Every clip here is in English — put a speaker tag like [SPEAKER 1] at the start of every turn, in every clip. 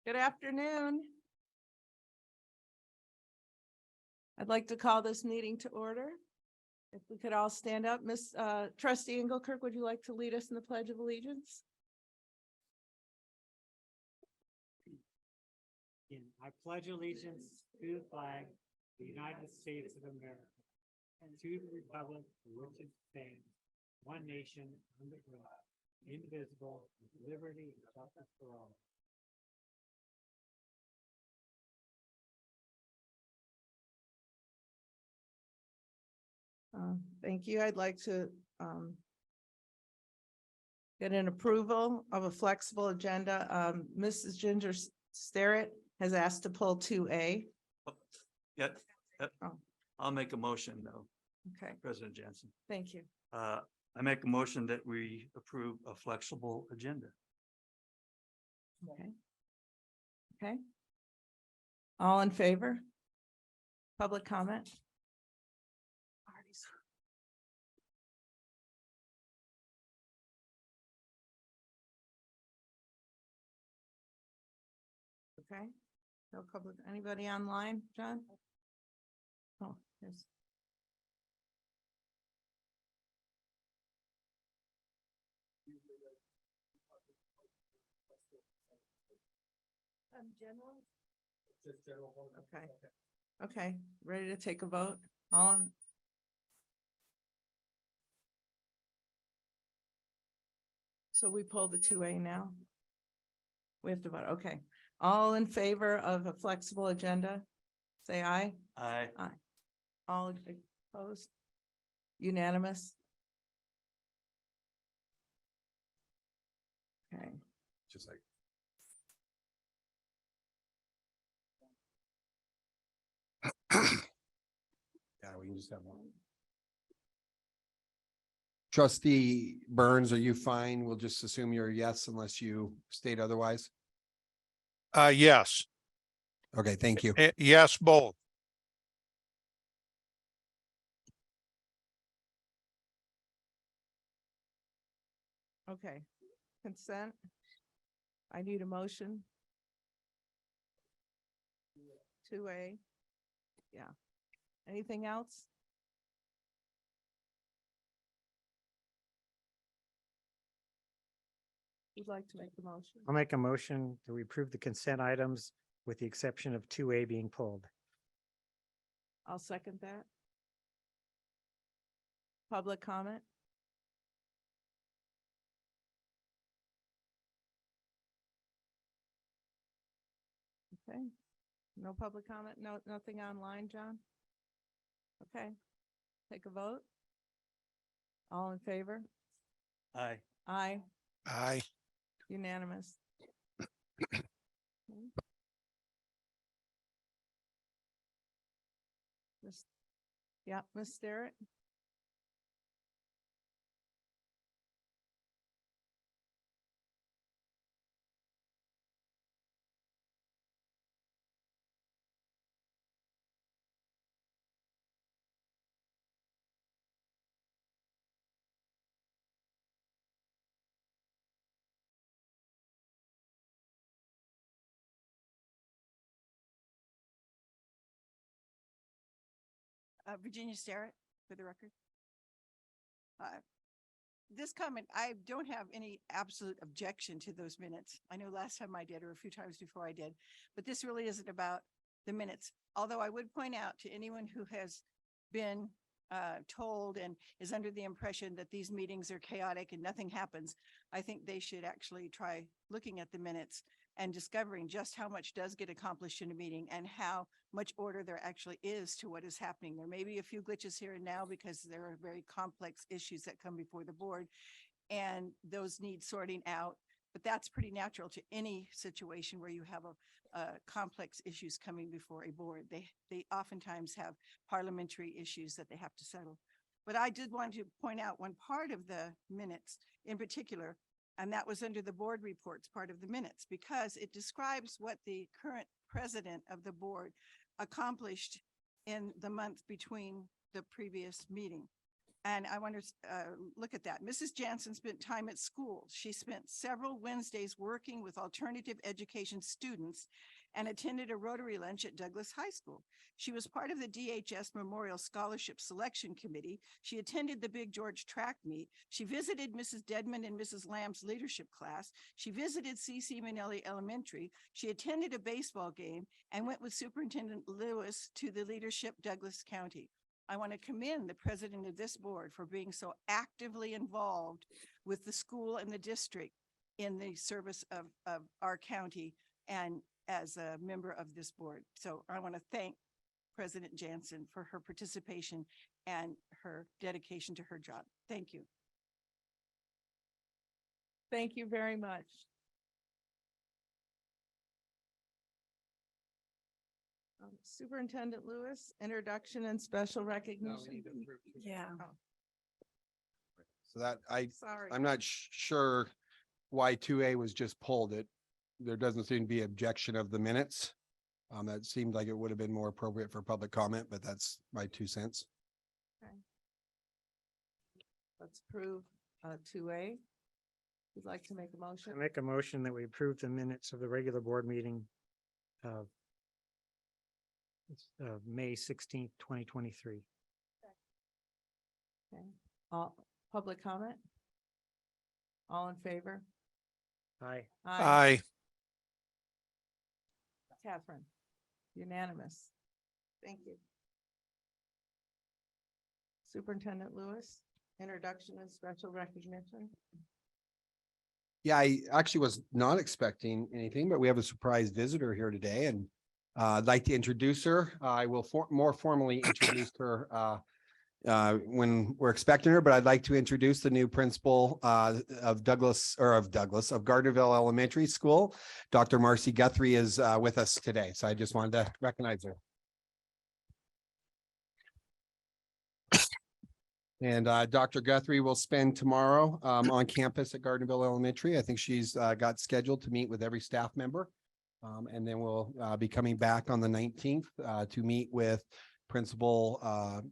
[SPEAKER 1] Good afternoon. I'd like to call this meeting to order. If we could all stand up. Miss Trustee Engelkirk, would you like to lead us in the Pledge of Allegiance?
[SPEAKER 2] I pledge allegiance to the flag of the United States of America and to the republic for which it stands, one nation, under God, indivisible, with liberty and justice for all.
[SPEAKER 1] Thank you. I'd like to get an approval of a flexible agenda. Mrs. Ginger Starrett has asked to pull 2A.
[SPEAKER 3] Yeah,
[SPEAKER 1] Oh.
[SPEAKER 3] I'll make a motion though,
[SPEAKER 1] Okay,
[SPEAKER 3] President Jensen.
[SPEAKER 1] thank you.
[SPEAKER 3] I make a motion that we approve a flexible agenda.
[SPEAKER 1] Okay. Okay. All in favor? Public comment? Okay, no public, anybody online, John? Oh, yes. General? Okay, okay, ready to take a vote? On. So we pull the 2A now? We have to vote, okay. All in favor of a flexible agenda? Say aye.
[SPEAKER 3] Aye.
[SPEAKER 1] All opposed? Unanimous? Okay.
[SPEAKER 4] Just like. Yeah, we can just have one. Trustee Burns, are you fine? We'll just assume you're a yes unless you state otherwise.
[SPEAKER 5] Yes,
[SPEAKER 4] Okay, thank you.
[SPEAKER 5] yes, both.
[SPEAKER 1] Okay, consent. I need a motion. 2A. Yeah. Anything else? Who'd like to make the motion?
[SPEAKER 2] I'll make a motion that we approve the consent items with the exception of 2A being pulled.
[SPEAKER 1] I'll second that. Public comment? Okay, no public comment, no, nothing online, John? Okay, take a vote. All in favor?
[SPEAKER 3] Aye.
[SPEAKER 1] Aye,
[SPEAKER 5] Aye.
[SPEAKER 1] unanimous. Okay. Yeah, Ms. Starrett?
[SPEAKER 6] Virginia Starrett, for the record. This comment, I don't have any absolute objection to those minutes. I know last time I did, or a few times before I did, but this really isn't about the minutes. Although I would point out to anyone who has been told and is under the impression that these meetings are chaotic and nothing happens, I think they should actually try looking at the minutes and discovering just how much does get accomplished in a meeting and how much order there actually is to what is happening. There may be a few glitches here and now because there are very complex issues that come before the board and those need sorting out, but that's pretty natural to any situation where you have complex issues coming before a board. They oftentimes have parliamentary issues that they have to settle. But I did want to point out one part of the minutes in particular, and that was under the board reports part of the minutes, because it describes what the current president of the board accomplished in the month between the previous meeting. And I want to look at that. Mrs. Jansen spent time at school. She spent several Wednesdays working with alternative education students and attended a Rotary lunch at Douglas High School. She was part of the DHS Memorial Scholarship Selection Committee. She attended the Big George track meet. She visited Mrs. Dedman and Mrs. Lamb's leadership class. She visited C.C. Manelli Elementary. She attended a baseball game and went with Superintendent Lewis to the Leadership Douglas County. I want to commend the president of this board for being so actively involved with the school and the district in the service of our county and as a member of this board. So I want to thank President Jansen for her participation and her dedication to her job. Thank you.
[SPEAKER 1] Thank you very much. Superintendent Lewis, introduction and special recognition.
[SPEAKER 6] Yeah.
[SPEAKER 4] So that
[SPEAKER 1] Sorry.
[SPEAKER 4] I'm not sure why 2A was just pulled. There doesn't seem to be objection of the minutes. That seemed like it would have been more appropriate for public comment, but that's my 2 cents.
[SPEAKER 1] Let's approve 2A. Would like to make a
[SPEAKER 2] I
[SPEAKER 1] motion?
[SPEAKER 2] make a motion that we approve the minutes of the regular board meeting of May 16th, 2023.
[SPEAKER 1] Okay. All, public comment? All in favor?
[SPEAKER 2] Aye.
[SPEAKER 5] Aye.
[SPEAKER 1] Catherine, unanimous. Thank you. Superintendent Lewis, introduction and special recognition.
[SPEAKER 4] Yeah, I actually was not expecting anything, but we have a surprise visitor here today and I'd like to introduce her. I will more formally introduce her when we're expecting her, but I'd like to introduce the new principal of Gardnerville Elementary School. Dr. Marcy Guthrie is with us today, so I just wanted to recognize her. And Dr. Guthrie will spend tomorrow on campus at Gardnerville Elementary. I think she's got scheduled to meet with every staff member. And then we'll be coming back on the 19th to meet with Principal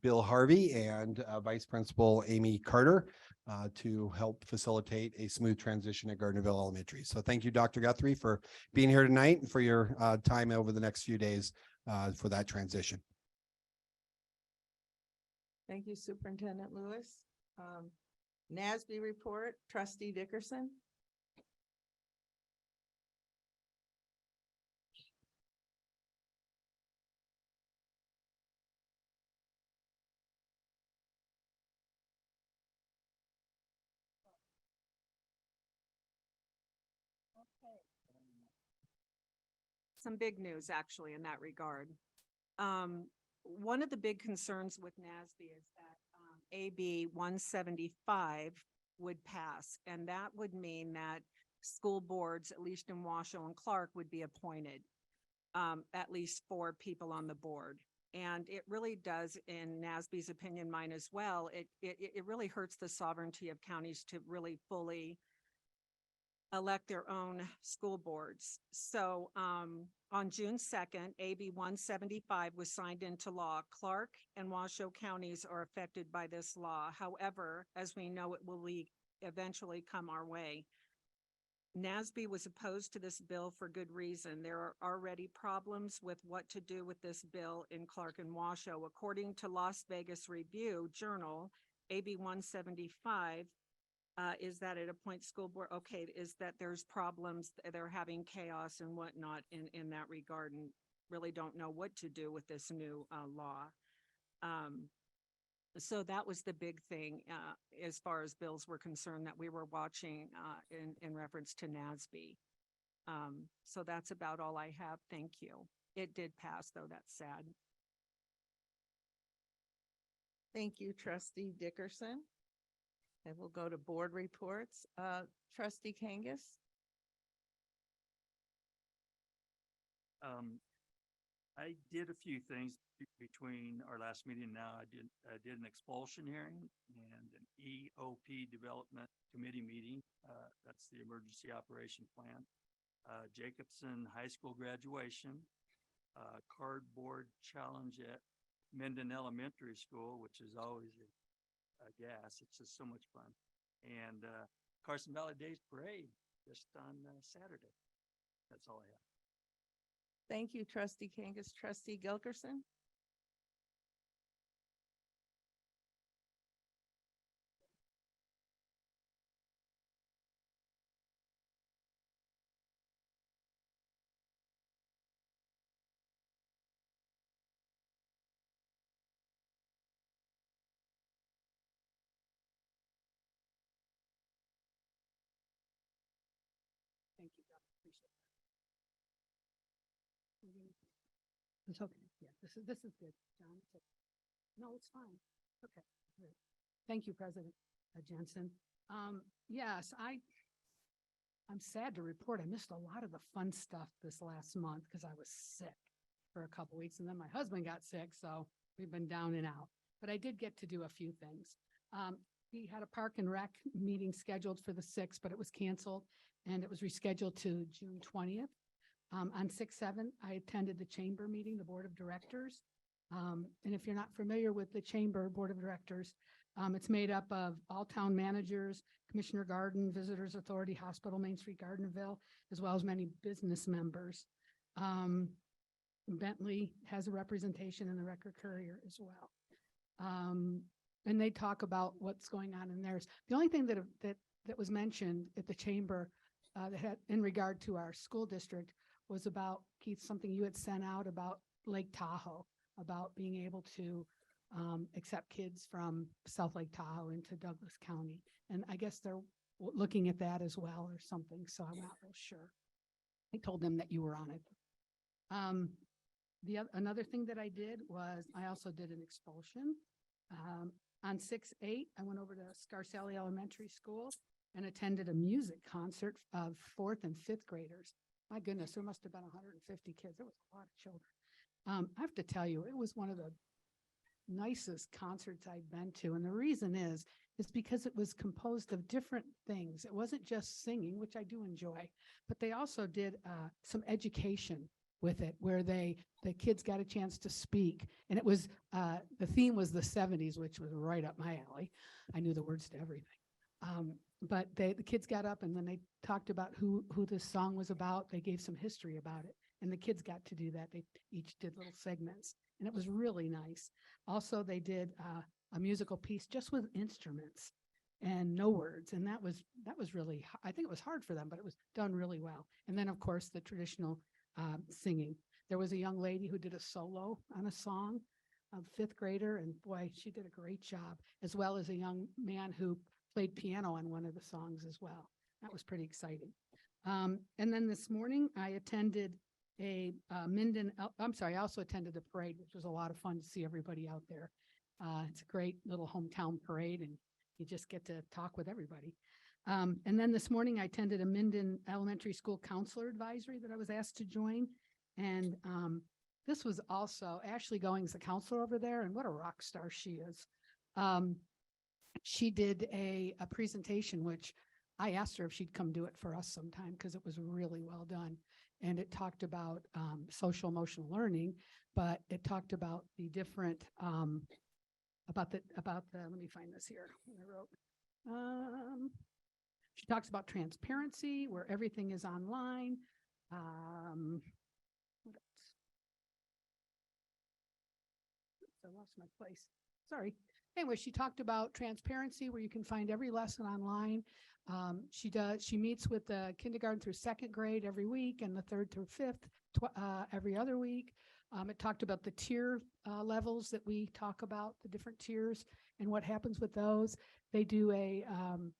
[SPEAKER 4] Bill Harvey and Vice Principal Amy Carter to help facilitate a smooth transition at Gardnerville Elementary. So thank you, Dr. Guthrie, for being here tonight and for your time over the next few days for that transition.
[SPEAKER 1] Thank you, Superintendent Lewis. NASB report, Trustee Dickerson.
[SPEAKER 7] Some big news actually in that regard. One of the big concerns with NASB is that AB 175 would pass, and that would mean that school boards, at least in Washoe and Clark, would be appointed. At least 4 people on the board. And it really does, in NASB's opinion, mine as well, it really hurts the sovereignty of counties to really fully elect their own school boards. So on June 2nd, AB 175 was signed into law. Clark and Washoe counties are affected by this law. However, as we know, it will eventually come our way. NASB was opposed to this bill for good reason. There are already problems with what to do with this bill in Clark and Washoe. According to Las Vegas Review Journal, AB 175 is that it appoints school board, okay, is that there's problems, they're having chaos and whatnot in that regard, and really don't know what to do with this new law. So that was the big thing as far as bills were concerned that we were watching in reference to NASB. So that's about all I have. Thank you. It did pass, though. That's sad.
[SPEAKER 1] Thank you, Trustee Dickerson. And we'll go to board reports. Trustee Kangas.
[SPEAKER 3] I did a few things between our last meeting and now. I did an expulsion hearing and an EOP development committee meeting. That's the emergency operation plan. Jacobson High School graduation, cardboard challenge at Menden Elementary School, which is always a gas. It's just so much fun. And, Carson Valley Days Parade just on, Saturday. That's all I have.
[SPEAKER 1] Thank you, trustee Kangas. Trustee Gilkerson?
[SPEAKER 8] Thank you, Doc. Appreciate that. It's okay. Yeah, this is good, John. It's okay. No, it's fine. Okay. Great. Thank you, President Jensen. Yes, I'm sad to report I missed a lot of the fun stuff this last month because I was sick for a couple weeks and then my husband got sick, so we've been down and out. But I did get to do a few things. We had a Park and Rec meeting scheduled for the 6th, but it was canceled and it was rescheduled to June 20th. On 6/7, I attended the chamber meeting, the Board of Directors. And if you're not familiar with the Chamber Board of Directors, it's made up of all town managers, Commissioner Garden, Visitors Authority, Hospital, Main Street, Gardenville, as well as many business members. Bentley has a representation in the Record Courier as well. And they talk about what's going on in theirs. The only thing that was mentioned at the chamber that had in regard to our school district was about, Keith, something you had sent out about Lake Tahoe, about being able to accept kids from South Lake Tahoe into Douglas County. And I guess they're looking at that as well or something, so I'm not real sure. I told them that you were on it. Another thing that I did was I also did an expulsion. On 6/8, I went over to Scarcelli Elementary School and attended a music concert of 4th and 5th graders. My goodness, there must have been 150 kids. It was a lot of children. I have to tell you, it was one of the nicest concerts I've been to. And the reason is because it was composed of different things. It wasn't just singing, which I do enjoy, but they also did some education with it where the kids got a chance to speak. And it was, the theme was the 70s, which was right up my alley. I knew the words to everything. But the kids got up and then they talked about who this song was about. They gave some history about it. And the kids got to do that. They each did little segments and it was really nice. Also, they did a musical piece just with instruments and no words. And that was really, I think it was hard for them, but it was done really well. And then of course the traditional singing. There was a young lady who did a solo on a song, a 5th grader, and boy, she did a great job, as well as a young man who played piano on one of the songs as well. That was pretty exciting. And then this morning I attended I also attended the parade, which was a lot of fun to see everybody out there. It's a great little hometown parade and you just get to talk with everybody. And then this morning I attended a Minden Elementary School Counselor Advisory that I was asked to join. And this was also Ashley Goings, the counselor over there, and what a rock star she is. She did a presentation, which I asked her if she'd come do it for us sometime because it was really well done. And it talked about social emotional learning, but it talked about the different, let me find this here, what I wrote. She talks about transparency, where everything is online. What else? Oops, I lost my place. Sorry. Anyway, she talked about transparency, where you can find every lesson online. She meets with the kindergarten through 2nd grade every week and the 3rd through 5th every other week. It talked about the tier levels that we talk about, the different tiers and what happens with those. They do an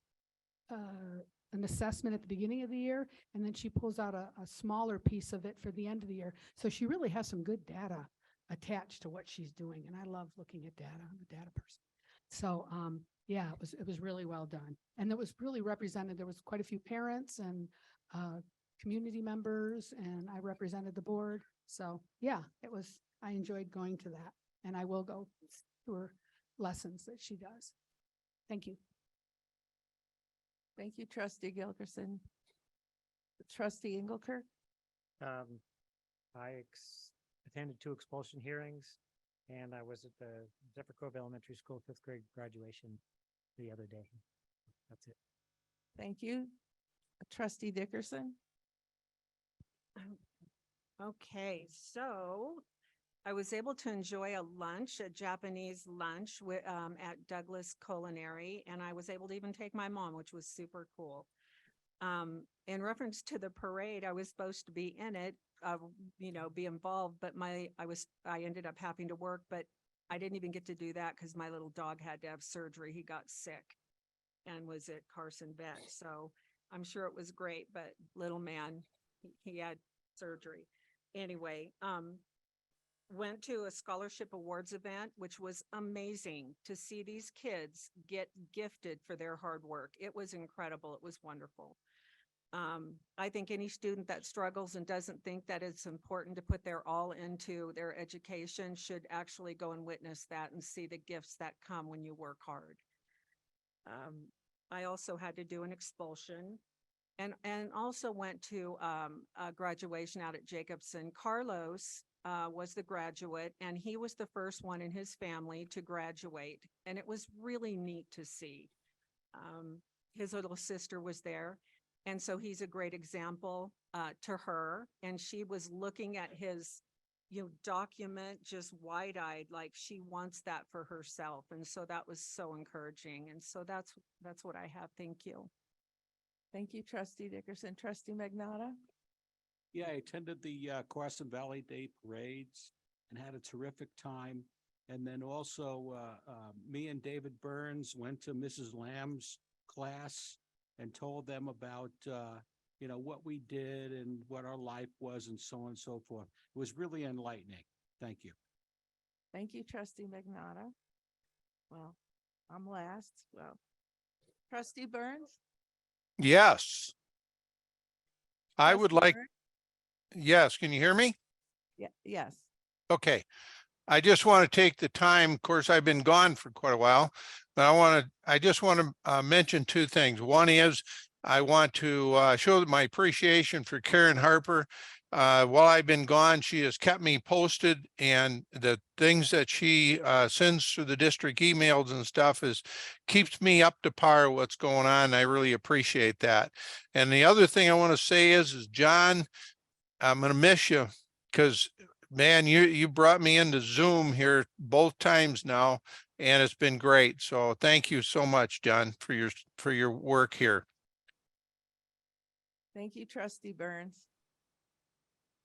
[SPEAKER 8] assessment at the beginning of the year, and then she pulls out a smaller piece of it for the end of the year. So she really has some good data attached to what she's doing. And I love looking at data. I'm a data person. So yeah, it was really well done. And it was really represented. There was quite a few parents and community members, and I represented the board. So yeah, I enjoyed going to that, and I will go to her lessons that she does. Thank you.
[SPEAKER 1] Thank you, trustee Gilkerson. Trustee Engelkirk?
[SPEAKER 2] I attended 2 expulsion hearings, and I was at the Zephyr Cove Elementary School 5th grade graduation the other day. That's it.
[SPEAKER 1] Thank you. Trustee Dickerson?
[SPEAKER 7] Okay, so I was able to enjoy a lunch, a Japanese lunch at Douglas Culinary, and I was able to even take my mom, which was super cool. In reference to the parade, I was supposed to be in it, be involved, but I ended up having to work, but I didn't even get to do that because my little dog had to have surgery. He got sick and was at Carson Vet. So I'm sure it was great, but little man, he had surgery. Anyway, went to a scholarship awards event, which was amazing to see these kids get gifted for their hard work. It was incredible. It was wonderful. I think any student that struggles and doesn't think that it's important to put their all into their education should actually go and witness that and see the gifts that come when you work hard. I also had to do an expulsion and also went to a graduation out at Jacobson. Carlos was the graduate, and he was the first one in his family to graduate. And it was really neat to see. His little sister was there. And so he's a great example to her. And she was looking at his document just wide-eyed, like she wants that for herself. And so that was so encouraging. And so that's what I have. Thank you.
[SPEAKER 1] Thank you, Trustee Dickerson. Trustee Magnata?
[SPEAKER 9] Yeah, I attended the Carson Valley Day parades and had a terrific time. And then also, me and David Burns went to Mrs. Lamb's class and told them about, what we did and what our life was and so on and so forth. It was really enlightening. Thank you.
[SPEAKER 1] Thank you, Trustee Magnata. Well, I'm last. Well, Trustee Burns?
[SPEAKER 5] Yes. I would
[SPEAKER 1] Trustee
[SPEAKER 5] like,
[SPEAKER 1] Burns?
[SPEAKER 5] yes, can you hear me?
[SPEAKER 1] Yeah, yes.
[SPEAKER 5] Okay. I just want to take the time, of course, I've been gone for quite a while, but I just want to mention two things. One is I want to show my appreciation for Karen Harper. While I've been gone, she has kept me posted, and the things that she sends through the district emails and stuff keeps me up to par with what's going on. I really appreciate that. And the other thing I want to say is John, I'm going to miss you because man, you brought me into Zoom here both times now, and it's been great. So thank you so much, John, for your work here.
[SPEAKER 1] Thank you, Trustee Burns.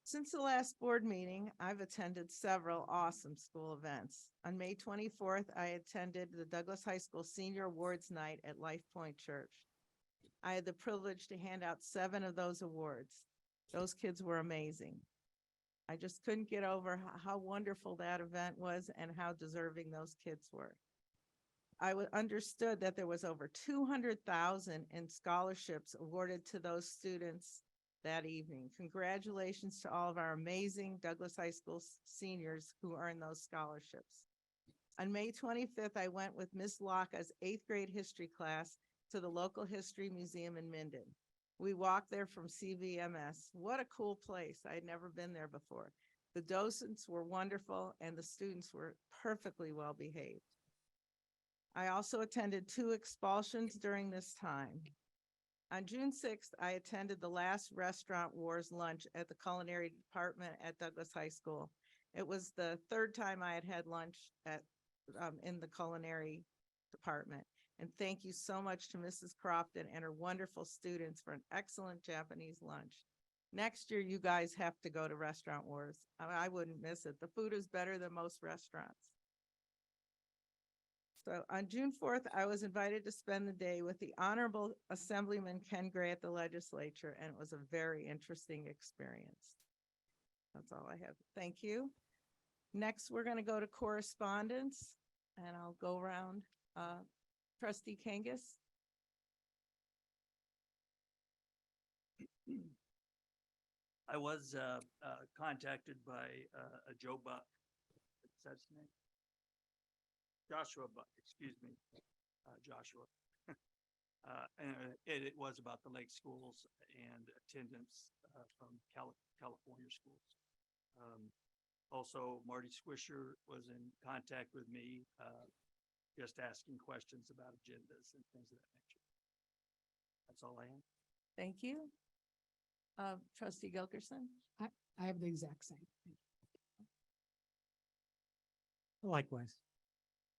[SPEAKER 1] Since the last board meeting, I've attended several awesome school events. On May 24th, I attended the Douglas High School Senior Awards Night at Life Point Church. I had the privilege to hand out 7 of those awards. Those kids were amazing. I just couldn't get over how wonderful that event was and how deserving those kids were. I understood that there was over 200,000 in scholarships awarded to those students that evening. Congratulations to all of our amazing Douglas High School seniors who earned those scholarships. On May 25th, I went with Ms. Laka's 8th grade history class to the local history museum in Minden. We walked there from CVMS. What a cool place. I had never been there before. The docents were wonderful and the students were perfectly well behaved. I also attended 2 expulsions during this time. On June 6th, I attended the last Restaurant Wars lunch at the culinary department at Douglas High School. It was the 3rd time I had had lunch in the culinary department. And thank you so much to Mrs. Crofton and her wonderful students for an excellent Japanese lunch. Next year, you guys have to go to Restaurant Wars. I wouldn't miss it. The food is better than most restaurants. So on June 4th, I was invited to spend the day with the Honorable Assemblyman Ken Gray at the legislature, and it was a very interesting experience. That's all I have. Thank you. Next, we're going to go to correspondence, and I'll go around. Trustee Kangas.
[SPEAKER 3] I was contacted by Joe Buck. Is that his name? Joshua Buck, excuse me, Joshua. And it was about the lake schools and attendance from California schools. Also, Marty Swisher was in contact with me just asking questions about agendas and things of that nature. That's all I have.
[SPEAKER 1] Thank you. Trustee Gilkerson?
[SPEAKER 8] I have the exact same.
[SPEAKER 2] Likewise.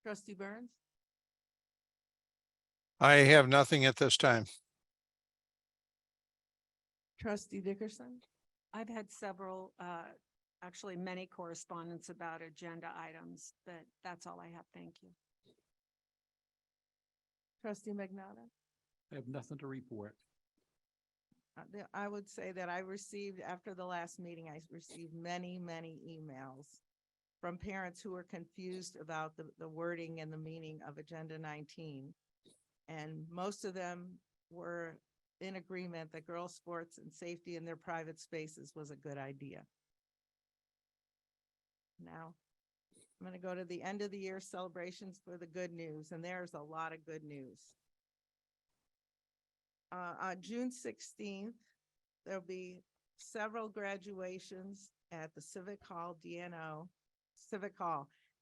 [SPEAKER 1] Trustee Burns?
[SPEAKER 5] I have nothing at this time.
[SPEAKER 1] Trustee Dickerson?
[SPEAKER 7] I've had several, actually many correspondence about agenda items, but that's all I have. Thank you.
[SPEAKER 1] Trustee Magnata?
[SPEAKER 9] I have nothing to report.
[SPEAKER 1] I would say that I received, after the last meeting, I received many, many emails from parents who were confused about the wording and the meaning of Agenda 19. And most of them were in agreement that girls' sports and safety in their private spaces was a good idea. Now, I'm going to go to the end of the year celebrations for the good news, and there's a lot of good news. On June 16th, there'll be several graduations at the Civic Hall,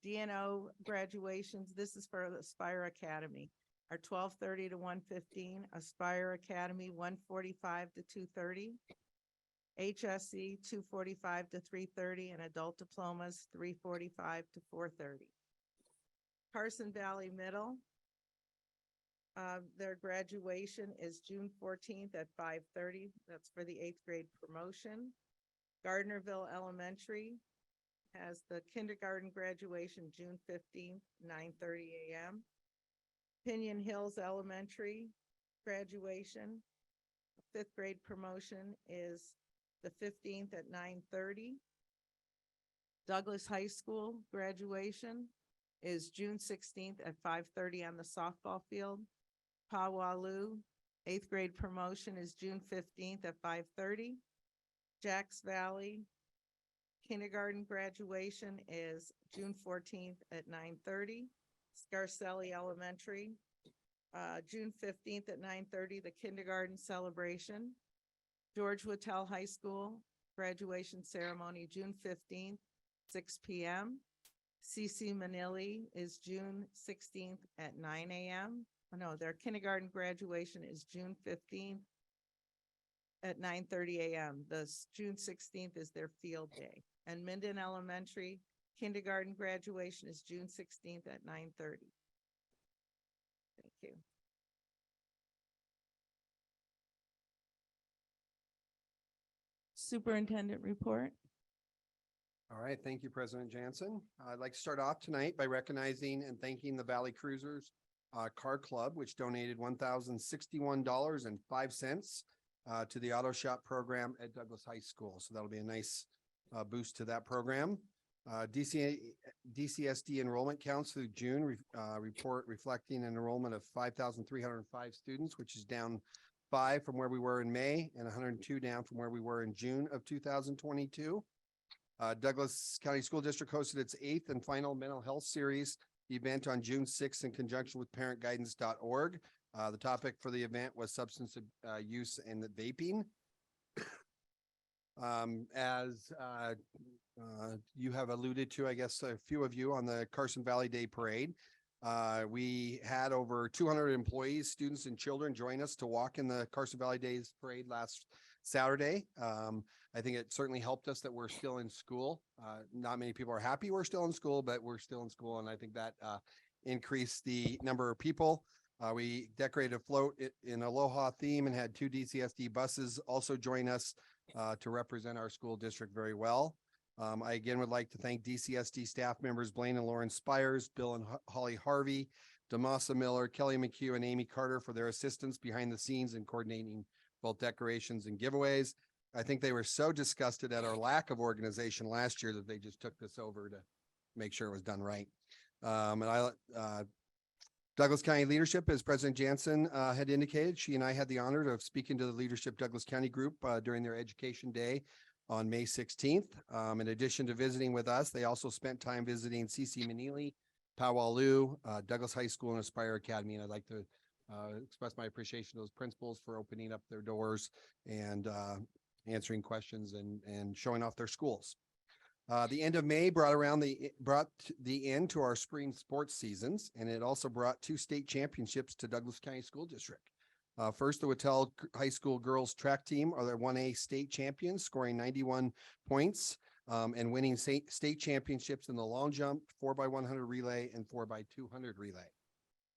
[SPEAKER 1] DNO graduations. This is for the Aspire Academy. Are 12:30 to 1:15, Aspire Academy 1:45 to 2:30, HSE 2:45 to 3:30, and adult diplomas 3:45 to 4:30. Carson Valley Middle, their graduation is June 14th at 5:30. That's for the 8th grade promotion. Gardnerville Elementary has the kindergarten graduation June 15th, 9:30 a.m. Pinion Hills Elementary graduation, 5th grade promotion is the 15th at 9:30. Douglas High School graduation is June 16th at 5:30 on the softball field. Pawalu, 8th grade promotion is June 15th at 5:30. Jacks Valley kindergarten graduation is June 14th at 9:30. Scarcelli Elementary, June 15th at 9:30, the kindergarten celebration. George Whittle High School graduation ceremony, June 15th, 6 p.m. CC Manili is June 16th at 9 a.m. Oh, no, their kindergarten graduation is June 15th at 9:30 a.m. June 16th is their field day. And Minden Elementary kindergarten graduation is June 16th at 9:30. Thank you. Superintendent report.
[SPEAKER 4] All right, thank you, President Jansen. I'd like to start off tonight by recognizing and thanking the Valley Cruisers Car Club, which donated $1,061.05 to the auto shop program at Douglas High School. So that'll be a nice boost to that program. DCSD enrollment counts through June report reflecting an enrollment of 5,305 students, which is down 5 from where we were in May and 102 down from where we were in June of 2022. Douglas County School District hosted its 8th and final mental health series event on June 6th in conjunction with parentguidance.org. The topic for the event was substance use and vaping. As you have alluded to, I guess, a few of you on the Carson Valley Day Parade. We had over 200 employees, students, and children join us to walk in the Carson Valley Days Parade last Saturday. I think it certainly helped us that we're still in school. Not many people are happy we're still in school, but we're still in school, and I think that increased the number of people. We decorated a float in Aloha theme and had 2 DCSD buses also join us to represent our school district very well. I again would like to thank DCSD staff members Blaine and Lauren Spires, Bill and Holly Harvey, Damasa Miller, Kelly McHugh, and Amy Carter for their assistance behind the scenes in coordinating both decorations and giveaways. I think they were so disgusted at our lack of organization last year that they just took this over to make sure it was done right. Douglas County leadership, as President Jansen had indicated, she and I had the honor of speaking to the leadership Douglas County group during their education day on May 16th. In addition to visiting with us, they also spent time visiting CC Manili, Pawalu, Douglas High School, and Aspire Academy. And I'd like to express my appreciation to those principals for opening up their doors and answering questions and showing off their schools. The end of May brought the end to our spring sports seasons, and it also brought 2 state championships to Douglas County School District. First, the Whitell High School girls track team are the 1A state champions, scoring 91 points and winning state championships in the long jump, 4x100 relay, and 4x200 relay.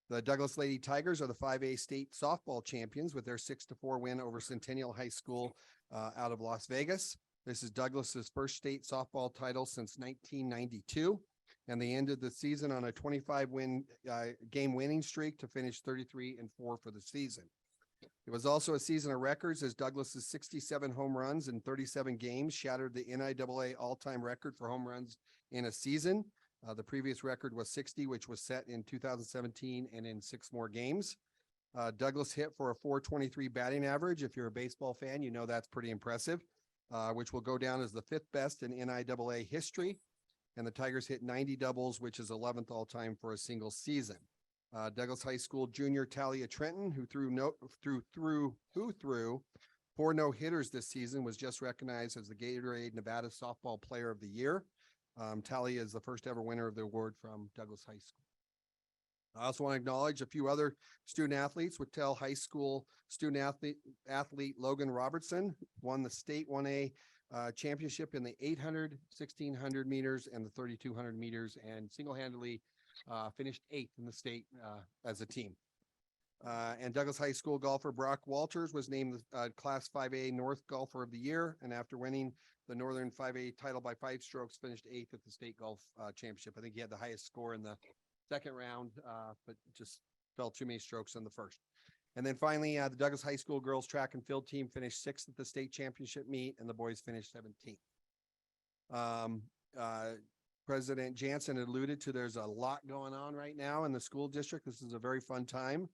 [SPEAKER 4] The Douglas Lady Tigers are the 5A state softball champions with their 6-4 win over Centennial High School out of Las Vegas. This is Douglas's first state softball title since 1992, and they ended the season on a 25 game winning streak to finish 33-4 for the season. It was also a season of records as Douglas's 67 home runs in 37 games shattered the NIAA all-time record for home runs in a season. The previous record was 60, which was set in 2017 and in 6 more games. Douglas hit for a .423 batting average. If you're a baseball fan, you know that's pretty impressive, which will go down as the 5th best in NIAA history. And the Tigers hit 90 doubles, which is 11th all-time for a single season. Douglas High School junior Talia Trenton, who threw 4 no-hitters this season, was just recognized as the Gatorade Nevada Softball Player of the Year. Talia is the first ever winner of the award from Douglas High School. I also want to acknowledge a few other student athletes. Whitell High School student athlete Logan Robertson won the state 1A championship in the 800, 1600 meters, and the 3200 meters, and single-handedly finished 8th in the state as a team. And Douglas High School golfer Brock Walters was named the Class 5A North Golfer of the Year, and after winning the Northern 5A title by 5 strokes, finished 8th at the state golf championship. I think he had the highest score in the second round, but just fell too many strokes in the first. And then finally, the Douglas High School girls track and field team finished 6th at the state championship meet, and the boys finished 17th. President Jansen alluded to there's a lot going on right now in the school district. This is a very fun time.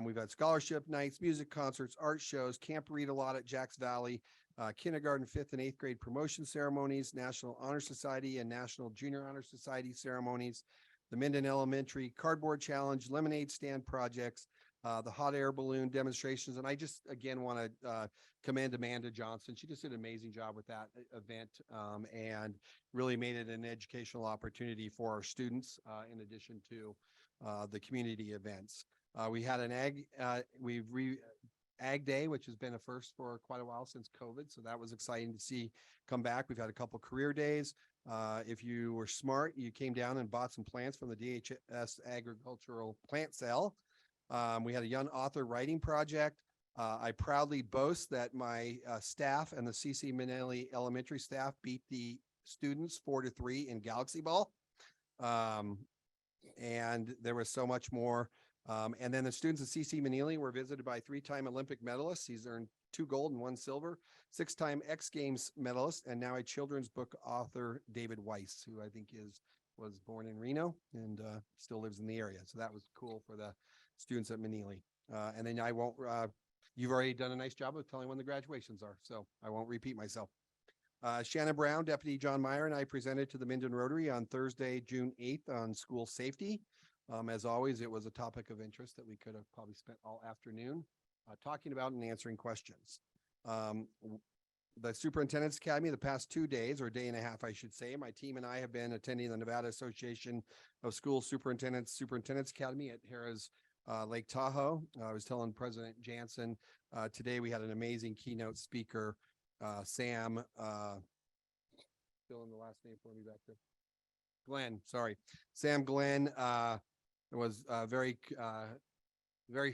[SPEAKER 4] We've had scholarship nights, music concerts, art shows, Camp Read a Lot at Jacks Valley, kindergarten, 5th and 8th grade promotion ceremonies, National Honor Society and National Junior Honor Society ceremonies, the Minden Elementary Cardboard Challenge, lemonade stand projects, the hot air balloon demonstrations. And I just, again, want to commend Amanda Johnson. She just did an amazing job with that event and really made it an educational opportunity for our students in addition to the community events. We had an Ag Day, which has been a first for quite a while since COVID. So that was exciting to see come back. We've had a couple career days. If you were smart, you came down and bought some plants from the DHS agricultural plant sale. We had a young author writing project. I proudly boast that my staff and the C.C. Minnelli Elementary staff beat the students 4-3 in Galaxy Ball. And there was so much more. And then the students at C.C. Minnelli were visited by 3-time Olympic medalists. He's earned 2 gold and 1 silver, 6-time X Games medalist, and now a children's book author, David Weiss, who I think was born in Reno and still lives in the area. So that was cool for the students at Minnelli. And then you've already done a nice job of telling when the graduations are, so I won't repeat myself. Shannon Brown, Deputy John Meyer, and I presented to the Minden Rotary on Thursday, June 8th on school safety. As always, it was a topic of interest that we could have probably spent all afternoon talking about and answering questions. The Superintendent's Academy, the past 2 days, or day and a half, I should say, my team and I have been attending the Nevada Association of School Superintendents Academy at Harrah's Lake Tahoe. I was telling President Jansen today we had an amazing keynote speaker, Sam, fill in the last name for me back there. Glenn, sorry. Sam Glenn was very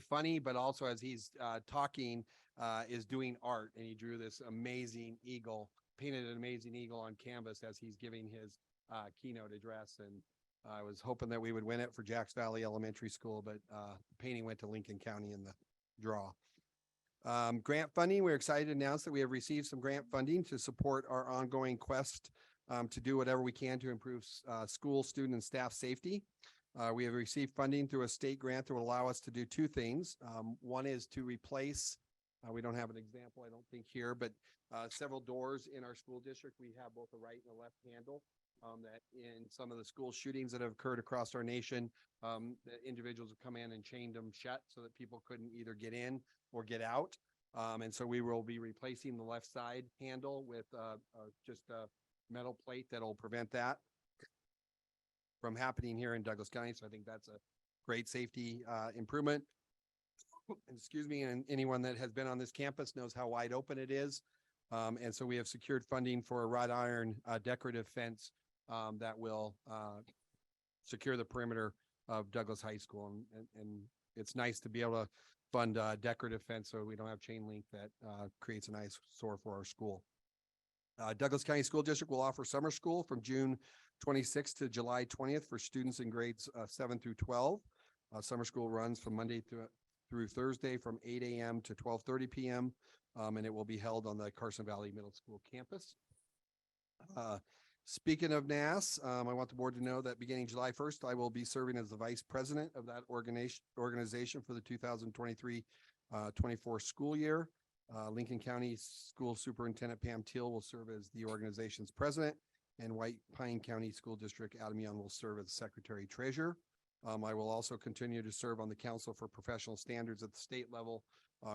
[SPEAKER 4] funny, but also as he's talking, is doing art, and he drew this amazing eagle, painted an amazing eagle on canvas as he's giving his keynote address. And I was hoping that we would win it for Jacks Valley Elementary School, but the painting went to Lincoln County in the draw. Grant funding, we're excited to announce that we have received some grant funding to support our ongoing quest to do whatever we can to improve school, student, and staff safety. We have received funding through a state grant that will allow us to do 2 things. One is to replace, we don't have an example, I don't think here, but several doors in our school district. We have both a right and a left handle that in some of the school shootings that have occurred across our nation, the individuals have come in and chained them shut so that people couldn't either get in or get out. And so we will be replacing the left side handle with just a metal plate that'll prevent that from happening here in Douglas County. So I think that's a great safety improvement. Excuse me, and anyone that has been on this campus knows how wide open it is. And so we have secured funding for a wrought iron decorative fence that will secure the perimeter of Douglas High School. And it's nice to be able to fund decorative fence so we don't have chain link that creates an eyesore for our school. Douglas County School District will offer summer school from June 26th to July 20th for students in grades 7 through 12. Summer school runs from Monday through Thursday from 8 a.m. to 12:30 p.m. And it will be held on the Carson Valley Middle School campus. Speaking of NAS, I want the board to know that beginning July 1st, I will be serving as the vice president of that organization for the 2023-24 school year. Lincoln County School Superintendent Pam Teal will serve as the organization's president, and White Pine County School District Adam Young will serve as secretary treasurer. I will also continue to serve on the Council for Professional Standards at the state level,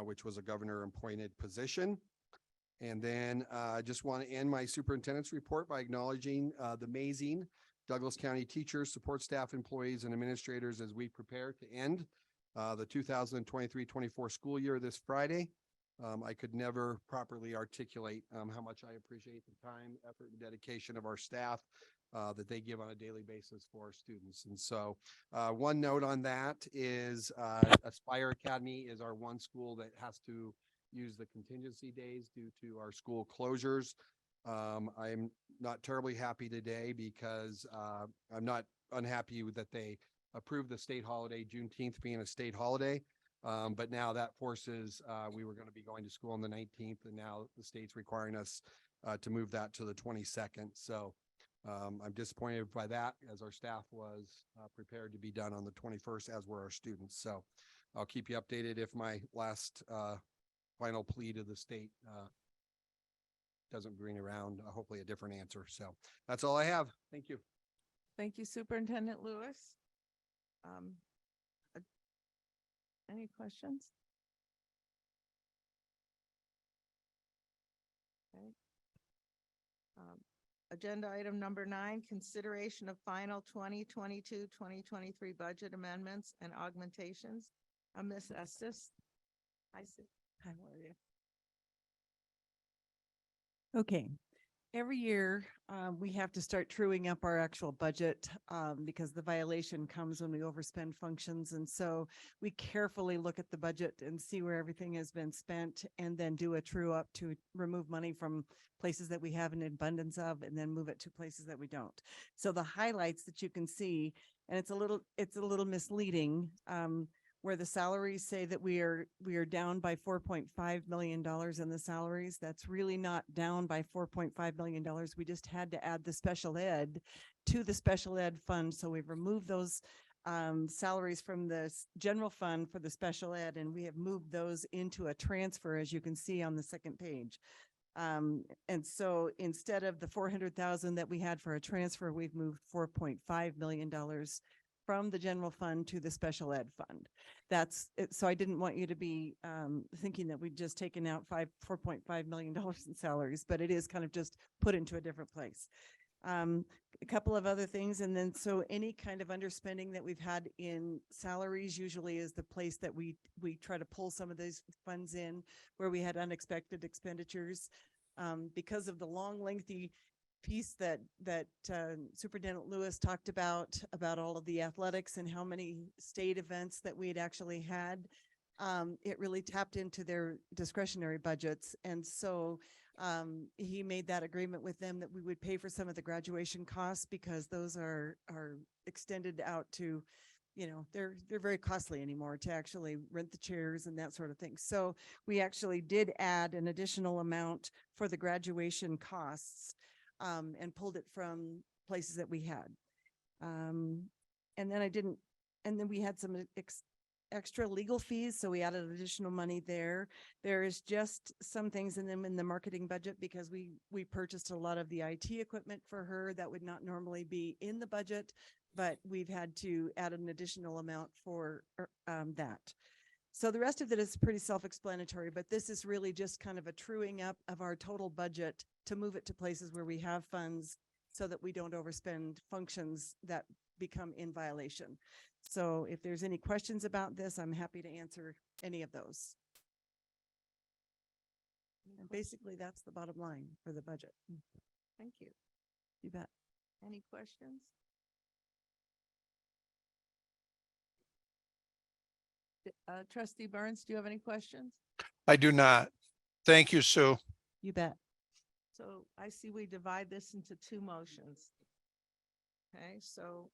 [SPEAKER 4] which was a governor appointed position. And then I just want to end my superintendent's report by acknowledging the amazing Douglas County teachers, support staff, employees, and administrators as we prepare to end the 2023-24 school year this Friday. I could never properly articulate how much I appreciate the time, effort, and dedication of our staff that they give on a daily basis for our students. And so one note on that is Aspire Academy is our one school that has to use the contingency days due to our school closures. I'm not terribly happy today because I'm not unhappy with that they approved the state holiday, Juneteenth being a state holiday. But now that forces, we were going to be going to school on the 19th, and now the state's requiring us to move that to the 22nd. So I'm disappointed by that, as our staff was prepared to be done on the 21st, as were our students. So I'll keep you updated if my last final plea to the state doesn't bring around hopefully a different answer. So that's all I have. Thank you.
[SPEAKER 1] Thank you, Superintendent Lewis. Any questions? Okay. Agenda item number 9, consideration of final 2022-2023 budget amendments and augmentations. Ms. Estes. Hi, Sue. How are you?
[SPEAKER 6] Okay. Every year, we have to start truing up our actual budget because the violation comes when we overspend functions. And so we carefully look at the budget and see where everything has been spent, and then do a true up to remove money from places that we have an abundance of, and then move it to places that we don't. So the highlights that you can see, and it's a little misleading, where the salaries say that we are down by $4.5 million in the salaries. That's really not down by $4.5 million. We just had to add the special ed to the special ed fund. So we've removed those salaries from the general fund for the special ed, and we have moved those into a transfer, as you can see on the second page. And so instead of the 400,000 that we had for a transfer, we've moved $4.5 million from the general fund to the special ed fund. That's it. So I didn't want you to be thinking that we'd just taken out $4.5 million in salaries, but it is kind of just put into a different place. A couple of other things. And then so any kind of underspending that we've had in salaries usually is the place that we try to pull some of those funds in where we had unexpected expenditures. Because of the long, lengthy piece that Superintendent Lewis talked about all of the athletics and how many state events that we had actually had, it really tapped into their discretionary budgets. And so he made that agreement with them that we would pay for some of the graduation costs, because those are extended out to, you know, they're very costly anymore to actually rent the chairs and that sort of thing. So we actually did add an additional amount for the graduation costs, and pulled it from places that we had. And then we had some extra legal fees. So we added additional money there. There is just some things in the marketing budget, because we purchased a lot of the IT equipment for her that would not normally be in the budget, but we've had to add an additional amount for that.
[SPEAKER 10] So the rest of it is pretty self-explanatory, but this is really just kind of a truing up of our total budget to move it to places where we have funds so that we don't overspend functions that become in violation. So if there's any questions about this, I'm happy to answer any of those. And basically, that's the bottom line for the budget.
[SPEAKER 1] Thank you.
[SPEAKER 10] You bet.
[SPEAKER 1] Any questions? Trustee Burns, do you have any questions?
[SPEAKER 5] I do not. Thank you, Sue.
[SPEAKER 10] You bet.
[SPEAKER 1] So I see we divide this into two motions. Okay, so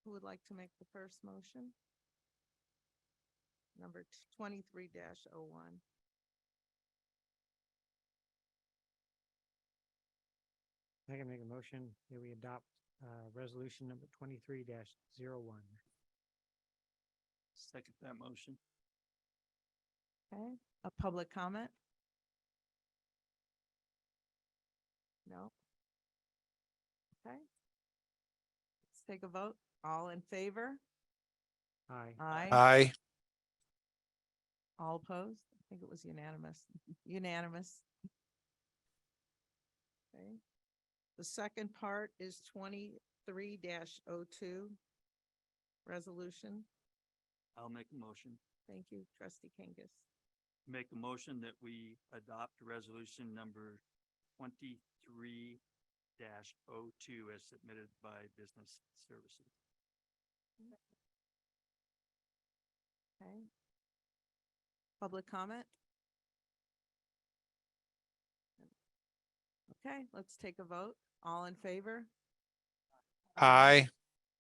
[SPEAKER 1] who would like to make the first motion? Number 23-01.
[SPEAKER 2] I can make a motion that we adopt resolution number 23-01.
[SPEAKER 3] Second that motion.
[SPEAKER 1] Okay, a public comment? No? Okay. Let's take a vote. All in favor?
[SPEAKER 2] Aye.
[SPEAKER 1] Aye.
[SPEAKER 5] Aye.
[SPEAKER 1] All opposed? I think it was unanimous. Unanimous. Okay. The second part is 23-02. Resolution.
[SPEAKER 3] I'll make a motion.
[SPEAKER 1] Thank you, trustee Kangas.
[SPEAKER 3] Make a motion that we adopt resolution number 23-02 as submitted by Business Services.
[SPEAKER 1] Okay. Public comment? Okay, let's take a vote. All in favor?
[SPEAKER 5] Aye.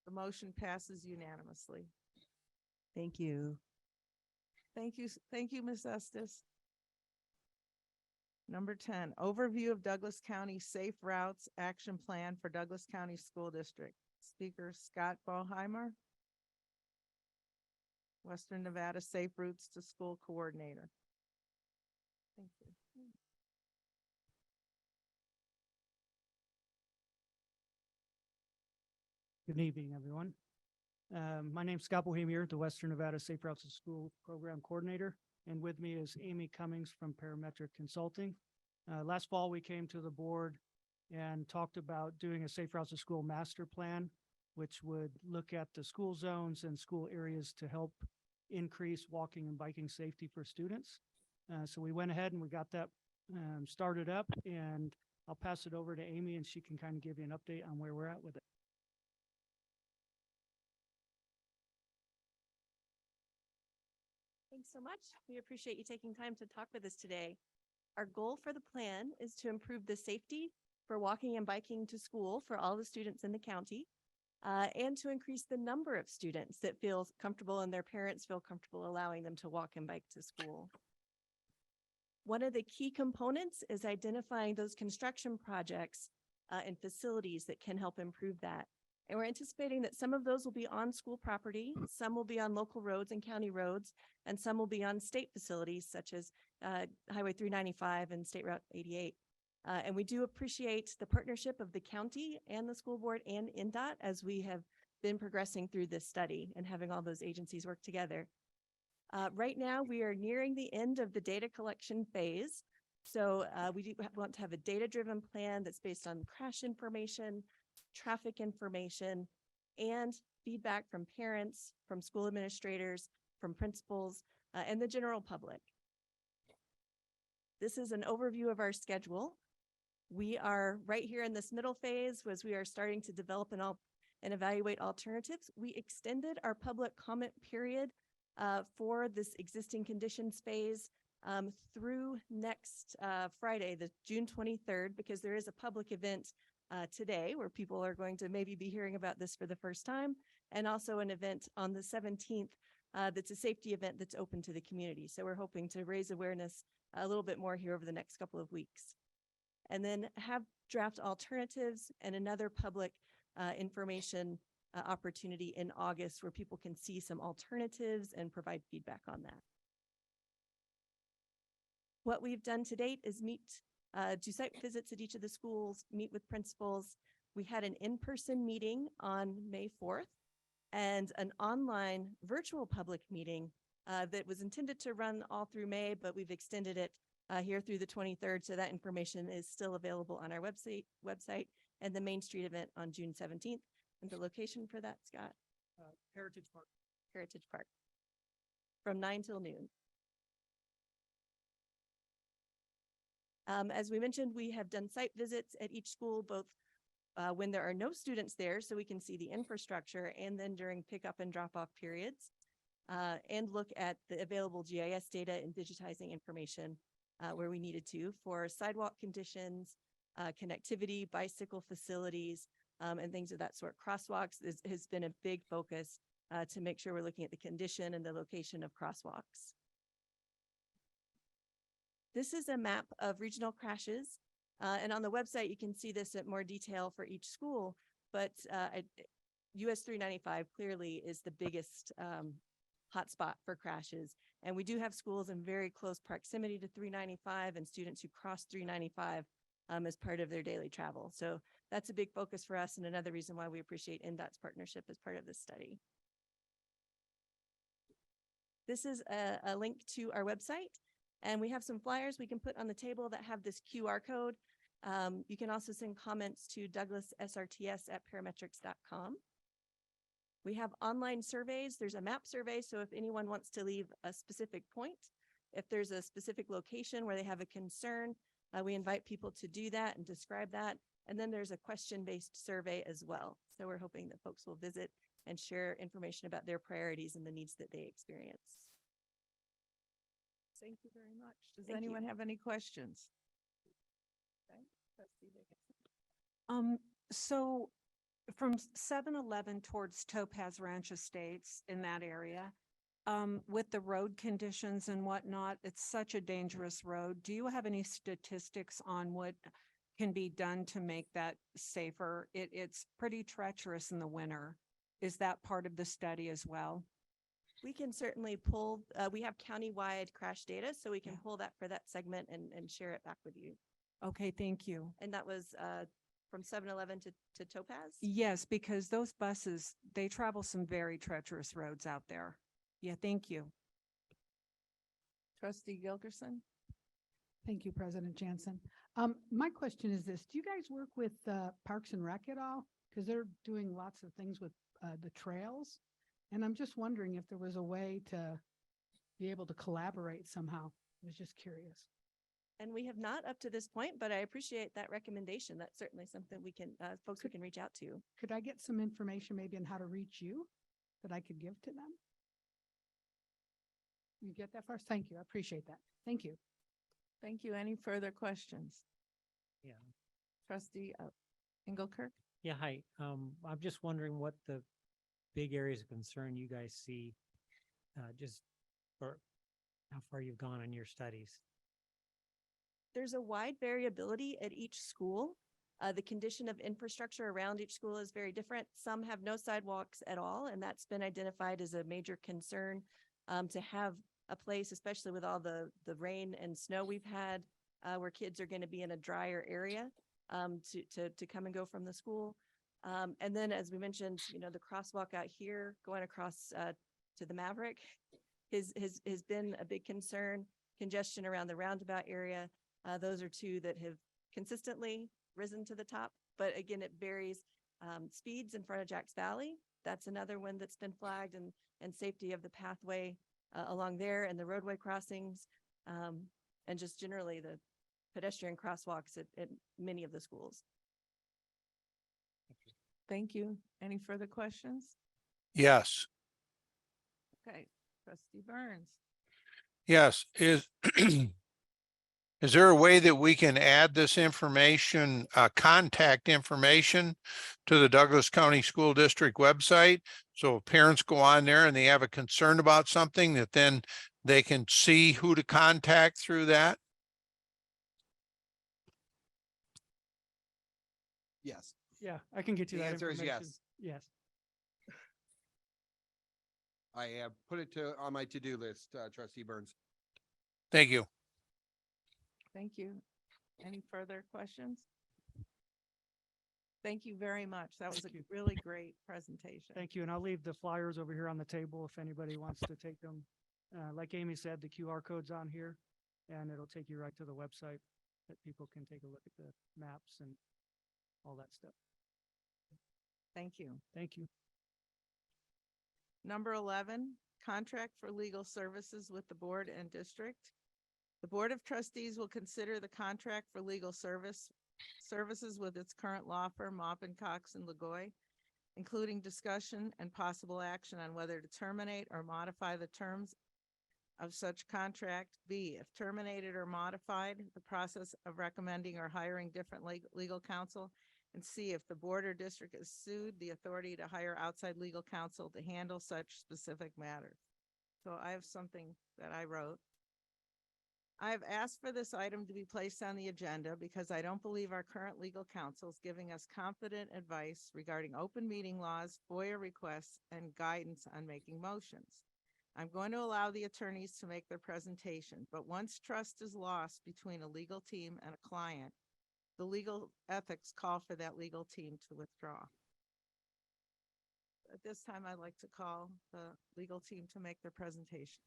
[SPEAKER 1] The motion passes unanimously.
[SPEAKER 10] Thank you.
[SPEAKER 1] Thank you, Ms. Estes. Number 10, overview of Douglas County Safe Routes Action Plan for Douglas County School District. Speaker Scott Ballheimer. Western Nevada Safe Routes to School Coordinator. Thank you.
[SPEAKER 11] Good evening, everyone. My name's Scott Bohemier, the Western Nevada Safe Routes to School Program Coordinator, and with me is Amy Cummings from Parametric Consulting. Last fall, we came to the board and talked about doing a Safe Routes to School master plan, which would look at the school zones and school areas to help increase walking and biking safety for students. So we went ahead and we got that started up, and I'll pass it over to Amy and she can kind of give you an update on where we're at with it.
[SPEAKER 12] Thanks so much. We appreciate you taking time to talk with us today. Our goal for the plan is to improve the safety for walking and biking to school for all the students in the county, and to increase the number of students that feel comfortable and their parents feel comfortable allowing them to walk and bike to school. One of the key components is identifying those construction projects and facilities that can help improve that. And we're anticipating that some of those will be on school property, some will be on local roads and county roads, and some will be on state facilities such as Highway 395 and State Route 88. And we do appreciate the partnership of the county and the school board and NDOT as we have been progressing through this study and having all those agencies work together. Right now, we are nearing the end of the data collection phase. So we do want to have a data-driven plan that's based on crash information, traffic information, and feedback from parents, from school administrators, from principals, and the general public. This is an overview of our schedule. We are right here in this middle phase as we are starting to develop and evaluate alternatives. We extended our public comment period for this existing conditions phase through next Friday, the June 23rd, because there is a public event today where people are going to maybe be hearing about this for the first time, and also an event on the 17th that's a safety event that's open to the community. So we're hoping to raise awareness a little bit more here over the next couple of weeks. And then have draft alternatives and another public information opportunity in August where people can see some alternatives and provide feedback on that. What we've done to date is do site visits at each of the schools, meet with principals. We had an in-person meeting on May 4th and an online virtual public meeting that was intended to run all through May, but we've extended it here through the 23rd. So that information is still available on our website and the Main Street event on June 17th. And the location for that, Scott?
[SPEAKER 11] Heritage Park.
[SPEAKER 12] Heritage Park from 9 till noon. As we mentioned, we have done site visits at each school, both when there are no students there, so we can see the infrastructure, and then during pickup and drop-off periods, and look at the available GIS data and digitizing information where we needed to for sidewalk conditions, connectivity, bicycle facilities, and things of that sort. Crosswalks has been a big focus to make sure we're looking at the condition and the location of crosswalks. This is a map of regional crashes. And on the website, you can see this at more detail for each school, but US 395 clearly is the biggest hotspot for crashes. And we do have schools in very close proximity to 395 and students who cross 395 as part of their daily travel. So that's a big focus for us and another reason why we appreciate NDOT's partnership as part of this study. This is a link to our website. And we have some flyers we can put on the table that have this QR code. You can also send comments to douglassrts@parametrics.com. We have online surveys. There's a map survey, so if anyone wants to leave a specific point, if there's a specific location where they have a concern, we invite people to do that and describe that. And then there's a question-based survey as well. So we're hoping that folks will visit and share information about their priorities and the needs that they experience. Thank you very much.
[SPEAKER 1] Does
[SPEAKER 12] Thank you.
[SPEAKER 1] anyone have any questions?
[SPEAKER 12] Okay, Trustee Dickinson.
[SPEAKER 7] So from 7-Eleven towards Topaz Ranch Estates in that area, with the road conditions and whatnot, it's such a dangerous road. Do you have any statistics on what can be done to make that safer? It's pretty treacherous in the winter. Is that part of the study as well?
[SPEAKER 12] We can certainly pull, we have countywide crash data, so we can
[SPEAKER 7] Yeah.
[SPEAKER 12] pull that for that segment and share it back with you.
[SPEAKER 7] Okay, thank you.
[SPEAKER 12] And that was from 7-Eleven to Topaz?
[SPEAKER 7] Yes, because those buses, they travel some very treacherous roads out there. Yeah, thank you.
[SPEAKER 1] Trustee Gilgerson?
[SPEAKER 8] Thank you, President Jansen. My question is this, do you guys work with Parks and Rec at all? Because they're doing lots of things with the trails. And I'm just wondering if there was a way to be able to collaborate somehow. I was just curious.
[SPEAKER 12] And we have not up to this point, but I appreciate that recommendation. That's certainly something we can, folks we can reach out to.
[SPEAKER 8] Could I get some information maybe on how to reach you that I could give to them? You get that first? Thank you. I appreciate that. Thank you.
[SPEAKER 1] Thank you. Any further questions?
[SPEAKER 2] Yeah.
[SPEAKER 1] Trustee Engelkirk?
[SPEAKER 2] Yeah, hi. I'm just wondering what the big areas of concern you guys see, just for how far you've gone in your studies.
[SPEAKER 12] There's a wide variability at each school. The condition of infrastructure around each school is very different. Some have no sidewalks at all, and that's been identified as a major concern to have a place, especially with all the rain and snow we've had, where kids are going to be in a drier area to come and go from the school. And then, as we mentioned, the crosswalk out here going across to the Maverick has been a big concern. Congestion around the roundabout area. Those are two that have consistently risen to the top. But again, it varies. Speeds in front of Jacks Valley. That's another one that's been flagged, and safety of the pathway along there and the roadway crossings, and just generally the pedestrian crosswalks at many of the schools.
[SPEAKER 1] Thank you. Any further questions?
[SPEAKER 5] Yes,
[SPEAKER 1] Okay, Trustee Burns?
[SPEAKER 5] yes. Is there a way that we can add this information, contact information to the Douglas County School District website? So if parents go on there and they have a concern about something, that then they can see who to contact through that?
[SPEAKER 4] Yes.
[SPEAKER 11] Yeah, I can get you
[SPEAKER 4] The
[SPEAKER 11] that
[SPEAKER 4] answer is
[SPEAKER 11] information.
[SPEAKER 4] yes.
[SPEAKER 11] Yes.
[SPEAKER 4] I have put it on my to-do list, Trustee Burns.
[SPEAKER 5] Thank you.
[SPEAKER 1] Thank you. Any further questions? Thank you very much. That was a
[SPEAKER 11] Thank you.
[SPEAKER 1] really great presentation.
[SPEAKER 11] Thank you, and I'll leave the flyers over here on the table if anybody wants to take them. Like Amy said, the QR code's on here, and it'll take you right to the website that people can take a look at the maps and all that stuff.
[SPEAKER 1] Thank you.
[SPEAKER 11] Thank you.
[SPEAKER 1] Number 11, contract for legal services with the board and district. The Board of Trustees will consider the contract for legal services with its current law firm, Maupin, Cox and Lagoy, including discussion and possible action on whether to terminate or modify the terms of such contract. B, if terminated or modified, the process of recommending or hiring different legal counsel. And C, if the board or district is sued, the authority to hire outside legal counsel to handle such specific matters. So I have something that I wrote. I have asked for this item to be placed on the agenda because I don't believe our current legal counsel is giving us confident advice regarding open meeting laws, FOIA requests, and guidance on making motions. I'm going to allow the attorneys to make their presentation, but once trust is lost between a legal team and a client, the legal ethics call for that legal team to withdraw. At this time, I'd like to call the legal team to make their presentation.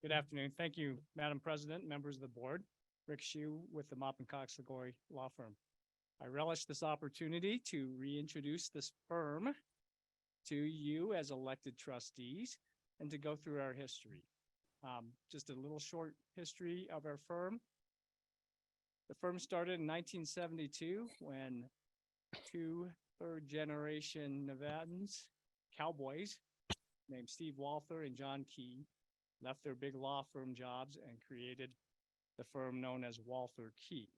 [SPEAKER 13] Good afternoon. Thank you, Madam President, members of the board. Rick Shue with the Maupin Cox Lagoy Law Firm. I relish this opportunity to reintroduce this firm to you as elected trustees and to go through our history. Just a little short history of our firm. The firm started in 1972 when two third-generation Nevadans, cowboys, named Steve Walther and John Key, left their big law firm jobs and created the firm known as Walther Key.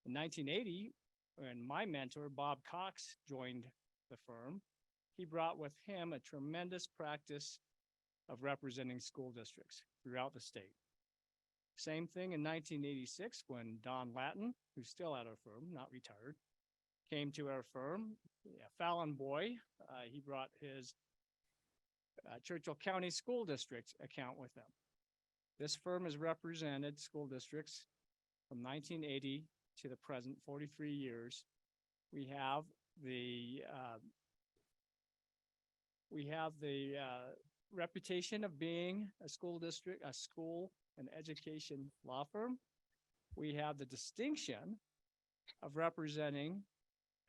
[SPEAKER 13] In 1980, when my mentor, Bob Cox, joined the firm, he brought with him a tremendous practice of representing school districts throughout the state. Same thing in 1986 when Don Latin, who's still at our firm, not retired, came to our firm. Fallon Boy, he brought his Churchill County School District account with them. This firm has represented school districts from 1980 to the present, 43 years. We have the reputation of being a school district, a school and education law firm. We have the distinction of representing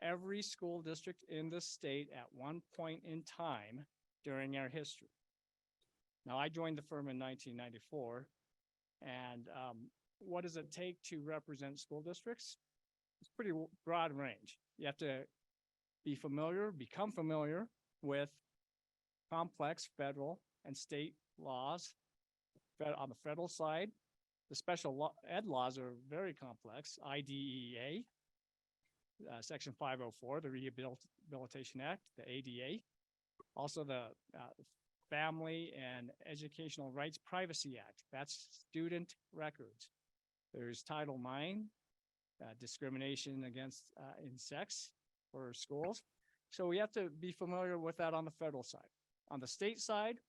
[SPEAKER 13] every school district in the state at one point in time during our history. Now, I joined the firm in 1994, and what does it take to represent school districts? It's pretty broad range. You have to be familiar, become familiar with complex federal and state laws. On the federal side, the special ed laws are very complex. IDEA, Section 504, the Rehabilitation Act, the ADA, also the Family and Educational Rights Privacy Act. That's student records. There's Title IX, discrimination against in sex for schools. So we have to be familiar with that on the federal side. On the state side,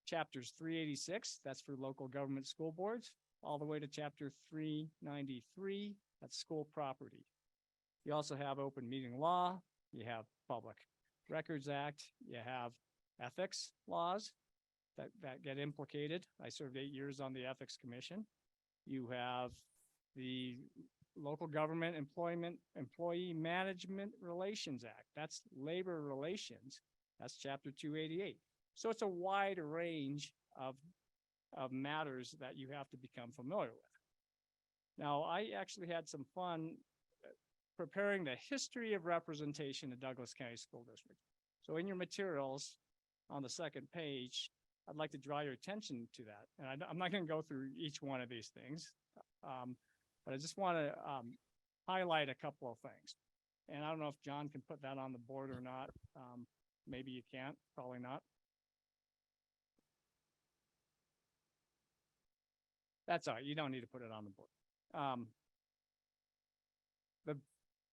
[SPEAKER 13] chapters 386, that's for local government school boards, all the way to chapter 393, that's school property. You also have open meeting law, you have Public Records Act, you have ethics laws that get implicated. I served 8 years on the Ethics Commission. You have the Local Government Employee Management Relations Act. That's labor relations. That's chapter 288. So it's a wide range of matters that you have to become familiar with. Now, I actually had some fun preparing the history of representation in Douglas County School District. So in your materials on the second page, I'd like to draw your attention to that. And I'm not going to go through each one of these things, but I just want to highlight a couple of things. And I don't know if John can put that on the board or not. Maybe you can't, probably not. That's all right. You don't need to put it on the board.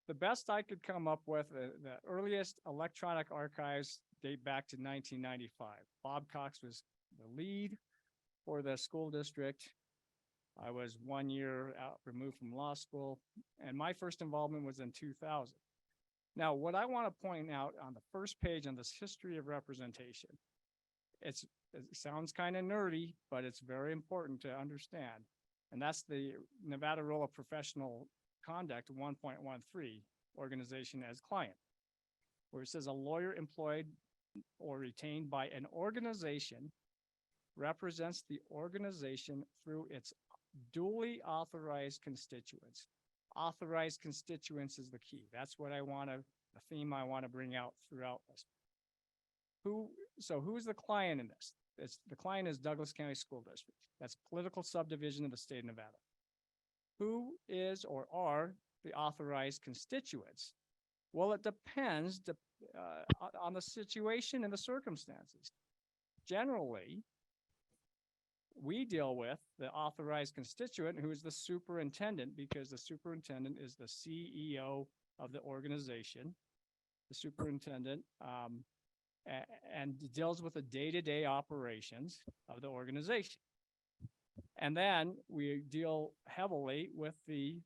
[SPEAKER 13] The best I could come up with, the earliest electronic archives date back to 1995. Bob Cox was the lead for the school district. I was 1 year out removed from law school, and my first involvement was in 2000. Now, what I want to point out on the first page on this history of representation, it sounds kind of nerdy, but it's very important to understand. And that's the Nevada Rule of Professional Conduct 1.13, organization as client, where it says a lawyer employed or retained by an organization represents the organization through its duly authorized constituents. Authorized constituents is the key. That's what the theme I want to bring out throughout this. Who's the client in this? The client is Douglas County School District. That's political subdivision of the state of Nevada. Who is or are the authorized constituents? Well, it depends on the situation and the circumstances. Generally, we deal with the authorized constituent, who is the superintendent, because the superintendent is the CEO of the organization. The superintendent and deals with the day-to-day operations of the organization. And then we deal heavily with the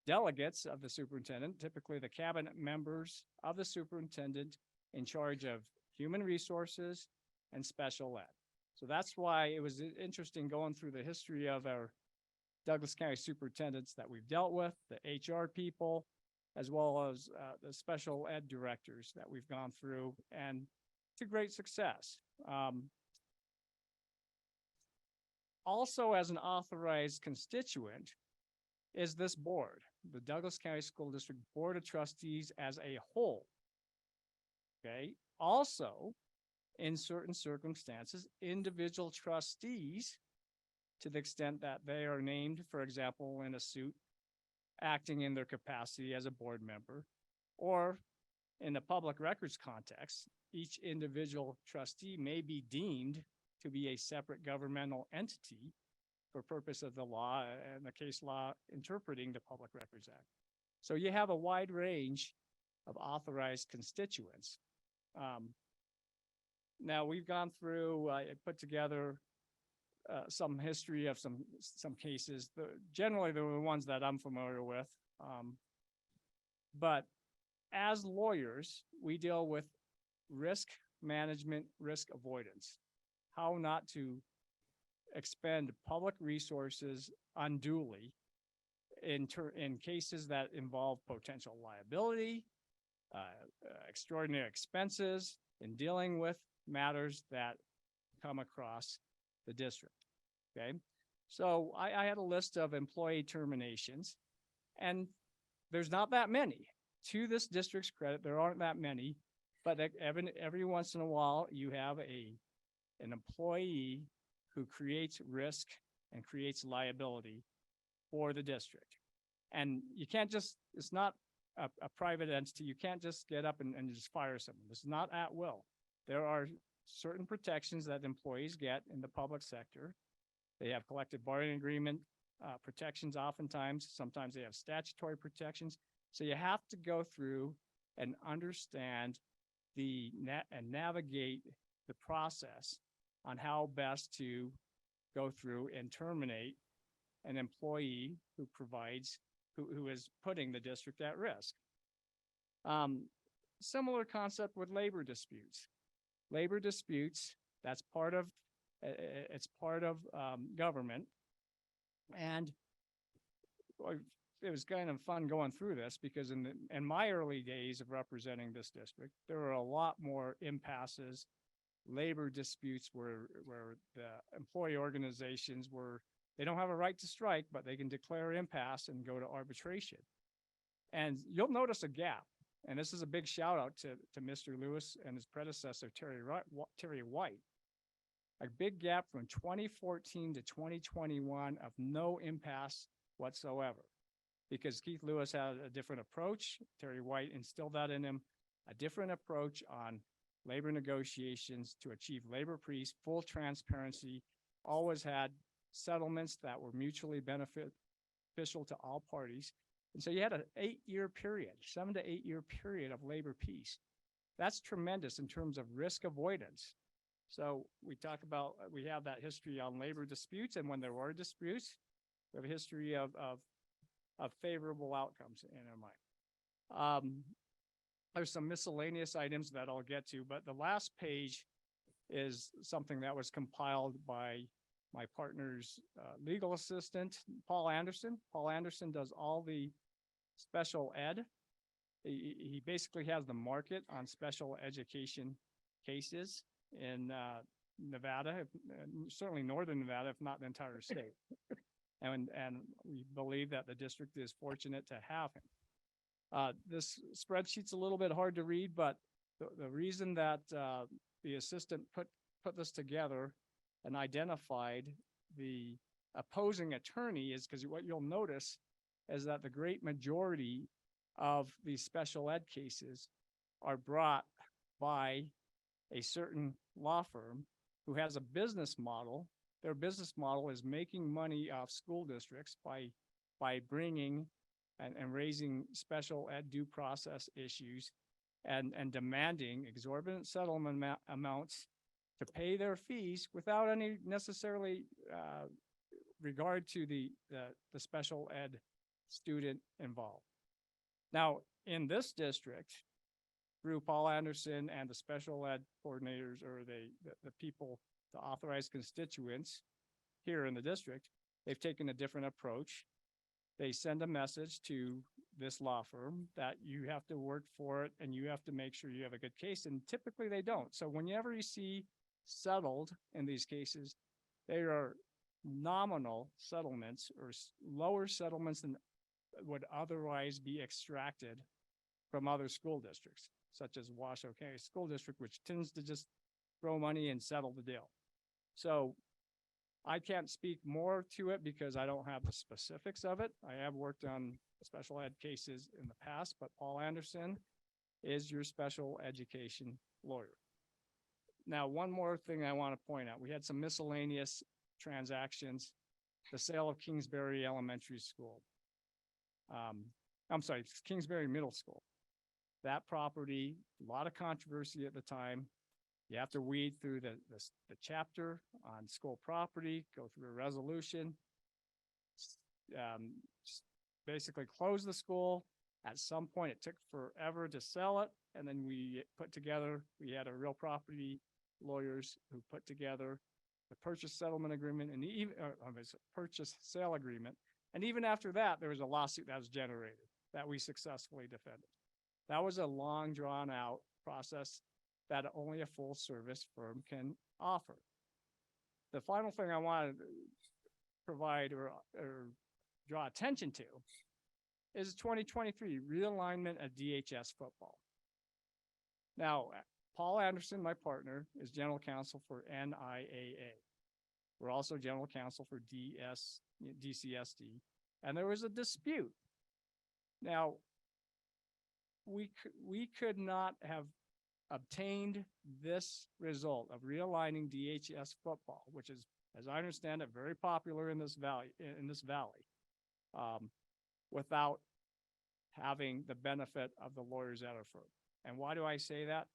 [SPEAKER 13] delegates of the superintendent, typically the cabinet members of the superintendent in charge of human resources and special ed. So that's why it was interesting going through the history of our Douglas County superintendents that we've dealt with, the HR people, as well as the special ed directors that we've gone through, and to great success. Also, as an authorized constituent is this board, the Douglas County School District Board of Trustees as a whole. Okay. Also, in certain circumstances, individual trustees, to the extent that they are named, for example, in a suit, acting in their capacity as a board member, or in the public records context, each individual trustee may be deemed to be a separate governmental entity for purpose of the law and the case law interpreting the Public Records Act. So you have a wide range of authorized constituents. Now we've gone through, I put together some history of some cases. Generally, they're the ones that I'm familiar with. But as lawyers, we deal with risk management, risk avoidance, how not to expend public resources unduly in cases that involve potential liability, extraordinary expenses, in dealing with matters that come across the district. Okay, so I had a list of employee terminations, and there's not that many. To this district's credit, there aren't that many, but every once in a while, you have an employee who creates risk and creates liability for the district. And you can't just, it's not a private entity. You can't just get up and just fire someone. This is not at will. There are certain protections that employees get in the public sector. They have collective bargaining agreement protections oftentimes. Sometimes they have statutory protections. So you have to go through and understand and navigate the process on how best to go through and terminate an employee who is putting the district at risk. Similar concept with labor disputes. Labor disputes, that's part of, it's part of government. And it was kind of fun going through this because in my early days of representing this district, there were a lot more impasses, labor disputes where the employee organizations they don't have a right to strike, but they can declare impasse and go to arbitration. And you'll notice a gap. And this is a big shout out to Mr. Lewis and his predecessor, Terry White. A big gap from 2014 to 2021 of no impasse whatsoever. Because Keith Lewis had a different approach. Terry White instilled that in him, a different approach on labor negotiations to achieve labor peace, full transparency, always had settlements that were mutually beneficial to all parties. And so you had an 8-year period, 7 to 8 year period of labor peace. That's tremendous in terms of risk avoidance. So we talk about, we have that history on labor disputes, and when there were disputes, we have a history of favorable outcomes in our mind. There's some miscellaneous items that I'll get to, but the last page is something that was compiled by my partner's legal assistant, Paul Anderson. Paul Anderson does all the special ed. He basically has the market on special education cases in Nevada, certainly northern Nevada, if not the entire state. And we believe that the district is fortunate to have him. This spreadsheet's a little bit hard to read, but the reason that the assistant put this together and identified the opposing attorney is because what you'll notice is that the great majority of these special ed cases are brought by a certain law firm who has a business model. Their business model is making money off school districts by bringing and raising special ed due process issues and demanding exorbitant settlement amounts to pay their fees without any necessarily regard to the special ed student involved. Now, in this district, through Paul Anderson and the special ed coordinators or the people, the authorized constituents here in the district, they've taken a different approach. They send a message to this law firm that you have to work for it and you have to make sure you have a good case, and typically they don't. So whenever you see settled in these cases, they are nominal settlements or lower settlements than would otherwise be extracted from other school districts, such as Washoe County School District, which tends to just throw money and settle the deal. So I can't speak more to it because I don't have the specifics of it. I have worked on special ed cases in the past, but Paul Anderson is your special education lawyer. Now, one more thing I want to point out. We had some miscellaneous transactions. The sale of Kingsbury Elementary School. Kingsbury Middle School. That property, a lot of controversy at the time. You have to weed through the chapter on school property, go through a resolution, basically close the school. At some point, it took forever to sell it. And then we had a real property lawyers who put together the purchase settlement agreement and even purchase sale agreement. And even after that, there was a lawsuit that was generated that we successfully defended. That was a long drawn out process that only a full service firm can offer. The final thing I want to provide or draw attention to is 2023 realignment of DHS football. Now, Paul Anderson, my partner, is general counsel for NIAA. We're also general counsel for DCSD, and there was a dispute. Now, we could not have obtained this result of realigning DHS football, which is, as I understand it, very popular in this valley, without having the benefit of the lawyers at our firm. And why do I say that?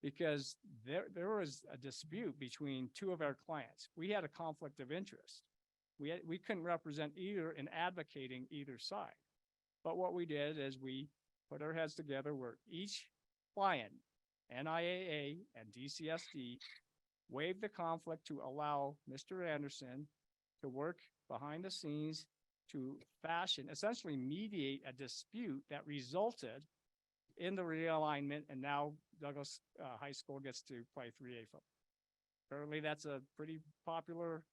[SPEAKER 13] Because there was a dispute between two of our clients. We had a conflict of interest. We couldn't represent either in advocating either side. But what we did is we put our heads together where each client, NIAA and DCSD, waived the conflict to allow Mr. Anderson to work behind the scenes to fashion, essentially mediate a dispute that resulted in the realignment, and now Douglas High School gets to play 3A football. Apparently that's a pretty popular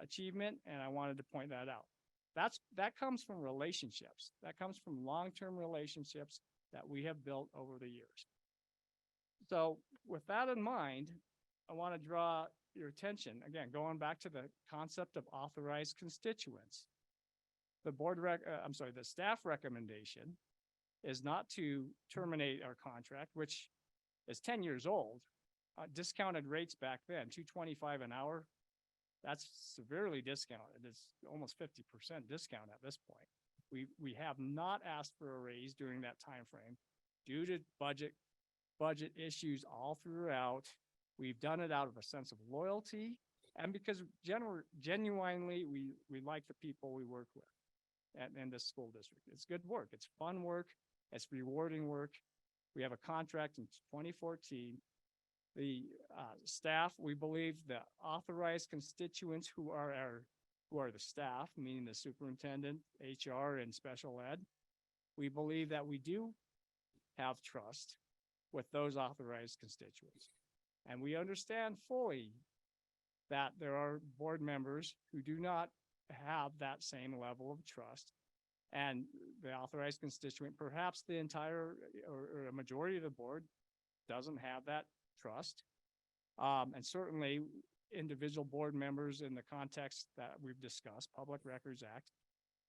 [SPEAKER 13] achievement, and I wanted to point that out. That comes from relationships. That comes from long-term relationships that we have built over the years. So with that in mind, I want to draw your attention, again, going back to the concept of authorized constituents. The staff recommendation is not to terminate our contract, which is 10 years old. Discounted rates back then, $225 an hour. That's severely discounted. It's almost 50% discount at this point. We have not asked for a raise during that time frame due to budget issues all throughout. We've done it out of a sense of loyalty and because genuinely, we like the people we work with in this school district. It's good work. It's fun work. It's rewarding work. We have a contract in 2014. The staff, we believe the authorized constituents who are the staff, meaning the superintendent, HR, and special ed. We believe that we do have trust with those authorized constituents. And we understand fully that there are board members who do not have that same level of trust. And the authorized constituent, perhaps the entire or a majority of the board doesn't have that trust. And certainly individual board members in the context that we've discussed, Public Records Act,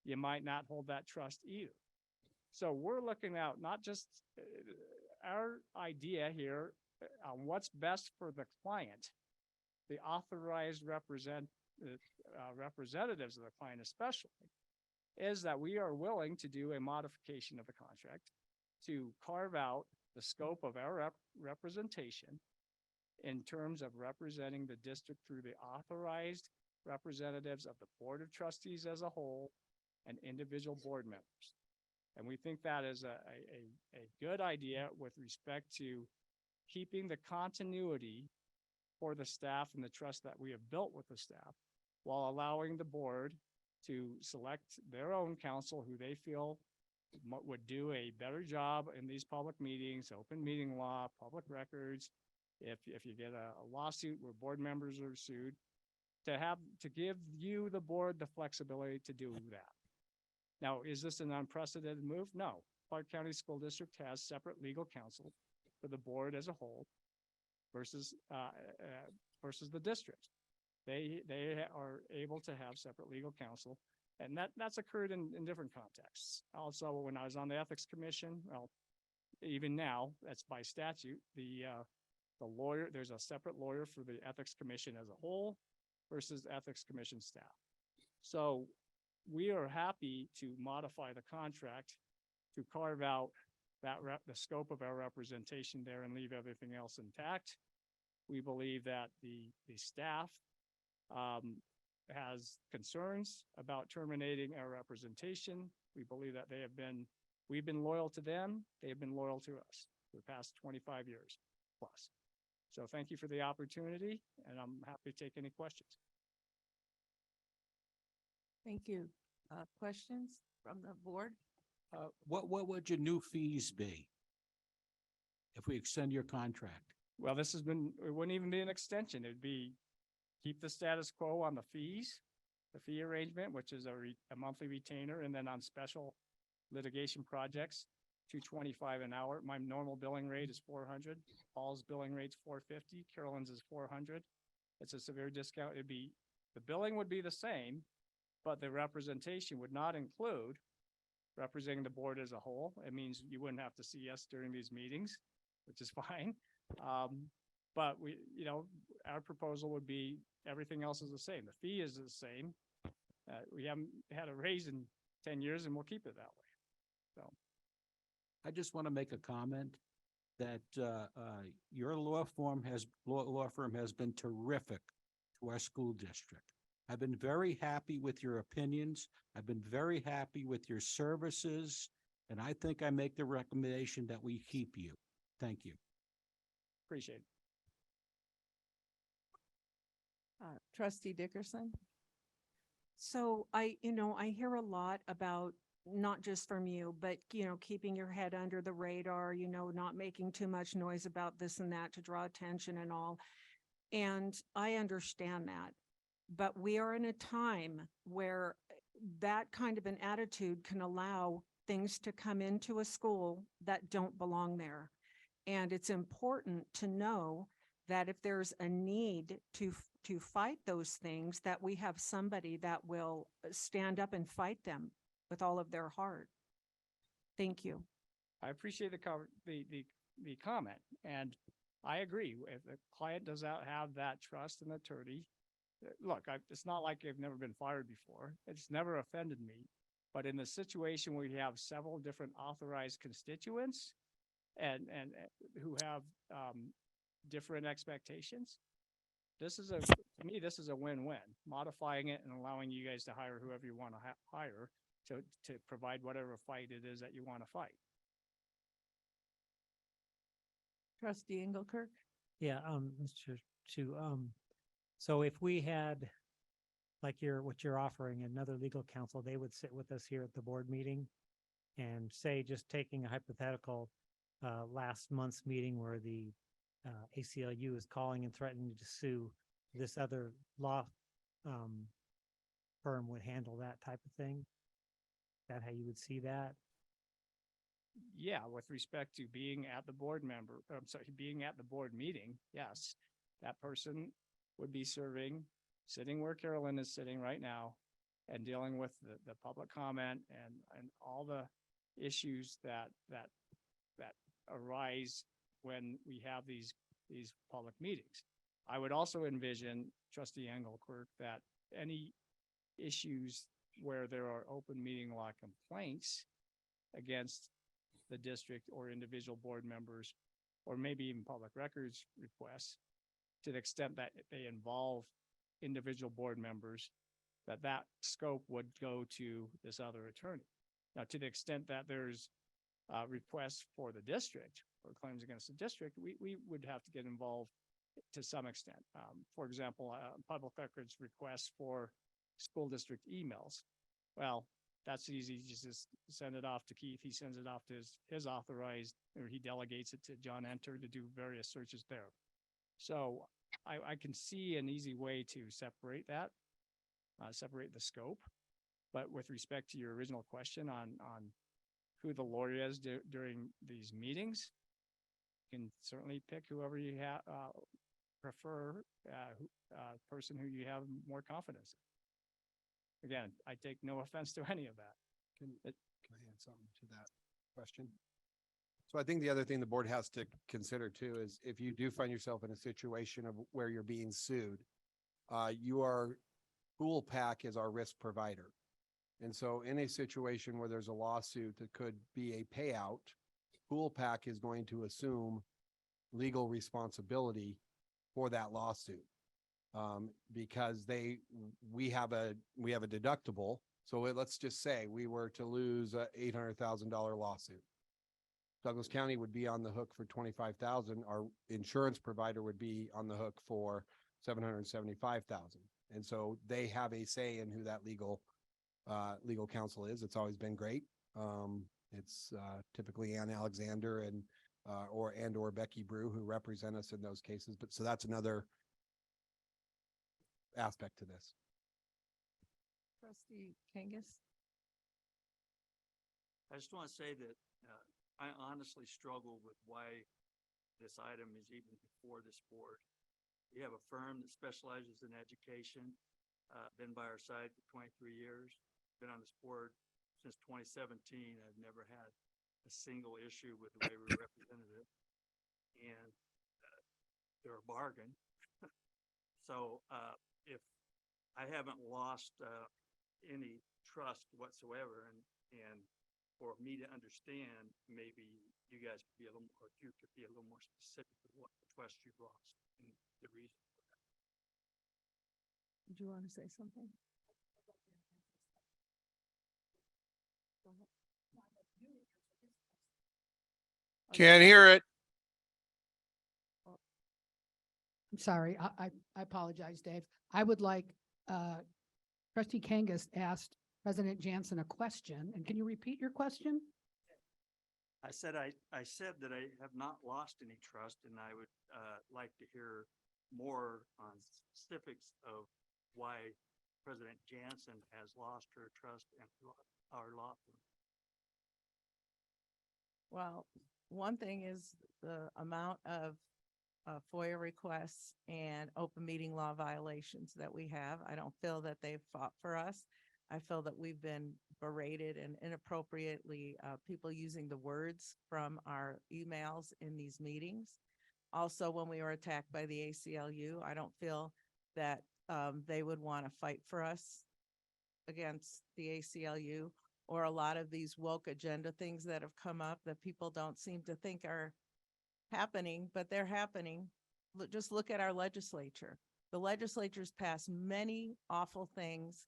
[SPEAKER 13] you might not hold that trust either. So we're looking out not just our idea here on what's best for the client, the authorized representatives of the client especially, is that we are willing to do a modification of the contract to carve out the scope of our representation in terms of representing the district through the authorized representatives of the Board of Trustees as a whole and individual board members. And we think that is a good idea with respect to keeping the continuity for the staff and the trust that we have built with the staff, while allowing the board to select their own counsel who they feel would do a better job in these public meetings, open meeting law, public records. If you get a lawsuit where board members are sued, to give you, the board, the flexibility to do that. Now, is this an unprecedented move? No. Clark County School District has separate legal counsel for the board as a whole versus the district. They are able to have separate legal counsel, and that's occurred in different contexts. Also, when I was on the Ethics Commission, well, even now, that's by statute, the lawyer, there's a separate lawyer for the Ethics Commission as a whole versus Ethics Commission staff. So we are happy to modify the contract to carve out the scope of our representation there and leave everything else intact. We believe that the staff has concerns about terminating our representation. We believe that we've been loyal to them. They've been loyal to us for the past 25 years plus. So thank you for the opportunity, and I'm happy to take any questions.
[SPEAKER 1] Thank you. Questions from the board?
[SPEAKER 9] What would your new fees be if we extend your contract?
[SPEAKER 13] Well, it wouldn't even be an extension. It'd be keep the status quo on the fees, the fee arrangement, which is a monthly retainer, and then on special litigation projects, $225 an hour. My normal billing rate is $400. Paul's billing rate's $450. Carolyn's is $400. It's a severe discount. The billing would be the same, but the representation would not include representing the board as a whole. It means you wouldn't have to see us during these meetings, which is fine. But our proposal would be everything else is the same. The fee is the same. We haven't had a raise in 10 years, and we'll keep it that way. So
[SPEAKER 9] I just want to make a comment that your law firm has been terrific to our school district. I've been very happy with your opinions. I've been very happy with your services, and I think I make the recommendation that we keep you. Thank you.
[SPEAKER 13] appreciate it.
[SPEAKER 1] Trustee Dickerson?
[SPEAKER 7] So I hear a lot about, not just from you, but, keeping your head under the radar, not making too much noise about this and that to draw attention and all. And I understand that. But we are in a time where that kind of an attitude can allow things to come into a school that don't belong there. And it's important to know that if there's a need to fight those things, that we have somebody that will stand up and fight them with all of their heart. Thank you.
[SPEAKER 13] I appreciate the comment, and I agree. If the client does not have that trust in the attorney, look, it's not like I've never been fired before. It's never offended me. But in a situation where you have several different authorized constituents and who have different expectations, to me, this is a win-win, modifying it and allowing you guys to hire whoever you want to hire to provide whatever fight it is that you want to fight.
[SPEAKER 1] Trustee Engelkirk?
[SPEAKER 14] Yeah, Mr. Chu, so if we had, like what you're offering, another legal counsel, they would sit with us here at the board meeting and say, just taking a hypothetical, last month's meeting where the ACLU is calling and threatening to sue, this other law firm would handle that type of thing? Is that how you would see that?
[SPEAKER 13] Yeah, with respect to being at the board being at the board meeting, yes, that person would be sitting where Carolyn is sitting right now and dealing with the public comment and all the issues that arise when we have these public meetings. I would also envision, Trustee Engelkirk, that any issues where there are open meeting law complaints against the district or individual board members, or maybe even public records requests, to the extent that they involve individual board members, that scope would go to this other attorney. Now, to the extent that there's requests for the district or claims against the district, we would have to get involved to some extent. For example, public records requests for school district emails. Well, that's easy. You just send it off to Keith. He sends it off to his authorized, or he delegates it to John Enter to do various searches there. So I can see an easy way to separate that, separate the scope. But with respect to your original question on who the lawyer is during these meetings, you can certainly pick whoever you prefer, person who you have more confidence in. Again, I take no offense to any of that.
[SPEAKER 4] Can I add something to that question? So I think the other thing the board has to consider too is if you do find yourself in a situation of where you're being sued, Pool Pack is our risk provider. And so in a situation where there's a lawsuit that could be a payout, Pool Pack is going to assume legal responsibility for that lawsuit. Because we have a deductible. So let's just say we were to lose a $800,000 lawsuit. Douglas County would be on the hook for 25,000. Our insurance provider would be on the hook for 775,000. And so they have a say in who that legal counsel is. It's always been great. It's typically Ann Alexander or Becky Brew who represent us in those cases. But so that's another aspect to this.
[SPEAKER 1] Trustee Kangas?
[SPEAKER 3] I just want to say that I honestly struggle with why this item is even before this board. We have a firm that specializes in education, been by our side for 23 years, been on this board since 2017. I've never had a single issue with the way we represented it. And they're a bargain. So if I haven't lost any trust whatsoever, and for me to understand, maybe you guys could be a little more, you could be a little more specific with what trust you've lost and the reason for that.
[SPEAKER 1] Did you want to say something?
[SPEAKER 5] Can't hear it.
[SPEAKER 8] I'm sorry, I apologize, Dave. I would like, Trustee Kangas asked President Jansen a question, and can you repeat your question?
[SPEAKER 3] I said that I have not lost any trust, and I would like to hear more on specifics of why President Jansen has lost her trust in our law firm.
[SPEAKER 1] Well, one thing is the amount of FOIA requests and open meeting law violations that we have. I don't feel that they've fought for us. I feel that we've been berated and inappropriately, people using the words from our emails in these meetings. Also, when we were attacked by the ACLU, I don't feel that they would want to fight for us against the ACLU, or a lot of these woke agenda things that have come up that people don't seem to think are happening, but they're happening. Just look at our legislature. The legislature's passed many awful things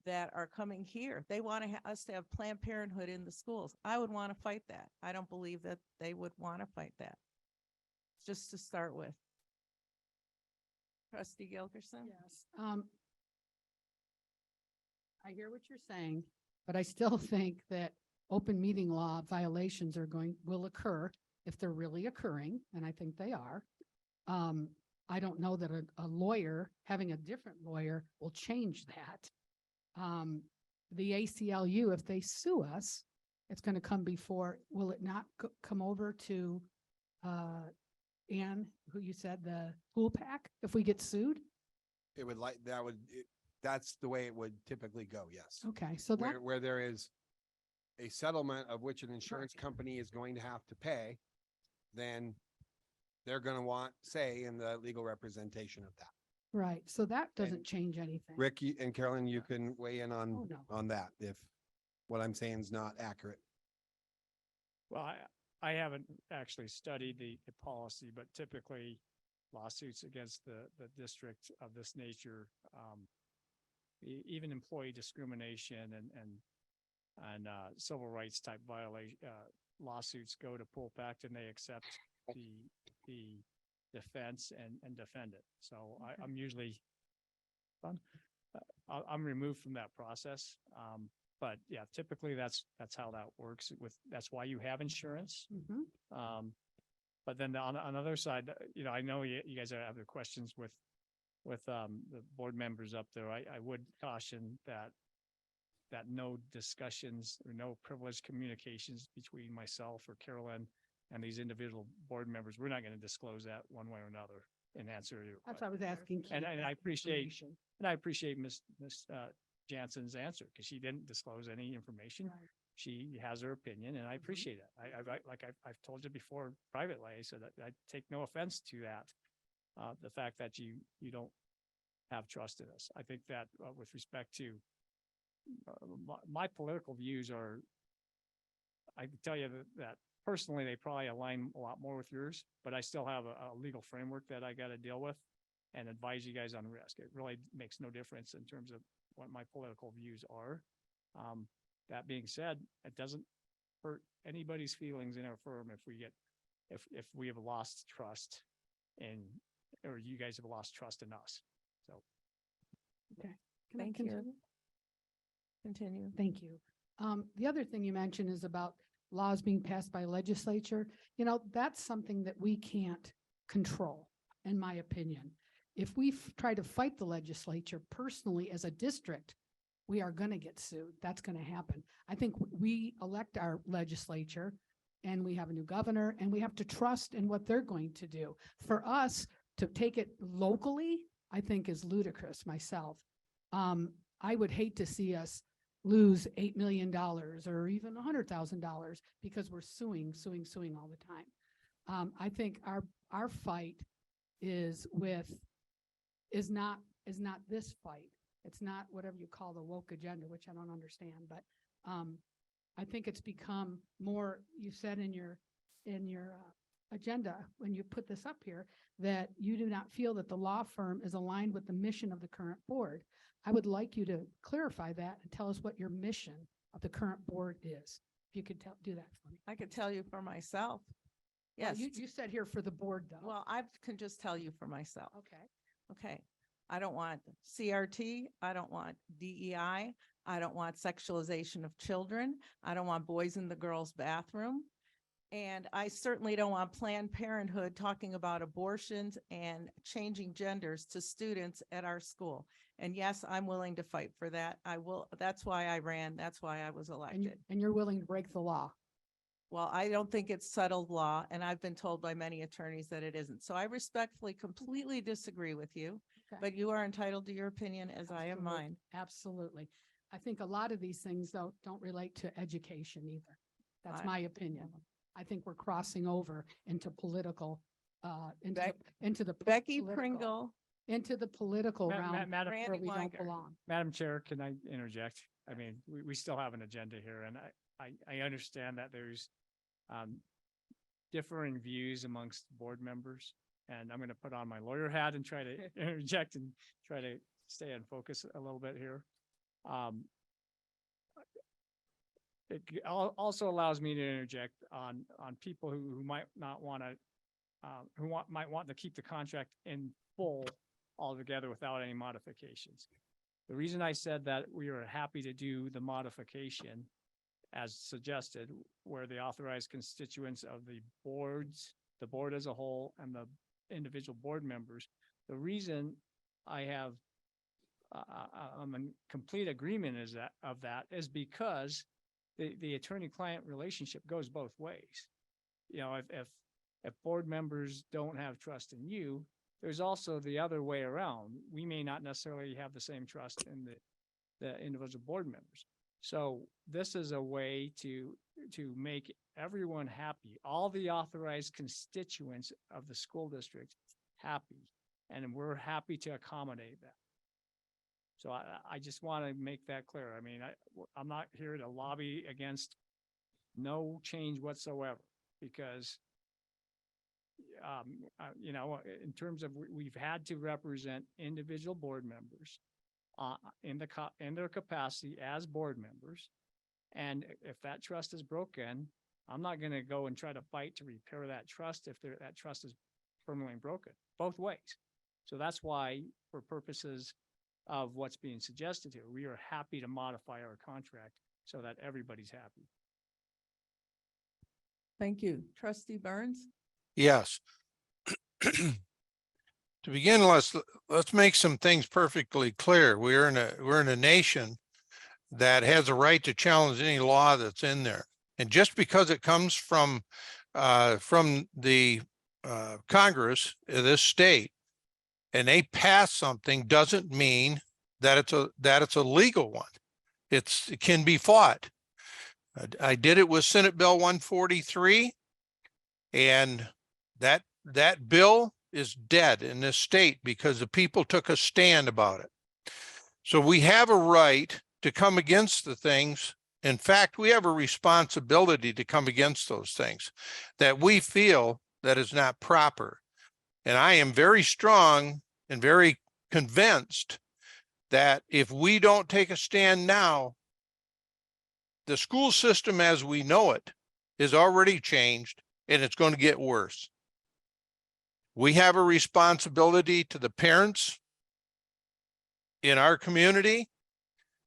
[SPEAKER 1] that are coming here. They want us to have Planned Parenthood in the schools. I would want to fight that. I don't believe that they would want to fight that. Just to start with. Trustee Gilgerson?
[SPEAKER 8] Yes. I hear what you're saying, but I still think that open meeting law violations will occur if they're really occurring, and I think they are. I don't know that a lawyer, having a different lawyer will change that. The ACLU, if they sue us, it's going to come before, will it not come over to, Ann, who you said, the pool pack, if we get sued?
[SPEAKER 4] It would that's the way it would typically go, yes.
[SPEAKER 8] Okay, so that,
[SPEAKER 4] Where there is a settlement of which an insurance company is going to have to pay, then they're going to want say in the legal representation of that.
[SPEAKER 8] right, so that doesn't change anything.
[SPEAKER 4] Rick and Carolyn, you can weigh in
[SPEAKER 8] Oh, no.
[SPEAKER 4] on that if what I'm saying is not accurate.
[SPEAKER 13] Well, I haven't actually studied the policy, but typically lawsuits against the district of this nature, even employee discrimination and civil rights type violation, lawsuits go to POLPACT and they accept the defense and defend it. So I'm usually I'm removed from that process. But yeah, typically that's how that works that's why you have insurance.
[SPEAKER 8] Mhm.
[SPEAKER 13] But then on the other side, I know you guys have other questions with the board members up there. I would caution that no discussions or no privileged communications between myself or Carolyn and these individual board members, we're not going to disclose that one way or another in answer to your
[SPEAKER 8] That's what I
[SPEAKER 13] question.
[SPEAKER 8] was asking.
[SPEAKER 13] And I appreciate,
[SPEAKER 8] information.
[SPEAKER 13] and I appreciate Miss Jansen's answer because she didn't disclose any information.
[SPEAKER 8] Right.
[SPEAKER 13] She has her opinion and I appreciate it. I've told you before privately, I said that I take no offense to that. The fact that you don't have trust in us. I think that with respect to my political views are, I can tell you that personally, they probably align a lot more with yours, but I still have a legal framework that I got to deal with and advise you guys on risk. It really makes no difference in terms of what my political views are. That being said, it doesn't hurt anybody's feelings in our firm if we have lost trust or you guys have lost trust in us. So.
[SPEAKER 8] Can I
[SPEAKER 1] Thank you.
[SPEAKER 8] continue?
[SPEAKER 1] Continue.
[SPEAKER 8] Thank you. The other thing you mentioned is about laws being passed by legislature. That's something that we can't control, in my opinion. If we try to fight the legislature personally as a district, we are going to get sued. That's going to happen. I think we elect our legislature and we have a new governor and we have to trust in what they're going to do. For us to take it locally, I think is ludicrous myself. I would hate to see us lose $8 million or even $100,000 because we're suing all the time. I think our fight is not this fight. It's not whatever you call the woke agenda, which I don't understand, but I think it's become more, you said in your agenda, when you put this up here, that you do not feel that the law firm is aligned with the mission of the current board. I would like you to clarify that and tell us what your mission of the current board is. If you could do that for me.
[SPEAKER 1] I could tell you for myself.
[SPEAKER 8] Well,
[SPEAKER 1] Yes.
[SPEAKER 8] You said here for the board though.
[SPEAKER 1] Well, I can just tell you for myself.
[SPEAKER 8] Okay.
[SPEAKER 1] Okay. I don't want CRT. I don't want DEI. I don't want sexualization of children. I don't want boys in the girls' bathroom. And I certainly don't want Planned Parenthood talking about abortions and changing genders to students at our school. And yes, I'm willing to fight for that. I will. That's why I ran. That's why I was elected.
[SPEAKER 8] And you're willing to break the law.
[SPEAKER 1] Well, I don't think it's settled law, and I've been told by many attorneys that it isn't. So I respectfully, completely disagree with you,
[SPEAKER 8] Okay.
[SPEAKER 1] but you are entitled to your opinion as I am
[SPEAKER 8] Absolutely.
[SPEAKER 1] mine.
[SPEAKER 8] Absolutely. I think a lot of these things though don't relate to education either. That's
[SPEAKER 1] I-
[SPEAKER 8] my opinion. I think we're crossing over into political, into
[SPEAKER 1] Bec-
[SPEAKER 8] the
[SPEAKER 1] Becky
[SPEAKER 8] political.
[SPEAKER 1] Pringle
[SPEAKER 8] into the political
[SPEAKER 13] Ma- ma-
[SPEAKER 8] realm
[SPEAKER 13] Madam-
[SPEAKER 8] where
[SPEAKER 6] Randy
[SPEAKER 8] we don't
[SPEAKER 6] Weiger.
[SPEAKER 8] belong.
[SPEAKER 13] Madam Chair, can I interject? I mean, we still have an agenda here, and I understand that there's differing views amongst board members, and I'm going to put on my lawyer hat and try to interject and try to stay in focus a little bit here. Also allows me to interject on people who might not want to, might want to keep the contract in full altogether without any modifications. The reason I said that we are happy to do the modification as suggested, where the authorized constituents of the boards, the board as a whole, and the individual board members, the reason I have I'm in complete agreement of that is because the attorney-client relationship goes both ways. You know, if board members don't have trust in you, there's also the other way around. We may not necessarily have the same trust in the individual board members. So this is a way to make everyone happy, all the authorized constituents of the school district happy, and we're happy to accommodate that. So I just want to make that clear. I mean, I'm not here to lobby against no change whatsoever, because you know, in terms of we've had to represent individual board members in their capacity as board members. And if that trust is broken, I'm not going to go and try to fight to repair that trust if that trust is permanently broken, both ways. So that's why, for purposes of what's being suggested here, we are happy to modify our contract so that everybody's happy.
[SPEAKER 1] Thank you. Trustee Burns?
[SPEAKER 5] Yes. To begin, let's make some things perfectly clear. We're in a nation that has a right to challenge any law that's in there. And just because it comes from the Congress of this state and they pass something doesn't mean that it's a legal one. It can be fought. I did it with Senate Bill 143, and that bill is dead in this state because the people took a stand about it. So we have a right to come against the things. In fact, we have a responsibility to come against those things that we feel that is not proper. And I am very strong and very convinced that if we don't take a stand now, the school system as we know it is already changed and it's going to get worse. We have a responsibility to the parents in our community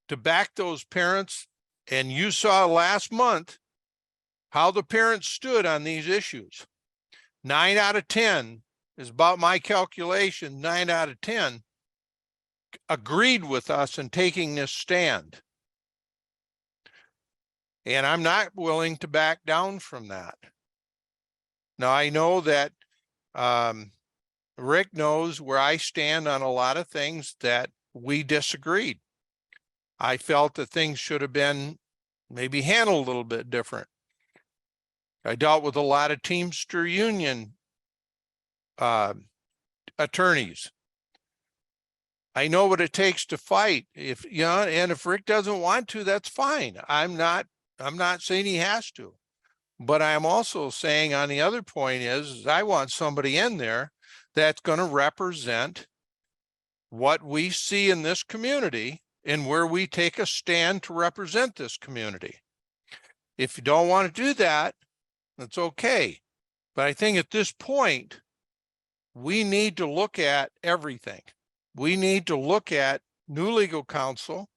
[SPEAKER 5] to back those parents. And you saw last month how the parents stood on these issues. 9 out of 10 is about my calculation. 9 out of 10 agreed with us in taking this stand. And I'm not willing to back down from that. Now, I know that Rick knows where I stand on a lot of things that we disagreed. I felt that things should have been maybe handled a little bit different. I dealt with a lot of Teamster Union attorneys. I know what it takes to fight. If you know, and if Rick doesn't want to, that's fine. I'm not saying he has to. But I'm also saying on the other point is I want somebody in there that's going to represent what we see in this community and where we take a stand to represent this community. If you don't want to do that, that's okay. But I think at this point, we need to look at everything. We need to look at new legal counsel.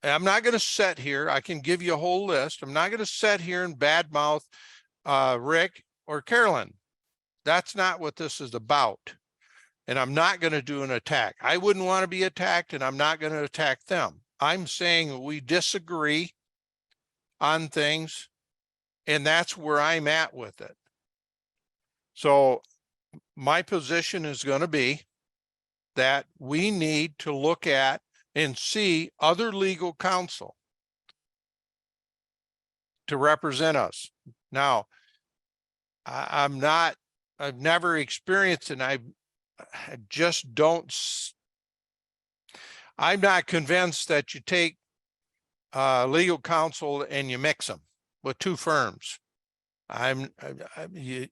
[SPEAKER 5] I'm not going to sit here. I can give you a whole list. I'm not going to sit here and badmouth Rick or Carolyn. That's not what this is about. And I'm not going to do an attack. I wouldn't want to be attacked, and I'm not going to attack them. I'm saying we disagree on things, and that's where I'm at with it. So my position is going to be that we need to look at and see other legal counsel to represent us. Now, I've never experienced, and just don't. I'm not convinced that you take legal counsel and you mix them with two firms.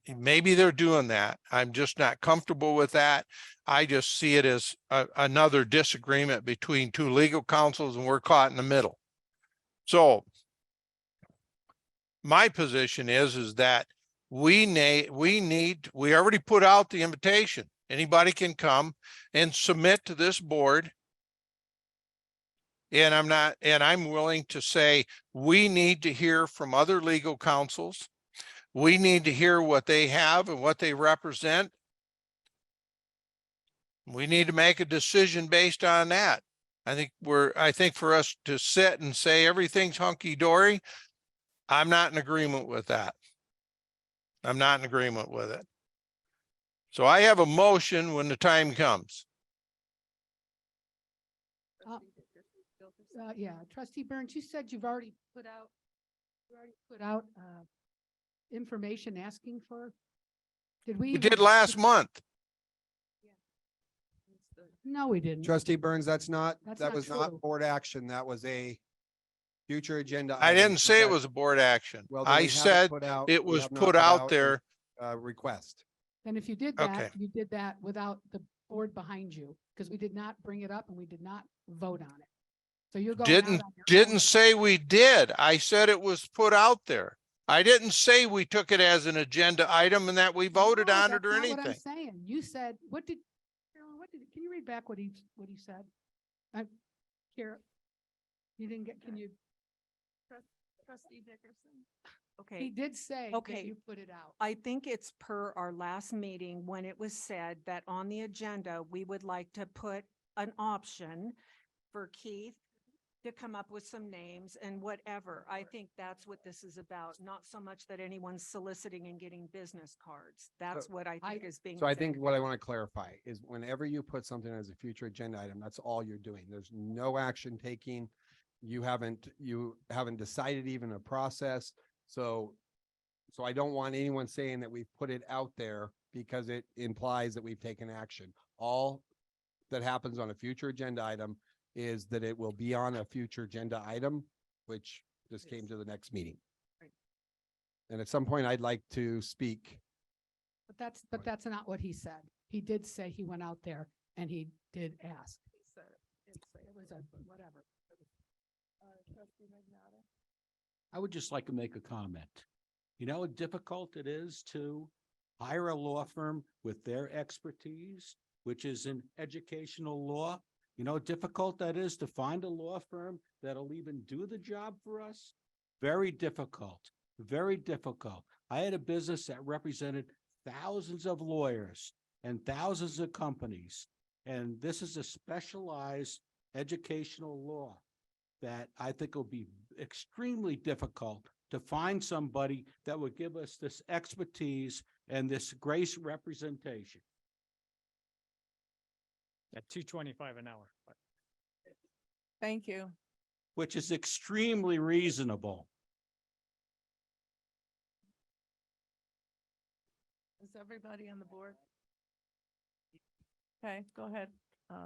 [SPEAKER 5] Maybe they're doing that. I'm just not comfortable with that. I just see it as another disagreement between two legal counsels, and we're caught in the middle. So my position is that we already put out the invitation. Anybody can come and submit to this board. And I'm willing to say, we need to hear from other legal counsels. We need to hear what they have and what they represent. We need to make a decision based on that. I think for us to sit and say everything's hunky dory, I'm not in agreement with that. I'm not in agreement with it. So I have a motion when the time comes.
[SPEAKER 8] Yeah, trustee Burns, you said you've already put out information asking for, did we?
[SPEAKER 5] We
[SPEAKER 8] even-
[SPEAKER 5] did last month.
[SPEAKER 8] No, we didn't.
[SPEAKER 4] Trustee Burns, that
[SPEAKER 8] That's
[SPEAKER 4] was
[SPEAKER 8] not
[SPEAKER 4] not
[SPEAKER 8] true.
[SPEAKER 4] board action. That was a future agenda.
[SPEAKER 5] I
[SPEAKER 4] item.
[SPEAKER 5] didn't say it was a board action.
[SPEAKER 4] Well, then
[SPEAKER 5] I
[SPEAKER 4] we have
[SPEAKER 5] said
[SPEAKER 4] put out-
[SPEAKER 5] it
[SPEAKER 4] we
[SPEAKER 5] was
[SPEAKER 4] have not
[SPEAKER 5] put out there.
[SPEAKER 4] Request.
[SPEAKER 8] And if you did
[SPEAKER 5] Okay.
[SPEAKER 8] that, you did that without the board behind you, because we did not bring it up and we did not vote on it. So you're going out on your own.
[SPEAKER 5] Didn't say we did. I said it was put out there. I didn't say we took it as an agenda item and that we voted
[SPEAKER 8] No,
[SPEAKER 5] on it
[SPEAKER 8] that's
[SPEAKER 5] or
[SPEAKER 8] not what I'm
[SPEAKER 5] anything.
[SPEAKER 8] saying. You said, Carolyn, can you read back what he said? Carol, you didn't get, can you,
[SPEAKER 7] Trustee Dickerson.
[SPEAKER 8] he
[SPEAKER 7] Okay,
[SPEAKER 8] did say that
[SPEAKER 7] Okay.
[SPEAKER 8] you put it out.
[SPEAKER 7] I think it's per our last meeting when it was said that on the agenda, we would like to put an option for Keith to come up with some names and whatever. I think that's what this is about, not so much that anyone's soliciting and getting business cards. That's what I think is being
[SPEAKER 4] So I
[SPEAKER 7] said.
[SPEAKER 4] think what I want to clarify is whenever you put something as a future agenda item, that's all you're doing. There's no action taking. You haven't decided even a process. So I don't want anyone saying that we've put it out there because it implies that we've taken action. All that happens on a future agenda item is that it will be on a future agenda item, which just came to the next meeting.
[SPEAKER 7] Right.
[SPEAKER 4] And at some point, I'd like to speak.
[SPEAKER 8] But that's not what he said. He did say he went out there and he did ask. It was a whatever.
[SPEAKER 9] I would just like to make a comment. You know how difficult it is to hire a law firm with their expertise, which is in educational law? You know how difficult that is to find a law firm that'll even do the job for us? Very difficult, very difficult. I had a business that represented thousands of lawyers and thousands of companies. And this is a specialized educational law that I think will be extremely difficult to find somebody that would give us this expertise and this grace representation.
[SPEAKER 13] At $2.25 an hour.
[SPEAKER 6] Thank you.
[SPEAKER 9] Which is extremely reasonable.
[SPEAKER 1] Is everybody on the board? Okay, go ahead,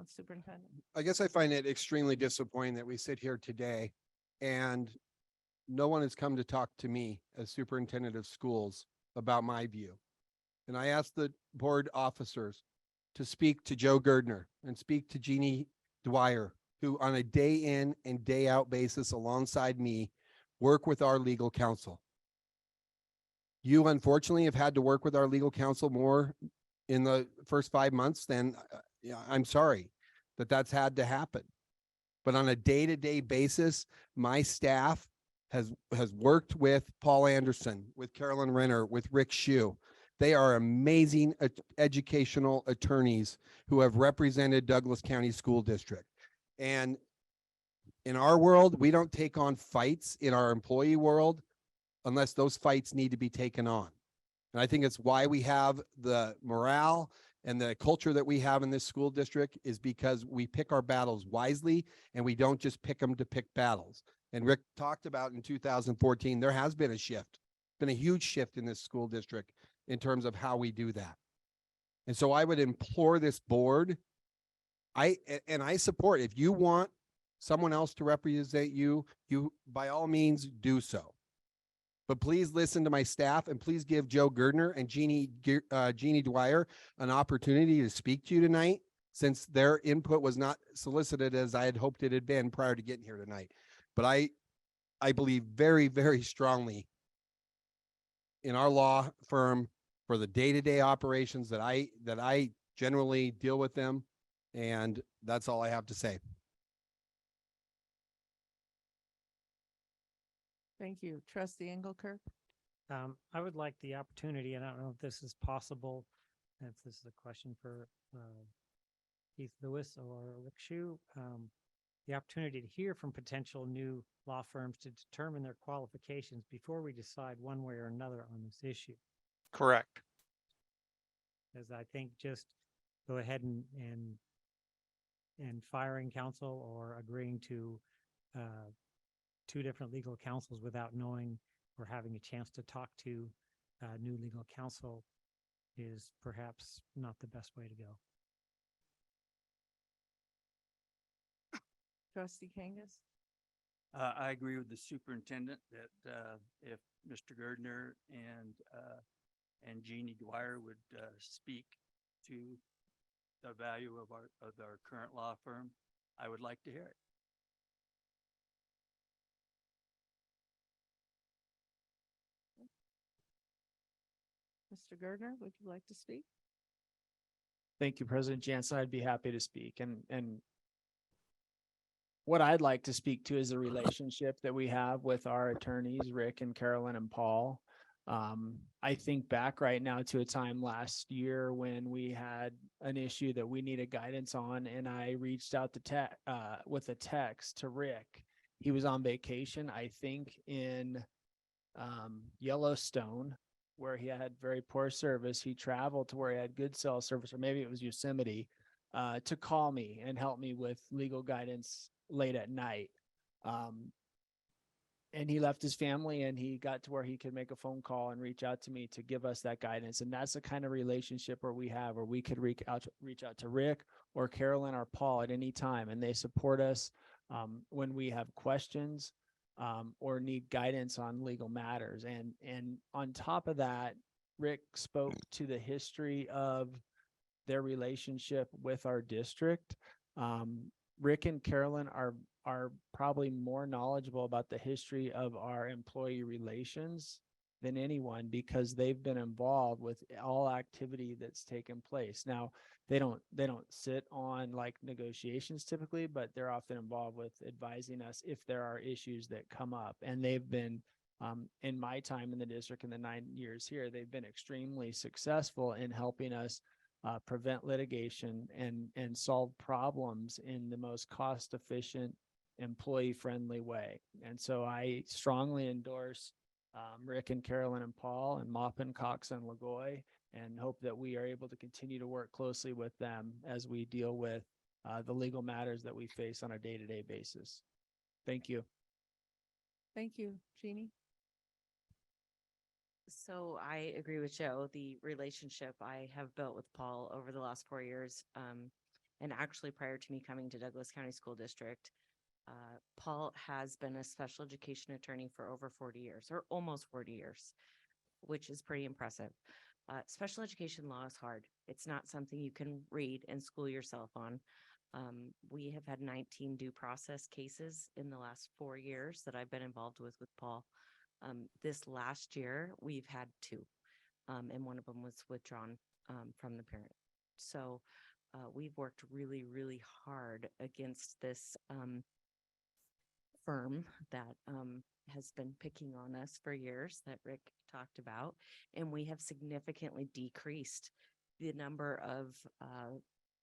[SPEAKER 1] Superintendent.
[SPEAKER 4] I guess I find it extremely disappointing that we sit here today and no one has come to talk to me as superintendent of schools about my view. And I asked the board officers to speak to Joe Gerdner and speak to Jeannie Dwyer, who on a day in and day out basis alongside me work with our legal counsel. You unfortunately have had to work with our legal counsel more in the first 5 months than I'm sorry that that's had to happen. But on a day-to-day basis, my staff has worked with Paul Anderson, with Carolyn Renner, with Rick Shue. They are amazing educational attorneys who have represented Douglas County School District. And in our world, we don't take on fights in our employee world unless those fights need to be taken on. And I think it's why we have the morale and the culture that we have in this school district is because we pick our battles wisely and we don't just pick them to pick battles. And Rick talked about in 2014, there has been a shift, been a huge shift in this school district in terms of how we do that. And so I would implore this board, and I support, if you want someone else to represent you, you by all means do so. But please listen to my staff and please give Joe Gerdner and Jeannie Dwyer an opportunity to speak to you tonight, since their input was not solicited as I had hoped it had been prior to getting here tonight. But I believe very, very strongly in our law firm for the day-to-day operations that I generally deal with them. And that's all I have to say.
[SPEAKER 1] Thank you. Trustee Engelkirk.
[SPEAKER 14] I would like the opportunity, and I don't know if this is possible, if this is a question for Keith Lewis or Rick Shu, the opportunity to hear from potential new law firms to determine their qualifications before we decide one way or another on this issue.
[SPEAKER 5] Correct.
[SPEAKER 14] Because I think just go ahead and firing counsel or agreeing to two different legal counsels without knowing or having a chance to talk to new legal counsel is perhaps not the best way to go.
[SPEAKER 1] Trustee Kangas.
[SPEAKER 3] I agree with the superintendent that if Mr. Gardner and Jeannie Dwyer would speak to the value of our current law firm, I would like to hear it.
[SPEAKER 1] Mr. Gardner, would you like to speak?
[SPEAKER 13] Thank you, President Jansen. I'd be happy to speak. And what I'd like to speak to is the relationship that we have with our attorneys, Rick and Carolyn and Paul. I think back right now to a time last year when we had an issue that we needed guidance on, and I reached out to with a text to Rick. He was on vacation, I think in Yellowstone, where he had very poor service. He traveled to where he had good cell service, or maybe it was Yosemite, to call me and help me with legal guidance late at night. And he left his family and he got to where he could make a phone call and reach out to me to give us that guidance. And that's the kind of relationship where we have, where we could reach out to Rick or Carolyn or Paul at any time. And they support us when we have questions or need guidance on legal matters. And on top of that, Rick spoke to the history of their relationship with our district. Rick and Carolyn are probably more knowledgeable about the history of our employee relations than anyone, because they've been involved with all activity that's taken place. Now, they don't sit on like negotiations typically, but they're often involved with advising us if there are issues that come up. And they've been, in my time in the district in the 9 years here, they've been extremely successful in helping us prevent litigation and solve problems in the most cost-efficient, employee-friendly way. And so I strongly endorse Rick and Carolyn and Paul and Maupin, Cox, and Lagoy, and hope that we are able to continue to work closely with them as we deal with the legal matters that we face on a day-to-day basis. Thank you.
[SPEAKER 1] Thank you. Jeannie?
[SPEAKER 15] So I agree with Joe. The relationship I have built with Paul over the last 4 years, and actually prior to me coming to Douglas County School District, Paul has been a special education attorney for over 40 years, or almost 40 years, which is pretty impressive. Special education law is hard. It's not something you can read and school yourself on. We have had 19 due process cases in the last 4 years that I've been involved with Paul. This last year, we've had 2, and one of them was withdrawn from the parent. So we've worked really, really hard against this firm that has been picking on us for years that Rick talked about, and we have significantly decreased the number of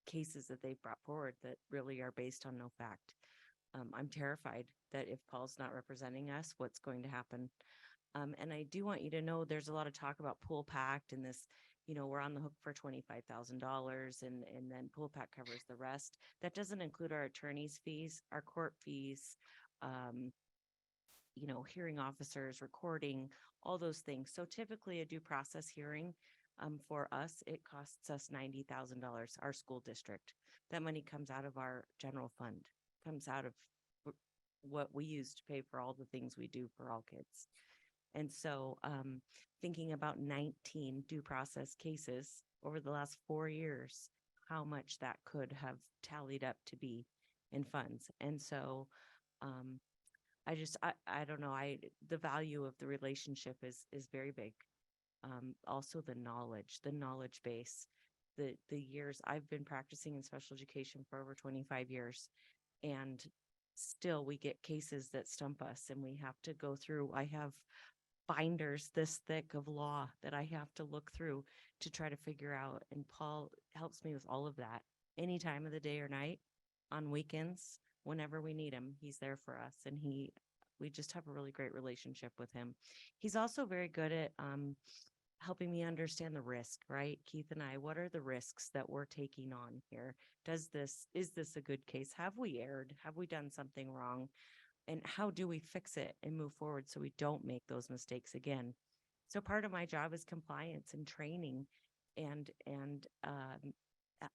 [SPEAKER 15] cases that they've brought forward that really are based on no fact. I'm terrified that if Paul's not representing us, what's going to happen. And I do want you to know there's a lot of talk about pool pact and this, we're on the hook for $25,000 and then pool pact covers the rest. That doesn't include our attorney's fees, our court fees, hearing officers, recording, all those things. So typically a due process hearing For us, it costs us $90,000, our school district. That money comes out of our general fund, comes out of what we use to pay for all the things we do for all kids. And so, thinking about 19 due process cases over the last 4 years, how much that could have tallied up to be in funds. And so, I don't know, the value of the relationship is very big. Also the knowledge base, the years I've been practicing in special education for over 25 years, and still we get cases that stump us and we have to go through. I have binders this thick of law that I have to look through to try to figure out. And Paul helps me with all of that any time of the day or night, on weekends, whenever we need him, he's there for us. And we just have a really great relationship with him. He's also very good at helping me understand the risk, right? Keith and I, what are the risks that we're taking on here? Is this a good case? Have we erred? Have we done something wrong? And how do we fix it and move forward so we don't make those mistakes again? So part of my job is compliance and training and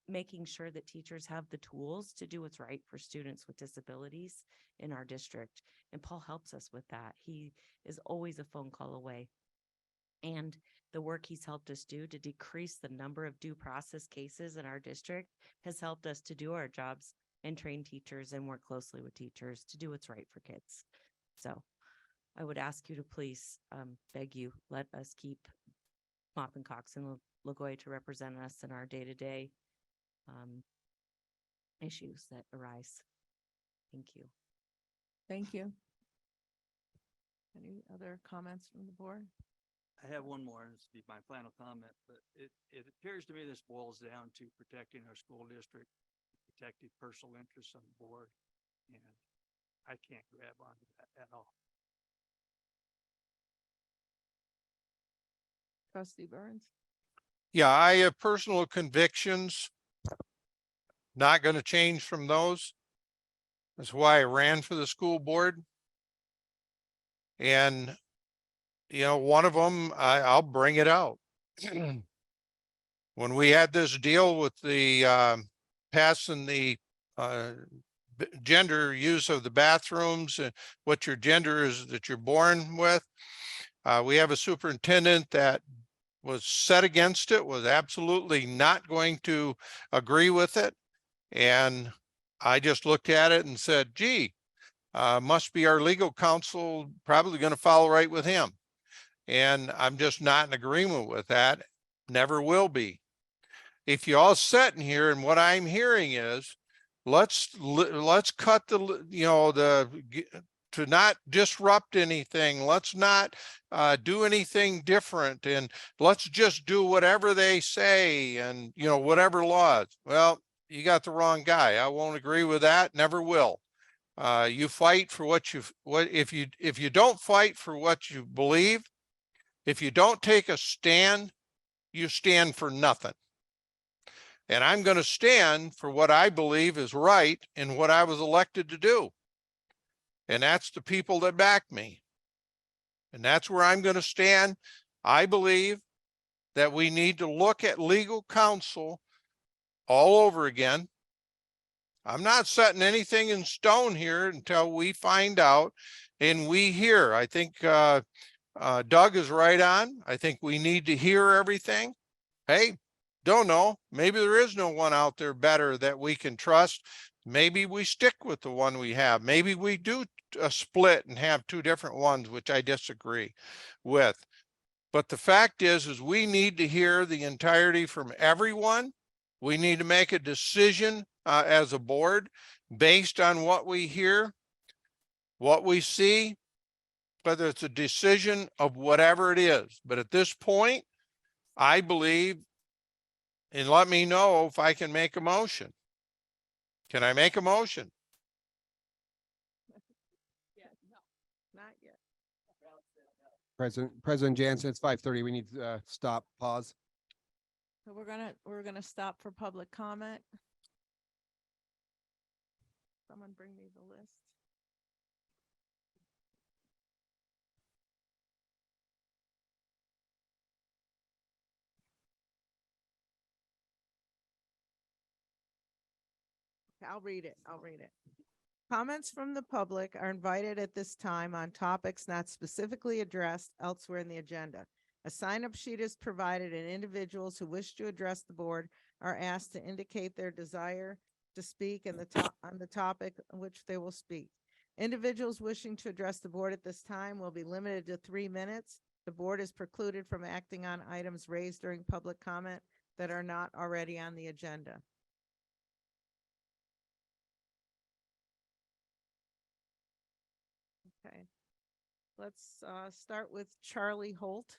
[SPEAKER 15] making sure that teachers have the tools to do what's right for students with disabilities in our district. And Paul helps us with that. He is always a phone call away. And the work he's helped us do to decrease the number of due process cases in our district has helped us to do our jobs and train teachers and work closely with teachers to do what's right for kids. So I would ask you to please beg you, let us keep Mop and Cox and LaGoy to represent us in our day-to-day issues that arise. Thank you.
[SPEAKER 1] Thank you. Any other comments from the board?
[SPEAKER 3] I have one more, and this will be my final comment, but it appears to me this boils down to protecting our school district, protecting personal interests on the board, and I can't grab onto that at all.
[SPEAKER 1] Trustee Burns?
[SPEAKER 5] Yeah, I have personal convictions. Not going to change from those. That's why I ran for the school board. And, one of them, I'll bring it out. When we had this deal with the passing the gender use of the bathrooms and what your gender is that you're born with, we have a superintendent that was set against it, was absolutely not going to agree with it. And I just looked at it and said, gee, must be our legal counsel probably going to follow right with him. And I'm just not in agreement with that. Never will be. If you all sitting here and what I'm hearing is, let's cut to not disrupt anything. Let's not do anything different, and let's just do whatever they say and whatever laws. Well, you got the wrong guy. I won't agree with that. Never will. You fight for if you don't fight for what you believe, if you don't take a stand, you stand for nothing. And I'm going to stand for what I believe is right and what I was elected to do. And that's the people that back me. And that's where I'm going to stand. I believe that we need to look at legal counsel all over again. I'm not setting anything in stone here until we find out and we hear. I think Doug is right on. I think we need to hear everything. Hey, don't know. Maybe there is no one out there better that we can trust. Maybe we stick with the one we have. Maybe we do a split and have two different ones, which I disagree with. But the fact is we need to hear the entirety from everyone. We need to make a decision as a board based on what we hear, what we see, whether it's a decision of whatever it is. But at this point, I believe, and let me know if I can make a motion. Can I make a motion?
[SPEAKER 1] Not yet.
[SPEAKER 4] President Jansen, it's 5:30. We need to stop, pause.
[SPEAKER 1] So we're gonna stop for public comment. Someone bring me the list. I'll read it. I'll read it. Comments from the public are invited at this time on topics not specifically addressed elsewhere in the agenda. A sign-up sheet is provided and individuals who wish to address the board are asked to indicate their desire to speak on the topic on which they will speak. Individuals wishing to address the board at this time will be limited to 3 minutes. The board is precluded from acting on items raised during public comment that are not already on the agenda. Okay. Let's start with Charlie Holt.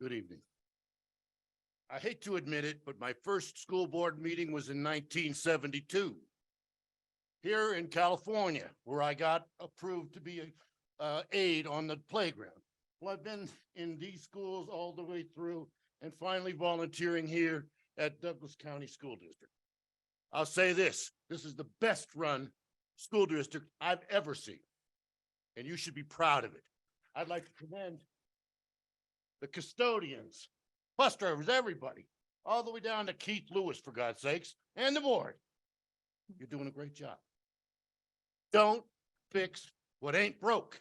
[SPEAKER 16] Good evening. I hate to admit it, but my first school board meeting was in 1972. Here in California, where I got approved to be a aide on the playground. Well, I've been in these schools all the way through and finally volunteering here at Douglas County School District. I'll say this is the best run school district I've ever seen. And you should be proud of it. I'd like to commend the custodians, bus drivers, everybody, all the way down to Keith Lewis, for God's sakes, and the board. You're doing a great job. Don't fix what ain't broke.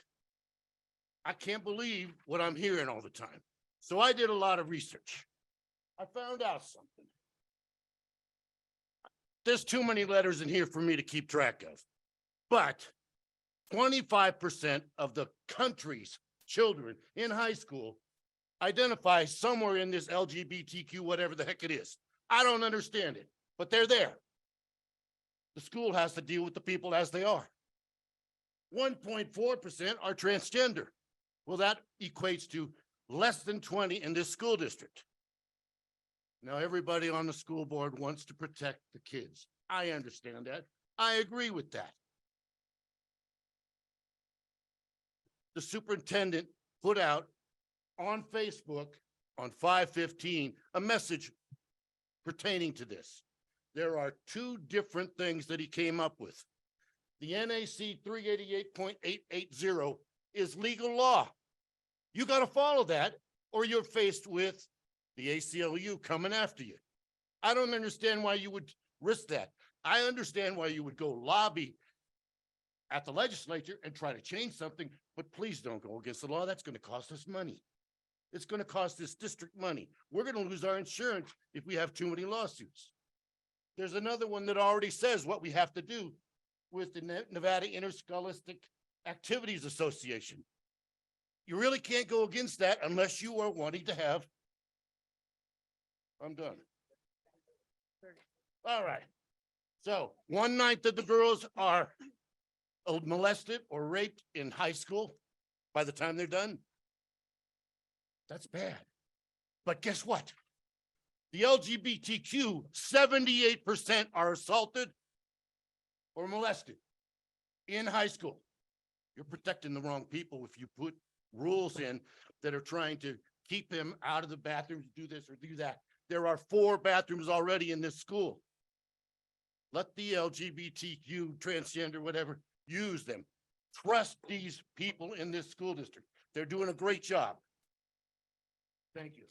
[SPEAKER 16] I can't believe what I'm hearing all the time. So I did a lot of research. I found out something. There's too many letters in here for me to keep track of. But 25% of the country's children in high school identify somewhere in this LGBTQ, whatever the heck it is. I don't understand it, but they're there. The school has to deal with the people as they are. 1.4% are transgender. Well, that equates to less than 20 in this school district. Now, everybody on the school board wants to protect the kids. I understand that. I agree with that. The superintendent put out on Facebook on 5/15 a message pertaining to this. There are two different things that he came up with. The NAC 388.880 is legal law. You got to follow that or you're faced with the ACLU coming after you. I don't understand why you would risk that. I understand why you would go lobby at the legislature and try to change something, but please don't go against the law. That's going to cost us money. It's going to cost this district money. We're going to lose our insurance if we have too many lawsuits. There's another one that already says what we have to do with the Nevada Interscholastic Activities Association. You really can't go against that unless you are wanting to have. I'm done. All right. So 1/9 of the girls are molested or raped in high school by the time they're done. That's bad. But guess what? The LGBTQ, 78% are assaulted or molested in high school. You're protecting the wrong people if you put rules in that are trying to keep them out of the bathrooms, do this or do that. There are 4 bathrooms already in this school. Let the LGBTQ, transgender, whatever, use them. Trust these people in this school district. They're doing a great job. Thank you.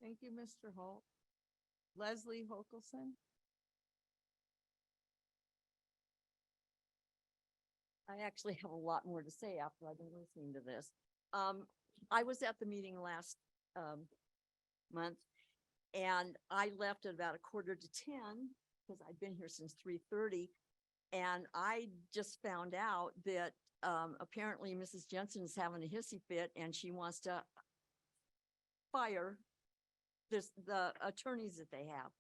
[SPEAKER 1] Thank you, Mr. Holt. Leslie Hokelson.
[SPEAKER 17] I actually have a lot more to say after I've been listening to this. I was at the meeting last month and I left at about 9:45 because I'd been here since 3:30. And I just found out that apparently Mrs. Jensen is having a hissy fit and she wants to fire the attorneys that they have.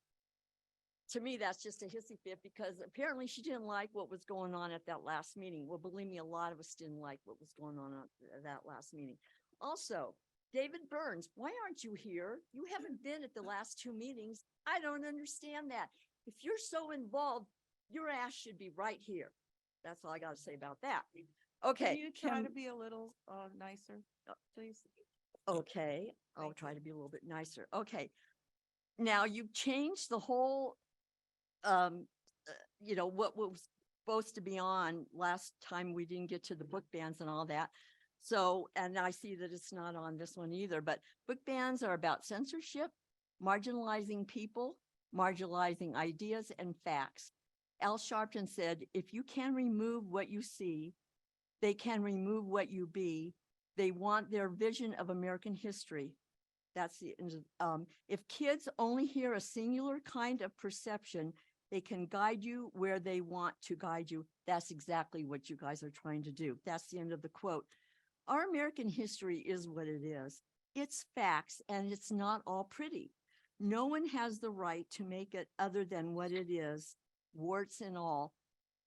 [SPEAKER 17] To me, that's just a hissy fit because apparently she didn't like what was going on at that last meeting. Well, believe me, a lot of us didn't like what was going on at that last meeting. Also, David Burns, why aren't you here? You haven't been at the last 2 meetings. I don't understand that. If you're so involved, your ass should be right here. That's all I got to say about that. Okay.
[SPEAKER 1] Can you try to be a little nicer, please?
[SPEAKER 17] Okay, I'll try to be a little bit nicer. Okay. Now you've changed the whole, what was supposed to be on last time. We didn't get to the book bans and all that. So, and I see that it's not on this one either, but book bans are about censorship, marginalizing people, marginalizing ideas and facts. Al Sharpton said, if you can remove what you see, they can remove what you be. They want their vision of American history. That's the, if kids only hear a singular kind of perception, they can guide you where they want to guide you. That's exactly what you guys are trying to do. That's the end of the quote. Our American history is what it is. It's facts, and it's not all pretty. No one has the right to make it other than what it is, warts and all.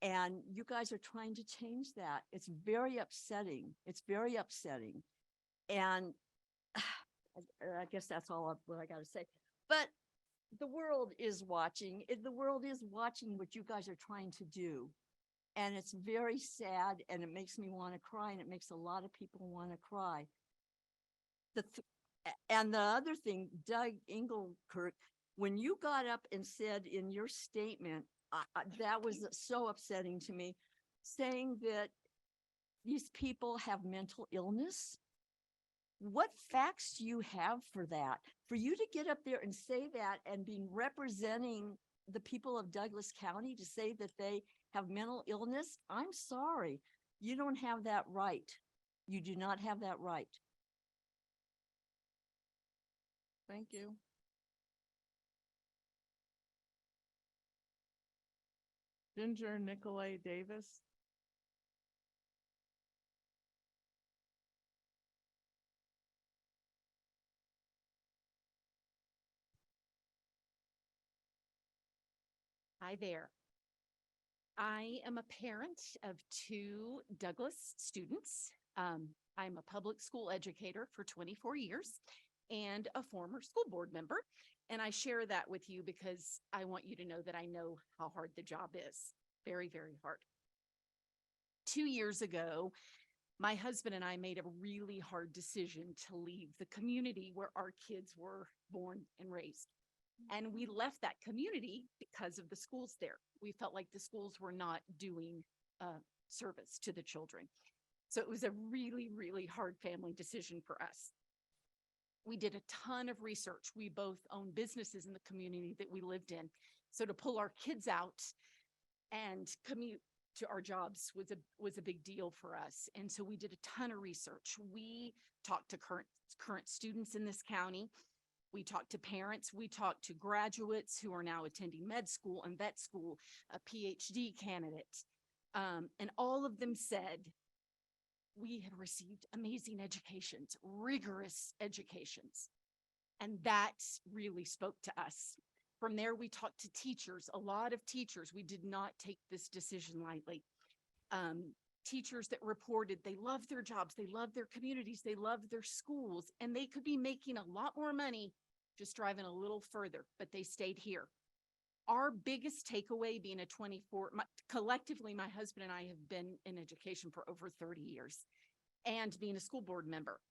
[SPEAKER 17] And you guys are trying to change that. It's very upsetting. It's very upsetting. And I guess that's all what I got to say. But the world is watching. The world is watching what you guys are trying to do. And it's very sad, and it makes me want to cry, and it makes a lot of people want to cry. And the other thing, Doug Engelkirk, when you got up and said in your statement, that was so upsetting to me, saying that these people have mental illness. What facts do you have for that? For you to get up there and say that and being representing the people of Douglas County to say that they have mental illness, I'm sorry. You don't have that right. You do not have that right.
[SPEAKER 1] Thank you. Ginger Nicolay Davis.
[SPEAKER 18] Hi there. I am a parent of 2 Douglas students. I'm a public school educator for 24 years and a former school board member. And I share that with you because I want you to know that I know how hard the job is. Very, very hard. 2 years ago, my husband and I made a really hard decision to leave the community where our kids were born and raised. And we left that community because of the schools there. We felt like the schools were not doing service to the children. So it was a really, really hard family decision for us. We did a ton of research. We both own businesses in the community that we lived in. So to pull our kids out and commute to our jobs was a big deal for us. And so we did a ton of research. We talked to current students in this county. We talked to parents, we talked to graduates who are now attending med school and vet school, a PhD candidate. And all of them said, we had received amazing educations, rigorous educations. And that really spoke to us. From there, we talked to teachers, a lot of teachers. We did not take this decision lightly. Teachers that reported they love their jobs, they love their communities, they love their schools, and they could be making a lot more money just driving a little further, but they stayed here. Our biggest takeaway being collectively, my husband and I have been in education for over 30 years and being a school board member.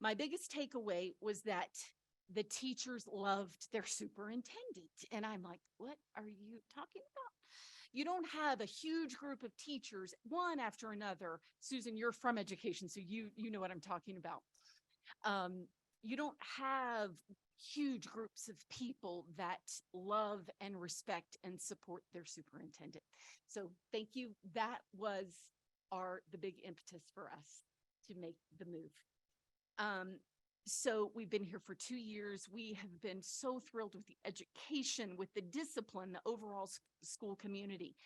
[SPEAKER 18] My biggest takeaway was that the teachers loved their superintendent. And I'm like, what are you talking about? You don't have a huge group of teachers, one after another. Susan, you're from education, so you know what I'm talking about. You don't have huge groups of people that love and respect and support their superintendent. So thank you. That was the big impetus for us to make the move. So we've been here for 2 years. We have been so thrilled with the education, with the discipline, the overall school community.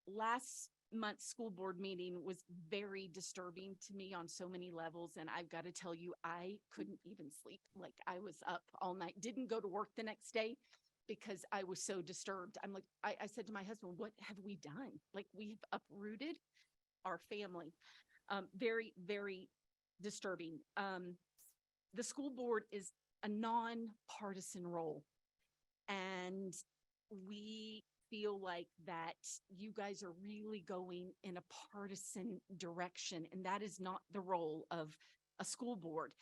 [SPEAKER 18] Last month's school board meeting was very disturbing to me on so many levels. And I've got to tell you, I couldn't even sleep. Like, I was up all night, didn't go to work the next day because I was so disturbed. I'm like, I said to my husband, what have we done? Like, we have uprooted our family. Very, very disturbing. The school board is a non-partisan role, and we feel like that you guys are really going in a partisan direction, and that is not the role of a school board.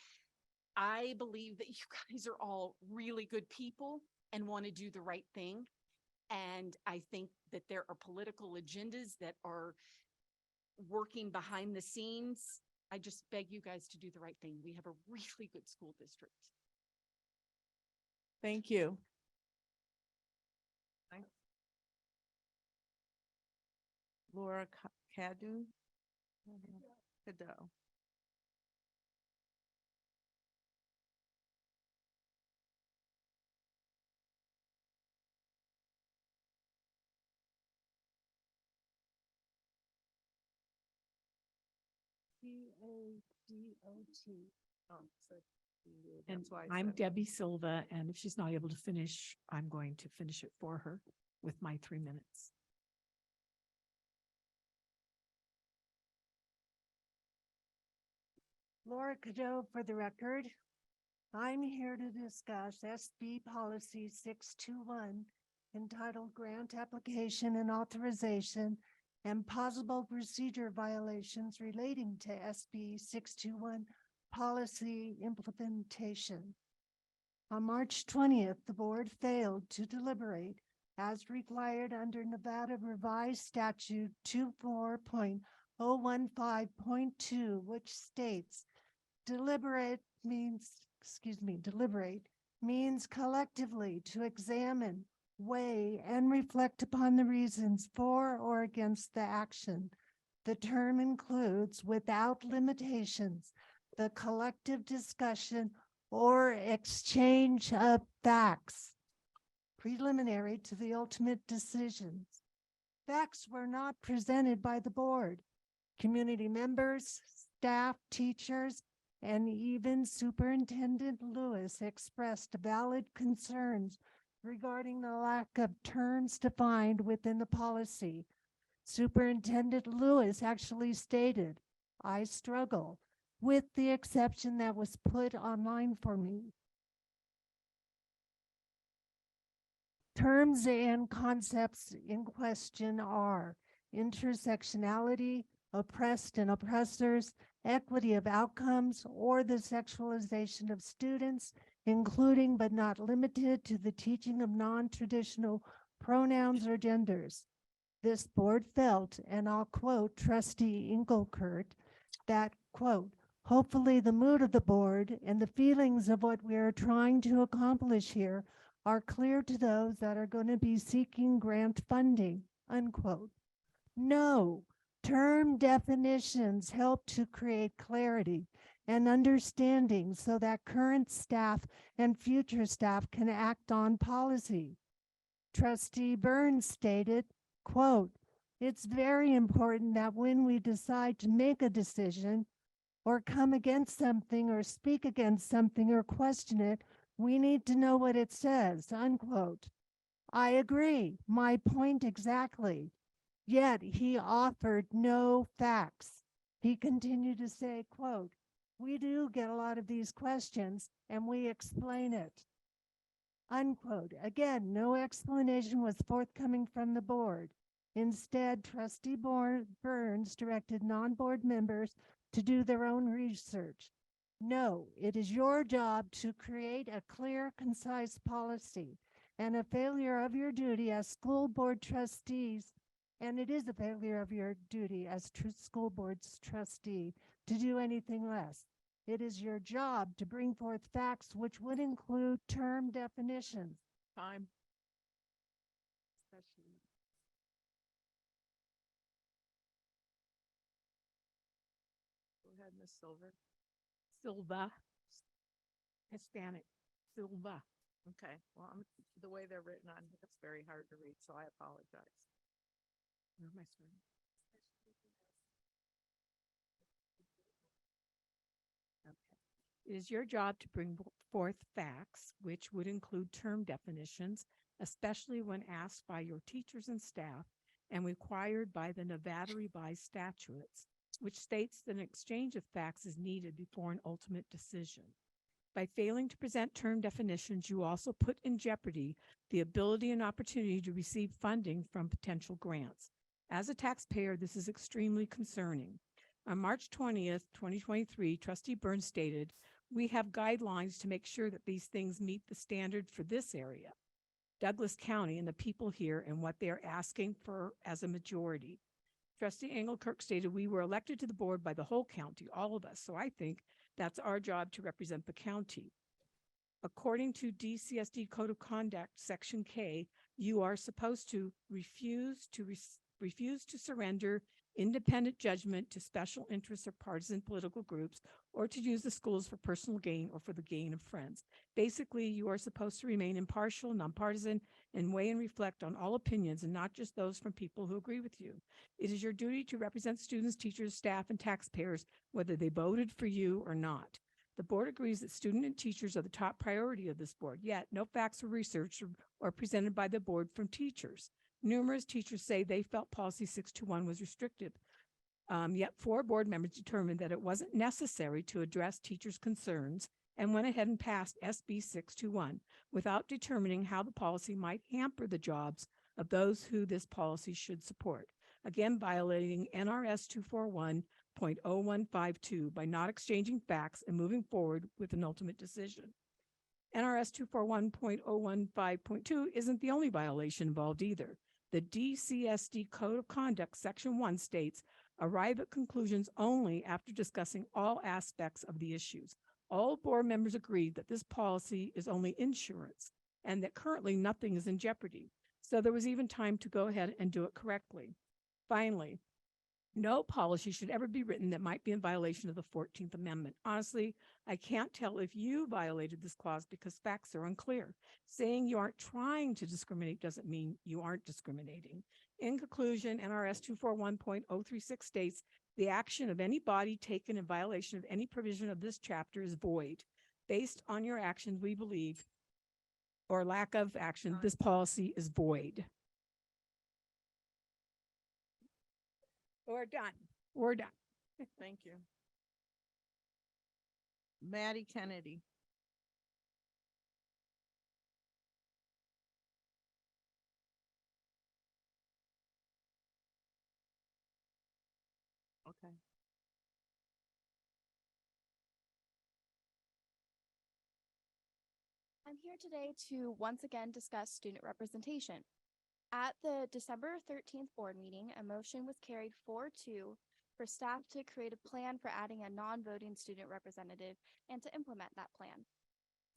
[SPEAKER 18] I believe that you guys are all really good people and want to do the right thing. And I think that there are political agendas that are working behind the scenes. I just beg you guys to do the right thing. We have a really good school district.
[SPEAKER 1] Thank you. Laura Cadu. Cado.
[SPEAKER 19] And
[SPEAKER 1] That's why I
[SPEAKER 19] I'm
[SPEAKER 1] said-
[SPEAKER 19] Debbie Silva, and if she's not able to finish, I'm going to finish it for her with my 3 minutes.
[SPEAKER 20] Laura Cadeau for the record. I'm here to discuss SB Policy 621 entitled Grant Application and Authorization and Possible Procedure Violations Relating to SB 621 Policy Implementation. On March 20th, the board failed to deliberate as required under Nevada Revised Statute 24.015.2, which states deliberate means collectively to examine, weigh, and reflect upon the reasons for or against the action. The term includes, without limitations, the collective discussion or exchange of facts preliminary to the ultimate decisions. Facts were not presented by the board. Community members, staff, teachers, and even Superintendent Lewis expressed valid concerns regarding the lack of terms defined within the policy. Superintendent Lewis actually stated, "I struggle with the exception that was put online for me." Terms and concepts in question are intersectionality, oppressed and oppressors, equity of outcomes, or the sexualization of students, including but not limited to the teaching of non-traditional pronouns or genders. This board felt, and I'll quote Trustee Engelkert, that, quote, "Hopefully the mood of the board and the feelings of what we are trying to accomplish here are clear to those that are going to be seeking grant funding," unquote. No, term definitions help to create clarity and understanding so that current staff and future staff can act on policy. Trustee Burns stated, quote, "It's very important that when we decide to make a decision or come against something or speak against something or question it, we need to know what it says," unquote. I agree, my point exactly. Yet he offered no facts. He continued to say, quote, "We do get a lot of these questions and we explain it," unquote. Again, no explanation was forthcoming from the board. Instead, Trustee Burns directed non-board members to do their own research. No, it is your job to create a clear, concise policy, and a failure of your duty as school board trustees, and it is a failure of your duty as school board's trustee to do anything less. It is your job to bring forth facts which would include term definitions.
[SPEAKER 1] Time. Go ahead, Ms. Silver.
[SPEAKER 19] Silva, Hispanic, Silva.
[SPEAKER 1] Okay, well, the way they're written on, it's very hard to read, so I apologize.
[SPEAKER 19] Where am I starting? It is your job to bring forth facts, which would include term definitions, especially when asked by your teachers and staff and required by the Nevada Revised Statutes, which states that an exchange of facts is needed before an ultimate decision. By failing to present term definitions, you also put in jeopardy the ability and opportunity to receive funding from potential grants. As a taxpayer, this is extremely concerning. On March 20th, 2023, Trustee Burns stated, We have guidelines to make sure that these things meet the standard for this area, Douglas County, and the people here and what they are asking for as a majority. Trustee Engelkirk stated we were elected to the board by the whole county, all of us. So I think that's our job to represent the county. According to DCSD Code of Conduct, Section K, you are supposed to refuse to surrender independent judgment to special interests or partisan political groups, or to use the schools for personal gain or for the gain of friends. Basically, you are supposed to remain impartial, nonpartisan, and weigh and reflect on all opinions and not just those from people who agree with you. It is your duty to represent students, teachers, staff, and taxpayers, whether they voted for you or not. The board agrees that student and teachers are the top priority of this board, yet no facts were researched or presented by the board from teachers. Numerous teachers say they felt policy 621 was restrictive. Yet 4 board members determined that it wasn't necessary to address teachers' concerns and went ahead and passed SB 621 without determining how the policy might hamper the jobs of those who this policy should support. Again, violating NRS 241.0152 by not exchanging facts and moving forward with an ultimate decision. NRS 241.015.2 isn't the only violation involved either. The DCSD Code of Conduct, Section 1 states, arrive at conclusions only after discussing all aspects of the issues. All board members agreed that this policy is only insurance and that currently nothing is in jeopardy. So there was even time to go ahead and do it correctly. Finally, no policy should ever be written that might be in violation of the 14th Amendment. Honestly, I can't tell if you violated this clause because facts are unclear. Saying you aren't trying to discriminate doesn't mean you aren't discriminating. In conclusion, NRS 241.036 states, the action of any body taken in violation of any provision of this chapter is void. Based on your actions, we believe, or lack of action, this policy is void. We're done. We're done.
[SPEAKER 1] Thank you. Maddie Kennedy. Okay.
[SPEAKER 21] I'm here today to once again discuss student representation. At the December 13th board meeting, a motion was carried 4-2 for staff to create a plan for adding a non-voting student representative and to implement that plan.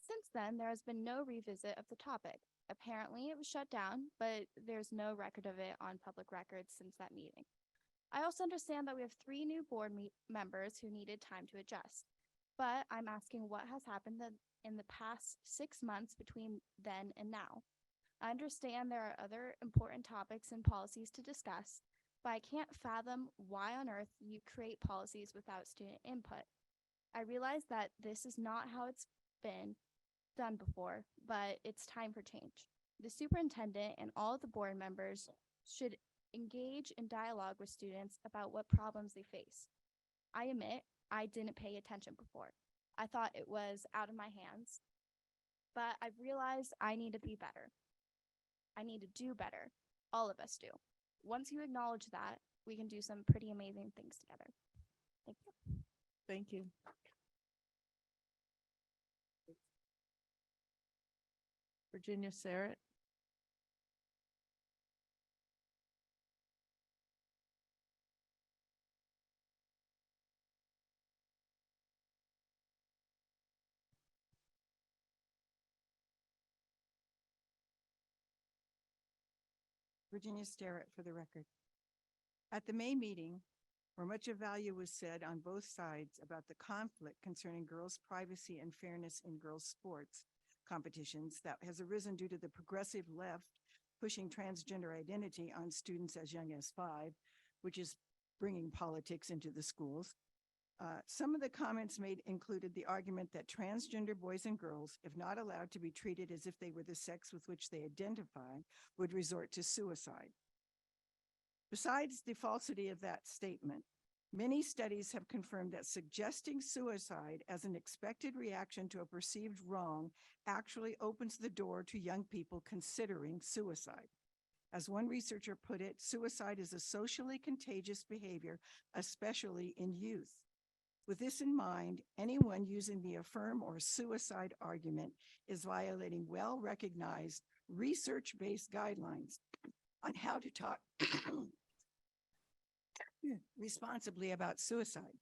[SPEAKER 21] Since then, there has been no revisit of the topic. Apparently, it was shut down, but there's no record of it on public records since that meeting. I also understand that we have 3 new board members who needed time to adjust, but I'm asking what has happened in the past 6 months between then and now. I understand there are other important topics and policies to discuss, but I can't fathom why on earth you create policies without student input. I realize that this is not how it's been done before, but it's time for change. The superintendent and all of the board members should engage in dialogue with students about what problems they face. I admit I didn't pay attention before. I thought it was out of my hands, but I've realized I need to be better. I need to do better. All of us do. Once you acknowledge that, we can do some pretty amazing things together. Thank you.
[SPEAKER 1] Thank you. Virginia Sarrett.
[SPEAKER 6] Virginia Starrett for the record. At the May meeting, where much of value was said on both sides about the conflict concerning girls' privacy and fairness in girls' sports competitions that has arisen due to the progressive left pushing transgender identity on students as young as 5, which is bringing politics into the schools. Some of the comments made included the argument that transgender boys and girls, if not allowed to be treated as if they were the sex with which they identify, would resort to suicide. Besides the falsity of that statement, many studies have confirmed that suggesting suicide as an expected reaction to a perceived wrong actually opens the door to young people considering suicide. As one researcher put it, suicide is a socially contagious behavior, especially in youth. With this in mind, anyone using the affirm or suicide argument is violating well-recognized, research-based guidelines on how to talk responsibly about suicide.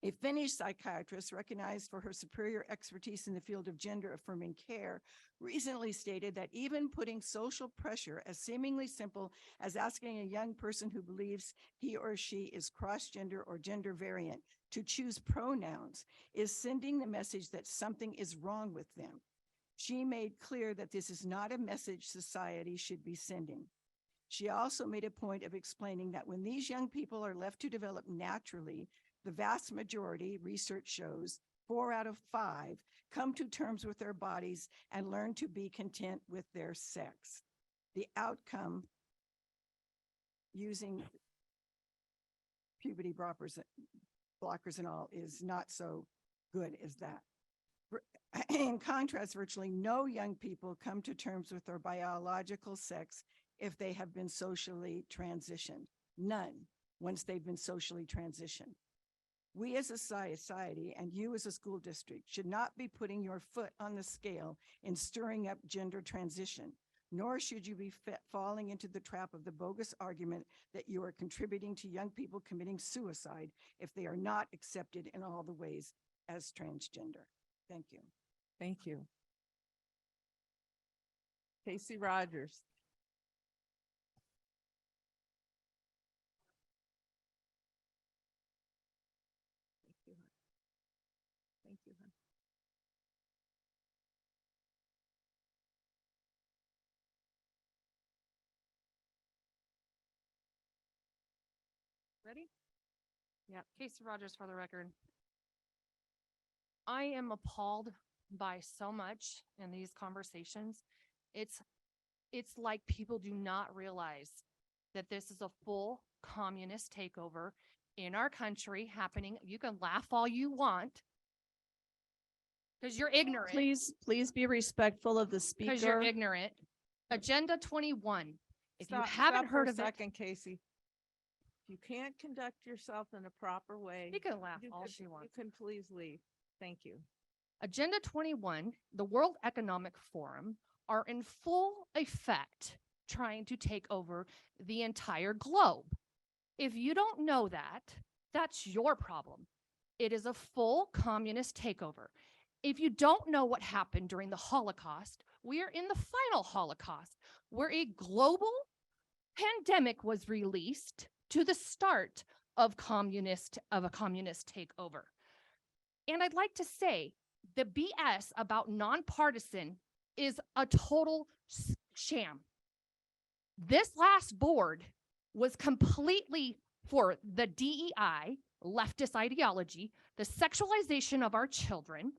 [SPEAKER 6] A Finnish psychiatrist recognized for her superior expertise in the field of gender affirming care recently stated that even putting social pressure as seemingly simple as asking a young person who believes he or she is cross-gender or gender variant to choose pronouns is sending the message that something is wrong with them. She made clear that this is not a message society should be sending. She also made a point of explaining that when these young people are left to develop naturally, the vast majority, research shows, 4 out of 5, come to terms with their bodies and learn to be content with their sex. The outcome using puberty blockers and all is not so good as that. In contrast, virtually no young people come to terms with their biological sex if they have been socially transitioned. None, once they've been socially transitioned. We as a society and you as a school district should not be putting your foot on the scale in stirring up gender transition, nor should you be falling into the trap of the bogus argument that you are contributing to young people committing suicide if they are not accepted in all the ways as transgender. Thank you.
[SPEAKER 1] Thank you. Casey Rogers. Thank you, hon.
[SPEAKER 10] Ready? Yeah, Casey Rogers for the record. I am appalled by so much in these conversations. It's like people do not realize that this is a full communist takeover in our country happening. You can laugh all you want because you're ignorant.
[SPEAKER 12] Please be respectful of the speaker.
[SPEAKER 10] Because you're ignorant. Agenda 21. If you
[SPEAKER 1] Stop
[SPEAKER 10] haven't
[SPEAKER 1] for
[SPEAKER 10] heard
[SPEAKER 1] a
[SPEAKER 10] of it,
[SPEAKER 1] second, Casey. If you can't conduct yourself in a proper way.
[SPEAKER 10] you can laugh
[SPEAKER 1] you
[SPEAKER 10] all
[SPEAKER 1] could-
[SPEAKER 10] she wants.
[SPEAKER 1] You can please leave. Thank you.
[SPEAKER 10] Agenda 21, the World Economic Forum, are in full effect trying to take over the entire globe. If you don't know that, that's your problem. It is a full communist takeover. If you don't know what happened during the Holocaust, we are in the final Holocaust, where a global pandemic was released to the start of a communist takeover. And I'd like to say the BS about nonpartisan is a total sham. This last board was completely for the DEI, leftist ideology, the sexualization of our children,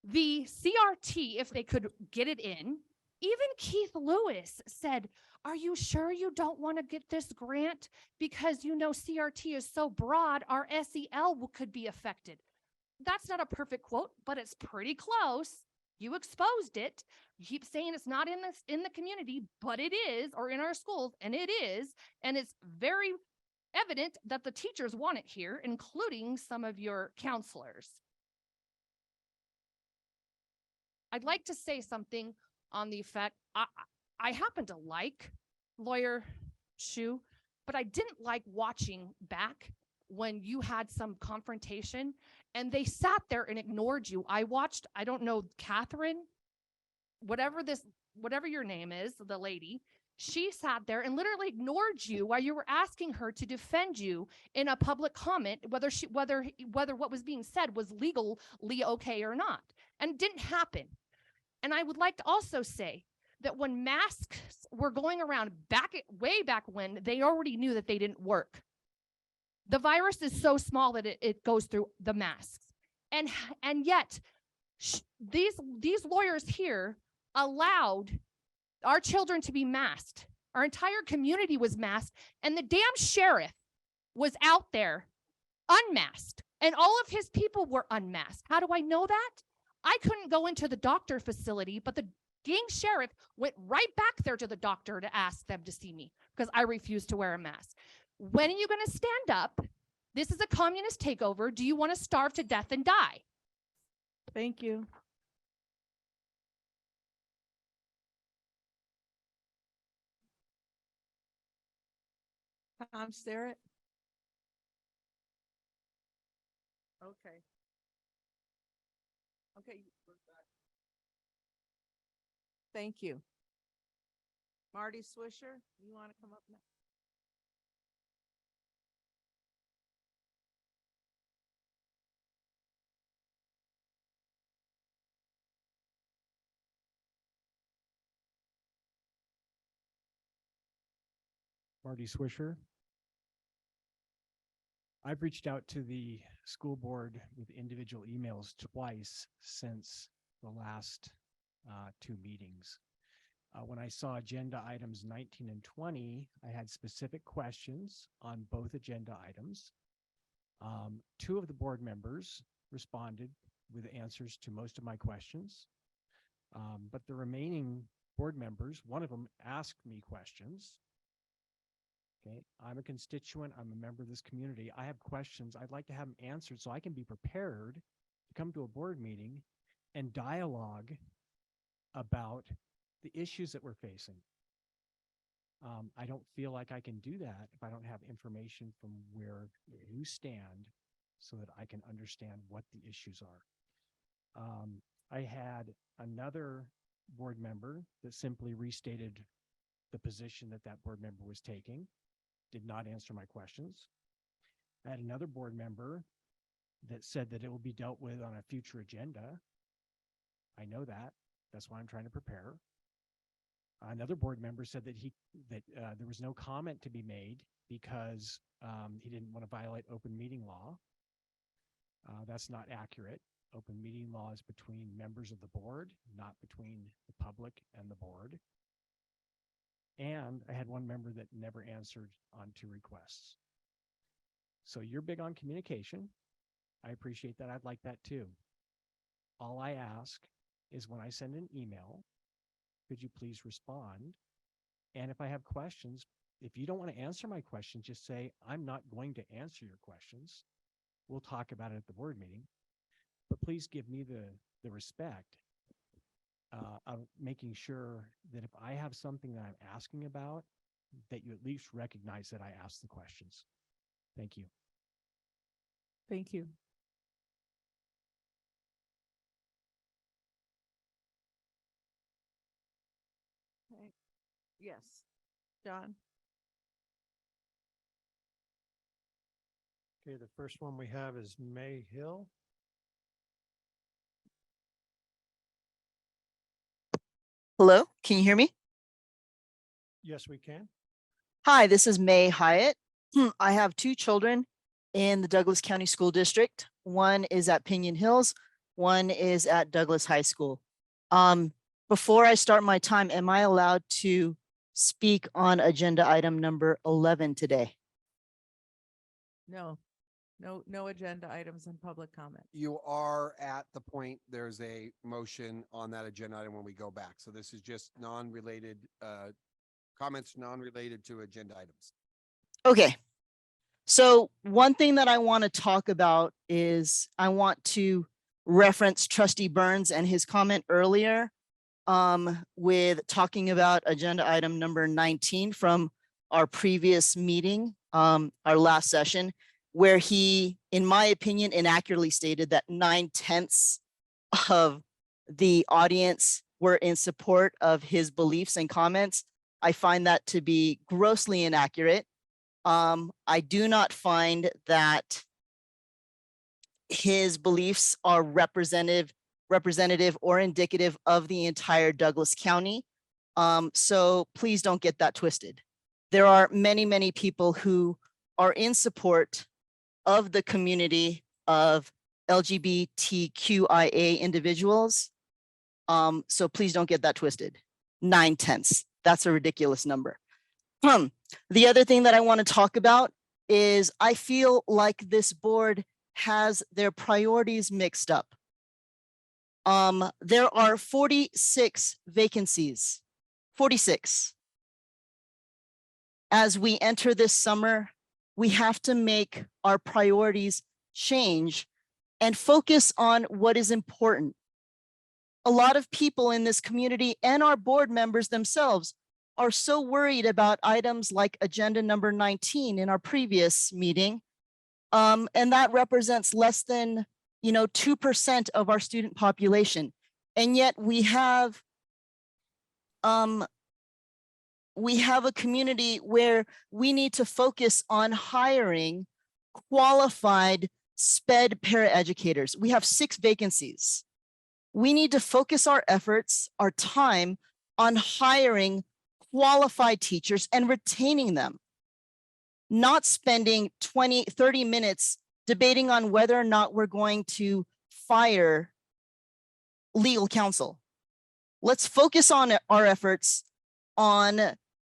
[SPEAKER 10] the CRT, if they could get it in. Even Keith Lewis said, are you sure you don't want to get this grant? Because you know CRT is so broad, our SEL could be affected. That's not a perfect quote, but it's pretty close. You exposed it. You keep saying it's not in the community, but it is, or in our schools, and it is. And it's very evident that the teachers want it here, including some of your counselors. I'd like to say something on the effect. I happen to like Lawyer Shu, but I didn't like watching back when you had some confrontation and they sat there and ignored you. I watched, I don't know, Catherine, whatever your name is, the lady, she sat there and literally ignored you while you were asking her to defend you in a public comment, whether what was being said was legally okay or not. And it didn't happen. And I would like to also say that when masks were going around way back when, they already knew that they didn't work. The virus is so small that it goes through the masks. And yet these lawyers here allowed our children to be masked. Our entire community was masked, and the damn sheriff was out there unmasked, and all of his people were unmasked. How do I know that? I couldn't go into the doctor facility, but the dang sheriff went right back there to the doctor to ask them to see me because I refused to wear a mask. When are you going to stand up This is a communist takeover. Do you want to starve to death and die?
[SPEAKER 1] Thank you. Tom Starrett? Okay. Okay. Thank you. Marty Swisher, you want to come up now?
[SPEAKER 2] Marty Swisher. I've reached out to the school board with individual emails twice since the last 2 meetings. When I saw agenda items 19 and 20, I had specific questions on both agenda items. 2 of the board members responded with answers to most of my questions. But the remaining board members, one of them asked me questions. Okay, I'm a constituent, I'm a member of this community. I have questions. I'd like to have them answered so I can be prepared to come to a board meeting and dialogue about the issues that we're facing. I don't feel like I can do that if I don't have information from where you stand so that I can understand what the issues are. I had another board member that simply restated the position that that board member was taking, did not answer my questions. I had another board member that said that it will be dealt with on a future agenda. I know that. That's why I'm trying to prepare. Another board member said that there was no comment to be made because he didn't want to violate open meeting law. That's not accurate. Open meeting law is between members of the board, not between the public and the board. And I had one member that never answered on 2 requests. So you're big on communication. I appreciate that. I'd like that too. All I ask is when I send an email, could you please respond? And if I have questions, if you don't want to answer my questions, just say, I'm not going to answer your questions. We'll talk about it at the board meeting. But please give me the respect of making sure that if I have something that I'm asking about, that you at least recognize that I asked the questions. Thank you.
[SPEAKER 1] Thank you. Okay. Yes, John?
[SPEAKER 11] Okay, the first one we have is May Hill.
[SPEAKER 22] Hello, can you hear me?
[SPEAKER 11] Yes, we can.
[SPEAKER 22] Hi, this is May Hyatt. I have 2 children in the Douglas County School District. One is at Pinion Hills, one is at Douglas High School. Before I start my time, am I allowed to speak on agenda item number 11 today?
[SPEAKER 1] No, no agenda items and public comment.
[SPEAKER 4] You are at the point, there's a motion on that agenda item when we go back. So this is just non-related, comments non-related to agenda items.
[SPEAKER 22] Okay. So one thing that I want to talk about is I want to reference Trustee Burns and his comment earlier with talking about agenda item number 19 from our previous meeting, our last session, where he, in my opinion, inaccurately stated that 9/10 of the audience were in support of his beliefs and comments. I find that to be grossly inaccurate. I do not find that his beliefs are representative or indicative of the entire Douglas County. So please don't get that twisted. There are many, many people who are in support of the community of LGBTQIA individuals. So please don't get that twisted. 9/10. That's a ridiculous number. The other thing that I want to talk about is I feel like this board has their priorities mixed up. There are 46 vacancies, 46. As we enter this summer, we have to make our priorities change and focus on what is important. A lot of people in this community and our board members themselves are so worried about items like agenda number 19 in our previous meeting. And that represents less than, 2% of our student population. And yet we have a community where we need to focus on hiring qualified SPED paraeducators. We have 6 vacancies. We need to focus our efforts, our time on hiring qualified teachers and retaining them, not spending 20, 30 minutes debating on whether or not we're going to fire legal counsel. Let's focus on our efforts on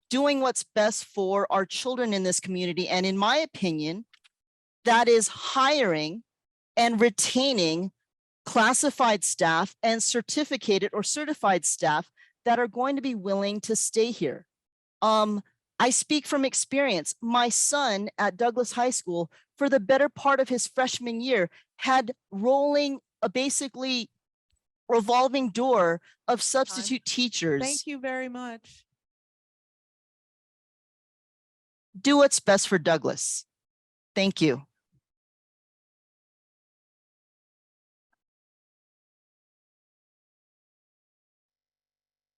[SPEAKER 22] doing what's best for our children in this community. And in my opinion, that is hiring and retaining classified staff and certificated or certified staff that are going to be willing to stay here. I speak from experience. My son at Douglas High School, for the better part of his freshman year, had rolling, basically revolving door of substitute teachers.
[SPEAKER 1] Thank you very much.
[SPEAKER 22] Do what's best for Douglas. Thank you.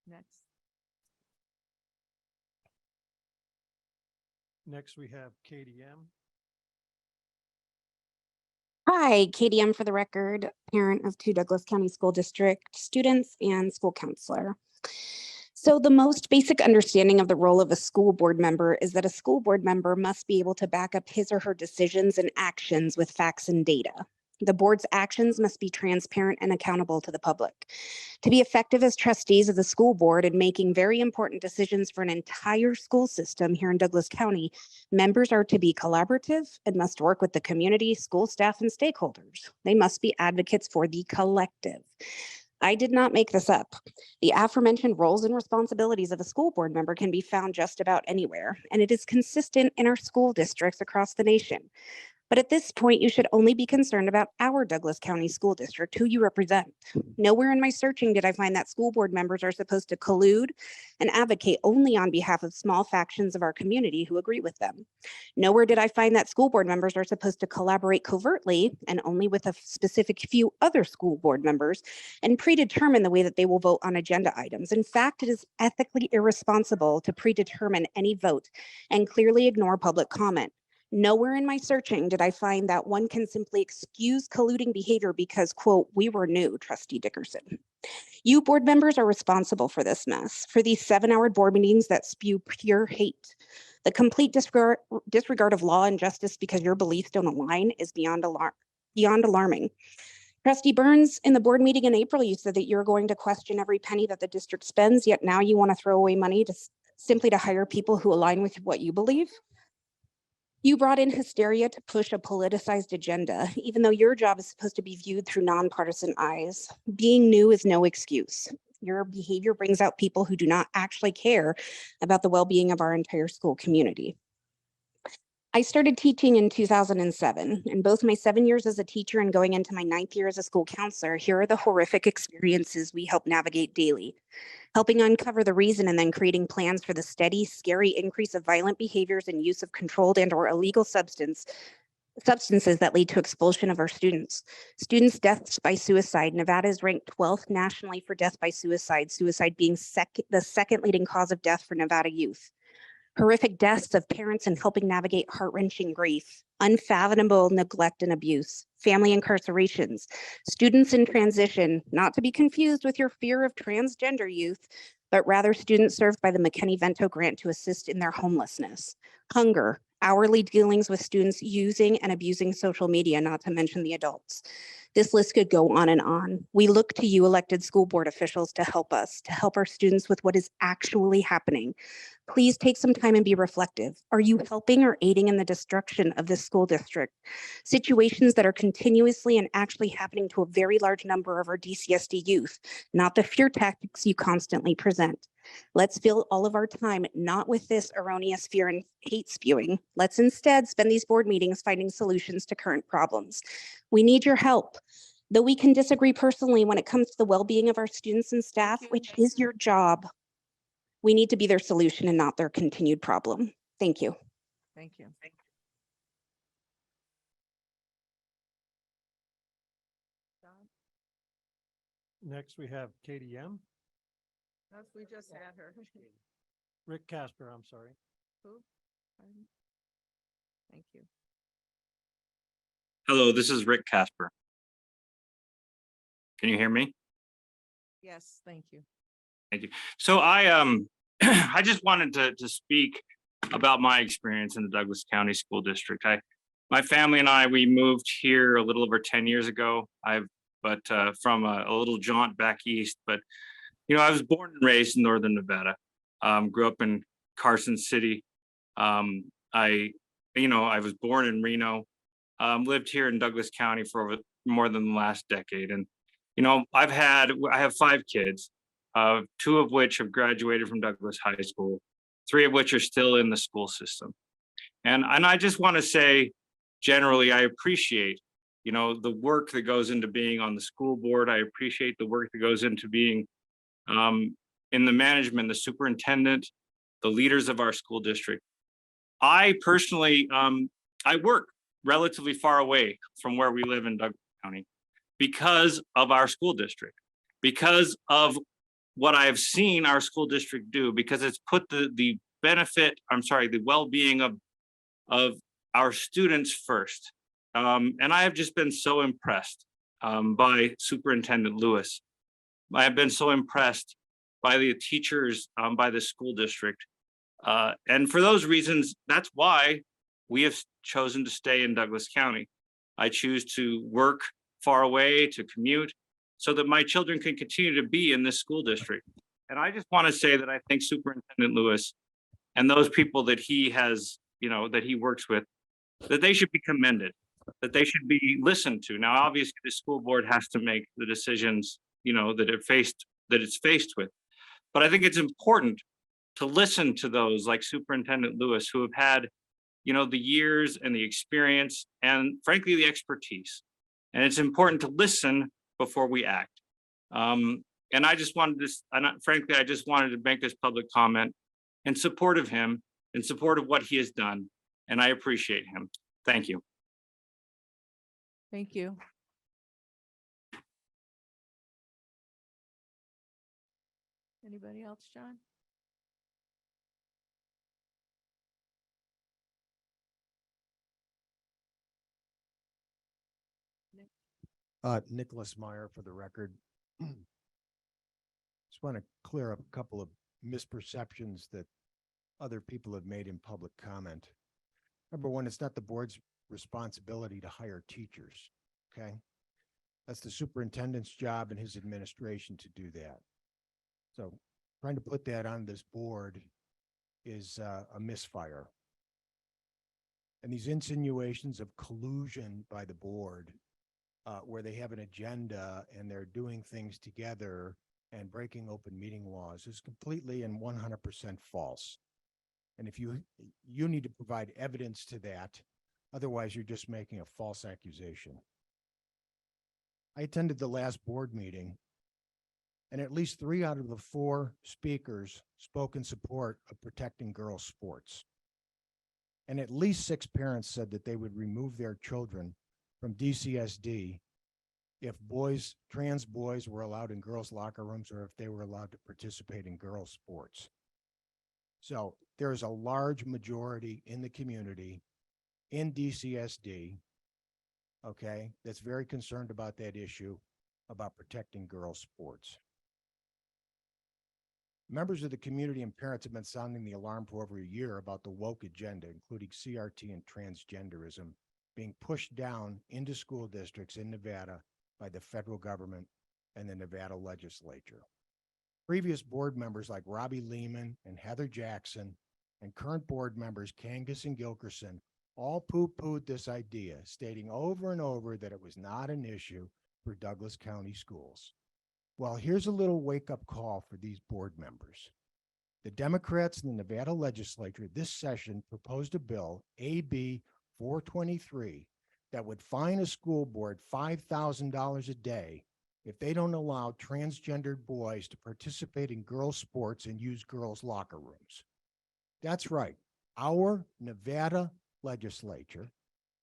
[SPEAKER 1] Next.
[SPEAKER 2] Next, we have KDM.
[SPEAKER 7] Hi, Katie M for the record, parent of 2 Douglas County School District students and school counselor. So the most basic understanding of the role of a school board member is that a school board member must be able to back up his or her decisions and actions with facts and data. The board's actions must be transparent and accountable to the public. To be effective as trustees of the school board and making very important decisions for an entire school system here in Douglas County, members are to be collaborative and must work with the community, school staff, and stakeholders. They must be advocates for the collective. I did not make this up. The aforementioned roles and responsibilities of a school board member can be found just about anywhere, and it is consistent in our school districts across the nation. But at this point, you should only be concerned about our Douglas County School District, who you represent. Nowhere in my searching did I find that school board members are supposed to collude and advocate only on behalf of small factions of our community who agree with them. Nowhere did I find that school board members are supposed to collaborate covertly and only with a specific few other school board members and predetermine the way that they will vote on agenda items. In fact, it is ethically irresponsible to predetermine any vote and clearly ignore public comment. Nowhere in my searching did I find that one can simply excuse colluding behavior because, quote, we were new, Trustee Dickerson. You board members are responsible for this mess, for these 7-hour board meetings that spew pure hate. The complete disregard of law and justice because your beliefs don't align is beyond alarming. Trustee Burns, in the board meeting in April, you said that you're going to question every penny that the district spends, yet now you want to throw away money simply to hire people who align with what you believe. You brought in hysteria to push a politicized agenda, even though your job is supposed to be viewed through nonpartisan eyes. Being new is no excuse. Your behavior brings out people who do not actually care about the well-being of our entire school community. I started teaching in 2007, and both my 7 years as a teacher and going into my 9th year as a school counselor, here are the horrific experiences we help navigate daily. Helping uncover the reason and then creating plans for the steady, scary increase of violent behaviors and use of controlled and or illegal substances that lead to expulsion of our students. Students' deaths by suicide. Nevada is ranked 12th nationally for death by suicide, suicide being the second leading cause of death for Nevada youth. Horrific deaths of parents and helping navigate heart-wrenching grief, unfathomable neglect and abuse, family incarcerations, students in transition, not to be confused with your fear of transgender youth, but rather students served by the McKinney-Vento grant to assist in their homelessness, hunger, hourly dealings with students using and abusing social media, not to mention the adults. This list could go on and on. We look to you elected school board officials to help us, to help our students with what is actually happening. Please take some time and be reflective. Are you helping or aiding in the destruction of this school district? Situations that are continuously and actually happening to a very large number of our DCSD youth, not the fear tactics you constantly present. Let's fill all of our time not with this erroneous fear and hate spewing. Let's instead spend these board meetings finding solutions to current problems. We need your help. Though we can disagree personally when it comes to the well-being of our students and staff, which is your job, we need to be their solution and not their continued problem. Thank you.
[SPEAKER 1] Thank you.
[SPEAKER 14] Next, we have Katie M.
[SPEAKER 1] We just had her.
[SPEAKER 14] Rick Casper, I'm sorry.
[SPEAKER 1] Who? Pardon? Thank you.
[SPEAKER 8] Hello, this is Rick Casper. Can you hear me?
[SPEAKER 1] Yes, thank you.
[SPEAKER 8] Thank you. So I just wanted to speak about my experience in the Douglas County School District. My family and I, we moved here a little over 10 years ago. From a little jaunt back east, but you know, I was born and raised in Northern Nevada. Grew up in Carson City. I was born in Reno. Lived here in Douglas County for over more than the last decade. And, you know, I have 5 kids, 2 of which have graduated from Douglas High School, 3 of which are still in the school system. And I just want to say, generally, I appreciate, you know, the work that goes into being on the school board. I appreciate the work that goes into being in the management, the superintendent, the leaders of our school district. I personally, I work relatively far away from where we live in Douglas County because of our school district, because of what I've seen our school district do, because it's put the well-being of our students first. And I have just been so impressed by Superintendent Lewis. I have been so impressed by the teachers, by the school district. And for those reasons, that's why we have chosen to stay in Douglas County. I choose to work far away, to commute, so that my children can continue to be in this school district. And I just want to say that I think Superintendent Lewis and those people that he has, you know, that he works with, that they should be commended, that they should be listened to. Now, obviously, the school board has to make the decisions, you know, that it's faced with. But I think it's important to listen to those like Superintendent Lewis, who have had, you know, the years and the experience and frankly, the expertise. And it's important to listen before we act. And I just wanted I just wanted to make this public comment in support of him, in support of what he has done. And I appreciate him. Thank you.
[SPEAKER 1] Thank you. Anybody else, John?
[SPEAKER 9] Nicholas Meyer for the record. Just want to clear up a couple of misperceptions that other people have made in public comment. Number one, it's not the board's responsibility to hire teachers, okay? That's the superintendent's job and his administration to do that. So trying to put that on this board is a misfire. And these insinuations of collusion by the board, where they have an agenda and they're doing things together and breaking open meeting laws, is completely and 100% false. And if you need to provide evidence to that, otherwise you're just making a false accusation. I attended the last board meeting, and at least 3 out of the 4 speakers spoke in support of protecting girls' sports. And at least 6 parents said that they would remove their children from DCSD if trans boys were allowed in girls' locker rooms or if they were allowed to participate in girls' sports. So there is a large majority in the community in DCSD, okay, that's very concerned about that issue about protecting girls' sports. Members of the community and parents have been sounding the alarm for over a year about the woke agenda, including CRT and transgenderism, being pushed down into school districts in Nevada by the federal government and the Nevada legislature. Previous board members like Robbie Lehman and Heather Jackson and current board members Kangas and Gilkerson all poo-pooed this idea, stating over and over that it was not an issue for Douglas County schools. Well, here's a little wake-up call for these board members. The Democrats in the Nevada legislature this session proposed a bill, AB 423, that would fine a school board $5,000 a day if they don't allow transgendered boys to participate in girls' sports and use girls' locker rooms. That's right. Our Nevada legislature,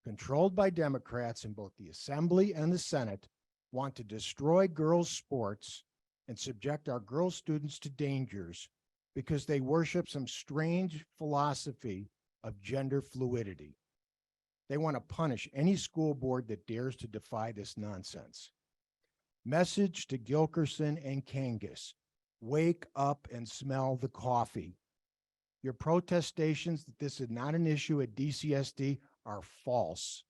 [SPEAKER 9] controlled by Democrats in both the Assembly and the Senate, want to destroy girls' sports and subject our girl students to dangers because they worship some strange philosophy of gender fluidity. They want to punish any school board that dares to defy this nonsense. Message to Gilkerson and Kangas: wake up and smell the coffee. Your protestations that this is not an issue at DCSD are false.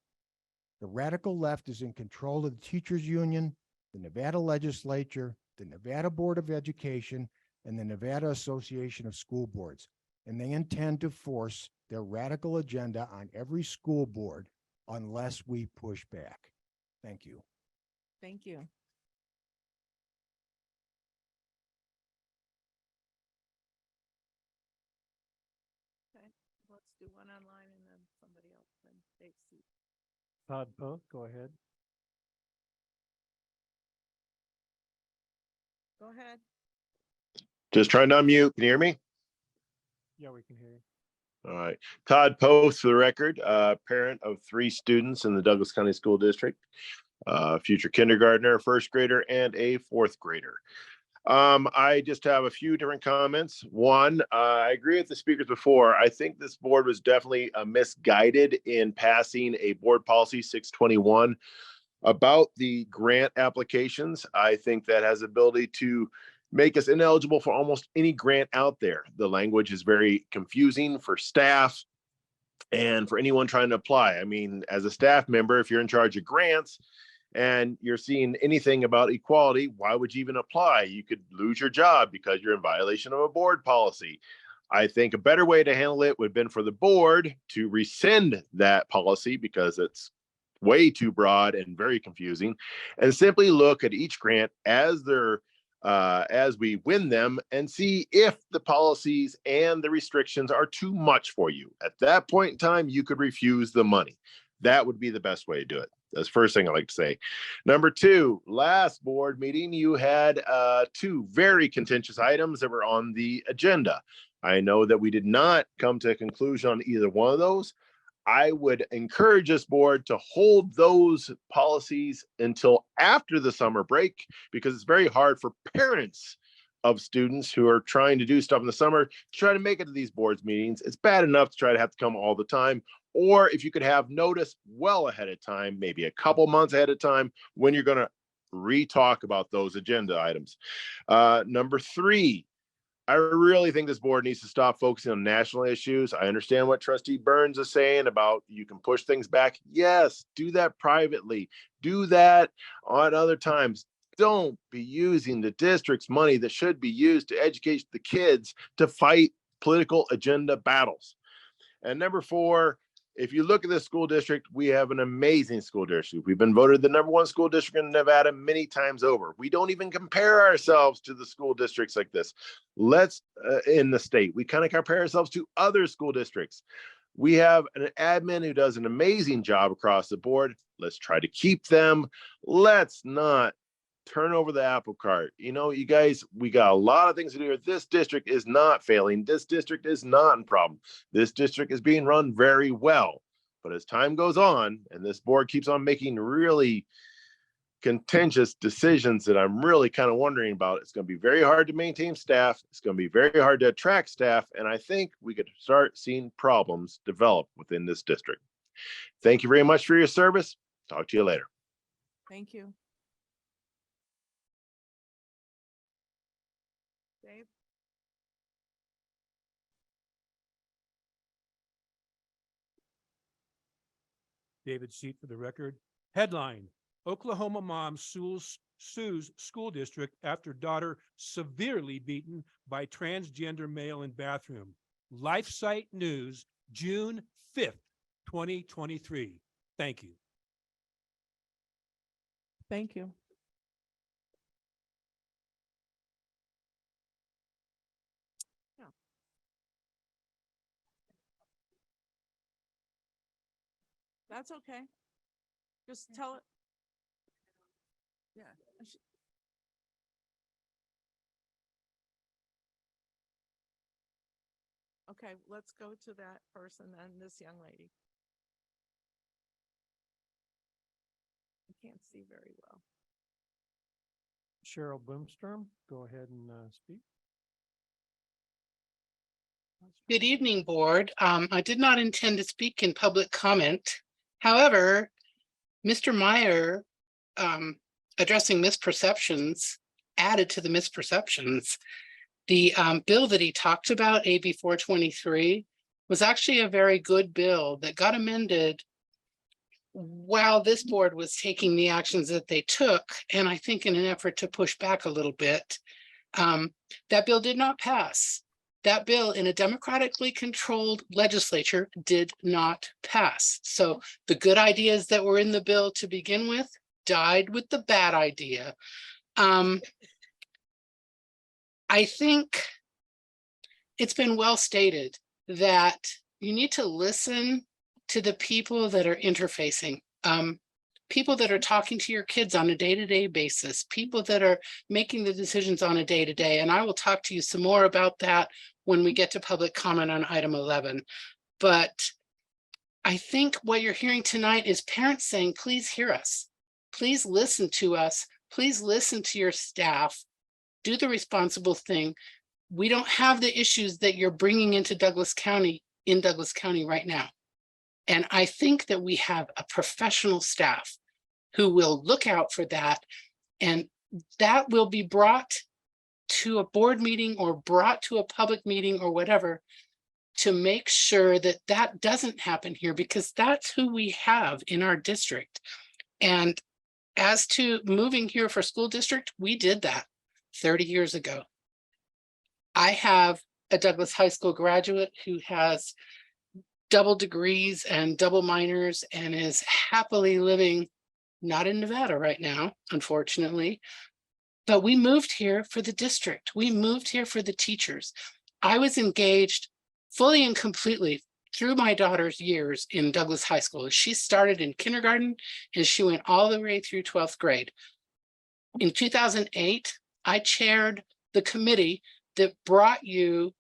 [SPEAKER 9] The radical left is in control of the teachers union, the Nevada legislature, the Nevada Board of Education, and the Nevada Association of School Boards, and they intend to force their radical agenda on every school board unless we push back. Thank you.
[SPEAKER 1] Thank you. Okay, let's do one online and then somebody else, then Dave C.
[SPEAKER 14] Todd Poe, go ahead.
[SPEAKER 1] Go ahead.
[SPEAKER 13] Just trying to unmute. Can you hear me?
[SPEAKER 14] Yeah, we can hear you.
[SPEAKER 13] All right. Todd Post, for the record, parent of 3 students in the Douglas County School District, future kindergartner, first grader, and a 4th grader. I just have a few different comments. One, I agree with the speakers before. I think this board was definitely misguided in passing a board policy 621 about the grant applications. I think that has the ability to make us ineligible for almost any grant out there. The language is very confusing for staff and for anyone trying to apply. I mean, as a staff member, if you're in charge of grants and you're seeing anything about equality, why would you even apply? You could lose your job because you're in violation of a board policy. I think a better way to handle it would have been for the board to rescind that policy because it's way too broad and very confusing, and simply look at each grant as they're as we win them and see if the policies and the restrictions are too much for you. At that point in time, you could refuse the money. That would be the best way to do it. That's the first thing I like to say. Number 2, last board meeting, you had 2 very contentious items that were on the agenda. I know that we did not come to a conclusion on either one of those. I would encourage this board to hold those policies until after the summer break, because it's very hard for parents of students who are trying to do stuff in the summer to try to make it to these boards meetings. It's bad enough to try to have to come all the time. Or if you could have notice well ahead of time, maybe a couple months ahead of time, when you're going to re-talk about those agenda items. Number 3, I really think this board needs to stop focusing on national issues. I understand what Trustee Burns is saying about you can push things back. Yes, do that privately. Do that on other times. Don't be using the district's money that should be used to educate the kids to fight political agenda battles. And number 4, if you look at this school district, we have an amazing school district. We've been voted the #1 school district in Nevada many times over. We don't even compare ourselves to the school districts like this. Let's in the state, we kind of compare ourselves to other school districts. We have an admin who does an amazing job across the board. Let's try to keep them. Let's not turn over the apple cart. You know, you guys, we got a lot of things to do here. This district is not failing. This district is not in problem. This district is being run very well. But as time goes on and this board keeps on making really contentious decisions that I'm really kind of wondering about, it's going to be very hard to maintain staff. It's going to be very hard to attract staff. And I think we could start seeing problems develop within this district. Thank you very much for your service. Talk to you later.
[SPEAKER 1] Thank you. Dave?
[SPEAKER 15] David Sheet for the record. Headline:
[SPEAKER 3] Oklahoma mom sues school district after daughter severely beaten by transgender male in bathroom. LifeSite News, June 5th, 2023. Thank you.
[SPEAKER 1] Thank you. Yeah. That's okay. Just tell it. Yeah. Okay, let's go to that person and this young lady. I can't see very well.
[SPEAKER 2] Cheryl Boomstrom, go ahead and speak.
[SPEAKER 15] Good evening, board. I did not intend to speak in public comment. However, Mr. Meyer addressing misperceptions added to the misperceptions. The bill that he talked about, AB 423, was actually a very good bill that got amended while this board was taking the actions that they took. And I think in an effort to push back a little bit, that bill did not pass. That bill in a democratically controlled legislature did not pass. So the good ideas that were in the bill to begin with died with the bad idea. I think it's been well stated that you need to listen to the people that are interfacing, people that are talking to your kids on a day-to-day basis, people that are making the decisions on a day-to-day. And I will talk to you some more about that when we get to public comment on item 11. But I think what you're hearing tonight is parents saying, please hear us. Please listen to us. Please listen to your staff. Do the responsible thing. We don't have the issues that you're bringing into Douglas County in Douglas County right now. And I think that we have a professional staff who will look out for that, and that will be brought to a board meeting or brought to a public meeting or whatever to make sure that that doesn't happen here, because that's who we have in our district. And as to moving here for school district, we did that 30 years ago. I have a Douglas High School graduate who has double degrees and double minors and is happily living, not in Nevada right now, unfortunately, but we moved here for the district. We moved here for the teachers. I was engaged fully and completely through my daughter's years in Douglas High School. She started in kindergarten and she went all the way through 12th grade. In 2008, I chaired the committee that brought you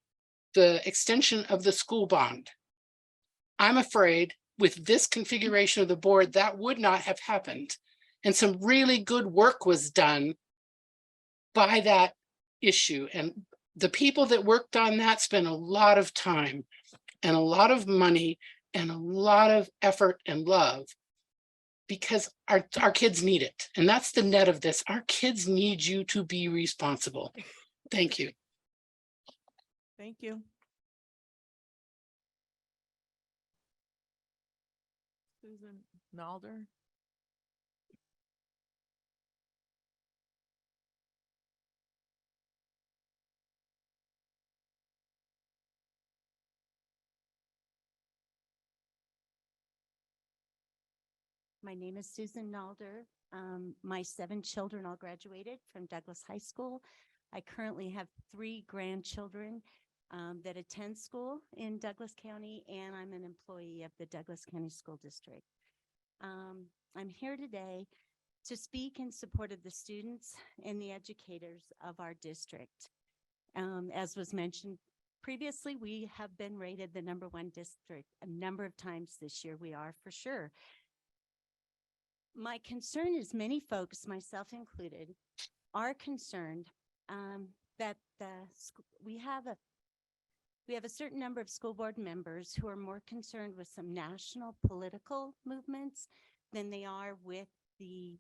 [SPEAKER 15] the extension of the school bond. I'm afraid with this configuration of the board, that would not have happened. And some really good work was done by that issue. And the people that worked on that spent a lot of time and a lot of money and a lot of effort and love, because our kids need it. And that's the net of this. Our kids need you to be responsible. Thank you.
[SPEAKER 1] Thank you. Susan Nalder.
[SPEAKER 23] My name is Susan Nalder. My 7 children all graduated from Douglas High School. I currently have 3 grandchildren that attend school in Douglas County, and I'm an employee of the Douglas County School District. I'm here today to speak in support of the students and the educators of our district. As was mentioned previously, we have been rated the #1 district a number of times this year. We are for sure. My concern is many folks, myself included, are concerned that we have a certain number of school board members who are more concerned with some national political movements than they are with the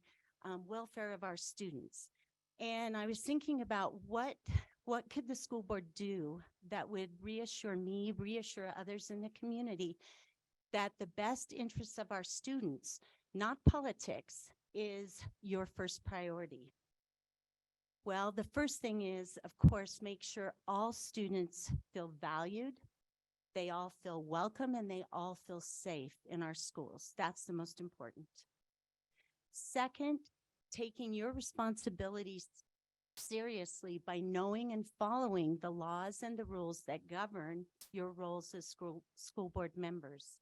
[SPEAKER 23] welfare of our students. And I was thinking about what could the school board do that would reassure me, reassure others in the community that the best interests of our students, not politics, is your first priority? Well, the first thing is, of course, make sure all students feel valued, they all feel welcome, and they all feel safe in our schools. That's the most important. Second, taking your responsibilities seriously by knowing and following the laws and the rules that govern your roles as school board members.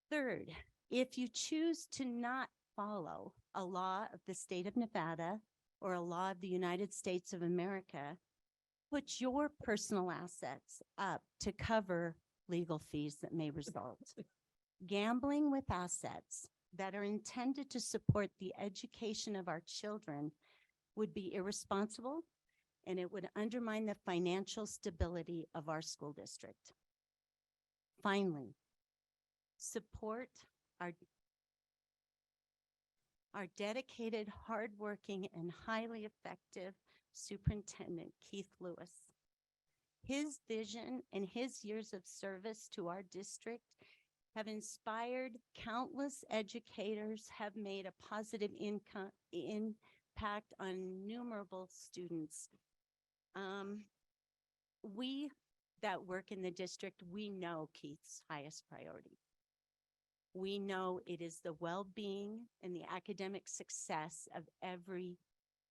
[SPEAKER 23] Third, if you choose to not follow a law of the state of Nevada or a law of the United States of America, put your personal assets up to cover legal fees that may result. Gambling with assets that are intended to support the education of our children would be irresponsible, and it would undermine the financial stability of our school district. Finally, support our dedicated, hardworking, and highly effective Superintendent Keith Lewis. His vision and his years of service to our district have inspired countless educators, have made a positive impact on innumerable students. We that work in the district, we know Keith's highest priority. We know it is the well-being and the academic success of every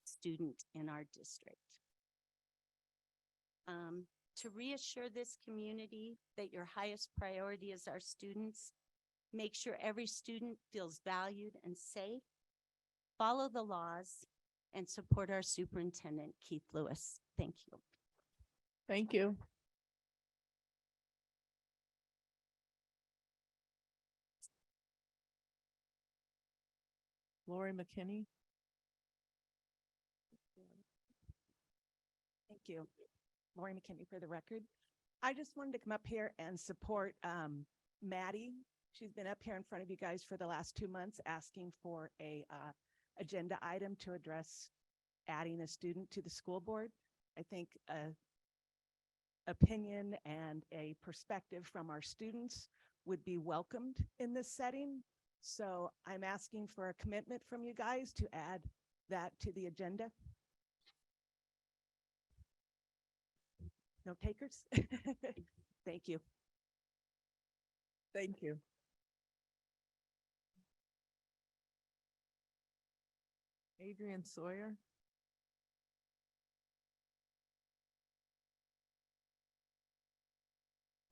[SPEAKER 23] student in our district. To reassure this community that your highest priority is our students, make sure every student feels valued and safe, follow the laws, and support our superintendent, Keith Lewis. Thank you.
[SPEAKER 1] Thank you. Lori McKinney.
[SPEAKER 5] Thank you. Lori McKinney for the record. I just wanted to come up here and support Maddie. She's been up here in front of you guys for the last 2 months asking for a agenda item to address adding a student to the school board. I think opinion and a perspective from our students would be welcomed in this setting. So I'm asking for a commitment from you guys to add that to the agenda. No takers? Thank you.
[SPEAKER 1] Thank you. Adrian Sawyer.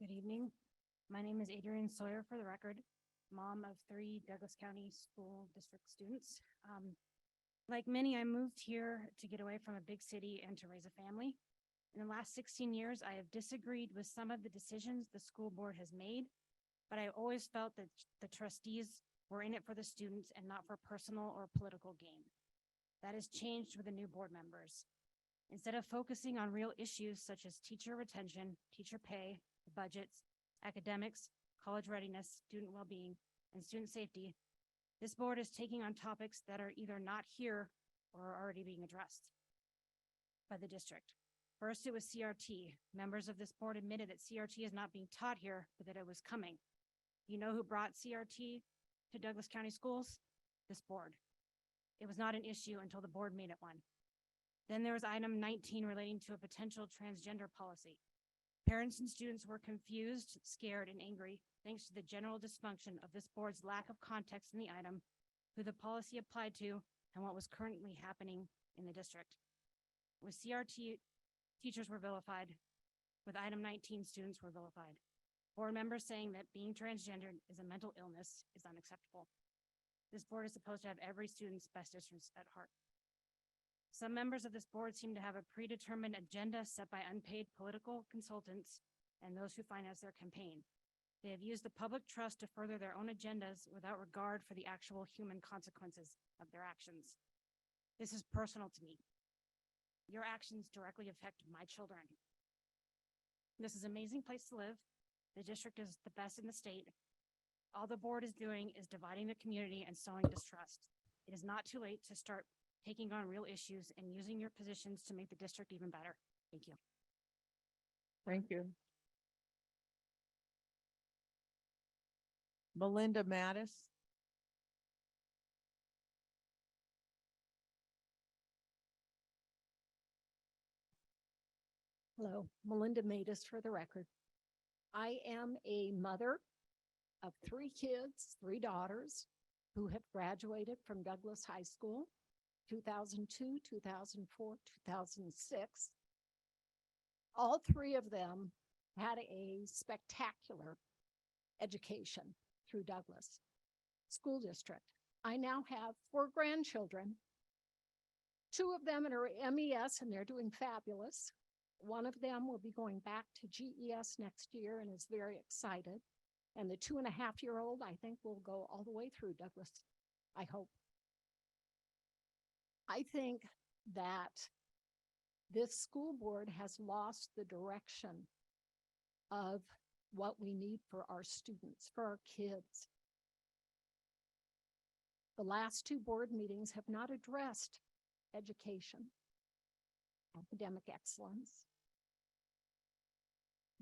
[SPEAKER 16] Good evening. My name is Adrian Sawyer, for the record, mom of 3 Douglas County School District students. Like many, I moved here to get away from a big city and to raise a family. In the last 16 years, I have disagreed with some of the decisions the school board has made, but I always felt that the trustees were in it for the students and not for personal or political gain. That has changed with the new board members. Instead of focusing on real issues such as teacher retention, teacher pay, budgets, academics, college readiness, student well-being, and student safety, this board is taking on topics that are either not here or are already being addressed by the district. First, it was CRT. Members of this board admitted that CRT is not being taught here, but that it was coming. You know who brought CRT to Douglas County Schools? This board. It was not an issue until the board made it one. Then there was item 19 relating to a potential transgender policy. Parents and students were confused, scared, and angry thanks to the general dysfunction of this board's lack of context in the item, who the policy applied to, and what was currently happening in the district. With CRT, teachers were vilified. With item 19, students were vilified. Board members saying that being transgendered is a mental illness is unacceptable. This board is supposed to have every student's best interests at heart. Some members of this board seem to have a predetermined agenda set by unpaid political consultants and those who finance their campaign. They have used the public trust to further their own agendas without regard for the actual human consequences of their actions. This is personal to me. Your actions directly affect my children. This is an amazing place to live. The district is the best in the state. All the board is doing is dividing the community and sowing distrust. It is not too late to start taking on real issues and using your positions to make the district even better. Thank you.
[SPEAKER 1] Thank you. Melinda Mattis.
[SPEAKER 17] Hello, Melinda Matus for the record. I am a mother of 3 kids, 3 daughters who have graduated from Douglas High School, 2002, 2004, 2006. All 3 of them had a spectacular education through Douglas School District. I now have 4 grandchildren. 2 of them are MES and they're doing fabulous. One of them will be going back to GES next year and is very excited. And the 2.5-year-old, I think, will go all the way through Douglas, I hope. I think that this school board has lost the direction of what we need for our students, for our kids. The last 2 board meetings have not addressed education, academic excellence,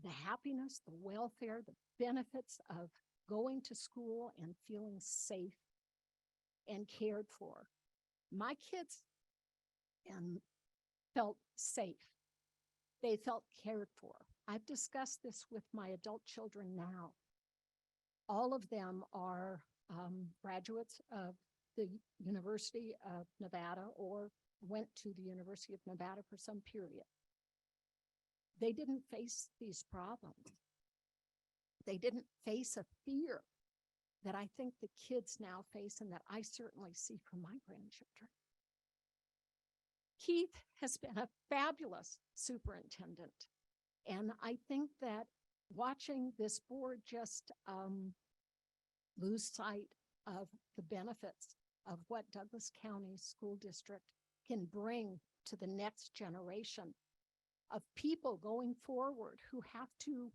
[SPEAKER 17] the happiness, the welfare, the benefits of going to school and feeling safe and cared for. My kids felt safe. They felt cared for. I've discussed this with my adult children now. All of them are graduates of the University of Nevada or went to the University of Nevada for some period. They didn't face these problems. They didn't face a fear that I think the kids now face and that I certainly see from my grandchildren. Keith has been a fabulous superintendent. And I think that watching this board just lose sight of the benefits of what Douglas County School District can bring to the next generation of people going forward who have to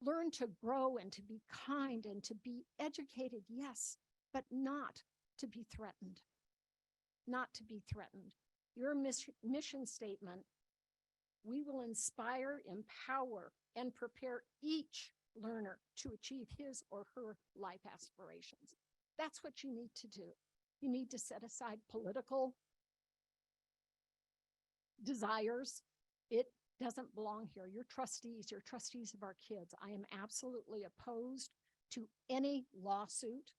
[SPEAKER 17] learn to grow and to be kind and to be educated, yes, but not to be threatened. Not to be threatened. Your mission statement, we will inspire, empower, and prepare each learner to achieve his or her life aspirations. That's what you need to do. You need to set aside political desires. It doesn't belong here. You're trustees of our kids. I am absolutely opposed to any lawsuit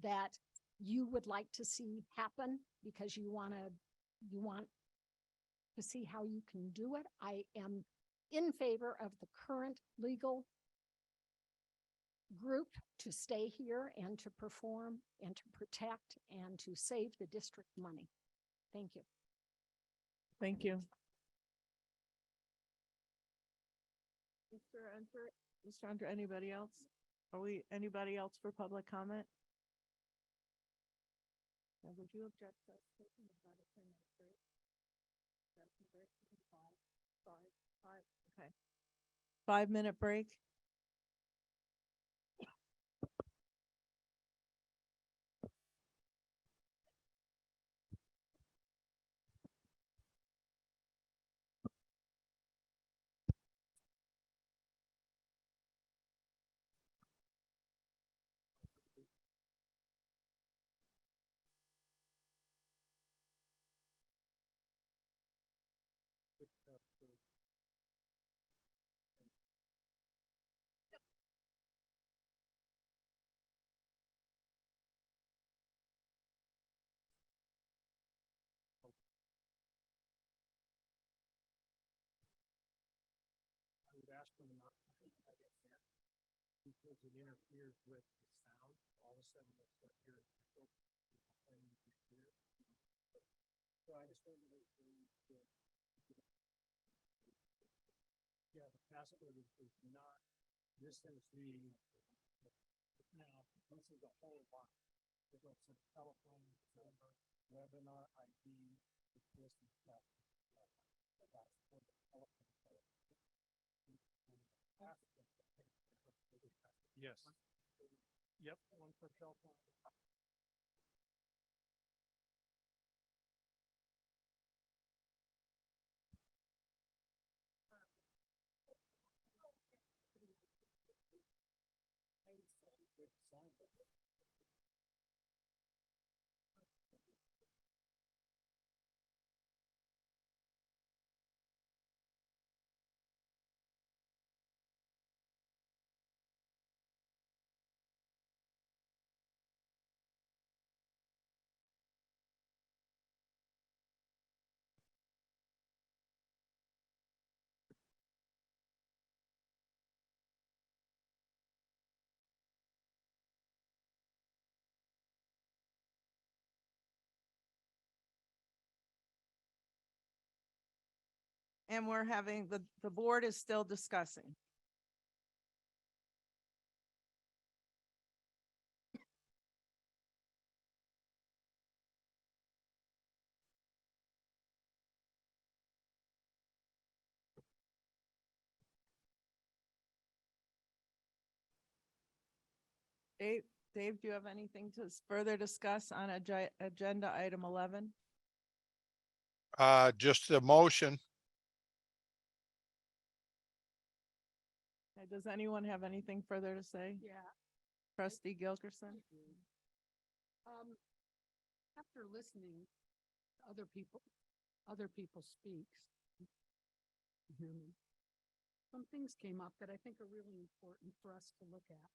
[SPEAKER 17] that you would like to see happen because you want to see how you can do it. I am in favor of the current legal group to stay here and to perform and to protect and to save the district money. Thank you.
[SPEAKER 1] Thank you. Mr. Under, anybody else? Anybody else for public comment? Now, would you object to us taking about a 10-minute break? Okay. 5-minute break.
[SPEAKER 2] Because it interferes with the sound, all of a sudden it's like you're playing with your ear. So I just wanted to yeah, the password is not, this is the, now, this is a whole lot. It goes to telephone, number, webinar ID, this and that. That's for the telephone. Yes. Yep, one for cell phone.
[SPEAKER 1] and we're having, the board is still discussing. Dave, do you have anything to further discuss on agenda item 11?
[SPEAKER 18] Just a motion.
[SPEAKER 1] Does anyone have anything further to say?
[SPEAKER 19] Yeah.
[SPEAKER 1] Trustee Gilkerson?
[SPEAKER 19] After listening to other people speaks, some things came up that I think are really important for us to look at.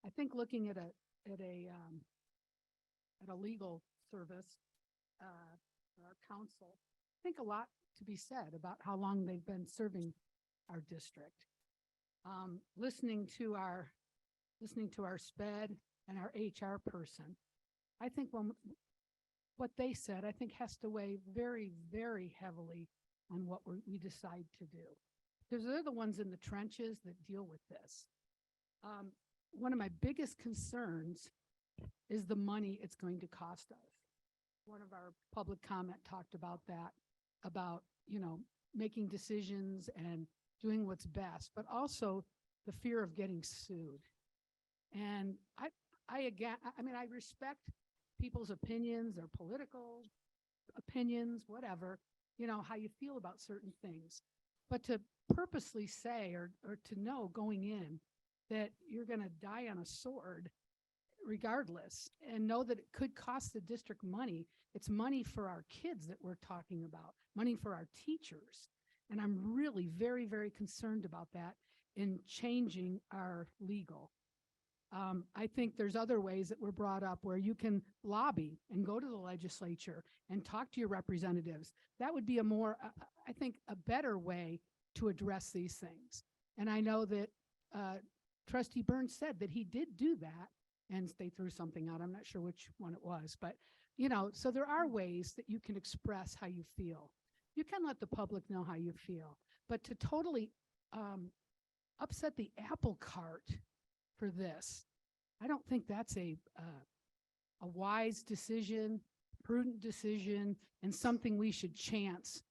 [SPEAKER 19] I think looking at a legal service, our counsel, I think a lot to be said about how long they've been serving our district. Listening to our SPED and our HR person, I think what they said, I think has to weigh very, very heavily on what we decide to do. Because they're the ones in the trenches that deal with this. One of my biggest concerns is the money it's going to cost us. One of our public comment talked about that, about, making decisions and doing what's best, but also the fear of getting sued. And I respect people's opinions, their political opinions, whatever, how you feel about certain things. But to purposely say or to know going in that you're going to die on a sword regardless, and know that it could cost the district money. It's money for our kids that we're talking about, money for our teachers. And I'm really very, very concerned about that in changing our legal. I think there's other ways that were brought up where you can lobby and go to the legislature and talk to your representatives. That would be I think, a better way to address these things. And I know that Trustee Burns said that he did do that, and they threw something out. I'm not sure which one it was, but so there are ways that you can express how you feel. You can let the public know how you feel, but to totally upset the apple cart for this, I don't think that's a wise decision, prudent decision, and something we should chance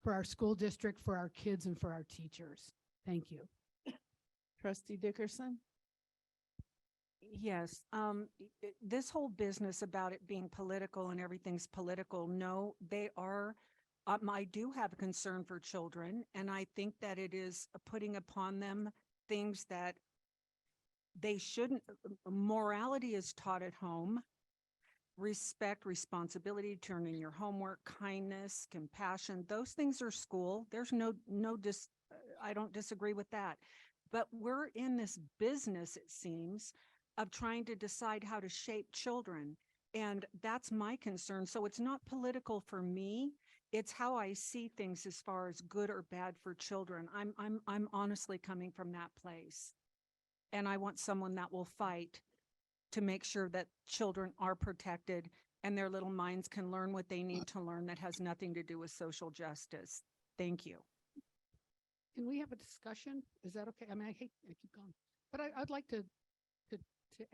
[SPEAKER 19] for our school district, for our kids, and for our teachers. Thank you.
[SPEAKER 1] Trustee Dickerson?
[SPEAKER 20] Yes, this whole business about it being political and everything's political, no, they are, I do have a concern for children, and I think that it is putting upon them things that they shouldn't. Morality is taught at home. Respect, responsibility, turn in your homework, kindness, compassion, those things are school. There's I don't disagree with that. But we're in this business, it seems, of trying to decide how to shape children. And that's my concern. So it's not political for me. It's how I see things as far as good or bad for children. I'm honestly coming from that place. And I want someone that will fight to make sure that children are protected and their little minds can learn what they need to learn that has nothing to do with social justice. Thank you.
[SPEAKER 19] Can we have a discussion? Is that okay? I mean, I keep going, but I'd like to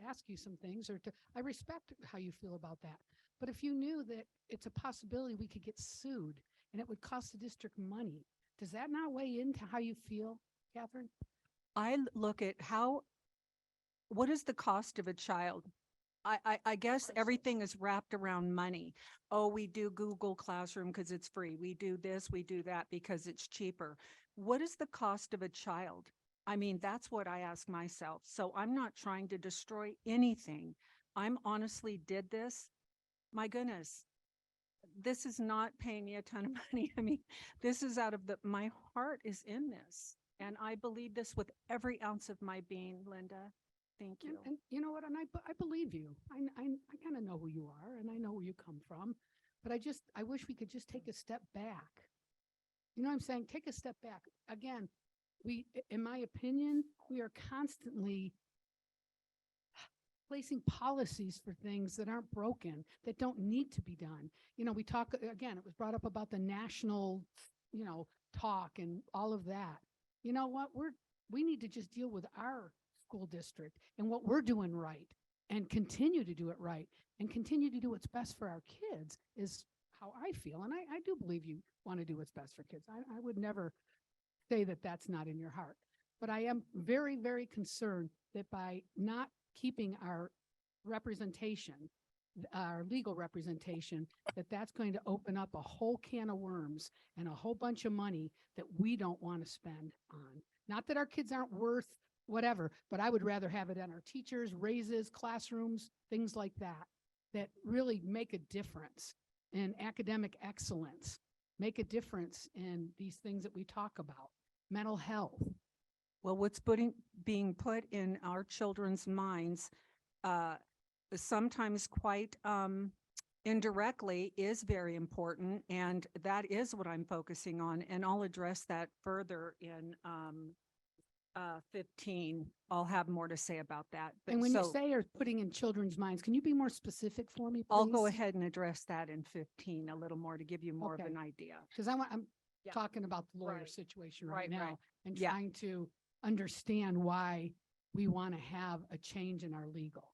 [SPEAKER 19] ask you some things, I respect how you feel about that. But if you knew that it's a possibility we could get sued and it would cost the district money, does that not weigh into how you feel, Catherine?
[SPEAKER 20] I look at what is the cost of a child? I guess everything is wrapped around money. Oh, we do Google Classroom because it's free. We do this, we do that because it's cheaper. What is the cost of a child? I mean, that's what I ask myself. So I'm not trying to destroy anything. I'm honestly did this. My goodness, this is not paying me a ton of money. I mean, this is out of my heart is in this. And I believe this with every ounce of my being, Linda. Thank you.
[SPEAKER 19] And you know what? And I believe you. I kind of know who you are and I know where you come from, but I wish we could just take a step back. You know what I'm saying? Take a step back. Again, in my opinion, we are constantly placing policies for things that aren't broken, that don't need to be done. We talk, again, it was brought up about the national, talk and all of that. You know what? We need to just deal with our school district and what we're doing right and continue to do it right and continue to do what's best for our kids is how I feel. And I do believe you want to do what's best for kids. I would never say that that's not in your heart. But I am very, very concerned that by not keeping our representation, our legal representation, that's going to open up a whole can of worms and a whole bunch of money that we don't want to spend on. Not that our kids aren't worth whatever, but I would rather have it on our teachers, raises, classrooms, things like that, that really make a difference in academic excellence, make a difference in these things that we talk about, mental health.
[SPEAKER 20] Well, what's being put in our children's minds, sometimes quite indirectly, is very important, and that is what I'm focusing on, and I'll address that further in 15. I'll have more to say about that. But
[SPEAKER 19] And when you
[SPEAKER 20] so
[SPEAKER 19] say are putting in children's minds, can you be more specific for me, please?
[SPEAKER 20] I'll go ahead and address that in 15 a little more to give you more of
[SPEAKER 19] Okay.
[SPEAKER 20] an idea.
[SPEAKER 19] Because I'm
[SPEAKER 20] Yeah.
[SPEAKER 19] talking about the lawyer
[SPEAKER 20] Right.
[SPEAKER 19] situation
[SPEAKER 20] Right,
[SPEAKER 19] right now
[SPEAKER 20] right.
[SPEAKER 19] and
[SPEAKER 20] Yeah.
[SPEAKER 19] trying to understand why we want to have a change in our legal.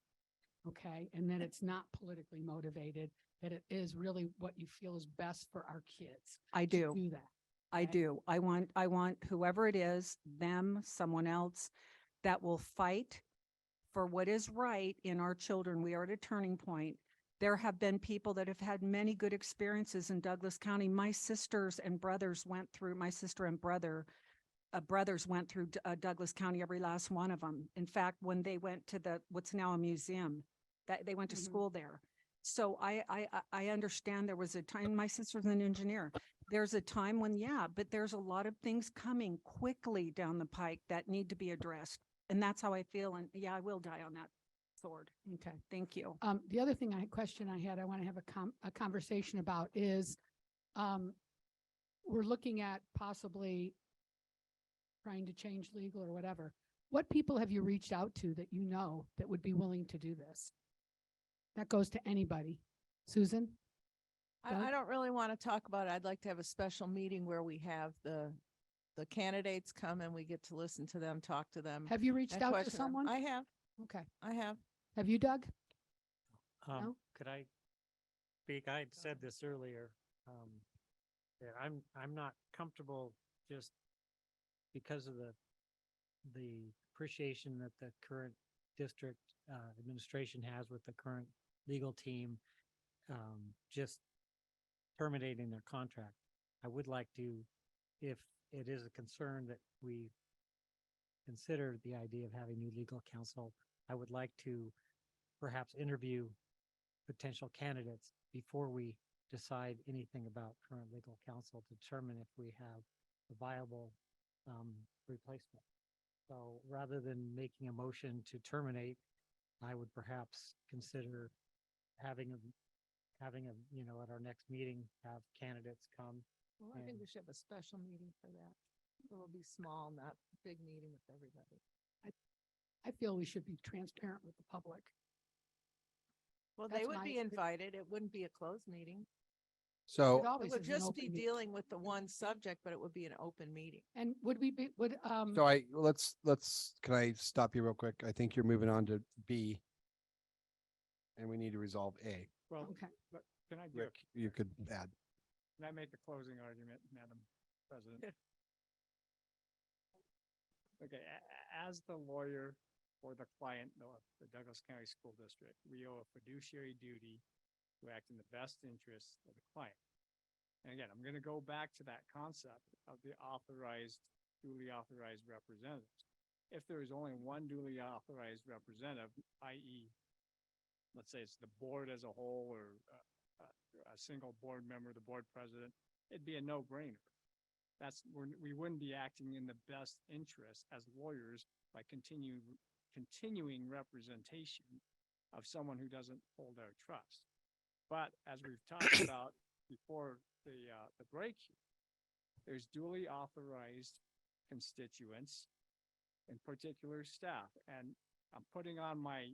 [SPEAKER 19] Okay, and that it's not politically motivated, that it is really what you feel is best for our kids.
[SPEAKER 20] I
[SPEAKER 19] to
[SPEAKER 20] do.
[SPEAKER 19] Do that.
[SPEAKER 20] I
[SPEAKER 19] Okay.
[SPEAKER 20] do. I want whoever it is, them, someone else, that will fight for what is right in our children. We are at a turning point. There have been people that have had many good experiences in Douglas County. My sisters and brothers went through, my sister and brothers went through Douglas County, every last one of them. In fact, when they went to what's now a museum, that they went to school there. So I understand there was a time, my sister's an engineer. There's a time when, yeah, but there's a lot of things coming quickly down the pike that need to be addressed. And that's how I feel. And yeah, I will die on that sword.
[SPEAKER 19] Okay.
[SPEAKER 20] Thank you.
[SPEAKER 19] The other thing question I had, I want to have a conversation about is, we're looking at possibly trying to change legal or whatever. What people have you reached out to that you know that would be willing to do this? That goes to anybody. Susan? Doug?
[SPEAKER 1] I don't really want to talk about it. I'd like to have a special meeting where we have the candidates come and we get to listen to them, talk to them.
[SPEAKER 19] Have you reached
[SPEAKER 1] and
[SPEAKER 19] out to
[SPEAKER 1] question them.
[SPEAKER 19] someone?
[SPEAKER 1] I have.
[SPEAKER 19] Okay.
[SPEAKER 1] I have.
[SPEAKER 19] Have you, Doug? No?
[SPEAKER 14] Could I speak? I had said this earlier. That I'm not comfortable just because of the appreciation that the current district administration has with the current legal team, just terminating their contract. I would like to, if it is a concern that we consider the idea of having new legal counsel, I would like to perhaps interview potential candidates before we decide anything about current legal counsel to determine if we have a viable replacement. So rather than making a motion to terminate, I would perhaps consider having a, at our next meeting, have candidates come.
[SPEAKER 1] Well, I think we should have a special meeting for that. It'll be small, not big meeting with everybody.
[SPEAKER 19] I feel we should be transparent with the public.
[SPEAKER 1] Well,
[SPEAKER 19] That's
[SPEAKER 1] they would
[SPEAKER 19] my
[SPEAKER 1] be invited. It wouldn't be a closed meeting.
[SPEAKER 4] So
[SPEAKER 19] It always
[SPEAKER 1] It would
[SPEAKER 19] is an
[SPEAKER 1] just
[SPEAKER 19] open
[SPEAKER 1] be
[SPEAKER 19] meeting.
[SPEAKER 1] dealing with the one subject, but it would be an open meeting.
[SPEAKER 19] And would we be,
[SPEAKER 4] can I stop you real quick? I think you're moving on to B. And we need to resolve A.
[SPEAKER 6] Well,
[SPEAKER 19] Okay.
[SPEAKER 6] but can I
[SPEAKER 4] Rick, you could add.
[SPEAKER 6] can I make a closing argument, Madam President? Okay, as the lawyer for the client of the Douglas County School District, we owe a fiduciary duty to act in the best interest of the client. And again, I'm going to go back to that concept of the duly authorized representatives. If there is only one duly authorized representative, i.e., let's say it's the board as a whole or a single board member, the board president, it'd be a no-brainer. We wouldn't be acting in the best interest as lawyers by continuing representation of someone who doesn't hold our trust. But as we've talked about before the break here, there's duly authorized constituents, in particular staff, and I'm putting on my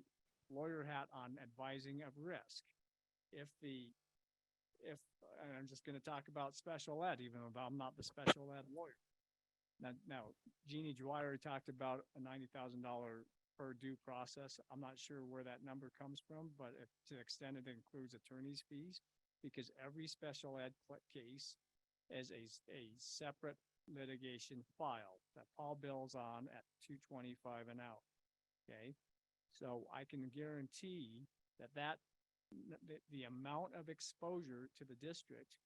[SPEAKER 6] lawyer hat on advising of risk. If if, and I'm just gonna talk about special ed, even though I'm not the special ed lawyer. Now, Jeannie Dwyer talked about a $90,000 per due process. I'm not sure where that number comes from, but if, to the extent it includes attorney's fees, because every special ed case is a separate litigation file that Paul bills on at $225 an hour. Okay, so I can guarantee that the amount of exposure to the district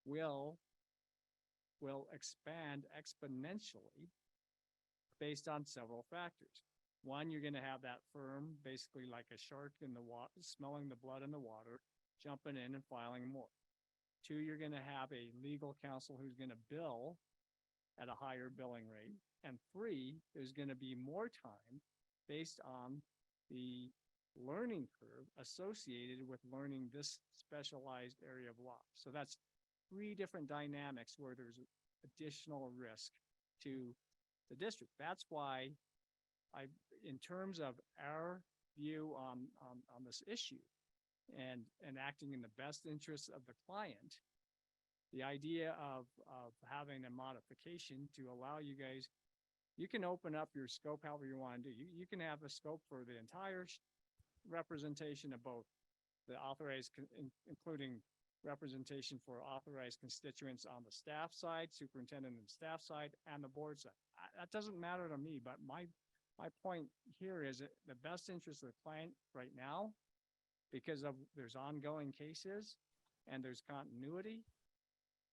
[SPEAKER 6] will expand exponentially based on several factors. One, you're going to have that firm, basically like a shark in the water, smelling the blood in the water, jumping in and filing more. Two, you're going to have a legal counsel who's going to bill at a higher billing rate. And three, there's going to be more time based on the learning curve associated with learning this specialized area of law. So that's three different dynamics where there's additional risk to the district. That's why in terms of our view on this issue and acting in the best interests of the client, the idea of having a modification to allow you guys, you can open up your scope however you want to do. You can have a scope for the entire representation of both the authorized, including representation for authorized constituents on the staff side, superintendent and staff side, and the board side. That doesn't matter to me, but my point here is that the best interest of the client right now, because of there's ongoing cases and there's continuity,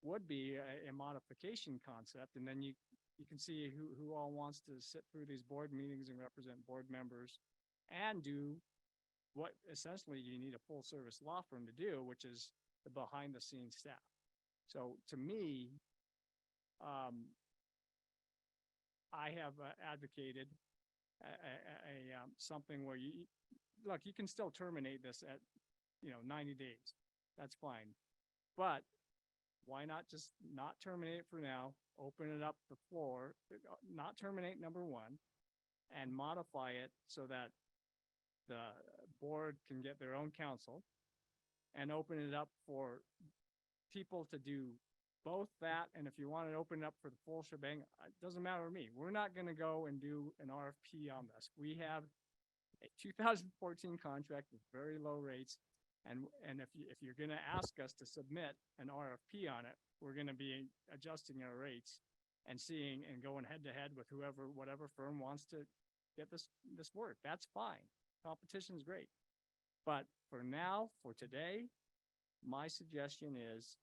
[SPEAKER 6] would be a modification concept. And then you can see who all wants to sit through these board meetings and represent board members and do what essentially you need a full service law firm to do, which is the behind the scenes staff. So to me, I have advocated something where you can still terminate this at 90 days. That's fine. But why not just not terminate it for now, open it up the floor, not terminate number one, and modify it so that the board can get their own counsel, and open it up for people to do both that. And if you want to open it up for the full shebang, it doesn't matter to me. We're not going to go and do an RFP on this. We have a 2014 contract with very low rates. And if you're going to ask us to submit an RFP on it, we're going to be adjusting our rates and seeing and going head to head with whatever firm wants to get this work. That's fine. Competition is great. But for now, for today, my suggestion is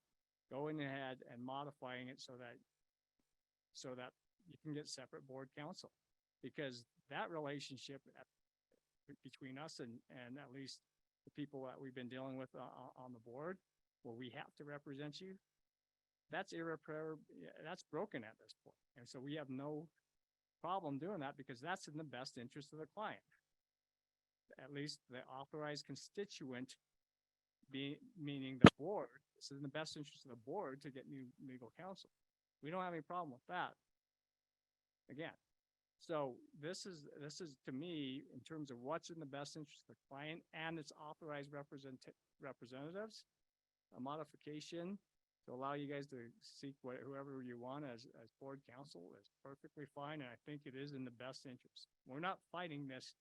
[SPEAKER 6] going ahead and modifying it so that you can get separate board counsel, because that relationship between us and at least the people that we've been dealing with on the board, where we have to represent you, that's irreparable. That's broken at this point. And so we have no problem doing that, because that's in the best interest of the client. At least the authorized constituent, meaning the board. This is in the best interest of the board to get new legal counsel. We don't have any problem with that. Again, so this is to me, in terms of what's in the best interest of the client and its authorized representatives, a modification to allow you guys to seek whoever you want as board counsel is perfectly fine. And I think it is in the best interest. We're not fighting this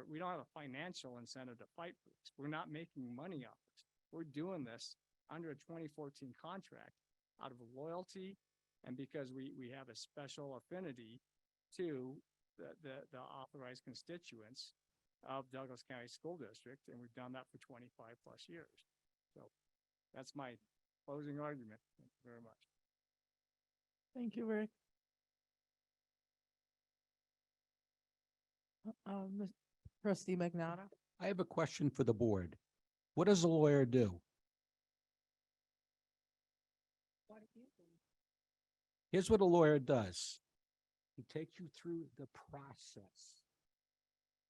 [SPEAKER 6] we don't have a financial incentive to fight for this. We're not making money off this. We're doing this under a 2014 contract out of loyalty and because we have a special affinity to the authorized constituents of Douglas County School District, and we've done that for 25 plus years. So that's my closing argument. Thank you very much.
[SPEAKER 1] Thank you, Rick. Trustee Magnata.
[SPEAKER 12] I have a question for the board. What does a lawyer do? Here's what a lawyer does. He takes you through the process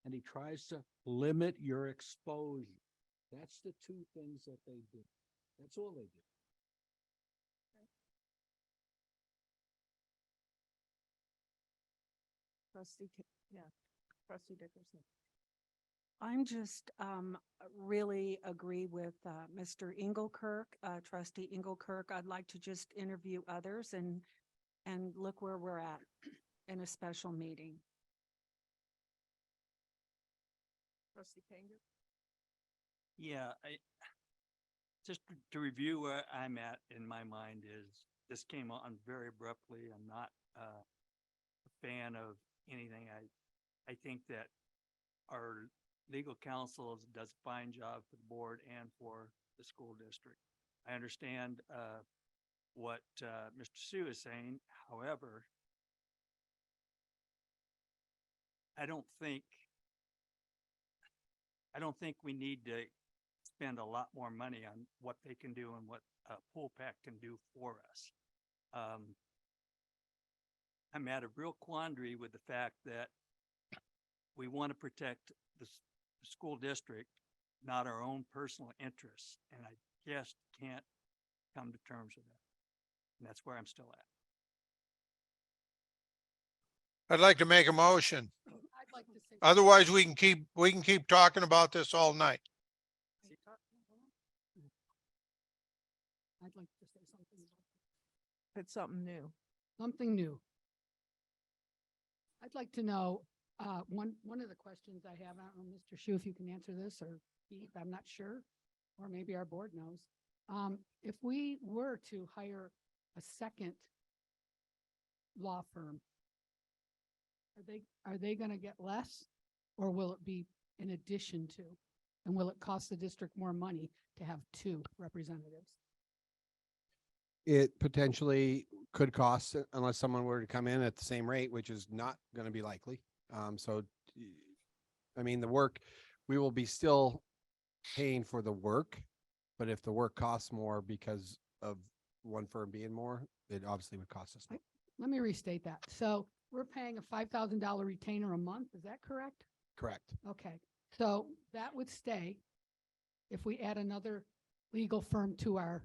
[SPEAKER 12] and he tries to limit your exposure. That's the two things that they do. That's all they do.
[SPEAKER 1] Trustee Dickerson.
[SPEAKER 20] I'm just really agree with Mr. Engelkirk, trustee Engelkirk. I'd like to just interview others and look where we're at in a special meeting.
[SPEAKER 1] Trustee Kangas?
[SPEAKER 10] Yeah, just to review where I'm at in my mind is, this came on very abruptly. I'm not a fan of anything. I think that our legal counsel does a fine job for the board and for the school district. I understand what Mr. Sue is saying. However, I don't think we need to spend a lot more money on what they can do and what Pool Pack can do for us. I'm at a real quandary with the fact that we want to protect the school district, not our own personal interests. And I just can't come to terms with that. And that's where I'm still at.
[SPEAKER 18] I'd like to make a motion.
[SPEAKER 19] I'd like to say.
[SPEAKER 18] Otherwise, we can keep talking about this all night.
[SPEAKER 19] I'd like to say something.
[SPEAKER 1] It's something new.
[SPEAKER 19] Something new. I'd like to know, one of the questions I have, I don't know, Mr. Shu, if you can answer this, or Keith, I'm not sure, or maybe our board knows. If we were to hire a second law firm, are they gonna get less, or will it be in addition to? And will it cost the district more money to have two representatives?
[SPEAKER 4] It potentially could cost, unless someone were to come in at the same rate, which is not going to be likely. I mean, the work, we will be still paying for the work, but if the work costs more because of one firm being more, it obviously would cost us more.
[SPEAKER 19] Let me restate that. So we're paying a $5,000 retainer a month. Is that correct?
[SPEAKER 4] Correct.
[SPEAKER 19] Okay, so that would stay if we add another legal firm to our.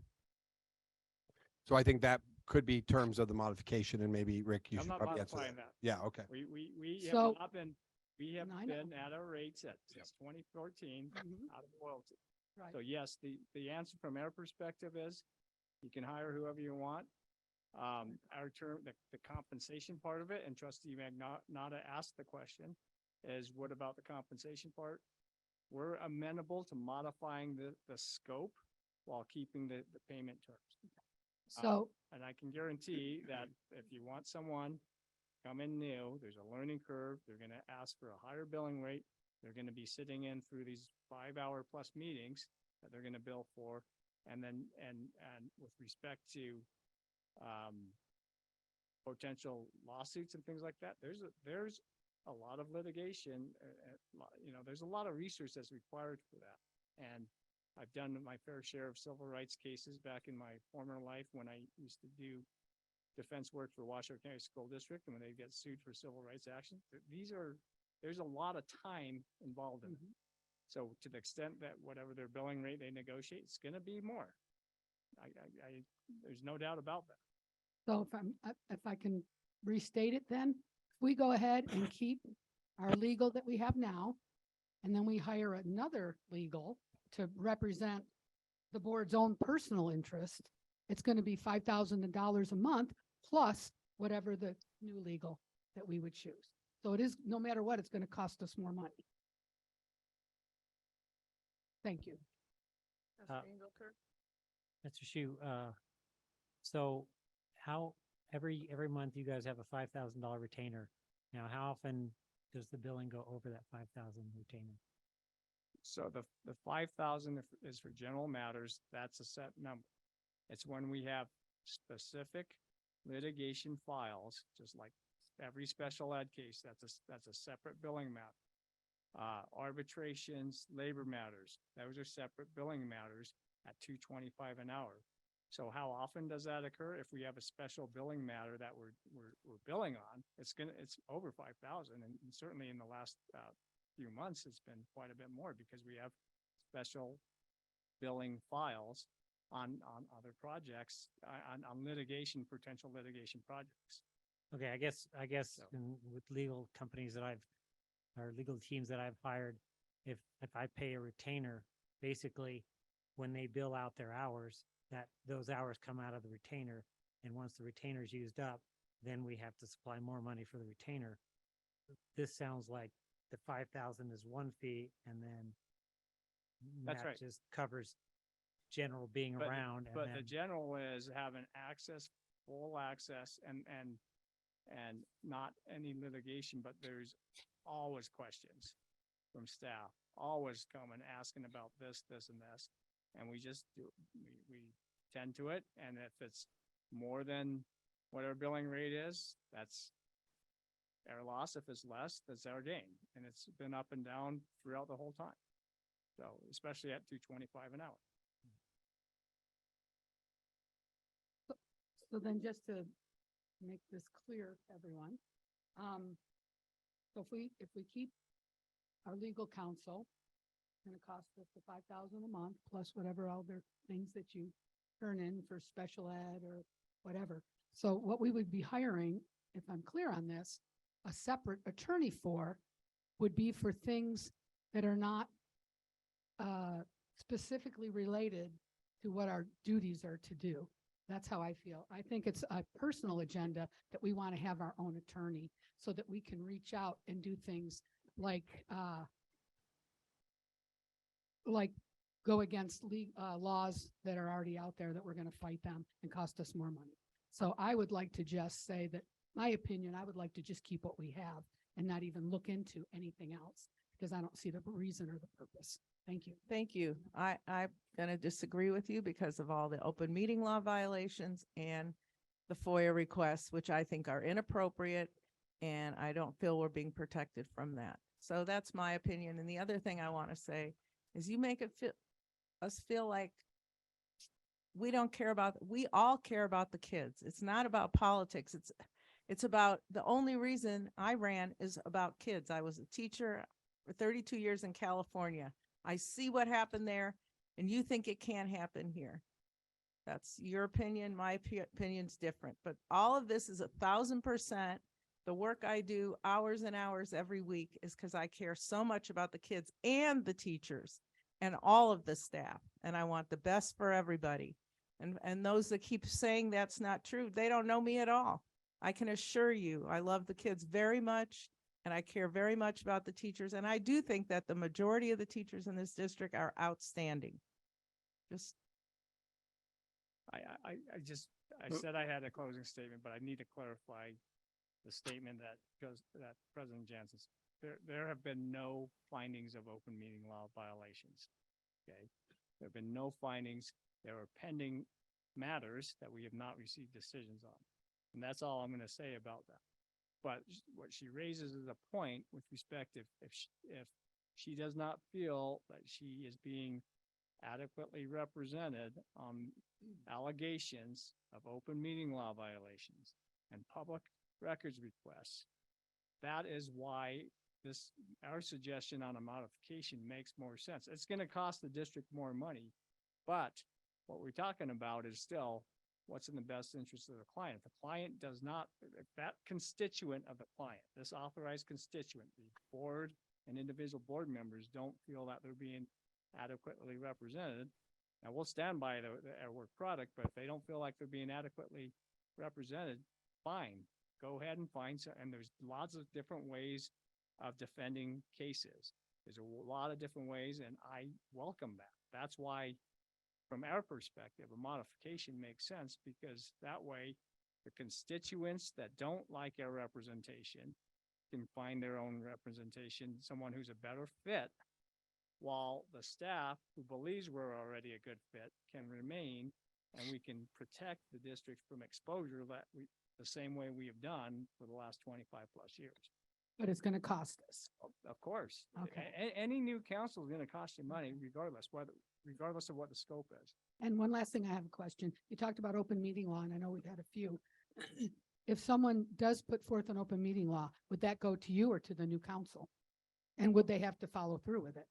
[SPEAKER 4] So I think that could be terms of the modification, and maybe Rick, you
[SPEAKER 6] I'm
[SPEAKER 4] should
[SPEAKER 6] not
[SPEAKER 4] probably answer
[SPEAKER 6] modifying
[SPEAKER 4] that.
[SPEAKER 6] that.
[SPEAKER 4] Yeah, okay.
[SPEAKER 6] We
[SPEAKER 19] So-
[SPEAKER 6] have not been, we have
[SPEAKER 19] I know.
[SPEAKER 6] been at our rates since 2014 out of loyalty.
[SPEAKER 19] Right.
[SPEAKER 6] So yes, the answer from our perspective is you can hire whoever you want. Our term, the compensation part of it, and trustee Magnata asked the question, is what about the compensation part? We're amenable to modifying the scope while keeping the payment terms.
[SPEAKER 19] So,
[SPEAKER 6] And I can guarantee that if you want someone come in new, there's a learning curve. They're going to ask for a higher billing rate. They're going to be sitting in through these 5-hour plus meetings that they're going to bill for. And then, and with respect to potential lawsuits and things like that, there's a lot of litigation. There's a lot of research that's required for that. And I've done my fair share of civil rights cases back in my former life when I used to do defense work for Washoe County School District, and when they get sued for civil rights action. There's a lot of time involved in it. So to the extent that whatever their billing rate they negotiate, it's going to be more. There's no doubt about that.
[SPEAKER 19] so if I can restate it then, if we go ahead and keep our legal that we have now, and then we hire another legal to represent the board's own personal interest, it's going to be $5,000 a month plus whatever the new legal that we would choose. So it is, no matter what, it's going to cost us more money. Thank you.
[SPEAKER 1] Trustee Engelkirk?
[SPEAKER 14] Mr. Shu, so how, every month you guys have a $5,000 retainer. Now, how often does the billing go over that 5,000 retainer?
[SPEAKER 6] So the 5,000 is for general matters. That's a set number. It's when we have specific litigation files, just like every special ed case, that's a separate billing matter. Arbitrations, labor matters, those are separate billing matters at $2.25 an hour. So how often does that occur? If we have a special billing matter that we're billing on, it's over 5,000, and certainly in the last few months, it's been quite a bit more because we have special billing files on other projects, on potential litigation projects.
[SPEAKER 14] Okay, I guess with legal companies or legal teams that I've hired, if I pay a retainer, basically, when they bill out their hours, that those hours come out of the retainer. And once the retainer's used up, then we have to supply more money for the retainer. This sounds like the 5,000 is one fee, and then
[SPEAKER 6] That's
[SPEAKER 14] that
[SPEAKER 6] right.
[SPEAKER 14] just covers general being
[SPEAKER 6] But,
[SPEAKER 14] around. And
[SPEAKER 6] but the
[SPEAKER 14] then,
[SPEAKER 6] general is having access, full access and not any litigation, but there's always questions from staff, always coming asking about this, this and this. And we just do, we tend to it. And if it's more than whatever billing rate is, that's our loss. If it's less, that's our gain. And it's been up and down throughout the whole time. So especially at $2.25 an hour.
[SPEAKER 19] So then just to make this clear, everyone, so if we keep our legal counsel, it's gonna cost us the 5,000 a month plus whatever other things that you turn in for special ed or whatever. So what we would be hiring, if I'm clear on this, a separate attorney for would be for things that are not specifically related to what our duties are to do. That's how I feel. I think it's a personal agenda that we want to have our own attorney so that we can reach out and do things like go against laws that are already out there that we're going to fight them and cost us more money. So I would like to just say that my opinion, I would like to just keep what we have and not even look into anything else because I don't see the reason or the purpose. Thank you.
[SPEAKER 1] Thank you. I'm going to disagree with you because of all the open meeting law violations and the FOIA requests, which I think are inappropriate, and I don't feel we're being protected from that. So that's my opinion. And the other thing I want to say is you make us feel like we don't care about, we all care about the kids. It's not about politics. It's about, the only reason I ran is about kids. I was a teacher for 32 years in California. I see what happened there, and you think it can't happen here. That's your opinion. My opinion's different, but all of this is 1,000%. The work I do hours and hours every week is because I care so much about the kids and the teachers and all of the staff. And I want the best for everybody. And those that keep saying that's not true, they don't know me at all. I can assure you, I love the kids very much. And I care very much about the teachers. And I do think that the majority of the teachers in this district are outstanding. Just.
[SPEAKER 6] I said I had a closing statement, but I need to clarify the statement that President Jansen, there have been no findings of open meeting law violations. Okay. There have been no findings. There are pending matters that we have not received decisions on. And that's all I'm going to say about that. But what she raises is a point with respect if she does not feel that she is being adequately represented on allegations of open meeting law violations and public records requests. That is why our suggestion on a modification makes more sense. It's going to cost the district more money, but what we're talking about is still what's in the best interest of the client. If the client does not, if that constituent of the client, this authorized constituent, the board and individual board members don't feel that they're being adequately represented, and we'll stand by our work product, but if they don't feel like they're being adequately represented, fine, go ahead and find some, and there's lots of different ways of defending cases. There's a lot of different ways, and I welcome that. That's why, from our perspective, a modification makes sense because that way the constituents that don't like our representation can find their own representation, someone who's a better fit, while the staff who believes we're already a good fit can remain, and we can protect the district from exposure the same way we have done for the last 25 plus years.
[SPEAKER 19] But it's going to cost us.
[SPEAKER 6] Of course.
[SPEAKER 19] Okay.
[SPEAKER 6] Any new council is going to cost you money regardless of what the scope is.
[SPEAKER 19] And one last thing, I have a question. You talked about open meeting law, and I know we've had a few. If someone does put forth an open meeting law, would that go to you or to the new council? And would they have to follow through with it?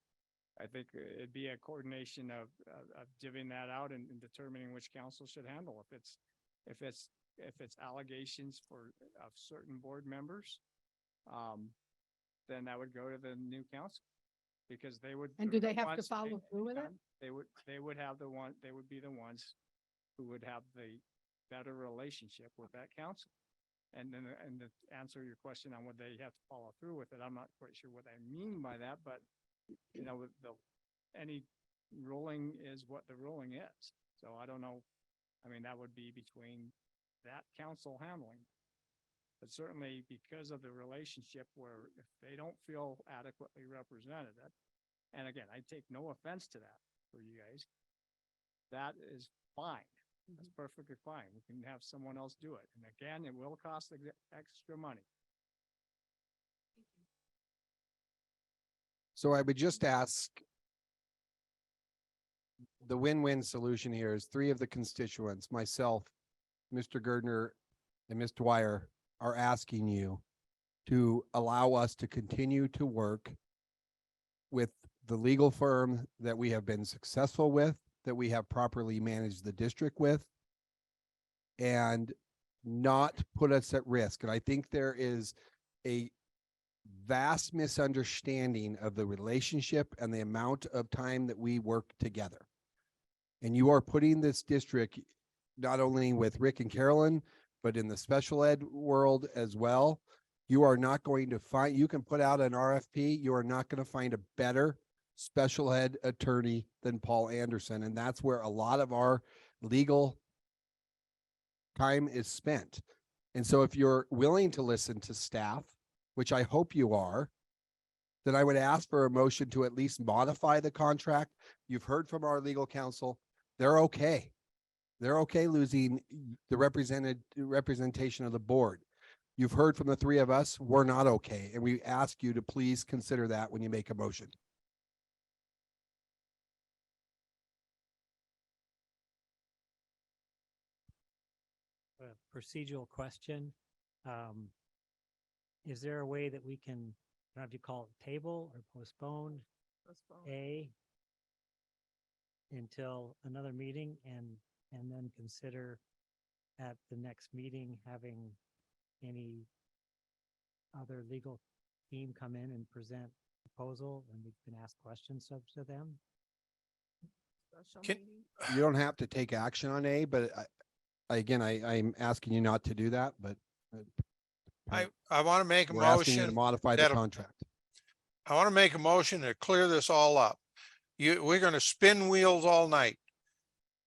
[SPEAKER 6] I think it'd be a coordination of divvying that out and determining which council should handle. If it's allegations of certain board members, then that would go to the new council. because they would.
[SPEAKER 19] And do they have to
[SPEAKER 6] once
[SPEAKER 19] follow through with it?
[SPEAKER 6] They would have they would be the ones who would have the better relationship with that council. And then, and to answer your question on would they have to follow through with it, I'm not quite sure what I mean by that, but you know, any ruling is what the ruling is. So I don't know. I mean, that would be between that council handling. But certainly because of the relationship where if they don't feel adequately represented, and again, I take no offense to that for you guys, that is fine. That's perfectly fine. We can have someone else do it. And again, it will cost extra money.
[SPEAKER 4] So I would just ask, the win-win solution here is 3 of the constituents, myself, Mr. Gardner, and Ms. Dwyer, are asking you to allow us to continue to work with the legal firm that we have been successful with, that we have properly managed the district with, and not put us at risk. And I think there is a vast misunderstanding of the relationship and the amount of time that we work together. And you are putting this district, not only with Rick and Carolyn, but in the special ed world as well. You are not going to find, you can put out an RFP, you are not going to find a better special ed attorney than Paul Anderson. And that's where a lot of our legal time is spent. And so if you're willing to listen to staff, which I hope you are, then I would ask for a motion to at least modify the contract. You've heard from our legal counsel. They're okay. They're okay losing the representation of the board. You've heard from the 3 of us. We're not okay. And we ask you to please consider that when you make a motion.
[SPEAKER 14] A procedural question. Is there a way that we can, I don't know if you call it table or postpone A until another meeting and then consider at the next meeting having any other legal team come in and present proposal and we can ask questions to them?
[SPEAKER 4] You don't have to take action on A, but I'm asking you not to do that, but
[SPEAKER 18] I want to make a
[SPEAKER 4] we're asking you to
[SPEAKER 18] motion.
[SPEAKER 4] modify the
[SPEAKER 18] that'll-
[SPEAKER 4] contract.
[SPEAKER 18] I want to make a motion to clear this all up. We're going to spin wheels all night.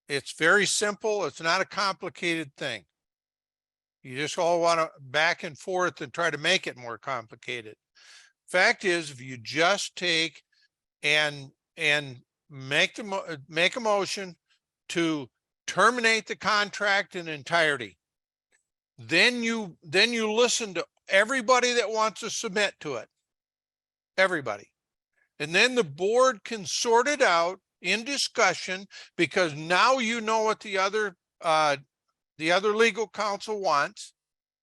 [SPEAKER 18] It's very simple. It's not a complicated thing. You just all want to back and forth and try to make it more complicated. Fact is, if you just take and make a motion to terminate the contract in entirety, then you listen to everybody that wants to submit to it. Everybody. And then the board can sort it out in discussion, because now you know what the other legal counsel wants,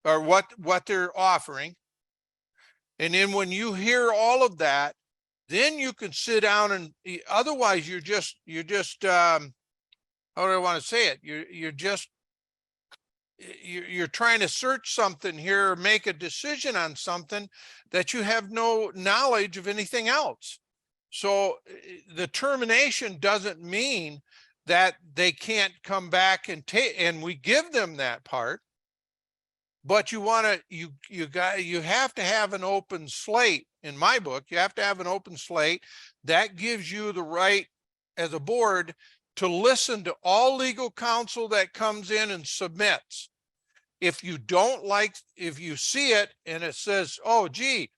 [SPEAKER 18] or what they're offering. And then when you hear all of that, then you can sit down and otherwise you're just how do I want to say it? You're trying to search something here, or make a decision on something that you have no knowledge of anything else. So the termination doesn't mean that they can't come back and and we give them that part. But you have to have an open slate. In my book, you have to have an open slate that gives you the right as a board to listen to all legal counsel that comes in and submits. If you don't like, if you see it and it says, oh, gee,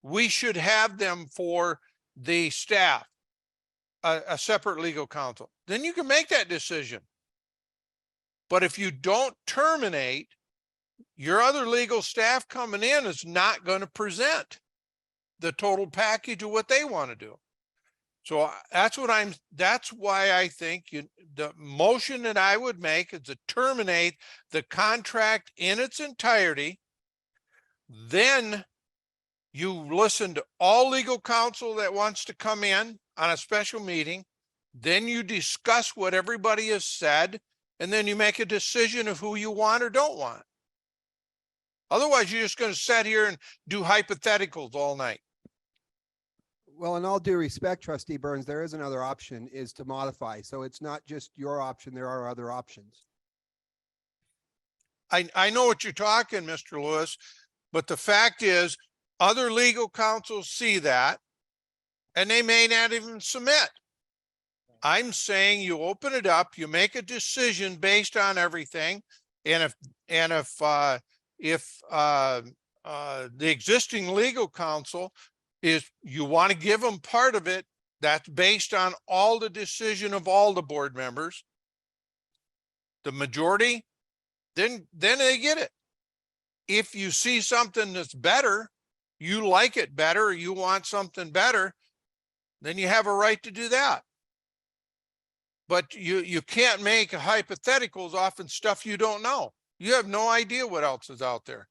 [SPEAKER 18] we should have them for the staff, a separate legal counsel, then you can make that decision. But if you don't terminate, your other legal staff coming in is not going to present the total package of what they want to do. So that's why I think the motion that I would make is to terminate the contract in its entirety. Then you listen to all legal counsel that wants to come in on a special meeting. Then you discuss what everybody has said, and then you make a decision of who you want or don't want. Otherwise, you're just going to sit here and do hypotheticals all night.
[SPEAKER 4] Well, in all due respect, trustee Burns, there is another option, is to modify. So it's not just your option. There are other options.
[SPEAKER 18] I know what you're talking, Mr. Lewis, but the fact is, other legal counsels see that and they may not even submit. I'm saying you open it up, you make a decision based on everything. And if the existing legal counsel is, you want to give them part of it, that's based on all the decision of all the board members, the majority, then they get it. If you see something that's better, you like it better, you want something better, then you have a right to do that. But you can't make hypotheticals off of stuff you don't know. You have no idea what else is out there.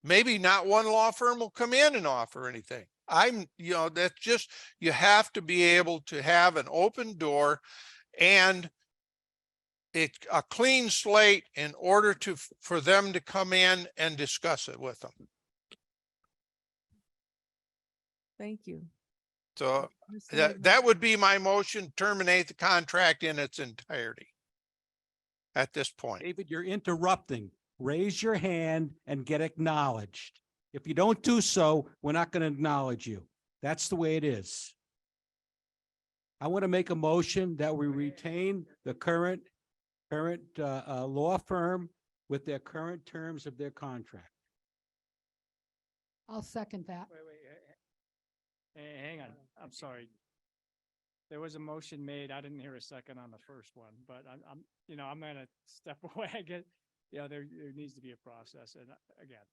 [SPEAKER 18] Maybe not one law firm will come in and offer anything. That's just, you have to be able to have an open door and a clean slate in order for them to come in and discuss it with them.
[SPEAKER 1] Thank you.
[SPEAKER 18] So
[SPEAKER 1] Mr. McNaught.
[SPEAKER 18] that would be my motion, terminate the contract in its entirety at this point.
[SPEAKER 12] David, you're interrupting. Raise your hand and get acknowledged. If you don't do so, we're not going to acknowledge you. That's the way it is. I want to make a motion that we retain the current law firm with their current terms of their contract.
[SPEAKER 19] I'll second that.
[SPEAKER 6] Hang on, I'm sorry. There was a motion made. I didn't hear a second on the first one, but I'm gonna step away. I get, there needs to be a process. And again,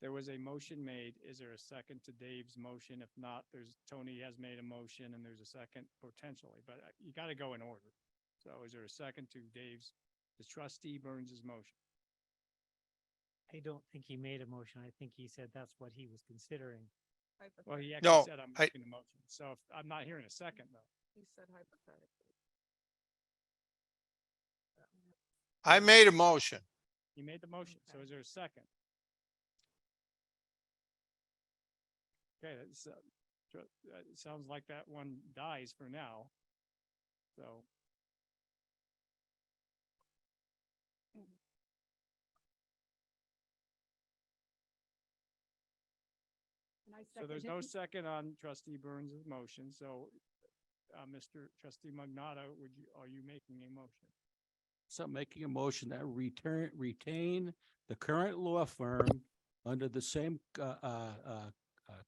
[SPEAKER 6] there was a motion made. Is there a second to Dave's motion? If not, Tony has made a motion and there's a second potentially, but you got to go in order. So is there a second to the trustee Burns's motion?
[SPEAKER 14] I don't think he made a motion. I think he said that's what he was considering.
[SPEAKER 6] Well, he actually
[SPEAKER 18] No,
[SPEAKER 6] said I'm making the motion. So I'm not hearing a second though.
[SPEAKER 1] He said hypothetically.
[SPEAKER 18] I made a motion.
[SPEAKER 6] He made the motion. So is there a second? Okay, it sounds like that one dies for now. So. So there's no second on trustee Burns's motion. So, Mr. Trustee Magnotta, are you making a motion?
[SPEAKER 12] So I'm making a motion that retain the current law firm under the same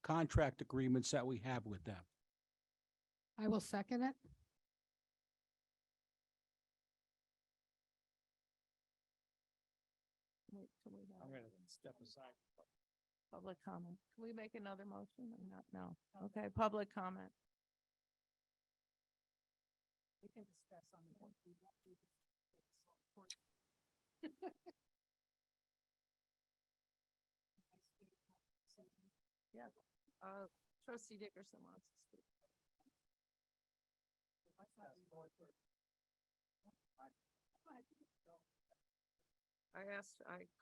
[SPEAKER 12] contract agreements that we have with them.
[SPEAKER 19] I will second it.
[SPEAKER 6] I'm going to step aside.
[SPEAKER 1] Public comment. Can we make another motion or not? No. Okay, public comment.
[SPEAKER 19] We can discuss on the board.
[SPEAKER 1] Yeah. Trustee Dickerson wants to speak.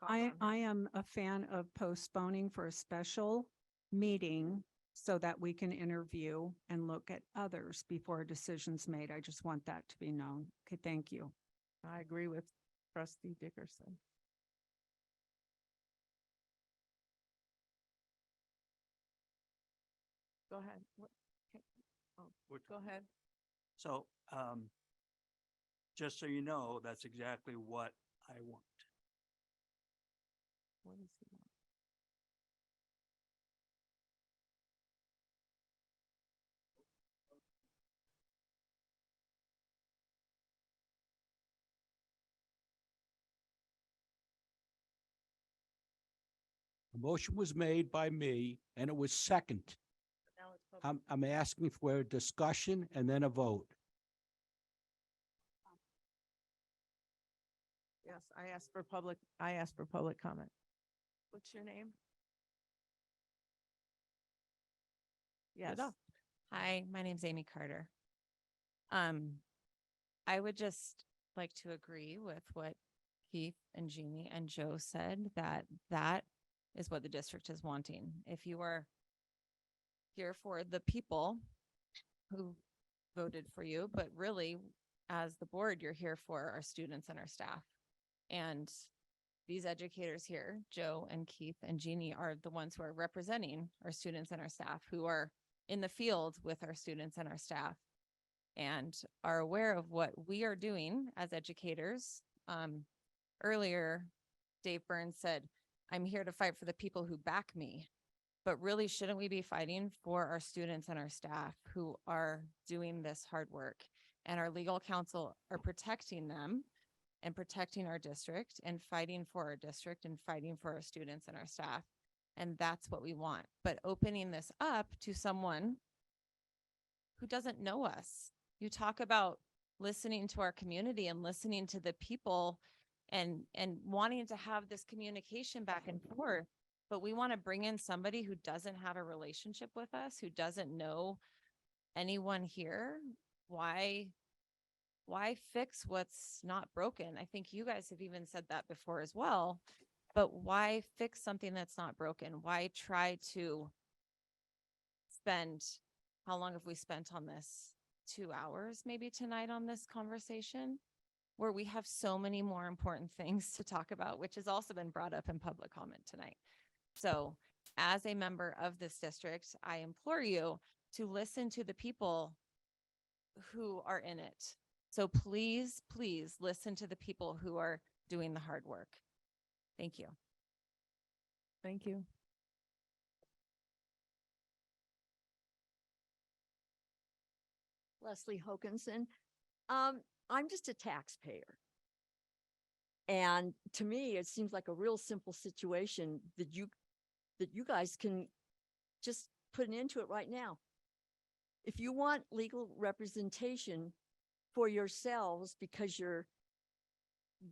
[SPEAKER 20] I am a fan of postponing for a special meeting so that we can interview and look at others before a decision's made. I just want that to be known. Okay, thank you.
[SPEAKER 1] I agree with trustee Dickerson. Go ahead. Go ahead.
[SPEAKER 10] So, just so you know, that's exactly what I want.
[SPEAKER 1] What is he want?
[SPEAKER 12] The motion was made by me and it was second. I'm asking for a discussion and then a vote.
[SPEAKER 1] Yes, I asked for public comment. What's your name? Yes.
[SPEAKER 11] Hi, my name's Amy Carter. I would just like to agree with what Keith and Jeannie and Joe said, that is what the district is wanting. If you are here for the people who voted for you, but really, as the board, you're here for our students and our staff. And these educators here, Joe and Keith and Jeannie, are the ones who are representing our students and our staff, who are in the field with our students and our staff, and are aware of what we are doing as educators. Earlier, Dave Burns said, I'm here to fight for the people who back me. But really, shouldn't we be fighting for our students and our staff who are doing this hard work? And our legal counsel are protecting them and protecting our district and fighting for our district and fighting for our students and our staff. And that's what we want. But opening this up to someone who doesn't know us. You talk about listening to our community and listening to the people and wanting to have this communication back and forth. But we want to bring in somebody who doesn't have a relationship with us, who doesn't know anyone here. Why fix what's not broken? I think you guys have even said that before as well. But why fix something that's not broken? Why try to spend, how long have we spent on this? 2 hours maybe tonight on this conversation, where we have so many more important things to talk about, which has also been brought up in public comment tonight. So as a member of this district, I implore you to listen to the people who are in it. So please, please listen to the people who are doing the hard work. Thank you.
[SPEAKER 5] Thank you.
[SPEAKER 17] Leslie Hokinson. I'm just a taxpayer. And to me, it seems like a real simple situation that you guys can just put an end to it right now. If you want legal representation for yourselves because you're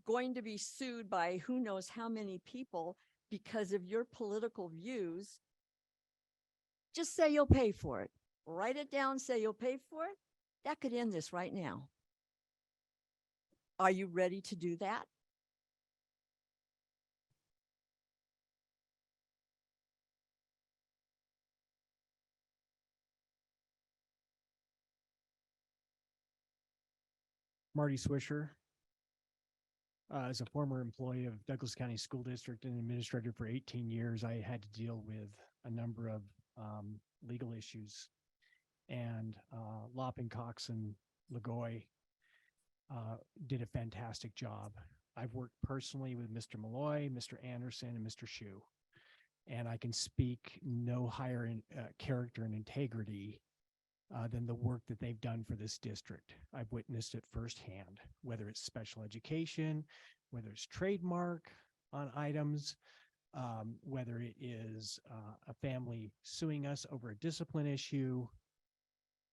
[SPEAKER 17] going to be sued by who knows how many people because of your political views, just say you'll pay for it. Write it down, say you'll pay for it. That could end this right now. Are you ready to do that?
[SPEAKER 2] Marty Swisher. As a former employee of Douglas County School District and administrator for 18 years, I had to deal with a number of legal issues. And Lopping, Cox, and Lagoy did a fantastic job. I've worked personally with Mr. Malloy, Mr. Anderson, and Mr. Shu. And I can speak no higher in character and integrity than the work that they've done for this district. I've witnessed it firsthand, whether it's special education, whether it's trademark on items, whether it is a family suing us over a discipline issue.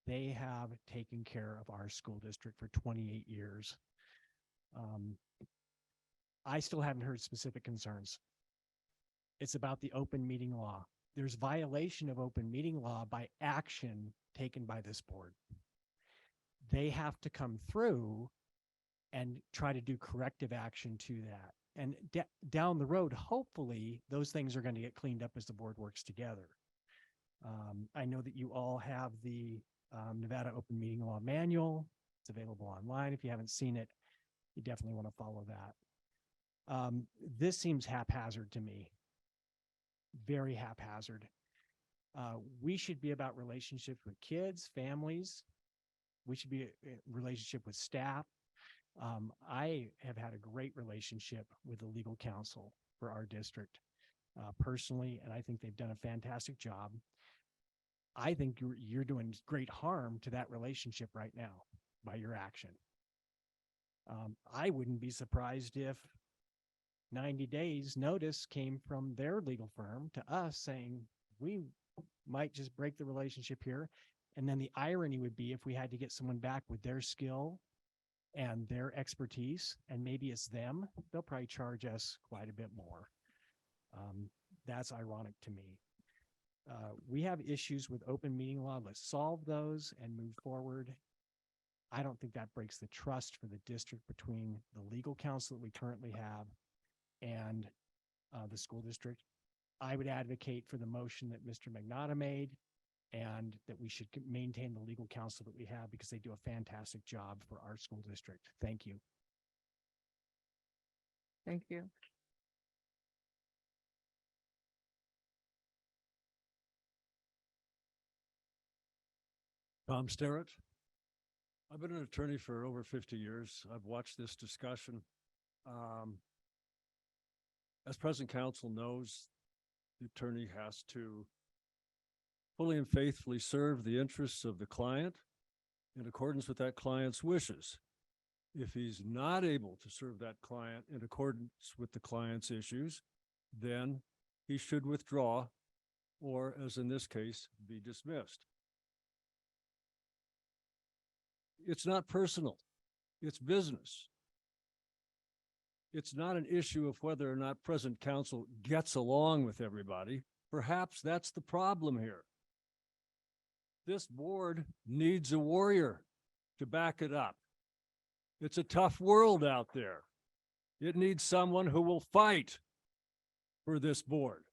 [SPEAKER 2] They have taken care of our school district for 28 years. I still haven't heard specific concerns. It's about the open meeting law. There's violation of open meeting law by action taken by this board. They have to come through and try to do corrective action to that. And down the road, hopefully, those things are going to get cleaned up as the board works together. I know that you all have the Nevada Open Meeting Law Manual. It's available online. If you haven't seen it, you definitely want to follow that. This seems haphazard to me. Very haphazard. We should be about relationships with kids, families. We should be a relationship with staff. I have had a great relationship with the legal counsel for our district personally, and I think they've done a fantastic job. I think you're doing great harm to that relationship right now by your action. I wouldn't be surprised if 90 days notice came from their legal firm to us saying we might just break the relationship here. And then the irony would be if we had to get someone back with their skill and their expertise, and maybe it's them, they'll probably charge us quite a bit more. That's ironic to me. We have issues with open meeting law. Let's solve those and move forward. I don't think that breaks the trust for the district between the legal counsel that we currently have and the school district. I would advocate for the motion that Mr. Magnata made and that we should maintain the legal counsel that we have because they do a fantastic job for our school district. Thank you.
[SPEAKER 1] Thank you.
[SPEAKER 7] Tom Sterrett. I've been an attorney for over 50 years. I've watched this discussion. As present counsel knows, the attorney has to fully and faithfully serve the interests of the client in accordance with that client's wishes. If he's not able to serve that client in accordance with the client's issues, then he should withdraw, or as in this case, be dismissed. It's not personal, it's business. It's not an issue of whether or not present counsel gets along with everybody. Perhaps that's the problem here. This board needs a warrior to back it up. It's a tough world out there. It needs someone who will fight for this board.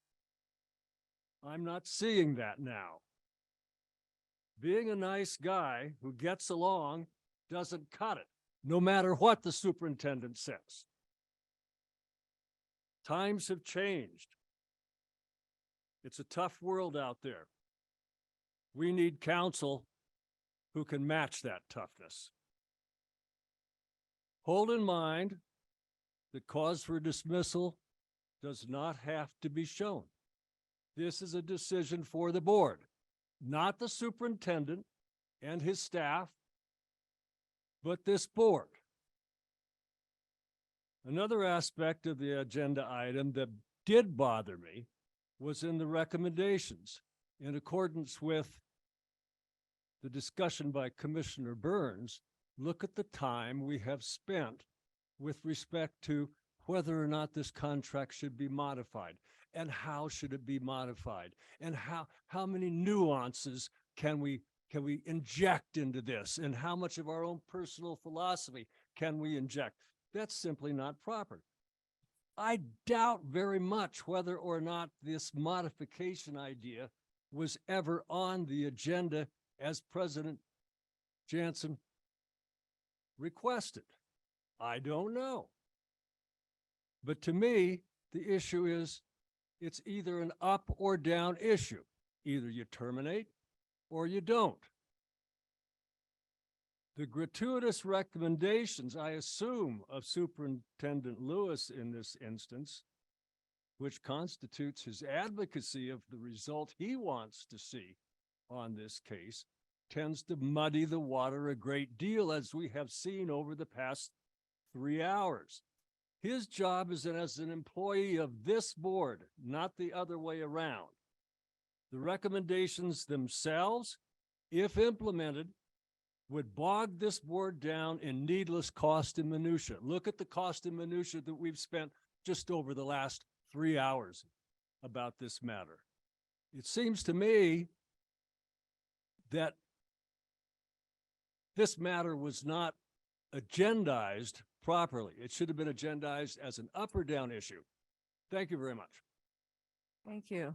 [SPEAKER 7] I'm not seeing that now. Being a nice guy who gets along doesn't cut it, no matter what the superintendent says. Times have changed. It's a tough world out there. We need counsel who can match that toughness. Hold in mind that cause for dismissal does not have to be shown. This is a decision for the board, not the superintendent and his staff, but this board. Another aspect of the agenda item that did bother me was in the recommendations. In accordance with the discussion by Commissioner Burns, look at the time we have spent with respect to whether or not this contract should be modified and how should it be modified and how many nuances can we inject into this and how much of our own personal philosophy can we inject. That's simply not proper. I doubt very much whether or not this modification idea was ever on the agenda as President Jansen requested. I don't know. But to me, the issue is it's either an up or down issue. Either you terminate or you don't. The gratuitous recommendations, I assume, of Superintendent Lewis in this instance, which constitutes his advocacy of the result he wants to see on this case, tends to muddy the water a great deal, as we have seen over the past 3 hours. His job is as an employee of this board, not the other way around. The recommendations themselves, if implemented, would bog this board down in needless cost and minutia. Look at the cost and minutia that we've spent just over the last 3 hours about this matter. It seems to me that this matter was not agendized properly. It should have been agendized as an up or down issue. Thank you very much.
[SPEAKER 1] Thank you.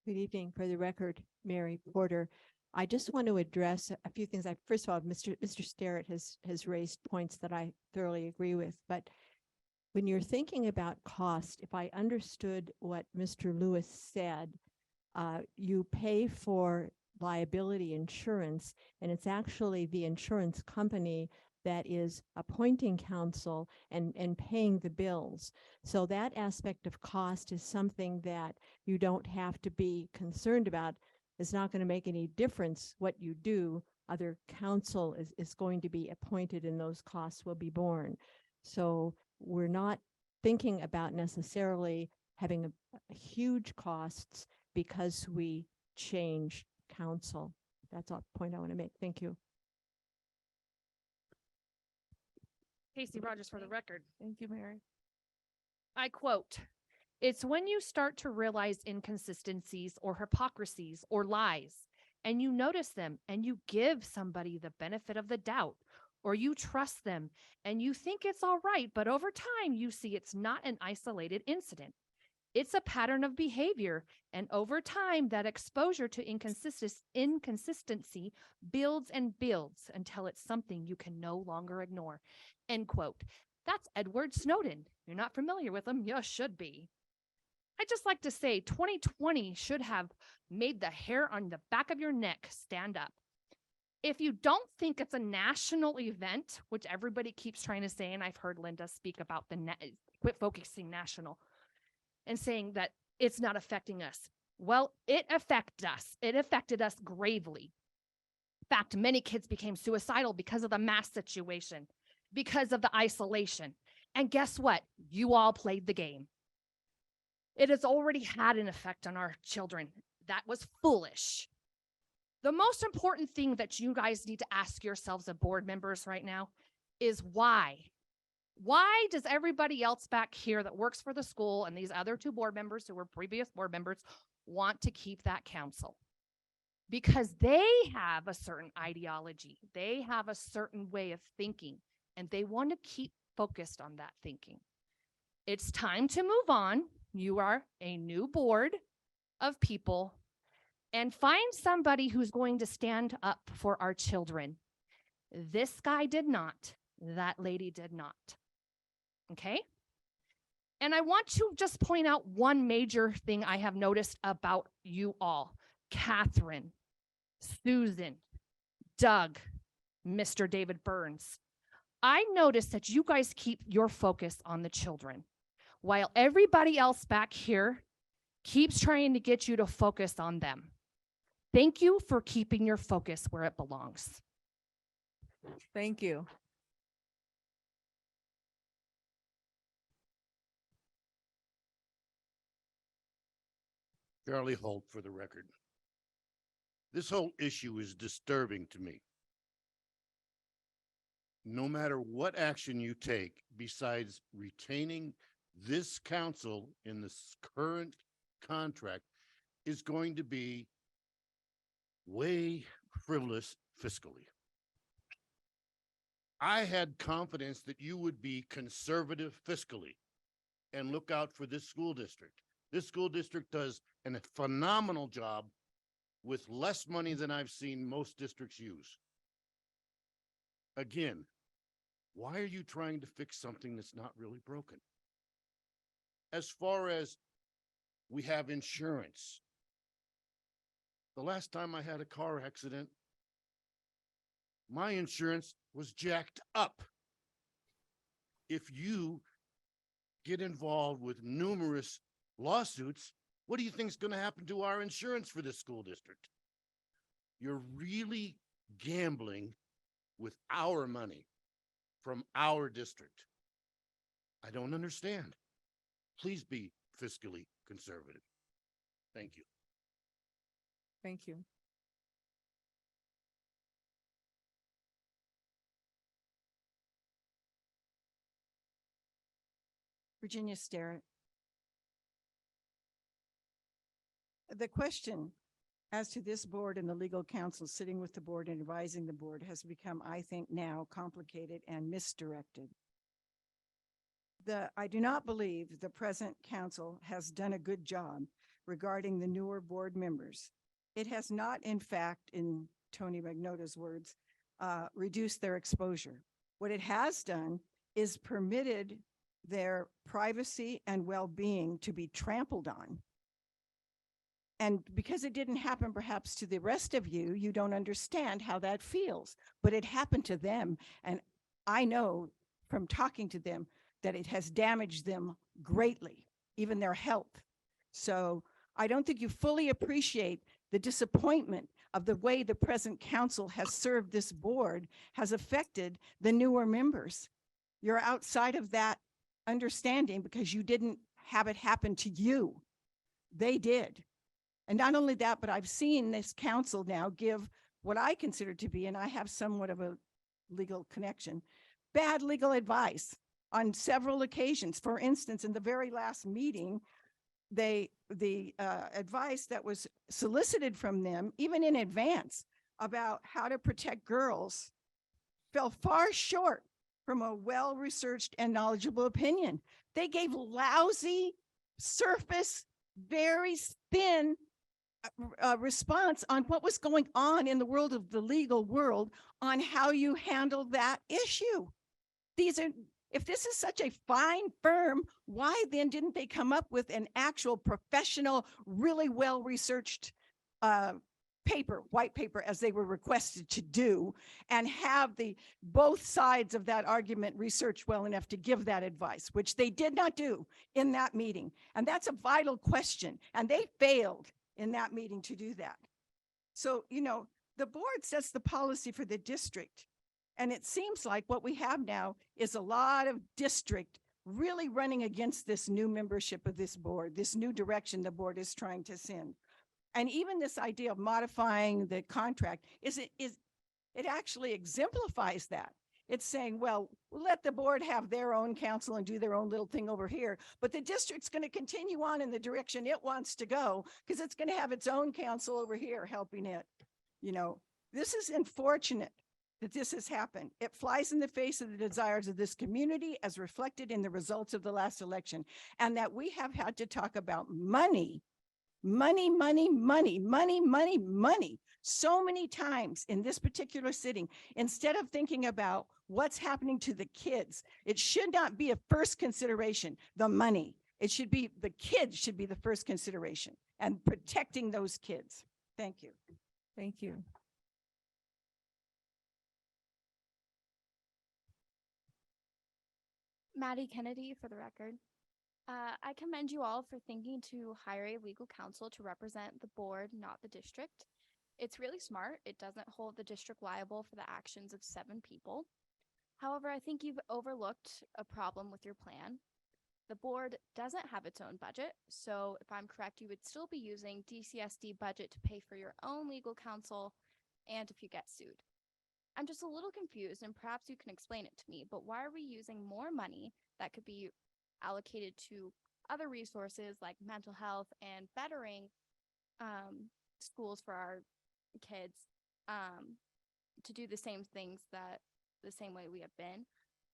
[SPEAKER 21] Good evening. For the record, Mary Porter. I just want to address a few things. First of all, Mr. Sterrett has raised points that I thoroughly agree with. But when you're thinking about cost, if I understood what Mr. Lewis said, you pay for liability insurance, and it's actually the insurance company that is appointing counsel and paying the bills. So that aspect of cost is something that you don't have to be concerned about. It's not going to make any difference what you do. Other counsel is going to be appointed and those costs will be borne. So we're not thinking about necessarily having a huge costs because we change counsel. That's a point I want to make. Thank you.
[SPEAKER 22] Casey Rogers for the record.
[SPEAKER 1] Thank you, Mary.
[SPEAKER 22] I quote, "It's when you start to realize inconsistencies or hypocrisies or lies, and you notice them and you give somebody the benefit of the doubt, or you trust them and you think it's all right, but over time you see it's not an isolated incident. It's a pattern of behavior, and over time that exposure to inconsistency builds and builds until it's something you can no longer ignore. End quote. That's Edward Snowden. You're not familiar with him? You should be. I'd just like to say 2020 should have made the hair on the back of your neck stand up. If you don't think it's a national event, which everybody keeps trying to say, and I've heard Linda speak about quit focusing national and saying that it's not affecting us. Well, it affected us. It affected us gravely. In fact, many kids became suicidal because of the mask situation, because of the isolation. And guess what? You all played the game. It has already had an effect on our children. That was foolish. The most important thing that you guys need to ask yourselves as board members right now is why? Why does everybody else back here that works for the school and these other two board members who were previous board members want to keep that council? Because they have a certain ideology. They have a certain way of thinking, and they want to keep focused on that thinking. It's time to move on. You are a new board of people, and find somebody who's going to stand up for our children. This guy did not. That lady did not. Okay? And I want to just point out one major thing I have noticed about you all. Catherine, Susan, Doug, Mr. David Burns. I noticed that you guys keep your focus on the children, while everybody else back here keeps trying to get you to focus on them. Thank you for keeping your focus where it belongs.
[SPEAKER 1] Thank you.
[SPEAKER 8] Charlie Holt for the record. This whole issue is disturbing to me. No matter what action you take besides retaining this council in this current contract is going to be way frivolous fiscally. I had confidence that you would be conservative fiscally and look out for this school district. This school district does a phenomenal job with less money than I've seen most districts use. Again, why are you trying to fix something that's not really broken? As far as we have insurance, the last time I had a car accident, my insurance was jacked up. If you get involved with numerous lawsuits, what do you think is going to happen to our insurance for this school district? You're really gambling with our money from our district. I don't understand. Please be fiscally conservative. Thank you.
[SPEAKER 1] Thank you.
[SPEAKER 9] Virginia Starrett. The question as to this board and the legal counsel sitting with the board and advising the board has become, I think, now complicated and misdirected. I do not believe the present council has done a good job regarding the newer board members. It has not, in fact, in Tony Magnotta's words, reduced their exposure. What it has done is permitted their privacy and well-being to be trampled on. And because it didn't happen perhaps to the rest of you, you don't understand how that feels, but it happened to them. And I know from talking to them that it has damaged them greatly, even their health. So I don't think you fully appreciate the disappointment of the way the present council has served this board has affected the newer members. You're outside of that understanding because you didn't have it happen to you. They did. And not only that, but I've seen this council now give what I consider to be, and I have somewhat of a legal connection, bad legal advice on several occasions. For instance, in the very last meeting, the advice that was solicited from them, even in advance, about how to protect girls, fell far short from a well-researched and knowledgeable opinion. They gave lousy, surface, very thin response on what was going on in the world of the legal world on how you handle that issue. If this is such a fine firm, why then didn't they come up with an actual professional, really well-researched white paper, as they were requested to do, and have both sides of that argument researched well enough to give that advice, which they did not do in that meeting. And that's a vital question. And they failed in that meeting to do that. So, the board sets the policy for the district. And it seems like what we have now is a lot of district really running against this new membership of this board, this new direction the board is trying to send. And even this idea of modifying the contract it actually exemplifies that. It's saying, well, we'll let the board have their own counsel and do their own little thing over here, but the district's going to continue on in the direction it wants to go because it's going to have its own counsel over here helping it. This is unfortunate that this has happened. It flies in the face of the desires of this community as reflected in the results of the last election, and that we have had to talk about money so many times in this particular sitting, instead of thinking about what's happening to the kids. It should not be a first consideration, the money. It should be the kids should be the first consideration and protecting those kids. Thank you.
[SPEAKER 21] Thank you.
[SPEAKER 3] Maddie Kennedy for the record. I commend you all for thinking to hire a legal counsel to represent the board, not the district. It's really smart. It doesn't hold the district liable for the actions of 7 people. However, I think you've overlooked a problem with your plan. The board doesn't have its own budget, so if I'm correct, you would still be using DCSD budget to pay for your own legal counsel and if you get sued. I'm just a little confused, and perhaps you can explain it to me, but why are we using more money that could be allocated to other resources like mental health and bettering schools for our kids to do the same things the same way we have been?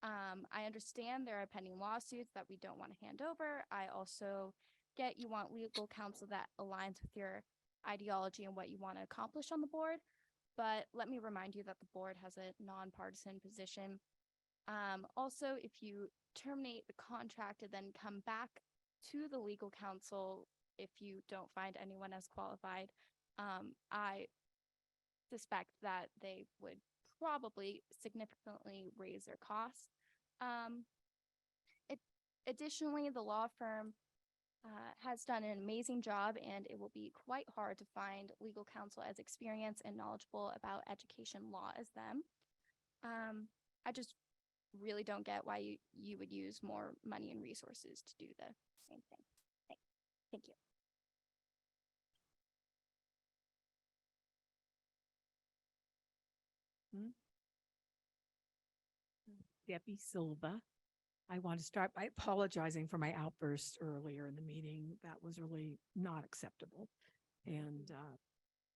[SPEAKER 3] I understand there are pending lawsuits that we don't want to hand over. I also get you want legal counsel that aligns with your ideology and what you want to accomplish on the board. But let me remind you that the board has a nonpartisan position. Also, if you terminate the contract and then come back to the legal counsel, if you don't find anyone as qualified, I suspect that they would probably significantly raise their costs. Additionally, the law firm has done an amazing job, and it will be quite hard to find legal counsel as experienced and knowledgeable about education law as them. I just really don't get why you would use more money and resources to do the same thing. Thank you.
[SPEAKER 13] Debbie Silva. I want to start by apologizing for my outburst earlier in the meeting. That was really not acceptable. And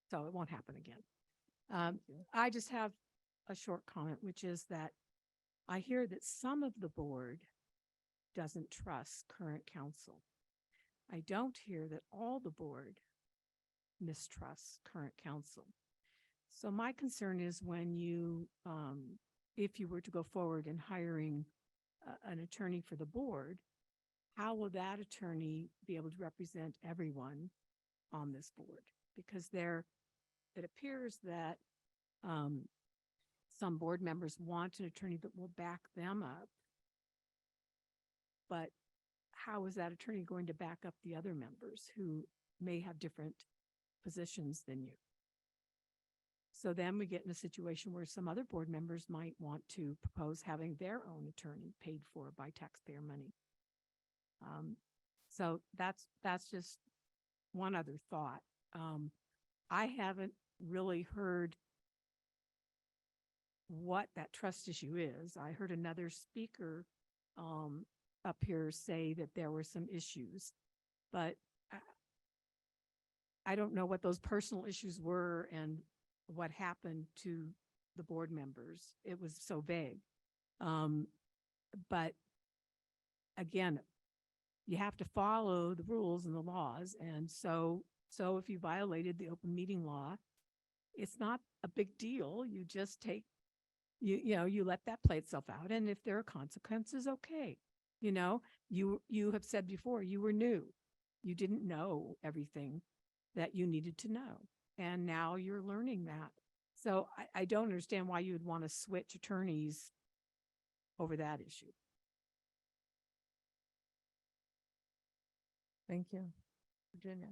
[SPEAKER 13] so it won't happen again. I just have a short comment, which is that I hear that some of the board doesn't trust current counsel. I don't hear that all the board mistrusts current counsel. So my concern is when you, if you were to go forward in hiring an attorney for the board, how will that attorney be able to represent everyone on this board? Because it appears that some board members want an attorney that will back them up. But how is that attorney going to back up the other members who may have different positions than you? So then we get in a situation where some other board members might want to propose having their own attorney paid for by taxpayer money. So that's just one other thought. I haven't really heard what that trust issue is. I heard another speaker up here say that there were some issues, but I don't know what those personal issues were and what happened to the board members. It was so vague. But again, you have to follow the rules and the laws. And so if you violated the open meeting law, it's not a big deal. You just take, you let that play itself out. And if there are consequences, okay. You have said before, you were new. You didn't know everything that you needed to know. And now you're learning that. So I don't understand why you would want to switch attorneys over that issue.
[SPEAKER 21] Thank you. Virginia.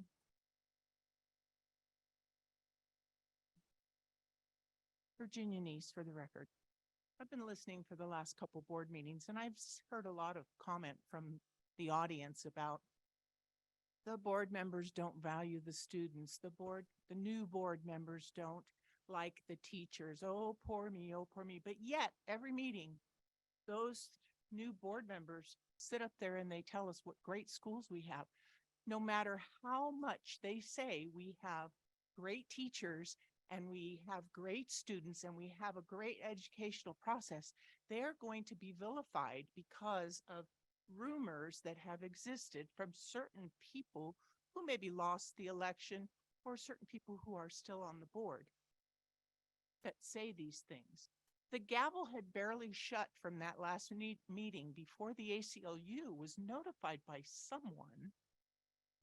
[SPEAKER 5] Virginia Neese, for the record. I've been listening for the last couple board meetings, and I've heard a lot of comment from the audience about the board members don't value the students. The new board members don't like the teachers. Oh, poor me, oh, poor me. But yet, every meeting, those new board members sit up there and they tell us what great schools we have. No matter how much they say we have great teachers and we have great students and we have a great educational process, they're going to be vilified because of rumors that have existed from certain people who maybe lost the election or certain people who are still on the board that say these things. The gavel had barely shut from that last meeting before the ACLU was notified by someone,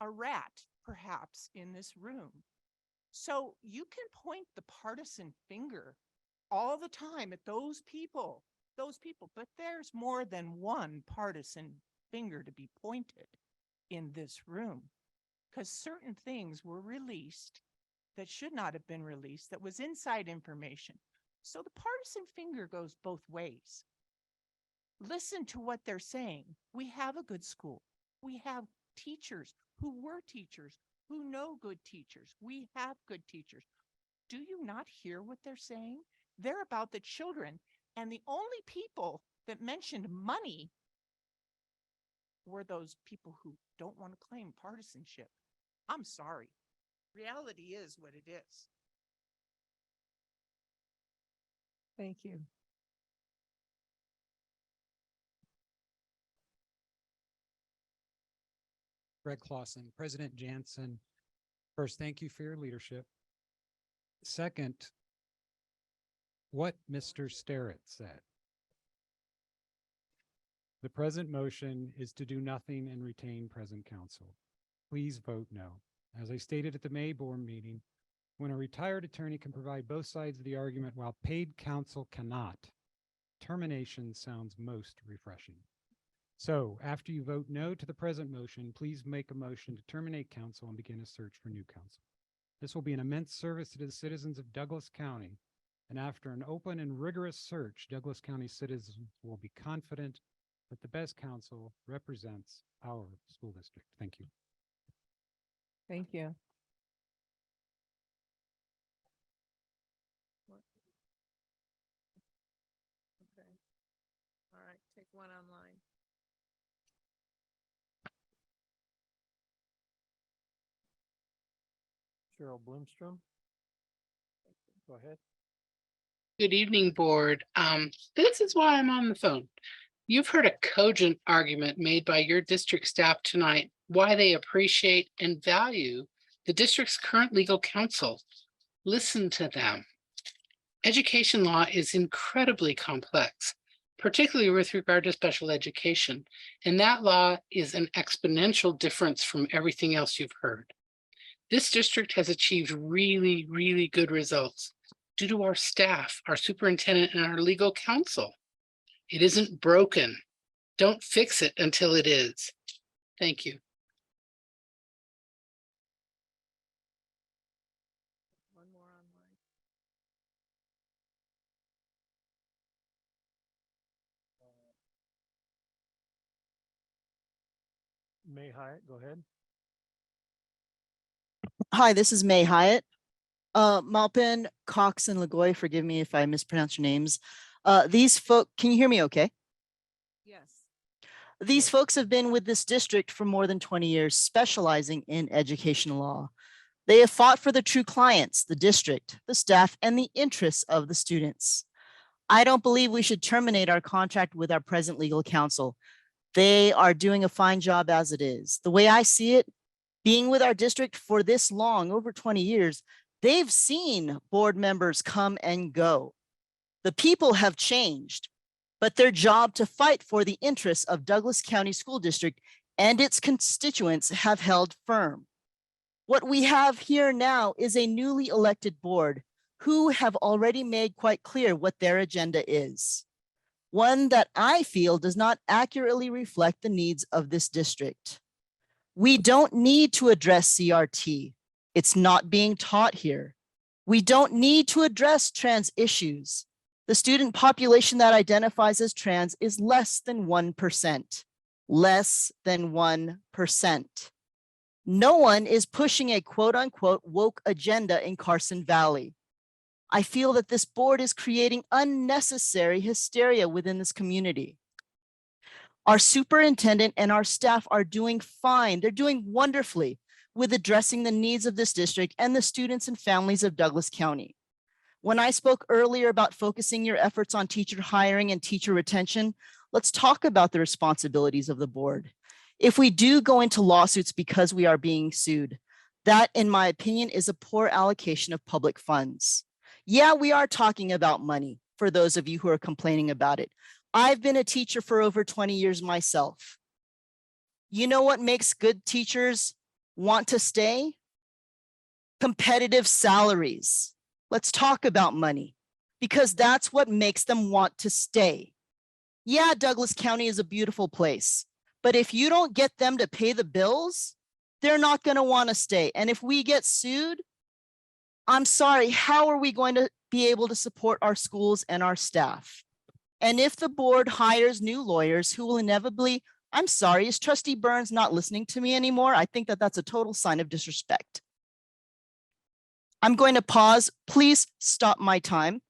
[SPEAKER 5] a rat perhaps, in this room. So you can point the partisan finger all the time at those people, but there's more than one partisan finger to be pointed in this room, because certain things were released that should not have been released, that was inside information. So the partisan finger goes both ways. Listen to what they're saying. We have a good school. We have teachers who were teachers, who know good teachers. We have good teachers. Do you not hear what they're saying? They're about the children. And the only people that mentioned money were those people who don't want to claim partisanship. I'm sorry. Reality is what it is.
[SPEAKER 21] Thank you.
[SPEAKER 15] Greg Clausen, President Jansen. First, thank you for your leadership. Second, what Mr. Starrett said. The present motion is to do nothing and retain present counsel. Please vote no. As I stated at the May board meeting, when a retired attorney can provide both sides of the argument while paid counsel cannot, termination sounds most refreshing. So after you vote no to the present motion, please make a motion to terminate counsel and begin a search for new counsel. This will be an immense service to the citizens of Douglas County. And after an open and rigorous search, Douglas County citizens will be confident that the best counsel represents our school district. Thank you.
[SPEAKER 21] Thank you. Okay. All right, take one online.
[SPEAKER 14] Cheryl Bloomstrom. Go ahead.
[SPEAKER 16] Good evening, board. This is why I'm on the phone. You've heard a cogent argument made by your district staff tonight why they appreciate and value the district's current legal counsel. Listen to them. Education law is incredibly complex, particularly with regard to special education, and that law is an exponential difference from everything else you've heard. This district has achieved really, really good results due to our staff, our superintendent, and our legal counsel. It isn't broken. Don't fix it until it is. Thank you.
[SPEAKER 21] One more online.
[SPEAKER 14] May Hyatt, go ahead.
[SPEAKER 23] Hi, this is May Hyatt. Malpin, Cox, and Lagoy, forgive me if I mispronounce your names. These folk, can you hear me okay?
[SPEAKER 21] Yes.
[SPEAKER 23] These folks have been with this district for more than 20 years, specializing in education law. They have fought for the true clients, the district, the staff, and the interests of the students. I don't believe we should terminate our contract with our present legal counsel. They are doing a fine job as it is. The way I see it, being with our district for this long, over 20 years, they've seen board members come and go. The people have changed, but their job to fight for the interests of Douglas County School District and its constituents have held firm. What we have here now is a newly elected board who have already made quite clear what their agenda is. One that I feel does not accurately reflect the needs of this district. We don't need to address CRT. It's not being taught here. We don't need to address trans issues. The student population that identifies as trans is less than 1%. Less than 1%. No one is pushing a quote unquote woke agenda in Carson Valley. I feel that this board is creating unnecessary hysteria within this community. Our superintendent and our staff are doing fine. They're doing wonderfully with addressing the needs of this district and the students and families of Douglas County. When I spoke earlier about focusing your efforts on teacher hiring and teacher retention, let's talk about the responsibilities of the board. If we do go into lawsuits because we are being sued, that, in my opinion, is a poor allocation of public funds. Yeah, we are talking about money for those of you who are complaining about it. I've been a teacher for over 20 years myself. You know what makes good teachers want to stay? Competitive salaries. Let's talk about money because that's what makes them want to stay. Yeah, Douglas County is a beautiful place, but if you don't get them to pay the bills, they're not going to want to stay. And if we get sued, I'm sorry, how are we going to be able to support our schools and our staff? And if the board hires new lawyers who will inevitably, I'm sorry, is Trustee Burns not listening to me anymore? I think that that's a total sign of disrespect. I'm going to pause. Please stop my time.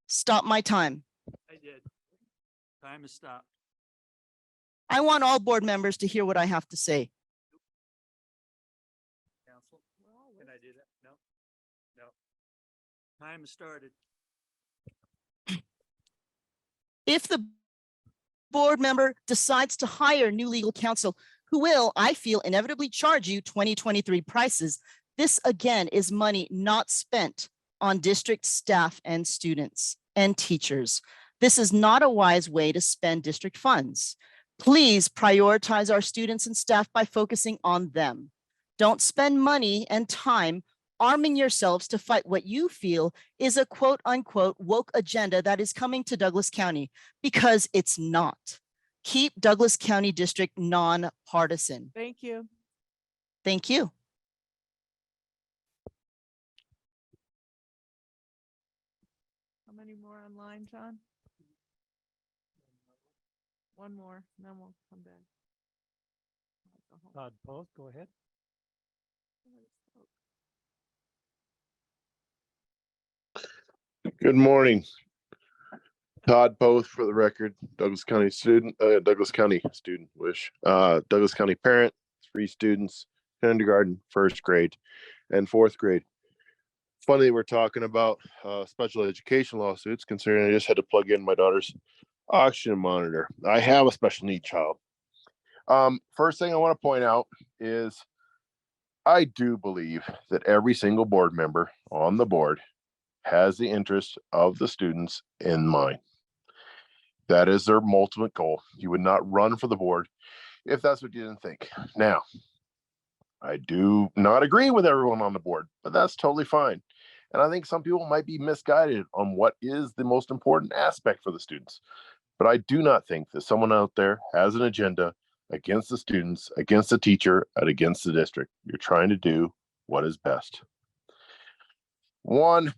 [SPEAKER 23] Stop my time.
[SPEAKER 10] I did. Time has stopped.
[SPEAKER 23] I want all board members to hear what I have to say.
[SPEAKER 10] Council, can I do that? No, no. Time has started.
[SPEAKER 23] If the board member decides to hire new legal counsel, who will, I feel, inevitably charge you 2023 prices, this again is money not spent on district staff and students and teachers. This is not a wise way to spend district funds. Please prioritize our students and staff by focusing on them. Don't spend money and time arming yourselves to fight what you feel is a quote unquote woke agenda that is coming to Douglas County, because it's not. Keep Douglas County District nonpartisan.
[SPEAKER 1] Thank you.
[SPEAKER 23] Thank you.
[SPEAKER 1] How many more online, John? One more, and then we'll come back.
[SPEAKER 14] Todd Post, go ahead.
[SPEAKER 4] Good morning. Todd Poth for the record, Douglas County student, Douglas County parent, 3 students, kindergarten, 1st grade, and 4th grade. Funny we're talking about special education lawsuits, considering I just had to plug in my daughter's oxygen monitor. I have a special need child. First thing I want to point out is I do believe that every single board member on the board has the interest of the students in mind. That is their ultimate goal. You would not run for the board if that's what you didn't think. Now, I do not agree with everyone on the board, but that's totally fine. And I think some people might be misguided on what is the most important aspect for the students. But I do not think that someone out there has an agenda against the students, against the teacher, and against the district. You're trying to do what is best. One,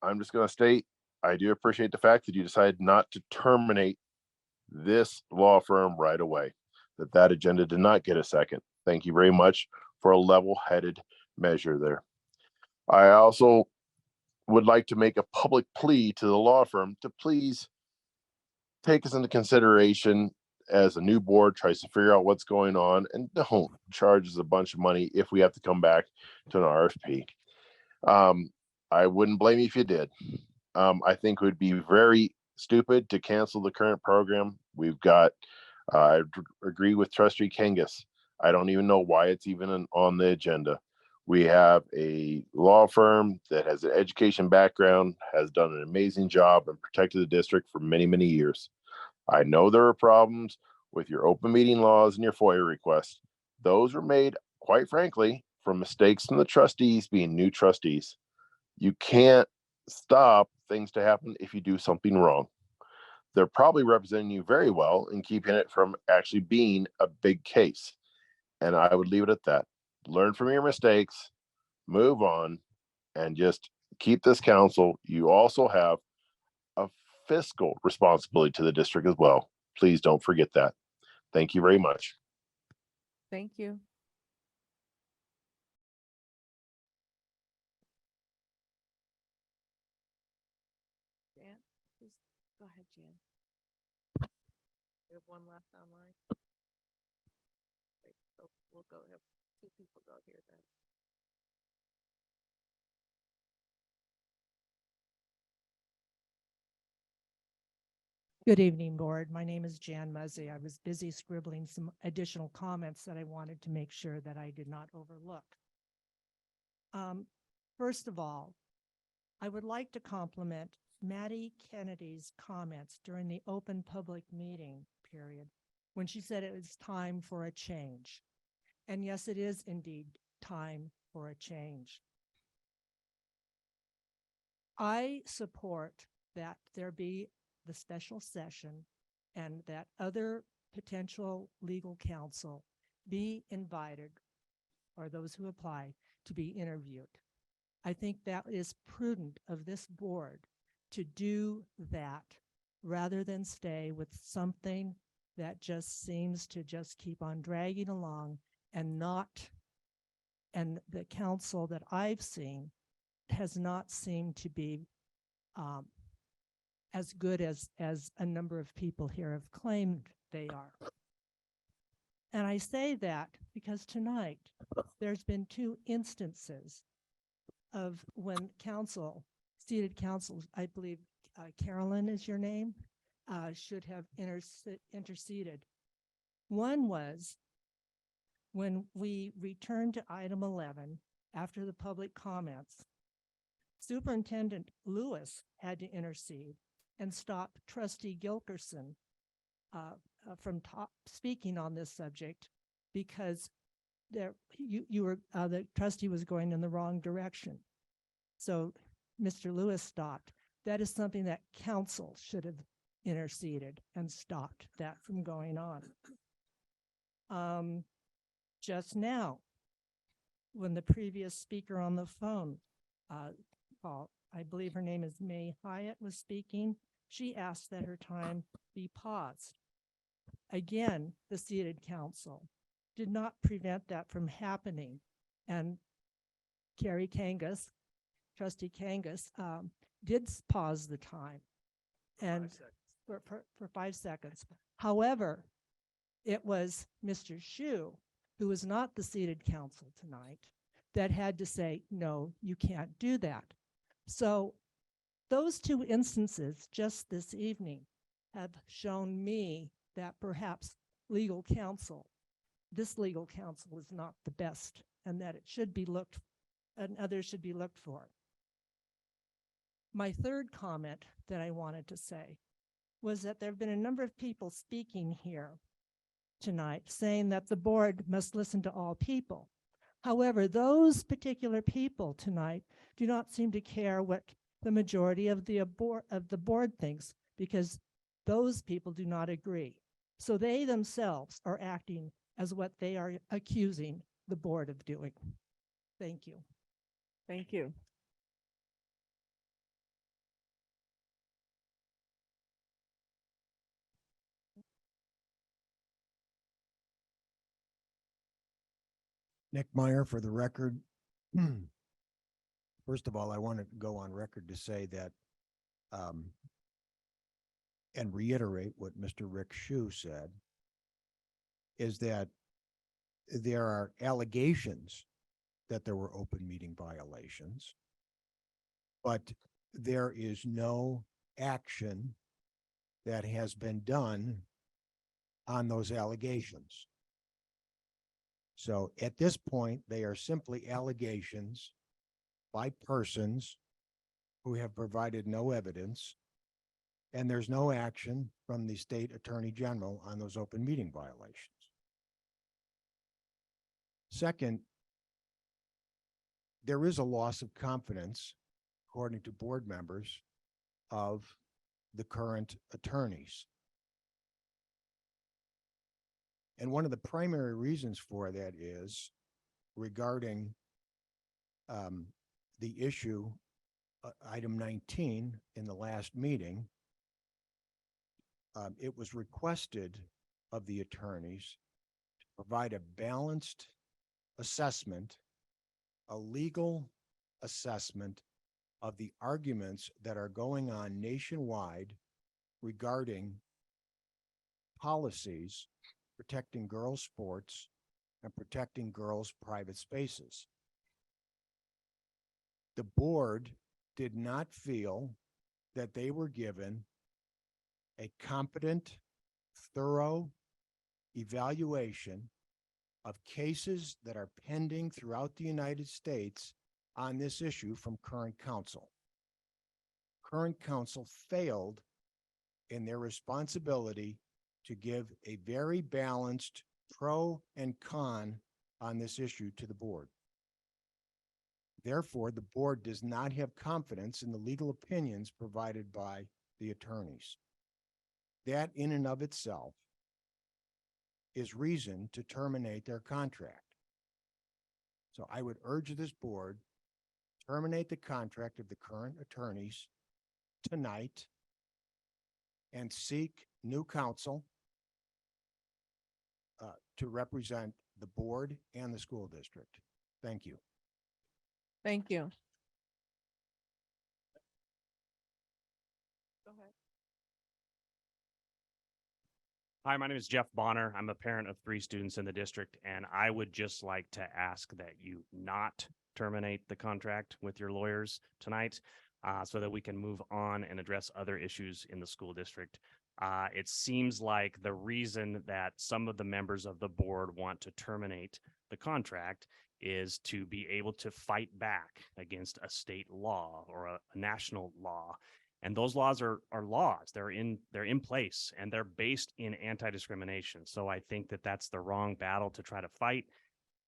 [SPEAKER 4] I'm just going to state, I do appreciate the fact that you decided not to terminate this law firm right away, that agenda did not get a second. Thank you very much for a level-headed measure there. I also would like to make a public plea to the law firm to please take us into consideration as a new board tries to figure out what's going on and don't charge us a bunch of money if we have to come back to an RFP. I wouldn't blame you if you did. I think it would be very stupid to cancel the current program. We've got, I agree with Trustee Kangas. I don't even know why it's even on the agenda. We have a law firm that has an education background, has done an amazing job and protected the district for many, many years. I know there are problems with your open meeting laws and your FOIA requests. Those were made, quite frankly, from mistakes from the trustees being new trustees. You can't stop things to happen if you do something wrong. They're probably representing you very well and keeping it from actually being a big case. And I would leave it at that. Learn from your mistakes, move on, and just keep this council. You also have a fiscal responsibility to the district as well. Please don't forget that. Thank you very much.
[SPEAKER 1] Thank you. Jan, please go ahead, Jan. We have one left online. Great, so we'll go, have two people go here then.
[SPEAKER 6] Good evening, Board. My name is Jan Muzzy. I was busy scribbling some additional comments that I wanted to make sure that I did not overlook. First of all, I would like to compliment Maddie Kennedy's comments during the open public meeting period when she said it was time for a change. And yes, it is indeed time for a change. I support that there be the special session and that other potential legal counsel be invited, or those who apply, to be interviewed. I think that is prudent of this board to do that rather than stay with something that just seems to just keep on dragging along and the counsel that I've seen has not seemed to be as good as a number of people here have claimed they are. And I say that because tonight there's been two instances of when seated counsel, I believe Carolyn is your name, should have interceded. One was when we returned to item 11 after the public comments, Superintendent Lewis had to intercede and stop Trustee Gilkerson from speaking on this subject because the trustee was going in the wrong direction. So Mr. Lewis stopped. That is something that council should have interceded and stopped that from going on. Just now, when the previous speaker on the phone, I believe her name is May Hyatt, was speaking, she asked that her time be paused. Again, the seated council did not prevent that from happening. And Trustee Kangas, did pause the time and for 5 seconds. However, it was Mr. Shu, who was not the seated council tonight, that had to say, no, you can't do that. So those two instances just this evening have shown me that perhaps this legal counsel is not the best and that it should be others should be looked for. My third comment that I wanted to say was that there have been a number of people speaking here tonight saying that the board must listen to all people. However, those particular people tonight do not seem to care what the majority of the board thinks, because those people do not agree. So they themselves are acting as what they are accusing the board of doing. Thank you.
[SPEAKER 1] Thank you.
[SPEAKER 18] Nick Meyer for the record. First of all, I want to go on record to say that and reiterate what Mr. Rick Shu said. is that there are allegations that there were open meeting violations, but there is no action that has been done on those allegations. So at this point, they are simply allegations by persons who have provided no evidence, and there's no action from the state attorney general on those open meeting violations. Second, there is a loss of confidence, according to board members, of the current attorneys. And one of the primary reasons for that is regarding the issue, item 19 in the last meeting. It was requested of the attorneys to provide a balanced assessment, a legal assessment of the arguments that are going on nationwide regarding policies protecting girls' sports and protecting girls' private spaces. The board did not feel that they were given a competent, thorough evaluation of cases that are pending throughout the United States on this issue from current counsel. Current counsel failed in their responsibility to give a very balanced pro and con on this issue to the board. Therefore, the board does not have confidence in the legal opinions provided by the attorneys. That in and of itself is reason to terminate their contract. So I would urge this board, terminate the contract of the current attorneys tonight and seek new counsel to represent the board and the school district. Thank you.
[SPEAKER 1] Thank you. Go ahead.
[SPEAKER 12] Hi, my name is Jeff Bonner. I'm a parent of 3 students in the district, and I would just like to ask that you not terminate the contract with your lawyers tonight so that we can move on and address other issues in the school district. It seems like the reason that some of the members of the board want to terminate the contract is to be able to fight back against a state law or a national law. And those laws are laws. They're in place, and they're based in anti-discrimination. So I think that that's the wrong battle to try to fight.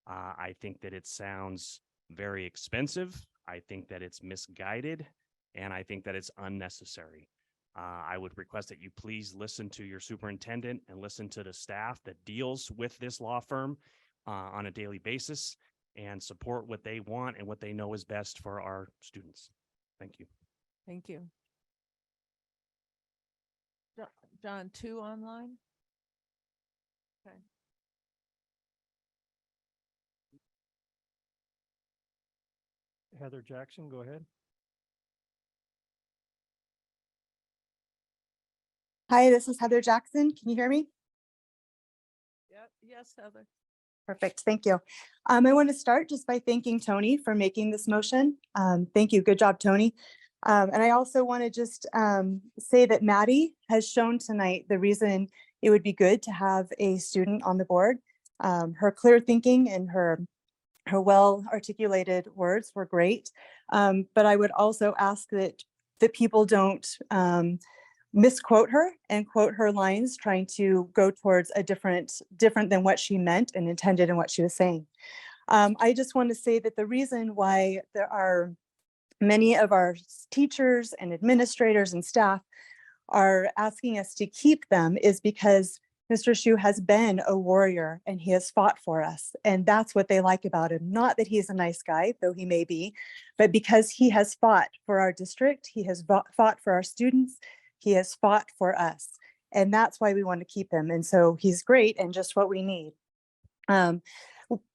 [SPEAKER 12] I think that it sounds very expensive. I think that it's misguided, and I think that it's unnecessary. I would request that you please listen to your superintendent and listen to the staff that deals with this law firm on a daily basis and support what they want and what they know is best for our students. Thank you.
[SPEAKER 1] Thank you. John, 2 online? Okay.
[SPEAKER 14] Heather Jackson, go ahead.
[SPEAKER 19] Hi, this is Heather Jackson. Can you hear me?
[SPEAKER 1] Yes, Heather.
[SPEAKER 19] Perfect. Thank you. I want to start just by thanking Tony for making this motion. Thank you. Good job, Tony. And I also want to just say that Maddie has shown tonight the reason it would be good to have a student on the board. Her clear thinking and her well articulated words were great. But I would also ask that people don't misquote her and quote her lines trying to go towards a different than what she meant and intended and what she was saying. I just want to say that the reason why there are many of our teachers and administrators and staff are asking us to keep them is because Mr. Shu has been a warrior and he has fought for us. And that's what they like about him. Not that he's a nice guy, though he may be, but because he has fought for our district, he has fought for our students, he has fought for us. And that's why we want to keep him. And so he's great and just what we need.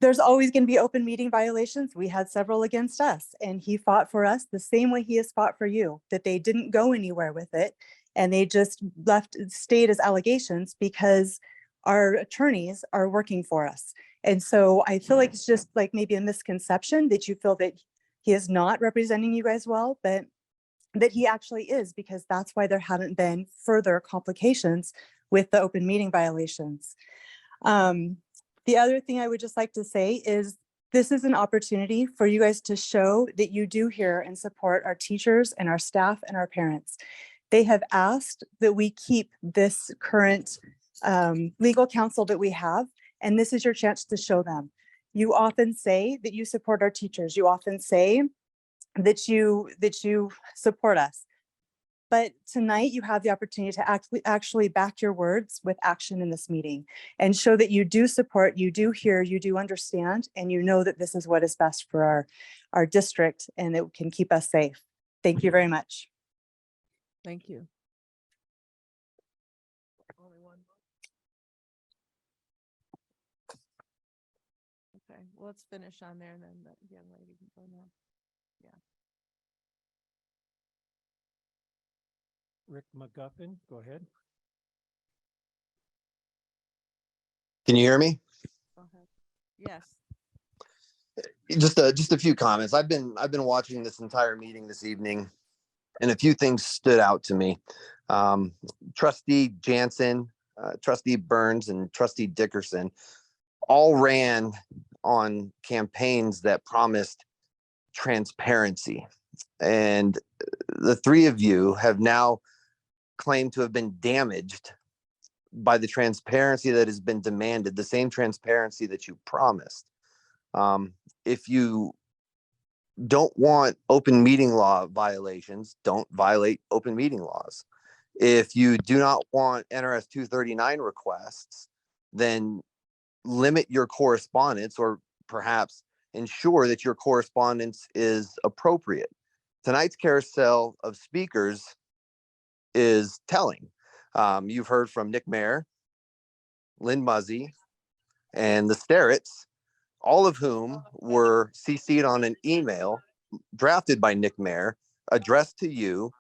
[SPEAKER 19] There's always going to be open meeting violations. We had several against us, and he fought for us the same way he has fought for you, that they didn't go anywhere with it. And they just stayed as allegations because our attorneys are working for us. And so I feel like it's just like maybe a misconception that you feel that he is not representing you guys well, but that he actually is, because that's why there haven't been further complications with the open meeting violations. The other thing I would just like to say is this is an opportunity for you guys to show that you do hear and support our teachers and our staff and our parents. They have asked that we keep this current legal counsel that we have, and this is your chance to show them. You often say that you support our teachers. You often say that you support us. But tonight you have the opportunity to actually back your words with action in this meeting and show that you do support, you do hear, you do understand, and you know that this is what is best for our district and it can keep us safe. Thank you very much.
[SPEAKER 1] Thank you. Okay, well, let's finish on there and then the young lady can go now. Yeah.
[SPEAKER 14] Rick McGuffin, go ahead.
[SPEAKER 11] Can you hear me?
[SPEAKER 1] Go ahead. Yes.
[SPEAKER 11] Just a few comments. I've been watching this entire meeting this evening, and a few things stood out to me. Trustee Jansen, Trustee Burns, and Trustee Dickerson all ran on campaigns that promised transparency, and the three of you have now claimed to have been damaged by the transparency that has been demanded, the same transparency that you promised. If you don't want open meeting law violations, don't violate open meeting laws. If you do not want NRS 239 requests, then limit your correspondence, or perhaps ensure that your correspondence is appropriate. Tonight's carousel of speakers is telling. You've heard from Nick Mayer, Lynn Muzzy, and the Starretts, all of whom were CC'd on an email drafted by Nick Mayer, addressed to you,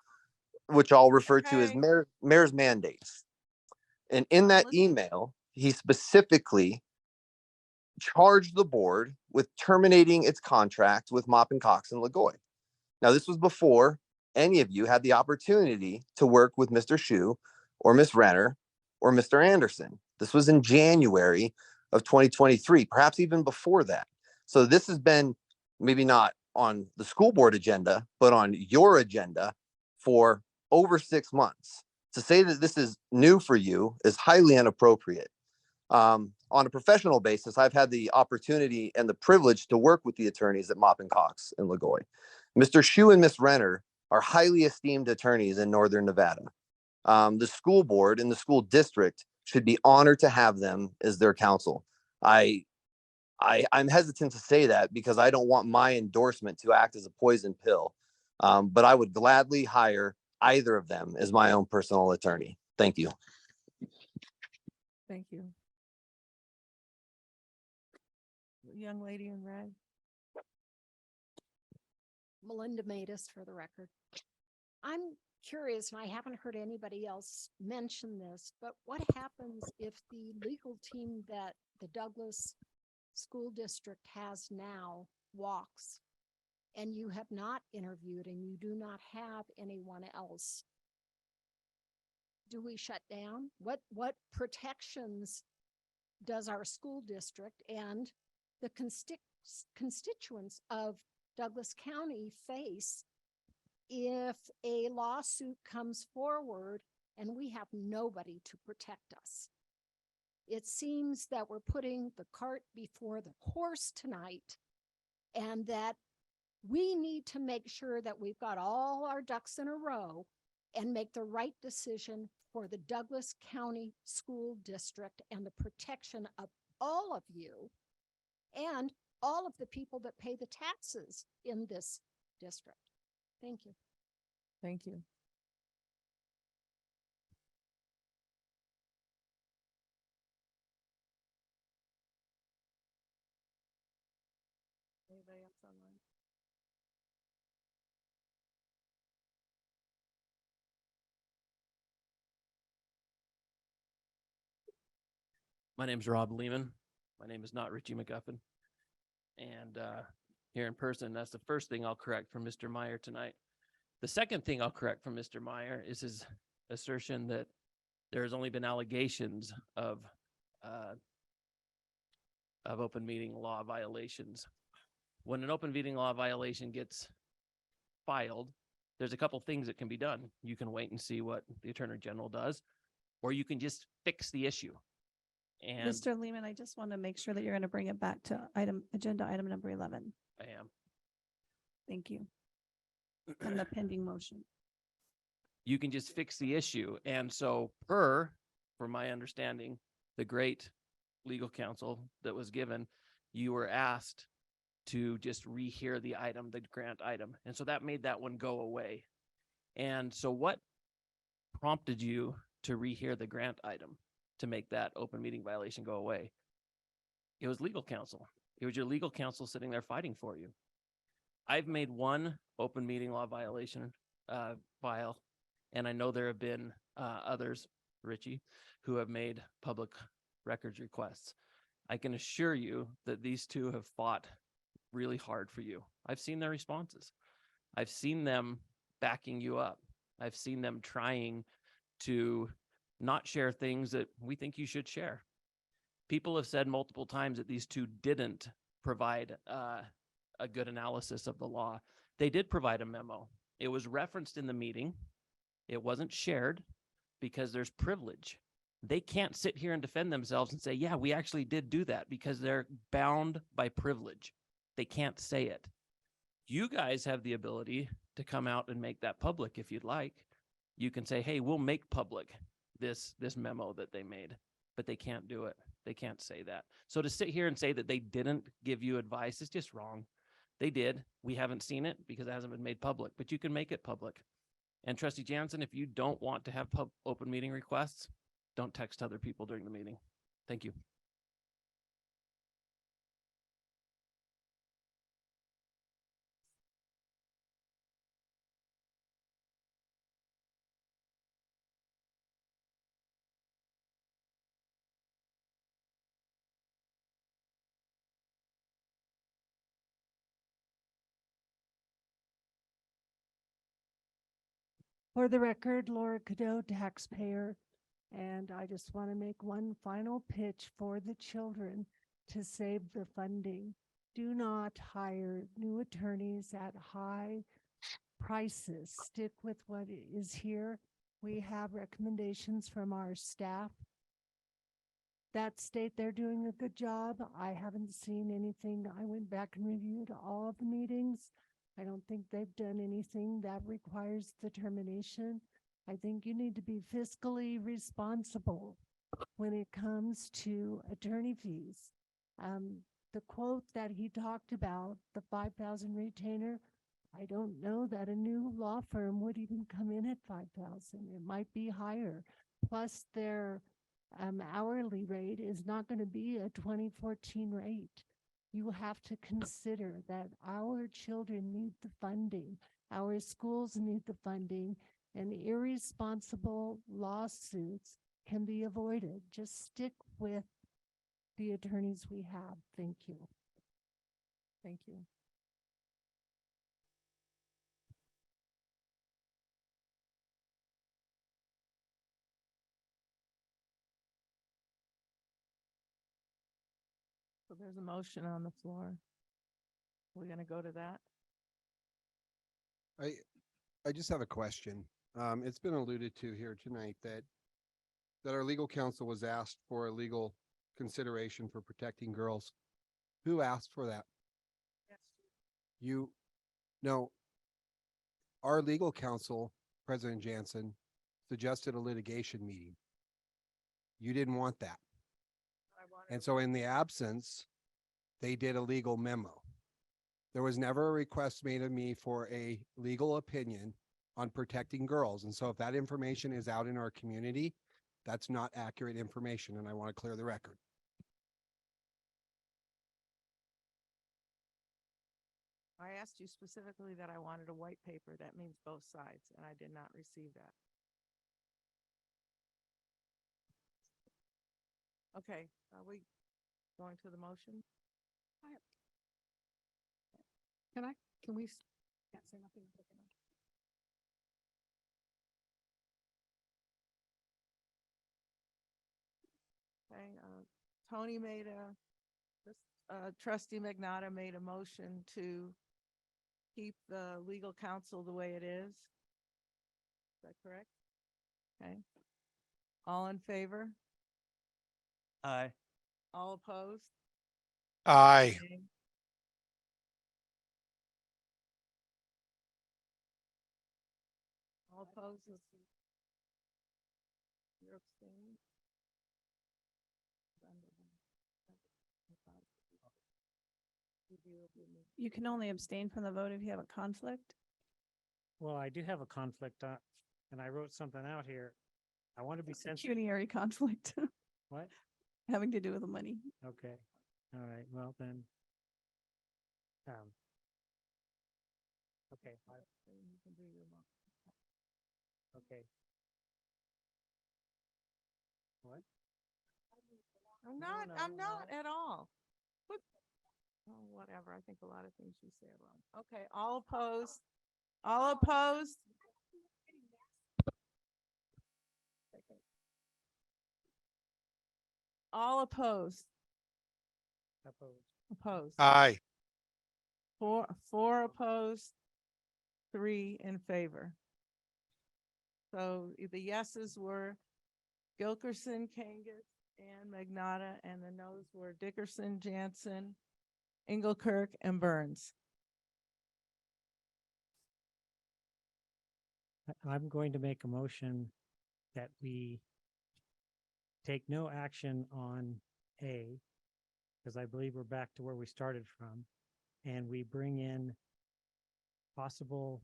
[SPEAKER 11] which I'll refer to as Mayor's mandates. And in that email, he specifically charged the board with terminating its contract with Mop and Cox and LaGoy. Now, this was before any of you had the opportunity to work with Mr. Shu or Ms. Renner or Mr. Anderson. This was in January of 2023, perhaps even before that. So this has been maybe not on the school board agenda, but on your agenda for over 6 months. To say that this is new for you is highly inappropriate. On a professional basis, I've had the opportunity and the privilege to work with the attorneys at Mop and Cox and LaGoy. Mr. Shu and Ms. Renner are highly esteemed attorneys in Northern Nevada. The school board and the school district should be honored to have them as their counsel. I'm hesitant to say that because I don't want my endorsement to act as a poison pill, but I would gladly hire either of them as my own personal attorney. Thank you.
[SPEAKER 1] Thank you. Young lady in red.
[SPEAKER 17] Melinda Matus for the record. I'm curious, and I haven't heard anybody else mention this, but what happens if the legal team that the Douglas School District has now walks and you have not interviewed and you do not have anyone else? Do we shut down? What protections does our school district and the constituents of Douglas County face if a lawsuit comes forward and we have nobody to protect us? It seems that we're putting the cart before the horse tonight, and that we need to make sure that we've got all our ducks in a row and make the right decision for the Douglas County School District and the protection of all of you and all of the people that pay the taxes in this district. Thank you.
[SPEAKER 1] Thank you. Anybody else online?
[SPEAKER 2] My name's Rob Lehman. My name is not Richie McGuffin. And here in person, that's the first thing I'll correct from Mr. Meyer tonight. The second thing I'll correct from Mr. Meyer is his assertion that there's only been allegations of open meeting law violations. When an open meeting law violation gets filed, there's a couple things that can be done. You can wait and see what the Attorney General does, or you can just fix the issue. And
[SPEAKER 7] Mr. Lehman, I just want to make sure that you're going to bring it back to agenda item number 11.
[SPEAKER 2] I am.
[SPEAKER 7] Thank you. And the pending motion.
[SPEAKER 2] You can just fix the issue. And so from my understanding, the great legal counsel that was given, you were asked to just rehear the item, the grant item. And so that made that one go away. And so what prompted you to rehear the grant item to make that open meeting violation go away? It was legal counsel. It was your legal counsel sitting there fighting for you. I've made one open meeting law violation file, and I know there have been others, Richie, who have made public records requests. I can assure you that these two have fought really hard for you. I've seen their responses. I've seen them backing you up. I've seen them trying to not share things that we think you should share. People have said multiple times that these two didn't provide a good analysis of the law. They did provide a memo. It was referenced in the meeting. It wasn't shared because there's privilege. They can't sit here and defend themselves and say, yeah, we actually did do that, because they're bound by privilege. They can't say it. You guys have the ability to come out and make that public if you'd like. You can say, hey, we'll make public this memo that they made, but they can't do it. They can't say that. So to sit here and say that they didn't give you advice is just wrong. They did. We haven't seen it because it hasn't been made public, but you can make it public. And Trustee Jansen, if you don't want to have open meeting requests, don't text other people during the meeting. Thank you.
[SPEAKER 6] For the record, Laura Cadeau, taxpayer, and I just want to make one final pitch for the children to save the funding. Do not hire new attorneys at high prices. Stick with what is here. We have recommendations from our staff that state they're doing a good job. I haven't seen anything. I went back and reviewed all of the meetings. I don't think they've done anything that requires the termination. I think you need to be fiscally responsible when it comes to attorney fees. The quote that he talked about, the 5,000 retainer, I don't know that a new law firm would even come in at 5,000. It might be higher. Plus their hourly rate is not going to be a 2014 rate. You have to consider that our children need the funding, our schools need the funding, and irresponsible lawsuits can be avoided. Just stick with the attorneys we have. Thank you. Thank you.
[SPEAKER 1] So there's a motion on the floor. We're going to go to that.
[SPEAKER 20] I just have a question. It's been alluded to here tonight that our legal counsel was asked for a legal consideration for protecting girls. Who asked for that? You, no, our legal counsel, President Jansen, suggested a litigation meeting. You didn't want that. And so in the absence, they did a legal memo. There was never a request made of me for a legal opinion on protecting girls. And so if that information is out in our community, that's not accurate information, and I want to clear the record.
[SPEAKER 1] I asked you specifically that I wanted a white paper. That means both sides, and I did not receive that. Okay, are we going to the motion?
[SPEAKER 13] Can we, can't say nothing.
[SPEAKER 1] Okay, Tony made trustee Magnata made a motion to keep the legal counsel the way it is. Is that correct? Okay. All in favor?
[SPEAKER 10] Aye.
[SPEAKER 1] All opposed?
[SPEAKER 18] Aye.
[SPEAKER 1] Okay. All opposed? You're abstaining?
[SPEAKER 7] You can only abstain from the vote if you have a conflict.
[SPEAKER 14] Well, I do have a conflict, and I wrote something out here. I want to be sensitive.
[SPEAKER 7] Pecuniary conflict
[SPEAKER 14] What?
[SPEAKER 7] having to do with the money.
[SPEAKER 14] Okay. All right. Well, then. Okay. Okay. What?
[SPEAKER 1] I'm not at all. What? Oh, whatever. I think a lot of things you say are wrong. Okay, all opposed? All opposed? All opposed? Opposed.
[SPEAKER 18] Aye.
[SPEAKER 1] Four opposed, 3 in favor. So the yeses were Gilkerson, Kangas, and Magnata, and the noes were Dickerson, Jansen, Engelkirk, and Burns.
[SPEAKER 14] I'm going to make a motion that we take no action on A, because I believe we're back to where we started from, and we bring in possible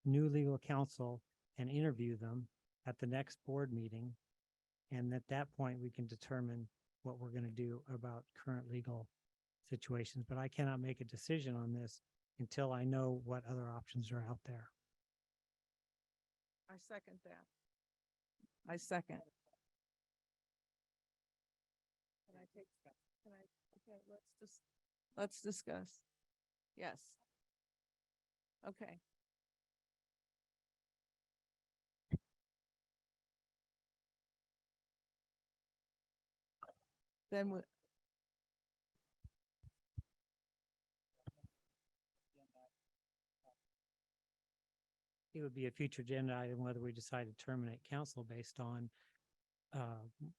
[SPEAKER 14] new legal counsel and interview them at the next board meeting. And at that point, we can determine what we're going to do about current legal situations. But I cannot make a decision on this until I know what other options are out there.
[SPEAKER 1] I second that. I second. Can I take, okay, let's discuss. Yes. Okay. Then we.
[SPEAKER 14] It would be a future agenda item whether we decide to terminate counsel based on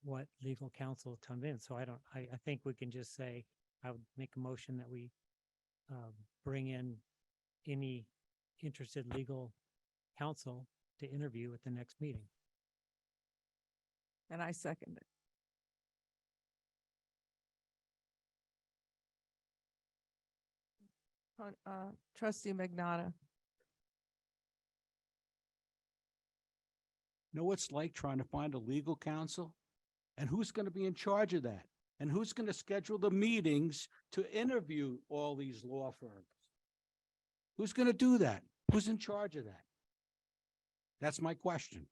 [SPEAKER 14] what legal counsel come in. So I think we can just say, I would make a motion that we bring in any interested legal counsel to interview at the next meeting.
[SPEAKER 1] And I second it. Trustee Magnata.
[SPEAKER 8] Know what it's like trying to find a legal counsel? And who's going to be in charge of that? And who's going to schedule the meetings to interview all these law firms? Who's going to do that? Who's in charge of that? That's my question.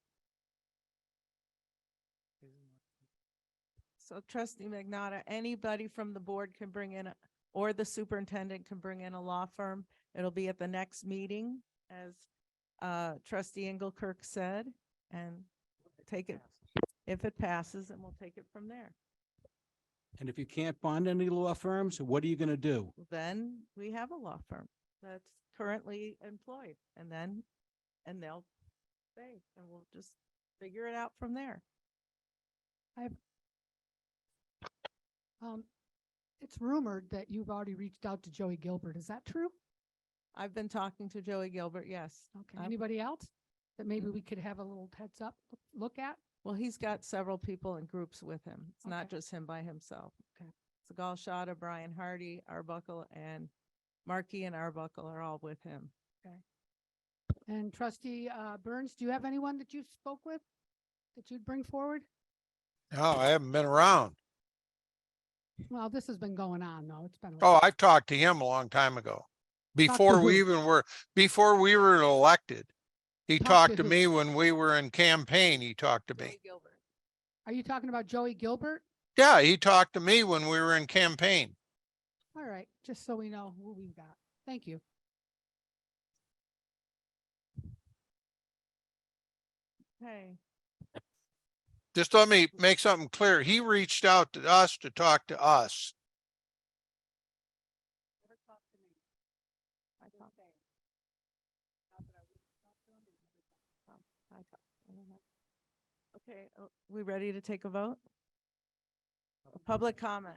[SPEAKER 1] So trustee Magnata, anybody from the board can bring in, or the superintendent can bring in a law firm. It'll be at the next meeting, as trustee Engelkirk said, and take it, if it passes, and we'll take it from there.
[SPEAKER 8] And if you can't find any law firms, what are you going to do?
[SPEAKER 1] Then we have a law firm that's currently employed, and they'll stay, and we'll just figure it out from there.
[SPEAKER 13] It's rumored that you've already reached out to Joey Gilbert. Is that true?
[SPEAKER 1] I've been talking to Joey Gilbert, yes.
[SPEAKER 13] Okay. Anybody else that maybe we could have a little heads up look at?
[SPEAKER 1] Well, he's got several people in groups with him. It's not just him by himself.
[SPEAKER 13] Okay.
[SPEAKER 1] Segal Shada, Brian Hardy, Arbuckle, and Markey and Arbuckle are all with him.
[SPEAKER 13] Okay. And trustee Burns, do you have anyone that you spoke with that you'd bring forward?
[SPEAKER 18] No, I haven't been around.
[SPEAKER 13] Well, this has been going on though. It's been.
[SPEAKER 18] Oh, I've talked to him a long time ago. Before we were elected. He talked to me when we were in campaign. He talked to me.
[SPEAKER 3] Are you talking about Joey Gilbert?
[SPEAKER 9] Yeah, he talked to me when we were in campaign.
[SPEAKER 3] All right, just so we know who we've got. Thank you.
[SPEAKER 1] Okay,
[SPEAKER 9] Just let me make something clear. He reached out to us to talk to us.
[SPEAKER 1] okay, we ready to take a vote? Public comment.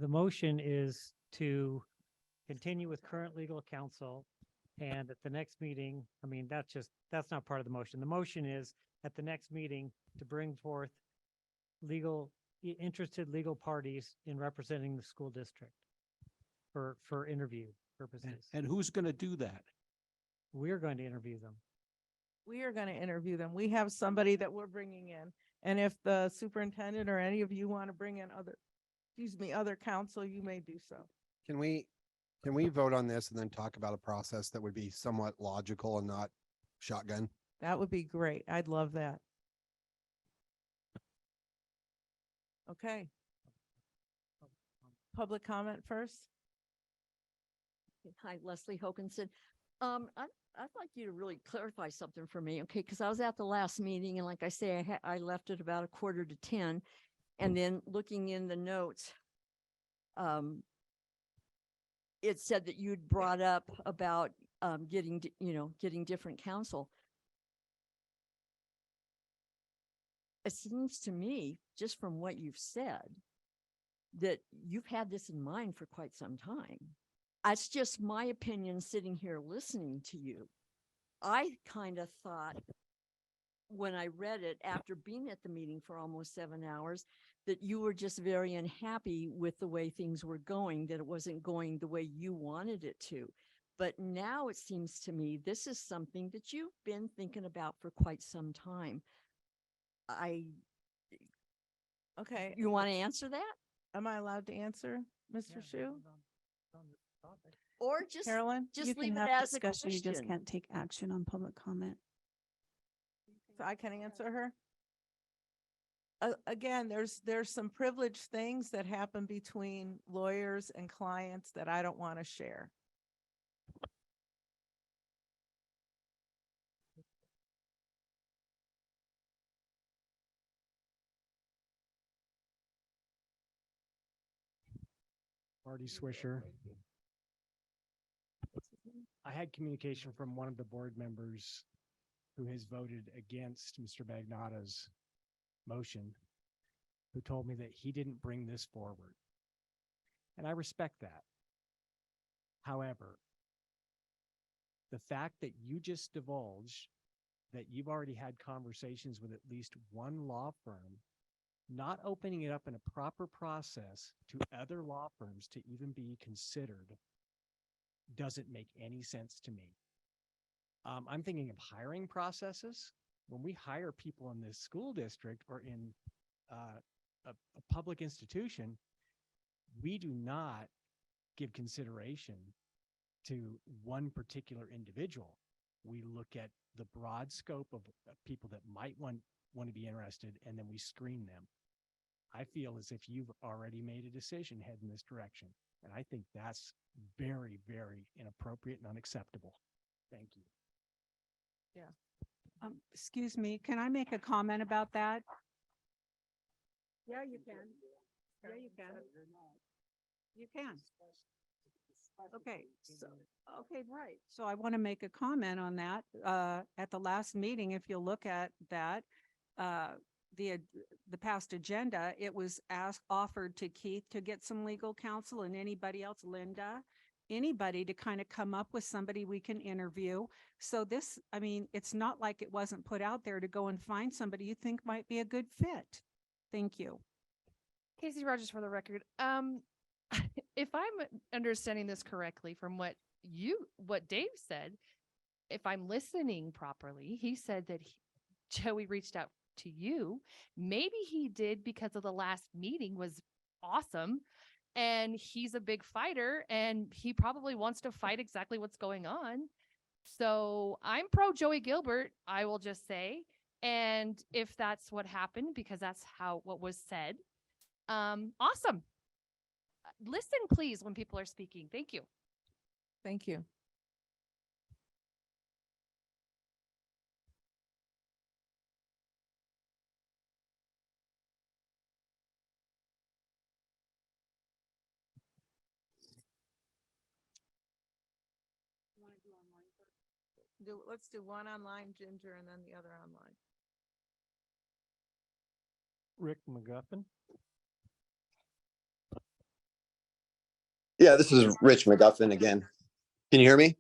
[SPEAKER 14] The motion is to continue with current legal counsel. And at the next meeting, I mean, that's not part of the motion. The motion is at the next meeting to bring forth interested legal parties in representing the school district for interview purposes.
[SPEAKER 8] And who's going to do that?
[SPEAKER 14] We're going to interview them.
[SPEAKER 1] We are going to interview them. We have somebody that we're bringing in. And if the superintendent or any of you want to bring in other counsel, you may do so.
[SPEAKER 20] Can we vote on this and then talk about a process that would be somewhat logical and not shotgun?
[SPEAKER 1] That would be great. I'd love that. Okay. Public comment first.
[SPEAKER 22] Hi, Leslie Hokinson. I'd like you to really clarify something for me, okay? Because I was at the last meeting, and like I say, I left at about 9:45, and then looking in the notes, it said that you'd brought up about getting different counsel. It seems to me, just from what you've said, that you've had this in mind for quite some time. It's just my opinion sitting here listening to you. I kind of thought when I read it after being at the meeting for almost 7 hours, that you were just very unhappy with the way things were going, that it wasn't going the way you wanted it to. But now it seems to me this is something that you've been thinking about for quite some time.
[SPEAKER 1] Okay.
[SPEAKER 22] You want to answer that?
[SPEAKER 1] Am I allowed to answer, Mr. Shu?
[SPEAKER 22] Or just,
[SPEAKER 1] Carolyn?
[SPEAKER 22] just
[SPEAKER 7] You
[SPEAKER 22] leave
[SPEAKER 7] can
[SPEAKER 22] it
[SPEAKER 7] have
[SPEAKER 22] as a
[SPEAKER 7] discussion, you just
[SPEAKER 22] question?
[SPEAKER 7] can't take action on public comment.
[SPEAKER 1] So I can answer her. Again, there's some privileged things that happen between lawyers and clients that I don't want to share.
[SPEAKER 15] Marty Swisher. I had communication from one of the board members who has voted against Mr. Magnotta's motion, who told me that he didn't bring this forward. And I respect that. However, the fact that you just divulged that you've already had conversations with at least one law firm, not opening it up in a proper process to other law firms to even be considered, doesn't make any sense to me. I'm thinking of hiring processes. When we hire people in this school district or in a public institution, we do not give consideration to one particular individual. We look at the broad scope of people that might want to be interested, and then we screen them. I feel as if you've already made a decision head in this direction. And I think that's very, very inappropriate and unacceptable. Thank you.
[SPEAKER 1] Yeah.
[SPEAKER 3] Excuse me, can I make a comment about that? Yeah, you can. Yeah, you can. You can. Okay, so, okay, right. So I want to make a comment on that. At the last meeting, if you look at that, the past agenda, it was offered to Keith to get some legal counsel and anybody else, Linda, anybody to kind of come up with somebody we can interview. So this, I mean, it's not like it wasn't put out there to go and find somebody you think might be a good fit. Thank you.
[SPEAKER 24] Casey Rogers for the record. If I'm understanding this correctly from what Dave said, if I'm listening properly, he said that Joey reached out to you. Maybe he did because of the last meeting was awesome and he's a big fighter and he probably wants to fight exactly what's going on. So I'm pro Joey Gilbert, I will just say. And if that's what happened, because that's what was said, awesome. Listen, please, when people are speaking. Thank you.
[SPEAKER 1] Thank you. Let's do one online, Ginger, and then the other online.
[SPEAKER 5] Rick McGuffin.
[SPEAKER 11] Yeah, this is Rich McGuffin again. Can you hear me?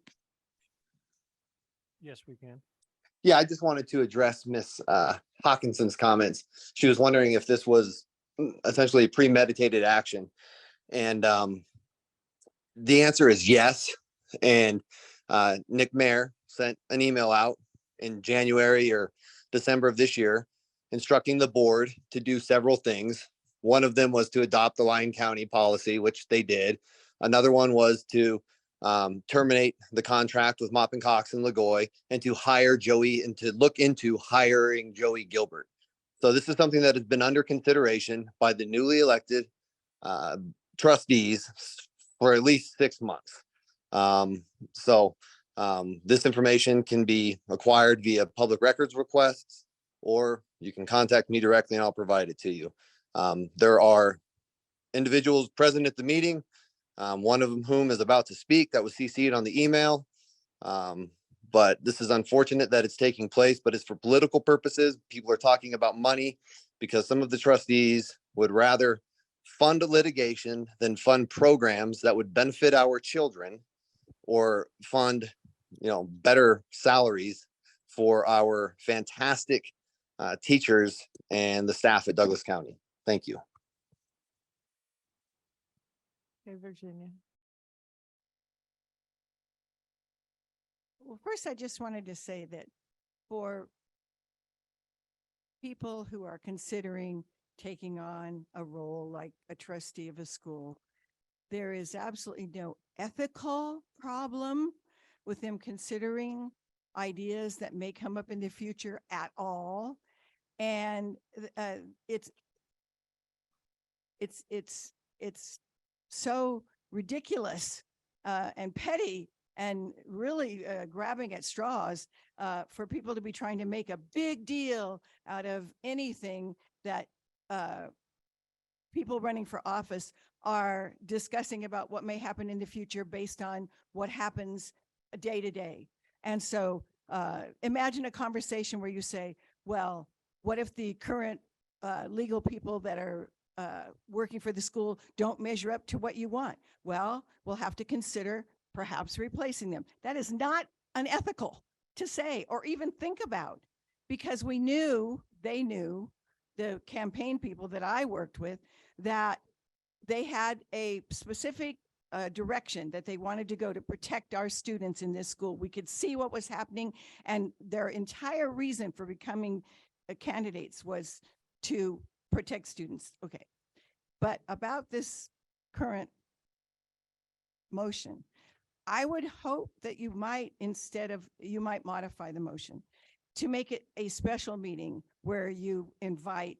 [SPEAKER 5] Yes, we can.
[SPEAKER 11] Yeah, I just wanted to address Miss Hawkinson's comments. She was wondering if this was essentially premeditated action. And the answer is yes. And Nick Mayer sent an email out in January or December of this year, instructing the board to do several things. One of them was to adopt the Lyon County policy, which they did. Another one was to terminate the contract with Mop and Cox and Lagoy, and to hire Joey and to look into hiring Joey Gilbert. So this is something that has been under consideration by the newly elected trustees for at least 6 months. This information can be acquired via public records requests, or you can contact me directly and I'll provide it to you. There are individuals present at the meeting, one of whom is about to speak, that was CC'd on the email. But this is unfortunate that it's taking place, but it's for political purposes. People are talking about money because some of the trustees would rather fund litigation than fund programs that would benefit our children, or fund, better salaries for our fantastic teachers and the staff at Douglas County. Thank you.
[SPEAKER 1] Okay, Virginia.
[SPEAKER 3] Well, first, I just wanted to say that for people who are considering taking on a role like a trustee of a school, there is absolutely no ethical problem with them considering ideas that may come up in the future at all. And it's so ridiculous and petty and really grabbing at straws for people to be trying to make a big deal out of anything that people running for office are discussing about what may happen in the future based on what happens day to day. And so imagine a conversation where you say, well, what if the current legal people that are working for the school don't measure up to what you want? Well, we'll have to consider perhaps replacing them. That is not unethical to say or even think about, because they knew, the campaign people that I worked with, that they had a specific direction that they wanted to go to protect our students in this school. We could see what was happening, and their entire reason for becoming candidates was to protect students. Okay. But about this current motion, I would hope that you might modify the motion to make it a special meeting where you invite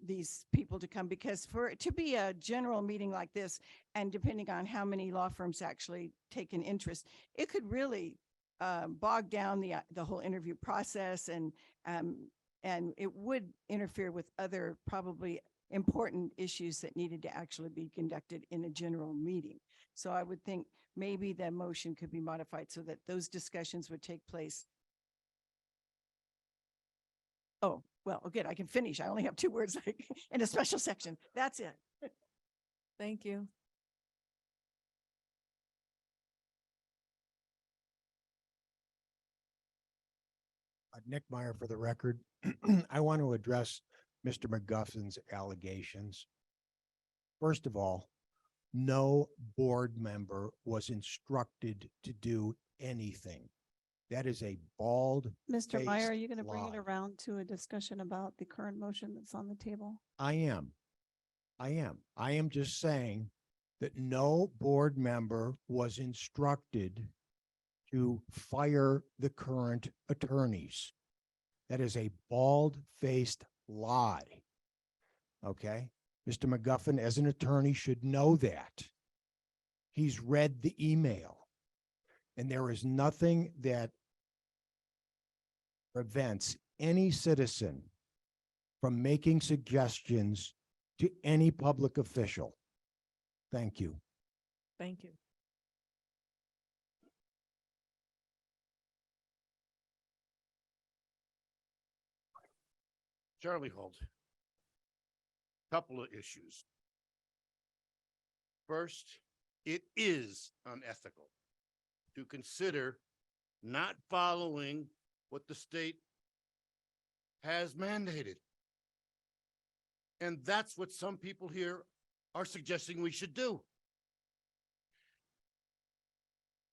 [SPEAKER 3] these people to come, because for it to be a general meeting like this, and depending on how many law firms actually take an interest, it could really bog down the whole interview process, and it would interfere with other probably important issues that needed to actually be conducted in a general meeting. So I would think maybe the motion could be modified so that those discussions would take place. Oh, well, good, I can finish. I only have 2 words in a special section. That's it.
[SPEAKER 1] Thank you.
[SPEAKER 18] Nick Meyer for the record. I want to address Mr. McGuffin's allegations. First of all, no board member was instructed to do anything. That is a bald.
[SPEAKER 7] Mr. Meyer, are you going to
[SPEAKER 18] lie.
[SPEAKER 7] bring it around to a discussion about the current motion that's on the table?
[SPEAKER 18] I am. I am just saying that no board member was instructed to fire the current attorneys. That is a bald-faced lie. Okay? Mr. McGuffin, as an attorney, should know that. He's read the email. And there is nothing that prevents any citizen from making suggestions to any public official. Thank you.
[SPEAKER 3] Thank you.
[SPEAKER 4] Charlie Holt. Couple of issues. First, it is unethical to consider not following what the state has mandated. And that's what some people here are suggesting we should do.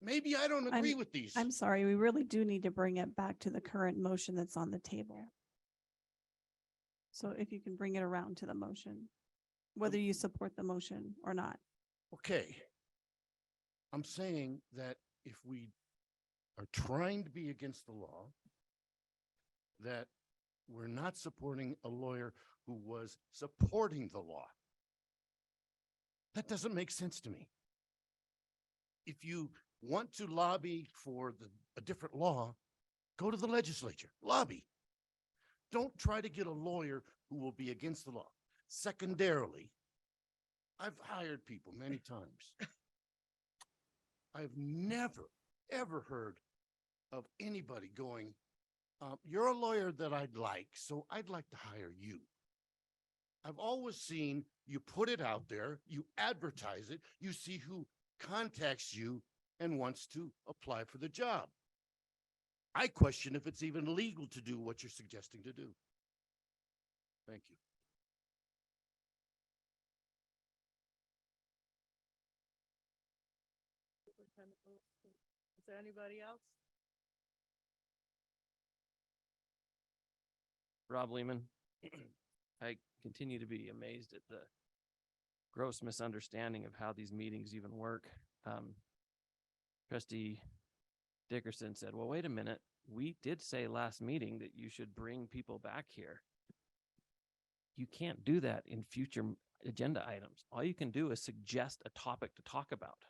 [SPEAKER 4] Maybe I don't agree with these.
[SPEAKER 7] I'm sorry, we really do need to bring it back to the current motion that's on the table. So if you can bring it around to the motion, whether you support the motion or not.
[SPEAKER 4] Okay. I'm saying that if we are trying to be against the law, that we're not supporting a lawyer who was supporting the law. That doesn't make sense to me. If you want to lobby for a different law, go to the legislature, lobby. Don't try to get a lawyer who will be against the law. Secondarily, I've hired people many times. I've never, ever heard of anybody going, you're a lawyer that I'd like, so I'd like to hire you. I've always seen you put it out there, you advertise it, you see who contacts you and wants to apply for the job. I question if it's even legal to do what you're suggesting to do. Thank you.
[SPEAKER 1] Is there anybody else?
[SPEAKER 2] Rob Lehman. I continue to be amazed at the gross misunderstanding of how these meetings even work. Trustee Dickerson said, well, wait a minute. We did say last meeting that you should bring people back here. You can't do that in future agenda items. All you can do is suggest a topic to talk about.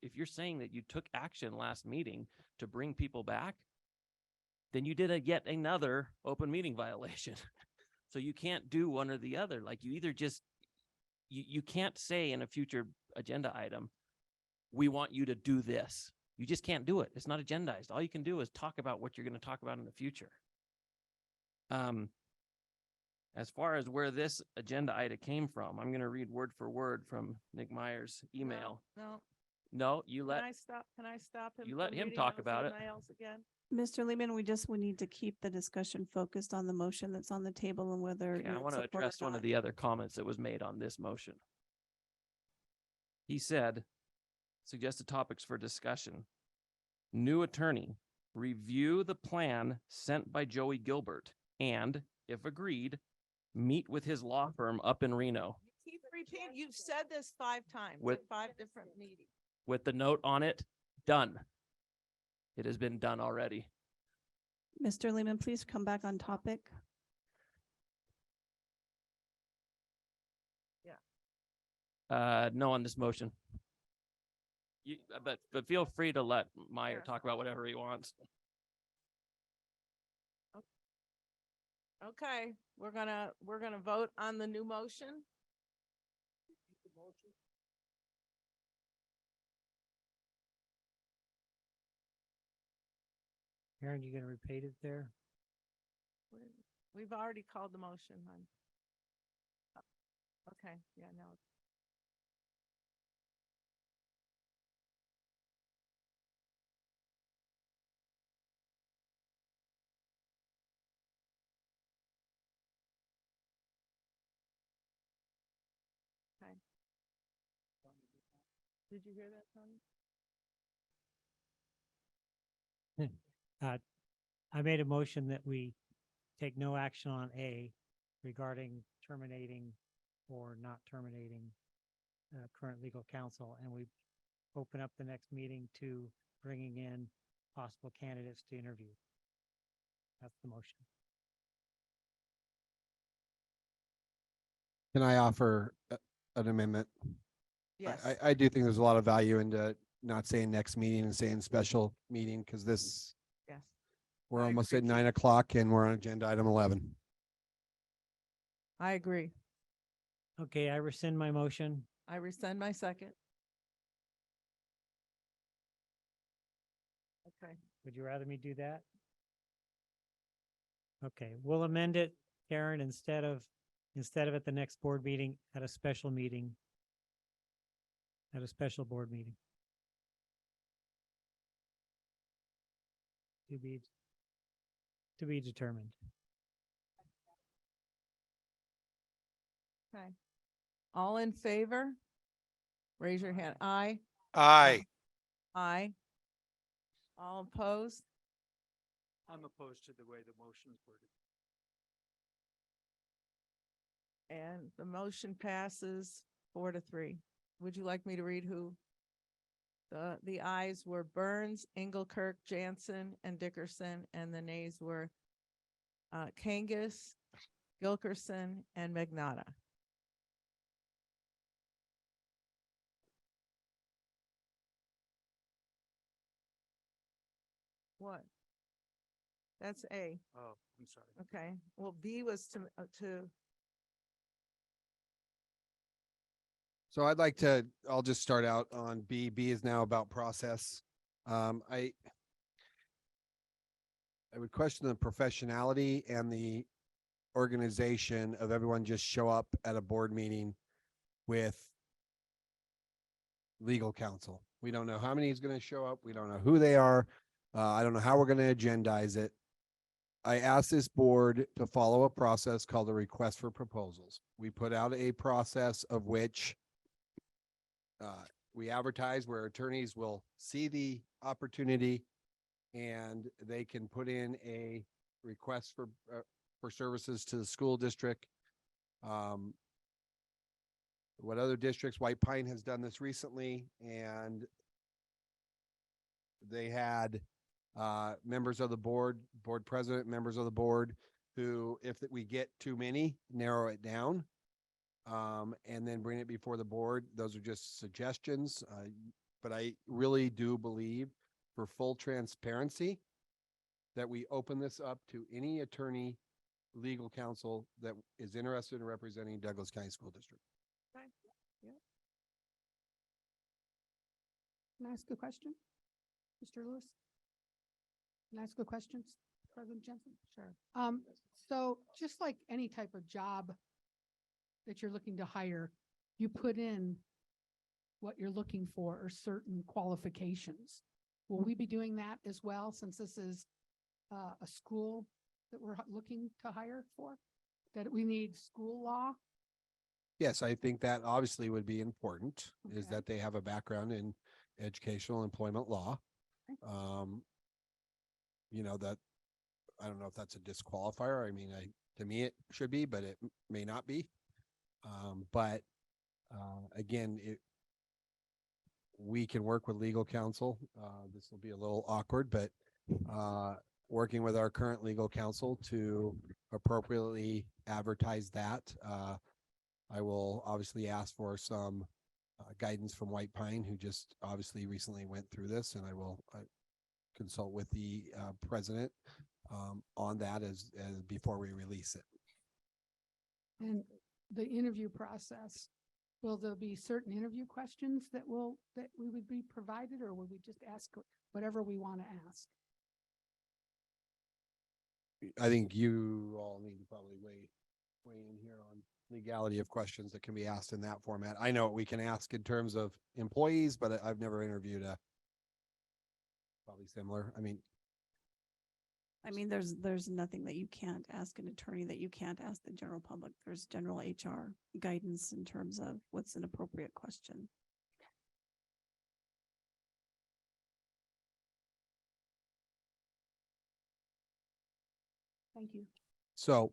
[SPEAKER 2] If you're saying that you took action last meeting to bring people back, then you did yet another open meeting violation. So you can't do one or the other. Like you either just, you can't say in a future agenda item, we want you to do this. You just can't do it. It's not agendized. All you can do is talk about what you're going to talk about in the future. As far as where this agenda item came from, I'm going to read word for word from Nick Meyer's email. No, you let.
[SPEAKER 1] Can I stop him?
[SPEAKER 2] You let
[SPEAKER 1] from
[SPEAKER 2] him
[SPEAKER 1] reading
[SPEAKER 2] talk
[SPEAKER 1] those
[SPEAKER 2] about it.
[SPEAKER 1] emails again?
[SPEAKER 7] Mr. Lehman, we need to keep the discussion focused on the motion that's on the table and whether.
[SPEAKER 2] Okay, I
[SPEAKER 7] you're in
[SPEAKER 2] want to
[SPEAKER 7] support or
[SPEAKER 2] address one
[SPEAKER 7] not.
[SPEAKER 2] of the other comments that was made on this motion. He said, suggested topics for discussion. New attorney, review the plan sent by Joey Gilbert and, if agreed, meet with his law firm up in Reno
[SPEAKER 1] Keep repeating. You've said this 5 times
[SPEAKER 2] With-
[SPEAKER 1] at 5 different meetings.
[SPEAKER 2] with the note on it, done. It has been done already.
[SPEAKER 7] Mr. Lehman, please come back on topic.
[SPEAKER 2] No on this motion. But feel free to let Meyer talk about whatever he wants.
[SPEAKER 1] Okay, we're gonna vote on the new motion.
[SPEAKER 14] Aaron, you gonna repeat it there?
[SPEAKER 1] We've already called the motion, hon. Okay, yeah, no. Okay. Did you hear that, Tony?
[SPEAKER 14] I made a motion that we take no action on A regarding terminating or not terminating current legal counsel, and we open up the next meeting to bringing in possible candidates to interview. That's the motion.
[SPEAKER 20] Can I offer an amendment?
[SPEAKER 1] Yes.
[SPEAKER 20] I do think there's a lot of value into not saying next meeting and saying special meeting, because this,
[SPEAKER 1] Yes.
[SPEAKER 20] we're
[SPEAKER 1] I
[SPEAKER 20] almost
[SPEAKER 1] agree
[SPEAKER 20] at
[SPEAKER 1] too.
[SPEAKER 20] 9 o'clock and we're on agenda item 11.
[SPEAKER 1] I agree.
[SPEAKER 14] Okay, I rescind my motion.
[SPEAKER 1] I rescind my second. Okay.
[SPEAKER 14] Would you rather me do that? Okay, we'll amend it, Karen, instead of at the next board meeting, at a special meeting. At a special board meeting. To be determined.
[SPEAKER 1] Okay. All in favor? Raise your hand. Aye.
[SPEAKER 9] Aye.
[SPEAKER 1] Aye. All opposed?
[SPEAKER 10] I'm opposed to the way the motion's worded.
[SPEAKER 1] And the motion passes 4-3. Would you like me to read who? The ayes were Burns, Engelkirk, Jansen, and Dickerson, and the nays were Kangas, Gilkerson, and Magnata. What? That's A.
[SPEAKER 10] Oh, I'm sorry.
[SPEAKER 1] Okay. Well, B was to
[SPEAKER 20] So I'll just start out on B. B is now about process. I would question the professionality and the organization of everyone just show up at a board meeting with legal counsel. We don't know how many is going to show up. We don't know who they are. I don't know how we're going to agendize it. I asked this board to follow a process called a request for proposals. We put out a process of which we advertise where attorneys will see the opportunity and they can put in a request for services to the school district. What other districts, White Pine has done this recently, and they had members of the board president, members of the board who, if we get too many, narrow it down. And then bring it before the board. Those are just suggestions. But I really do believe, for full transparency, that we open this up to any attorney, legal counsel that is interested in representing Douglas County School District.
[SPEAKER 3] Can I ask a question? Mr. Lewis? Can I ask a question, President Jensen? Sure. So just like any type of job that you're looking to hire, you put in what you're looking for or certain qualifications. Will we be doing that as well, since this is a school that we're looking to hire for? That we need school law?
[SPEAKER 20] Yes, I think that obviously would be important, is
[SPEAKER 3] Okay.
[SPEAKER 20] that they have a background in educational employment law. You know, that, I don't know if that's a disqualifier. I mean, to me, it should be, but it may not be. But again, we can work with legal counsel. This will be a little awkward, but working with our current legal counsel to appropriately advertise that. I will obviously ask for some guidance from White Pine, who just obviously recently went through this, and I will consult with the president on that as before we release it.
[SPEAKER 3] And the interview process, will there be certain interview questions that we would be provided, or will we just ask whatever we want to ask?
[SPEAKER 20] I think you all need to probably weigh in here on legality of questions that can be asked in that format. I know what we can ask in terms of employees, but I've never interviewed probably similar. I mean,
[SPEAKER 7] there's nothing that you can't ask an attorney that you can't ask the general public. There's general HR guidance in terms of what's an appropriate question.
[SPEAKER 3] Thank you.
[SPEAKER 20] so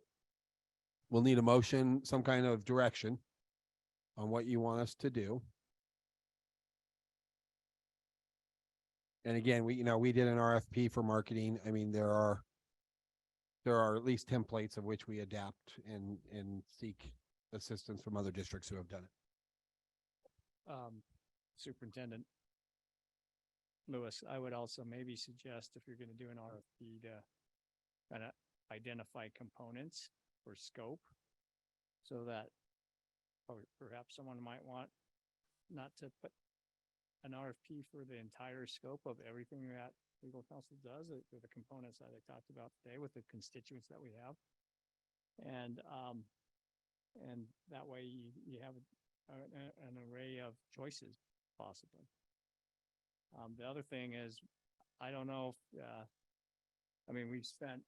[SPEAKER 20] we'll need a motion, some kind of direction on what you want us to do. And again, we did an RFP for marketing. I mean, there are at least templates of which we adapt and seek assistance from other districts who have done it.
[SPEAKER 5] Superintendent Lewis, I would also maybe suggest if you're going to do an RFP to kind of identify components or scope so that perhaps someone might want not to put an RFP for the entire scope of everything that legal counsel does, or the components that I talked about today with the constituents that we have. And that way you have an array of choices possibly. The other thing is, I don't know if, I mean, we've spent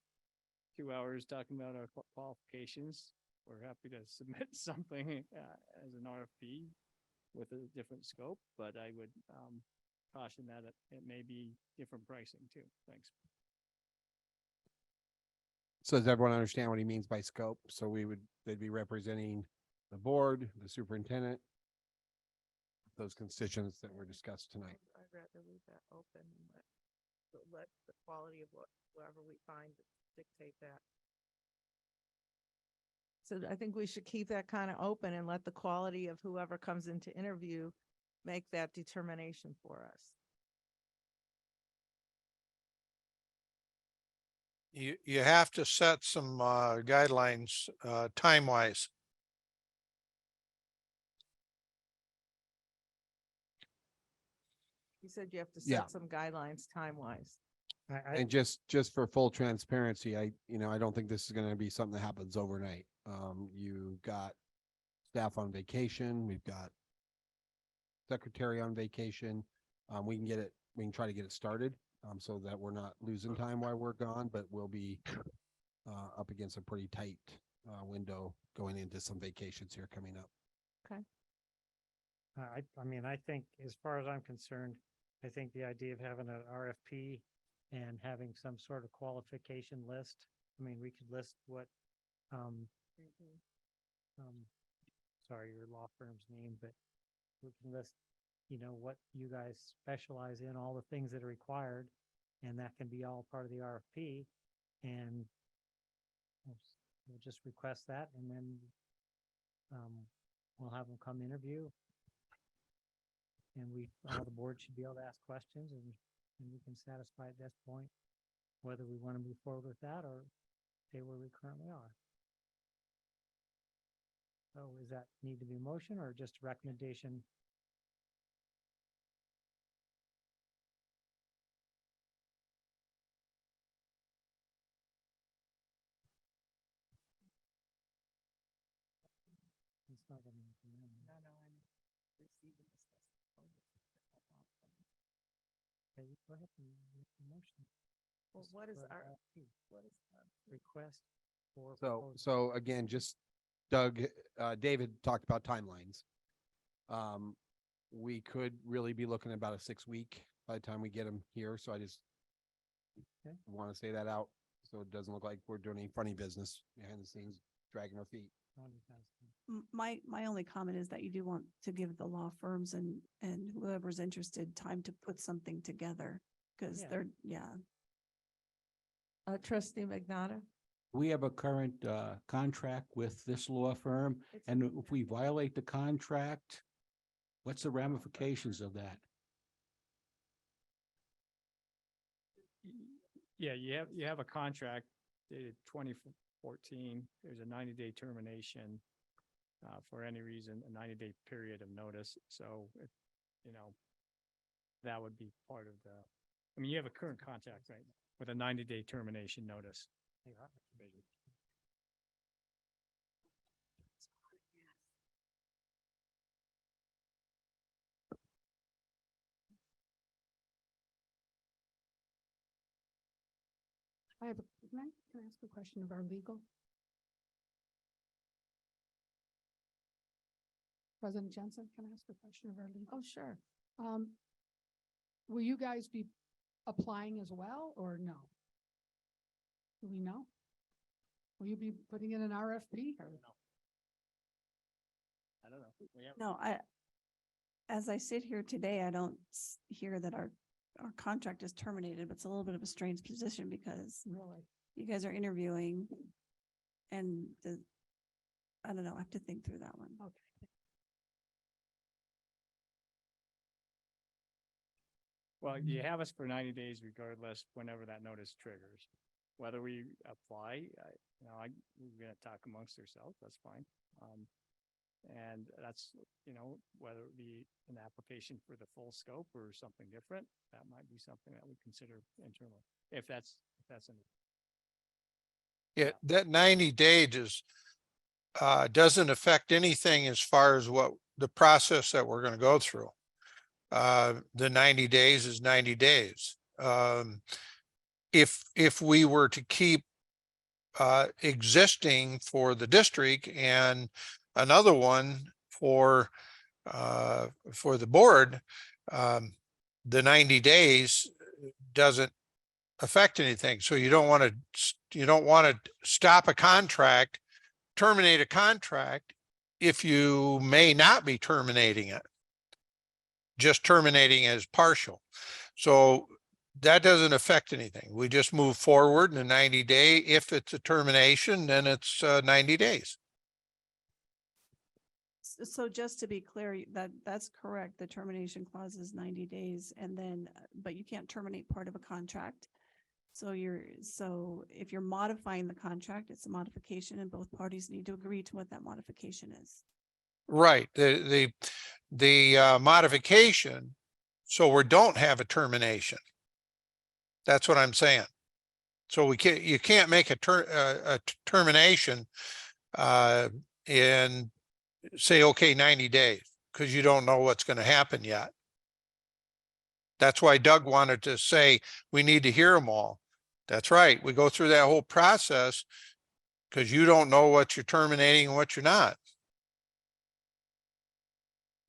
[SPEAKER 5] 2 hours talking about our qualifications. We're happy to submit something as an RFP with a different scope, but I would caution that it may be different pricing too. Thanks.
[SPEAKER 20] So does everyone understand what he means by scope? So they'd be representing the board, the superintendent, those constituents that were discussed tonight.
[SPEAKER 1] I'd rather leave that open and let the quality of whoever we find dictate that. So I think we should keep that kind of open and let the quality of whoever comes into interview make that determination for us.
[SPEAKER 9] You have to set some guidelines time-wise.
[SPEAKER 1] You said you have to
[SPEAKER 20] Yeah.
[SPEAKER 1] set some guidelines time-wise.
[SPEAKER 20] And just for full transparency, I don't think this is going to be something that happens overnight. You got staff on vacation. We've got secretary on vacation. We can try to get it started so that we're not losing time while we're gone, but we'll be up against a pretty tight window going into some vacations here coming up.
[SPEAKER 1] Okay.
[SPEAKER 14] I mean, I think as far as I'm concerned, I think the idea of having an RFP and having some sort of qualification list. I mean, we could list what, sorry, your law firm's name, but we can list, what you guys specialize in, all the things that are required, and that can be all part of the RFP. And we'll just request that, and then we'll have them come interview. And the board should be able to ask questions, and we can satisfy at this point whether we want to move forward with that or stay where we currently are. So does that need to be a motion or just a recommendation? It's not gonna happen then. Okay, go ahead and make the motion.
[SPEAKER 1] Well,
[SPEAKER 14] Just
[SPEAKER 1] what is
[SPEAKER 14] for the
[SPEAKER 1] our,
[SPEAKER 14] RFP.
[SPEAKER 1] what is
[SPEAKER 14] Request for.
[SPEAKER 20] So again, just Doug, David talked about timelines. We could really be looking at about a 6-week by the time we get them here. So I just want to say that out so it doesn't look like we're doing any funny business behind the scenes, dragging our feet.
[SPEAKER 7] My only comment is that you do want to give the law firms and whoever's interested time to put something together, because
[SPEAKER 1] Trustee Magnata?
[SPEAKER 8] We have a current contract with this law firm, and if we violate the contract, what's the ramifications of that?
[SPEAKER 5] Yeah, you have a contract dated 2014. There's a 90-day termination for any reason, a 90-day period of notice. So, that would be part of you have a current contract, right, with a 90-day termination notice.
[SPEAKER 13] Can I ask a question of our legal? President Jensen, can I ask a question of our legal?
[SPEAKER 1] Oh, sure.
[SPEAKER 13] Will you guys be applying as well or no? Do we know? Will you be putting in an RFP or?
[SPEAKER 5] I don't know.
[SPEAKER 7] No, as I sit here today, I don't hear that our our contract is terminated, but it's a little bit of a strange position because you guys are interviewing and I don't know, I have to think through that one.
[SPEAKER 13] Okay.
[SPEAKER 5] Well, you have us for 90 days regardless, whenever that notice triggers. Whether we apply, we're gonna talk amongst ourselves, that's fine. And that's, whether it be an application for the full scope or something different, that might be something that we consider internally, if that's an.
[SPEAKER 9] Yeah, that 90 days is, doesn't affect anything as far as what the process that we're gonna go through. The 90 days is 90 days. If we were to keep existing for the district and another one for the board, the 90 days doesn't affect anything. So you don't want to stop a contract, terminate a contract if you may not be terminating it, just terminating as partial. So that doesn't affect anything. We just move forward in a 90-day. If it's a termination, then it's 90 days.
[SPEAKER 7] So just to be clear, that's correct. The termination clause is 90 days and then, but you can't terminate part of a contract. So if you're modifying the contract, it's a modification and both parties need to agree to what that modification is.
[SPEAKER 9] Right. The modification, so we don't have a termination. That's what I'm saying. So you can't make a termination and say, okay, 90 days, because you don't know what's going to happen yet. That's why Doug wanted to say, we need to hear them all. That's right. We go through that whole process because you don't know what you're terminating and what you're not.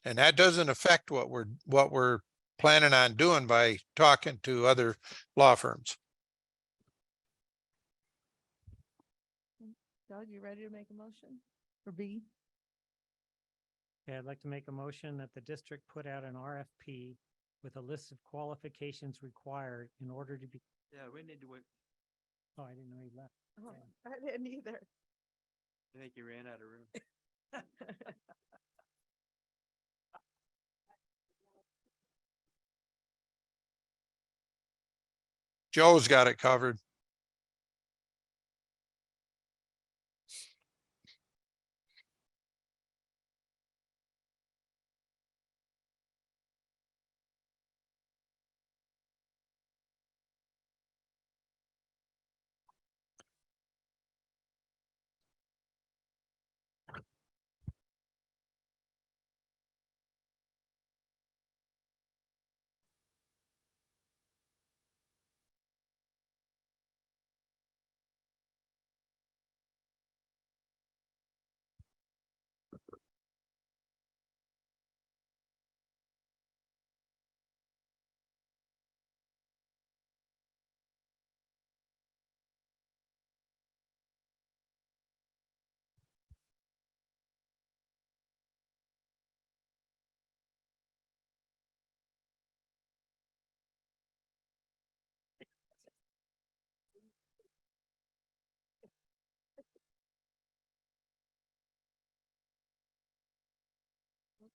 [SPEAKER 9] And that doesn't affect what we're planning on doing by talking to other law firms.
[SPEAKER 1] Doug, you ready to make a motion for B?
[SPEAKER 14] Okay, I'd like to make a motion that the district put out an RFP with a list of qualifications required in order to be.
[SPEAKER 10] Yeah, we need to wait.
[SPEAKER 14] Oh, I didn't know he left.
[SPEAKER 1] Oh, I didn't either.
[SPEAKER 10] I think you ran out of room.
[SPEAKER 9] Joe's got it covered.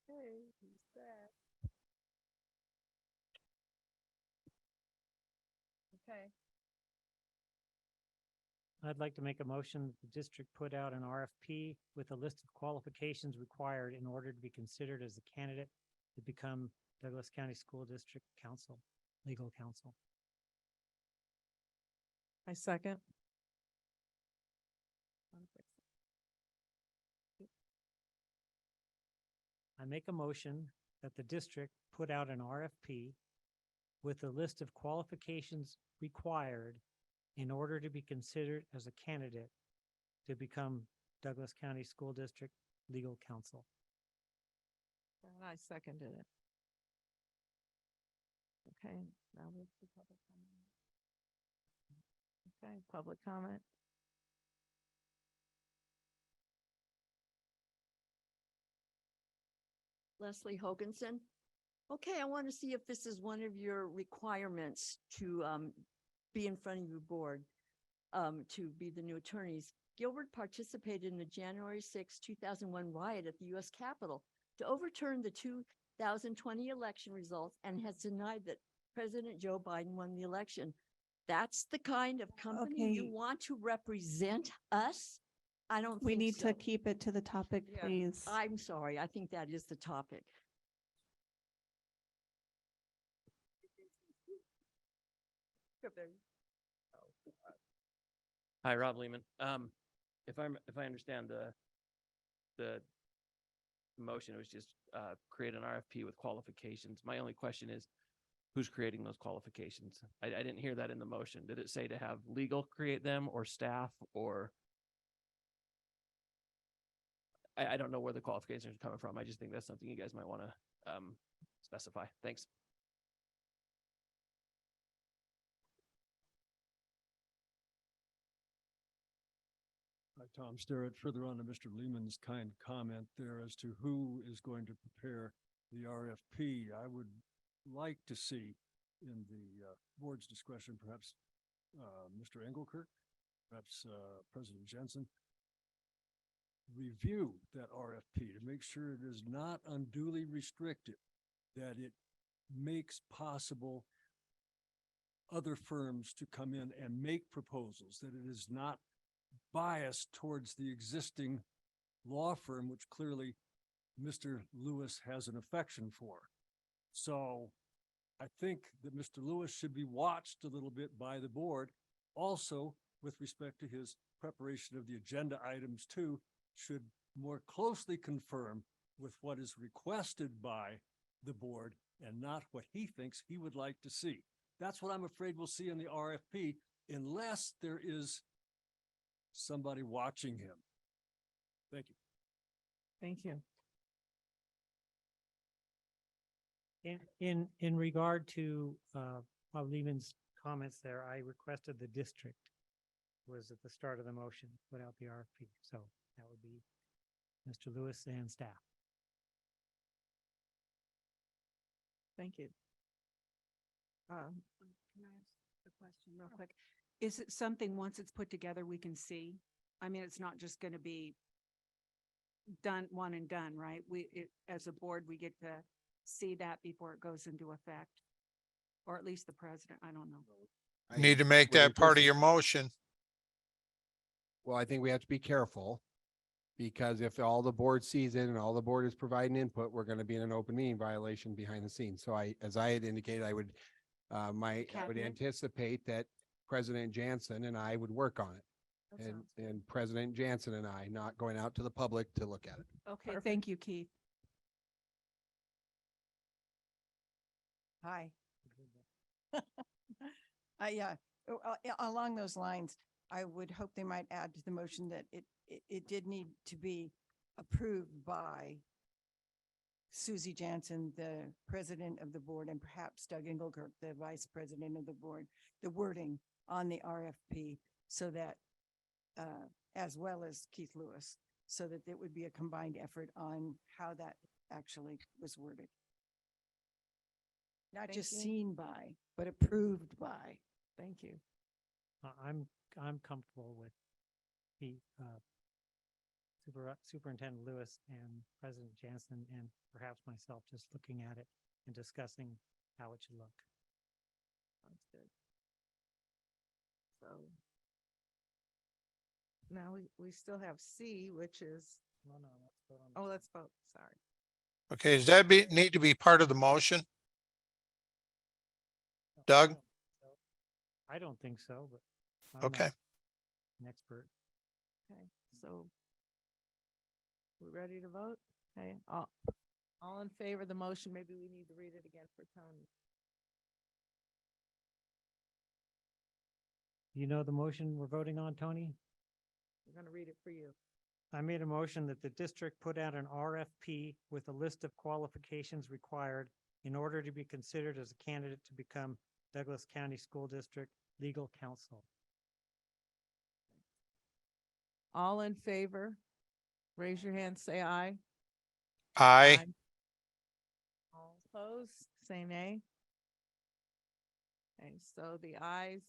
[SPEAKER 1] Okay, he's back. Okay.
[SPEAKER 14] I'd like to make a motion that the district put out an RFP with a list of qualifications required in order to be considered as a candidate to become Douglas County School District Council, legal counsel.
[SPEAKER 1] I second.
[SPEAKER 14] I make a motion that the district put out an RFP with a list of qualifications required in order to be considered as a candidate to become Douglas County School District Legal Counsel.
[SPEAKER 1] And I seconded it. Okay, now we'll do public comment. Okay, public comment.
[SPEAKER 22] Leslie Hoganson. Okay, I want to see if this is one of your requirements to be in front of your board, to be the new attorneys. Gilbert participated in the January 6, 2001 riot at the U.S. Capitol to overturn the 2020 election results and has denied that President Joe Biden won the election. That's the kind of company you
[SPEAKER 7] Okay.
[SPEAKER 22] want to represent us? I don't
[SPEAKER 7] We
[SPEAKER 22] think
[SPEAKER 7] need
[SPEAKER 22] so.
[SPEAKER 7] to keep it to the topic,
[SPEAKER 22] Yeah,
[SPEAKER 7] please.
[SPEAKER 22] I'm sorry. I think that is the topic.
[SPEAKER 2] Hi, Rob Lehman. If I understand the motion, it was just create an RFP with qualifications. My only question is, who's creating those qualifications? I didn't hear that in the motion. Did it say to have legal create them or staff or? I don't know where the qualifications are coming from. I just think that's something you guys might want to specify. Thanks.
[SPEAKER 12] Hi, Tom Sterrett. Further on to Mr. Lehman's kind comment there as to who is going to prepare the RFP, I would like to see in the board's discretion, perhaps Mr. Engelkirk, perhaps President Jensen, review that RFP to make sure it is not unduly restrictive, that it makes possible other firms to come in and make proposals, that it is not biased towards the existing law firm, which clearly Mr. Lewis has an affection for. So I think that Mr. Lewis should be watched a little bit by the board. Also, with respect to his preparation of the agenda items too, should more closely confirm with what is requested by the board and not what he thinks he would like to see. That's what I'm afraid we'll see in the RFP unless there is somebody watching him. Thank you.
[SPEAKER 1] Thank you.
[SPEAKER 14] In regard to Bob Lehman's comments there, I requested the district was at the start of the motion, put out the RFP. So that would be Mr. Lewis and staff.
[SPEAKER 1] Thank you.
[SPEAKER 3] Can I ask a question real quick? Is it something, once it's put together, we can see? I mean, it's not just going to be done, one and done, right? As a board, we get to see that before it goes into effect. Or at least the president, I don't know.
[SPEAKER 9] Need to make that part of your motion.
[SPEAKER 20] Well, I think we have to be careful because if all the board sees it and all the board is providing input, we're going to be in an open meeting violation behind the scenes. So as I had indicated, I would
[SPEAKER 3] Cabinet?
[SPEAKER 20] anticipate that President Jansen and I would work on it. And President Jansen and I, not going out to the public to look at it.
[SPEAKER 3] Okay, thank you, Keith.
[SPEAKER 16] Hi. Yeah, along those lines, I would hope they might add to the motion that it did need to be approved by Susie Jansen, the president of the board, and perhaps Doug Engelkirk, the vice president of the board, the wording on the RFP so that, as well as Keith Lewis, so that it would be a combined effort on how that actually was worded. Not
[SPEAKER 1] Thank
[SPEAKER 16] just
[SPEAKER 1] you.
[SPEAKER 16] seen by, but approved by.
[SPEAKER 1] Thank you.
[SPEAKER 14] I'm comfortable with the Superintendent Lewis and President Jansen and perhaps myself just looking at it and discussing how it should look.
[SPEAKER 1] Sounds good. So now we still have C, which is,
[SPEAKER 14] No, let's vote on
[SPEAKER 1] oh, let's vote. Sorry.
[SPEAKER 9] Okay, does that need to be part of the motion? Doug?
[SPEAKER 14] I don't think so, but I'm
[SPEAKER 9] Okay.
[SPEAKER 14] not an expert.
[SPEAKER 1] Okay, so we ready to vote? Okay, all in favor of the motion? Maybe we need to read it again for Tony.
[SPEAKER 14] You know the motion we're voting on, Tony?
[SPEAKER 1] We're going to read it for you.
[SPEAKER 14] I made a motion that the district put out an RFP with a list of qualifications required in order to be considered as a candidate to become Douglas County School District Legal Counsel.
[SPEAKER 1] All in favor? Raise your hand, say aye.
[SPEAKER 9] Aye.
[SPEAKER 1] opposed, say nay. Okay, so the ayes,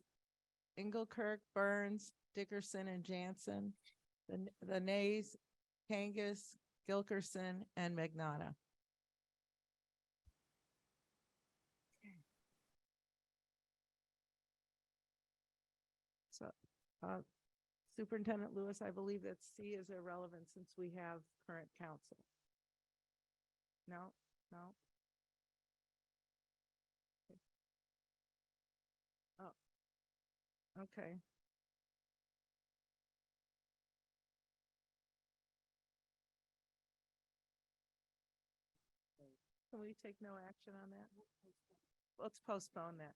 [SPEAKER 1] Engelkirk, Burns, Dickerson, and Jansen. The nays, Kangas, Gilkerson, and Magnata. So, Superintendent Lewis, I believe that C is irrelevant since we have current counsel. No, no. Oh, okay. Can we take no action on that? Let's postpone that.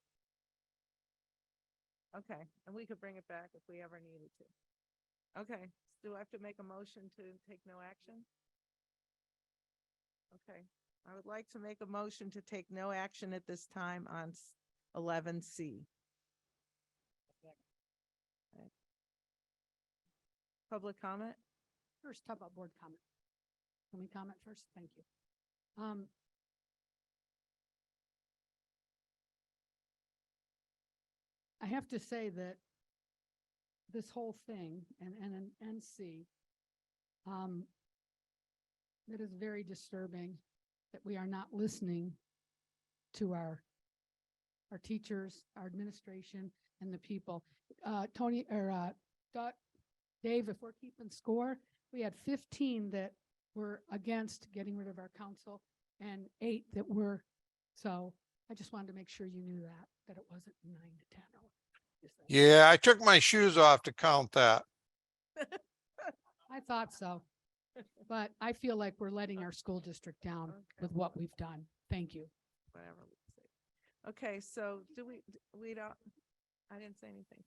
[SPEAKER 1] Okay, and we could bring it back if we ever needed to. Okay, do I have to make a motion to take no action? Okay, I would like to make a motion to take no action at this time on 11C. Okay. Public comment?
[SPEAKER 13] First, talk about board comment. Can we comment first? Thank you. I have to say that this whole thing and an NC, that is very disturbing that we are not listening to our teachers, our administration, and the people. Tony or Dave, if we're keeping score, we had 15 that were against getting rid of our council and 8 that were. So I just wanted to make sure you knew that it wasn't 9 to 10.
[SPEAKER 9] Yeah, I took my shoes off to count that.
[SPEAKER 13] I thought so, but I feel like we're letting our school district down with what we've done. Thank you.
[SPEAKER 1] Whatever we say. Okay, so we don't, I didn't say anything.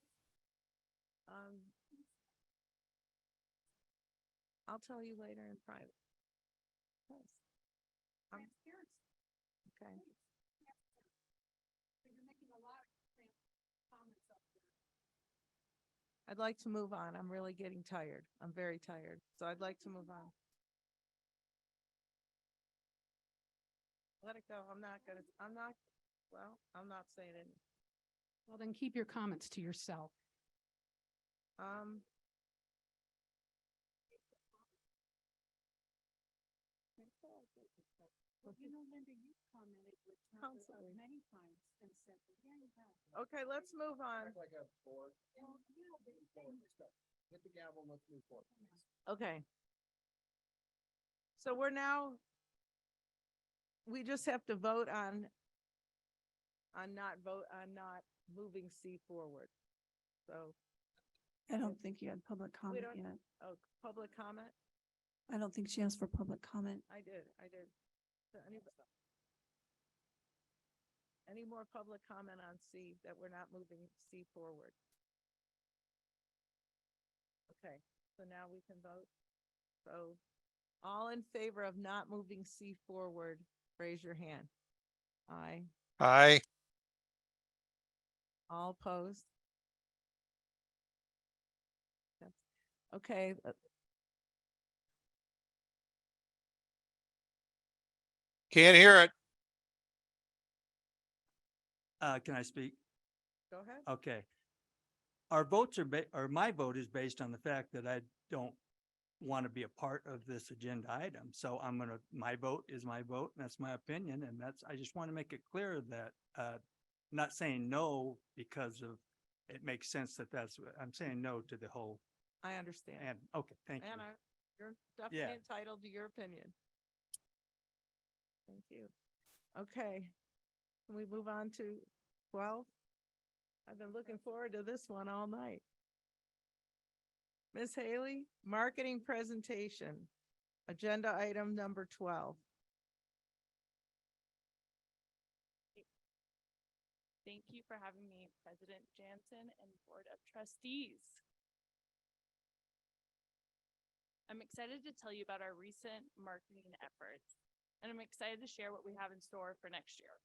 [SPEAKER 1] I'll tell you later in private. Yes. Okay. I'd like to move on. I'm really getting tired. I'm very tired. So I'd like to move on. Let it go. I'm not saying anything.
[SPEAKER 13] Well, then keep your comments to yourself. Linda, you commented with many times and said,
[SPEAKER 1] okay, let's move on.
[SPEAKER 4] Hit the gavel, let's move forward.
[SPEAKER 1] Okay. So we just have to vote on not moving C forward. So
[SPEAKER 7] I don't think you had public comment yet.
[SPEAKER 1] oh, public comment?
[SPEAKER 7] I don't think she asked for public comment.
[SPEAKER 1] I did. So any more public comment on C that we're not moving C forward? Okay, so now we can vote. So all in favor of not moving C forward, raise your hand. Aye.
[SPEAKER 9] Aye.
[SPEAKER 1] All opposed? Okay.
[SPEAKER 9] Can't hear it.
[SPEAKER 10] Can I speak?
[SPEAKER 1] Go ahead.
[SPEAKER 10] Okay. Our votes or my vote is based on the fact that I don't want to be a part of this agenda item. So my vote is my vote. And that's my opinion. And I just want to make it clear that, not saying no because of, it makes sense I'm saying no to the whole.
[SPEAKER 1] I understand.
[SPEAKER 10] And, okay, thank you.
[SPEAKER 1] And you're definitely entitled to your opinion. Thank you. Okay. Can we move on to 12? I've been looking forward to this one all night. Ms. Haley, marketing presentation, agenda item number 12.
[SPEAKER 17] Thank you for having me, President Jansen and Board of Trustees. I'm excited to tell you about our recent marketing efforts, and I'm excited to share what we have in store for next year.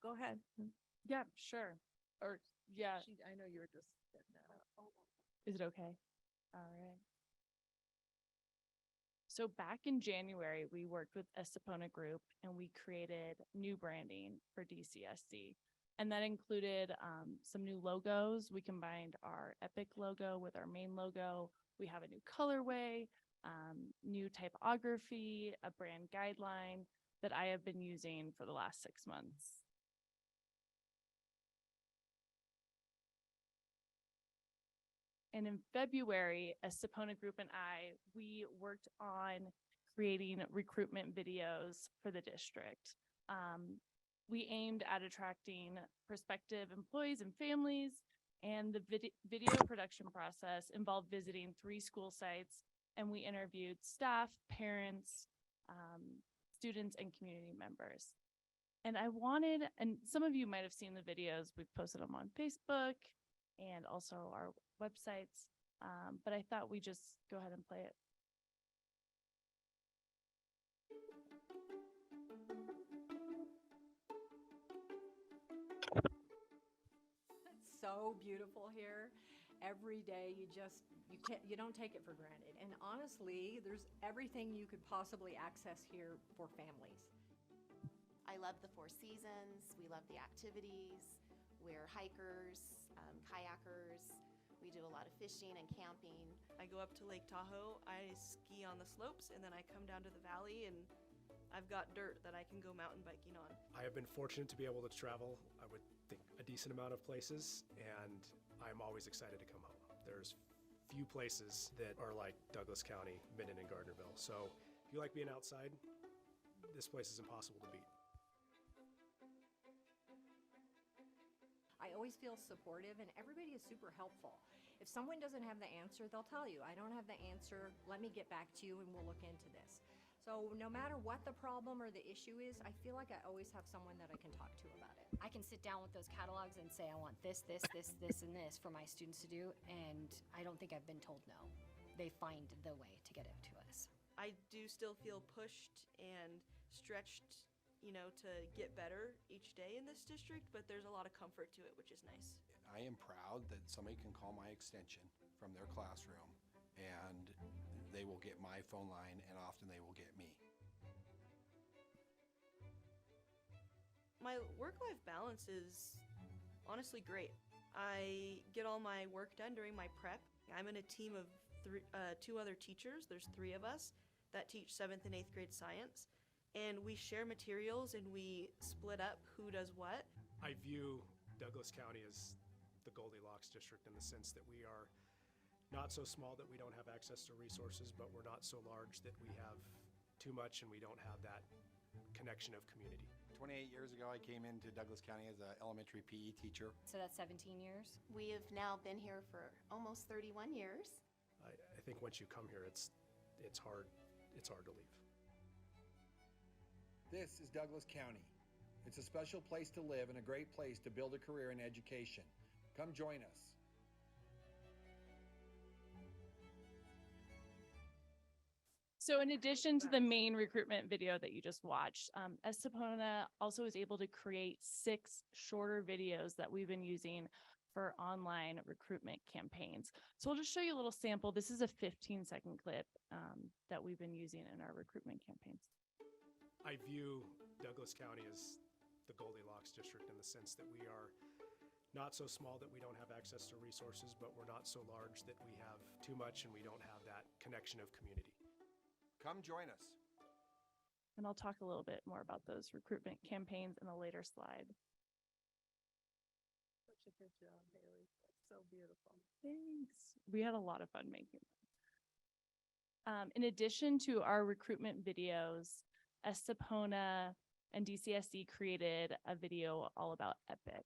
[SPEAKER 1] Go ahead.
[SPEAKER 17] Yeah, sure. Or, yeah,
[SPEAKER 1] I know you were just setting that up.
[SPEAKER 17] is it okay? All right. So back in January, we worked with Estepona Group and we created new branding for DCSC. And that included some new logos. We combined our Epic logo with our main logo. We have a new colorway, new typography, a brand guideline that I have been using for the last 6 months. And in February, Estepona Group and we worked on creating recruitment videos for the district. We aimed at attracting prospective employees and families, and the video production process involved visiting 3 school sites, and we interviewed staff, parents, students, and community members. And and some of you might have seen the videos, we've posted them on Facebook and also our websites, but I thought we'd just go ahead and play it.
[SPEAKER 3] It's so beautiful here. Every day you don't take it for granted. And honestly, there's everything you could possibly access here for families.
[SPEAKER 6] I love the 4 seasons. We love the activities. We're hikers, kayakers. We do a lot of fishing and camping.
[SPEAKER 19] I go up to Lake Tahoe, I ski on the slopes, and then I come down to the valley and I've got dirt that I can go mountain biking on.
[SPEAKER 21] I have been fortunate to be able to travel, I would think, a decent amount of places, and I'm always excited to come home. There's few places that are like Douglas County, Minden, and Gardnerville. So if you like being outside, this place is impossible to beat.
[SPEAKER 3] I always feel supportive and everybody is super helpful. If someone doesn't have the answer, they'll tell you, I don't have the answer, let me get back to you and we'll look into this. So no matter what the problem or the issue is, I feel like I always have someone that I can talk to about it.
[SPEAKER 23] I can sit down with those catalogs and say, I want this, this, this, this, and this for my students to do, and I don't think I've been told no. They find the way to get it to us.
[SPEAKER 19] I do still feel pushed and stretched, to get better each day in this district, but there's a lot of comfort to it, which is nice.
[SPEAKER 20] I am proud that somebody can call my extension from their classroom and they will get my phone line, and often they will get me.
[SPEAKER 19] My work-life balance is honestly great. I get all my work done during my prep. I'm in a team of 2 other teachers. There's 3 of us that teach 7th and 8th grade science. And we share materials and we split up who does what.
[SPEAKER 21] I view Douglas County as the Goldilocks district in the sense that we are not so small that we don't have access to resources, but we're not so large that we have too much and we don't have that connection of community.
[SPEAKER 20] 28 years ago, I came into Douglas County as an elementary PE teacher.
[SPEAKER 23] So that's 17 years.
[SPEAKER 6] We have now been here for almost 31 years.
[SPEAKER 21] I think once you come here, it's hard to leave.
[SPEAKER 25] This is Douglas County. It's a special place to live and a great place to build a career in education. Come join us.
[SPEAKER 17] So in addition to the main recruitment video that you just watched, Estepona also was able to create 6 shorter videos that we've been using for online recruitment campaigns. So I'll just show you a little sample. This is a 15-second clip that we've been using in our recruitment campaigns.
[SPEAKER 21] I view Douglas County as the Goldilocks district in the sense that we are not so small that we don't have access to resources, but we're not so large that we have too much and we don't have that connection of community.
[SPEAKER 25] Come join us.
[SPEAKER 17] And I'll talk a little bit more about those recruitment campaigns in a later slide.
[SPEAKER 1] Such a good job, Haley. That's so beautiful.
[SPEAKER 17] Thanks. We had a lot of fun making them. In addition to our recruitment videos, Estepona and DCSC created a video all about EPIC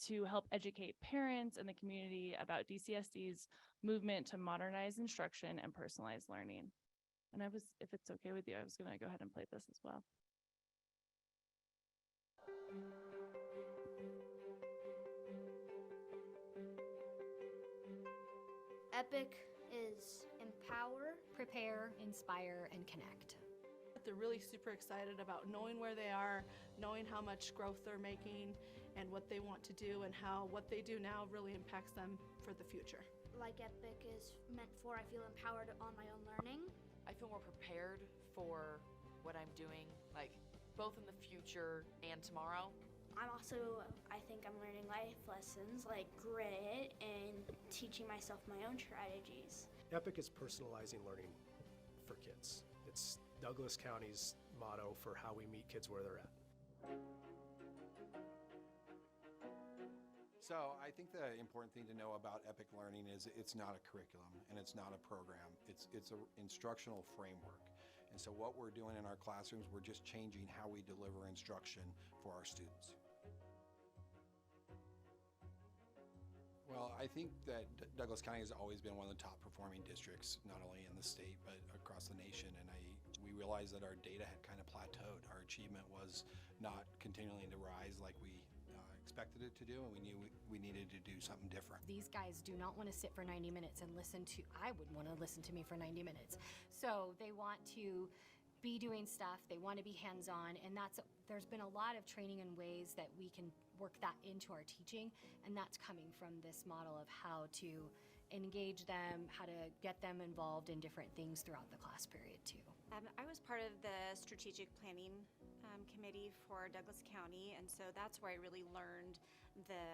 [SPEAKER 17] to help educate parents and the community about DCSC's movement to modernize instruction and personalized learning. And if it's okay with you, I was going to go ahead and play this as well.
[SPEAKER 23] EPIC is empower, prepare, inspire, and connect.
[SPEAKER 19] They're really super excited about knowing where they are, knowing how much growth they're making and what they want to do and how what they do now really impacts them for the future.
[SPEAKER 8] Like Epic is meant for, I feel empowered on my own learning.
[SPEAKER 11] I feel more prepared for what I'm doing, like both in the future and tomorrow.
[SPEAKER 8] I think I'm learning life lessons like grit and teaching myself my own strategies.
[SPEAKER 21] Epic is personalizing learning for kids. It's Douglas County's motto for how we meet kids where they're at.
[SPEAKER 20] So I think the important thing to know about Epic Learning is it's not a curriculum and it's not a program. It's an instructional framework. And so what we're doing in our classrooms, we're just changing how we deliver instruction for our students. Well, I think that Douglas County has always been one of the top performing districts, not only in the state, but across the nation. And we realized that our data had kind of plateaued. Our achievement was not continuing to rise like we expected it to do, and we knew we needed to do something different.
[SPEAKER 23] These guys do not want to sit for 90 minutes and listen to, I would want to listen to me for 90 minutes. So they want to be doing stuff, they want to be hands-on, and there's been a lot of training and ways that we can work that into our teaching, and that's coming from this model of how to engage them, how to get them involved in different things throughout the class period too.
[SPEAKER 15] I was part of the strategic planning committee for Douglas County, and so that's where I really learned the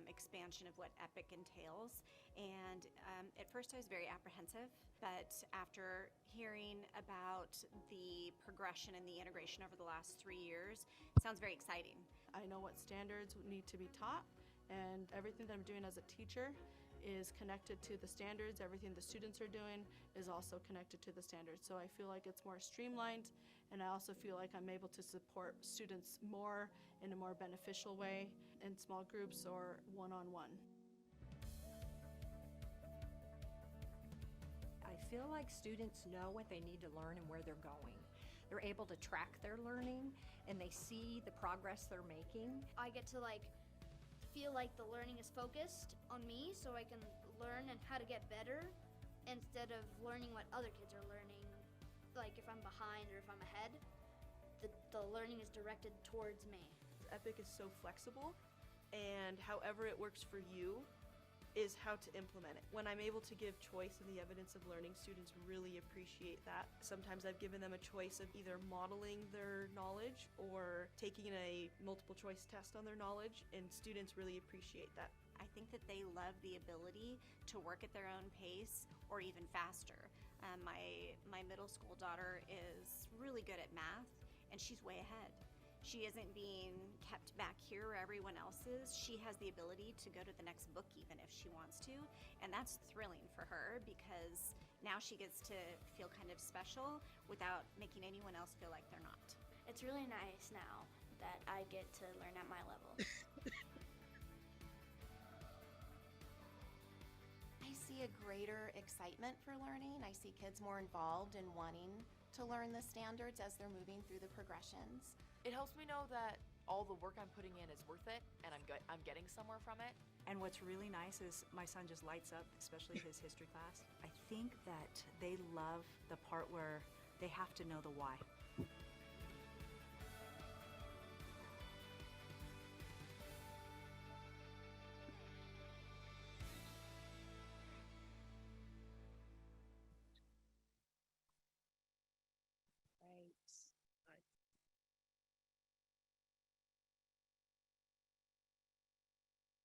[SPEAKER 15] expansion of what EPIC entails. And at first I was very apprehensive, but after hearing about the progression and the integration over the last 3 years, it sounds very exciting.
[SPEAKER 19] I know what standards need to be taught, and everything that I'm doing as a teacher is connected to the standards. Everything the students are doing is also connected to the standards. So I feel like it's more streamlined, and I also feel like I'm able to support students more in a more beneficial way in small groups or one-on-one.
[SPEAKER 18] I feel like students know what they need to learn and where they're going. They're able to track their learning and they see the progress they're making.
[SPEAKER 8] I get to feel like the learning is focused on me so I can learn and how to get better instead of learning what other kids are learning. Like if I'm behind or if I'm ahead, the learning is directed towards me.
[SPEAKER 19] EPIC is so flexible, and however it works for you is how to implement it. When I'm able to give choice in the evidence of learning, students really appreciate that. Sometimes I've given them a choice of either modeling their knowledge or taking a multiple choice test on their knowledge, and students really appreciate that.
[SPEAKER 15] I think that they love the ability to work at their own pace or even faster. My middle school daughter is really good at math, and she's way ahead. She isn't being kept back here where everyone else is. She has the ability to go to the next book even if she wants to, and that's thrilling for her because now she gets to feel kind of special without making anyone else feel like they're not.
[SPEAKER 8] It's really nice now that I get to learn at my level.
[SPEAKER 6] I see a greater excitement for learning. I see kids more involved in wanting to learn the standards as they're moving through the progressions.
[SPEAKER 11] It helps me know that all the work I'm putting in is worth it and I'm getting somewhere from it.
[SPEAKER 24] And what's really nice is my son just lights up, especially his history class. I think that they love the part where they have to know the why.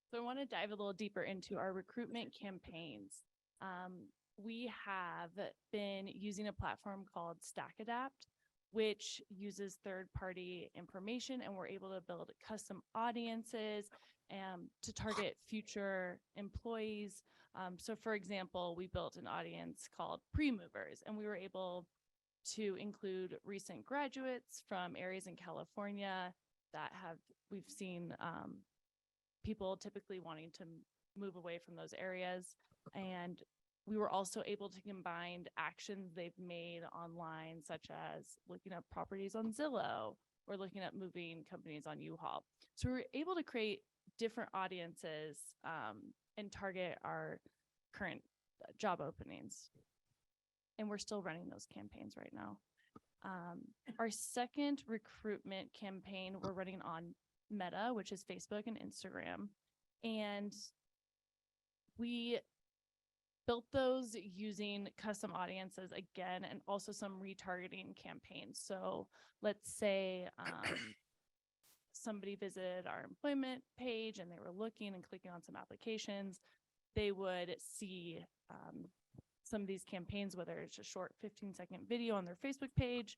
[SPEAKER 17] So I want to dive a little deeper into our recruitment campaigns. We have been using a platform called StackAdapt, which uses third-party information, and we're able to build custom audiences to target future employees. So for example, we built an audience called pre-movers, and we were able to include recent graduates from areas in California that we've seen people typically wanting to move away from those areas. And we were also able to combine actions they've made online, such as looking up properties on Zillow or looking at moving companies on U-Haul. So we were able to create different audiences and target our current job openings. And we're still running those campaigns right now. Our second recruitment campaign, we're running on Meta, which is Facebook and Instagram. And we built those using custom audiences again, and also some retargeting campaigns. So let's say somebody visited our employment page and they were looking and clicking on some applications, they would see some of these campaigns, whether it's a short 15-second video on their Facebook page,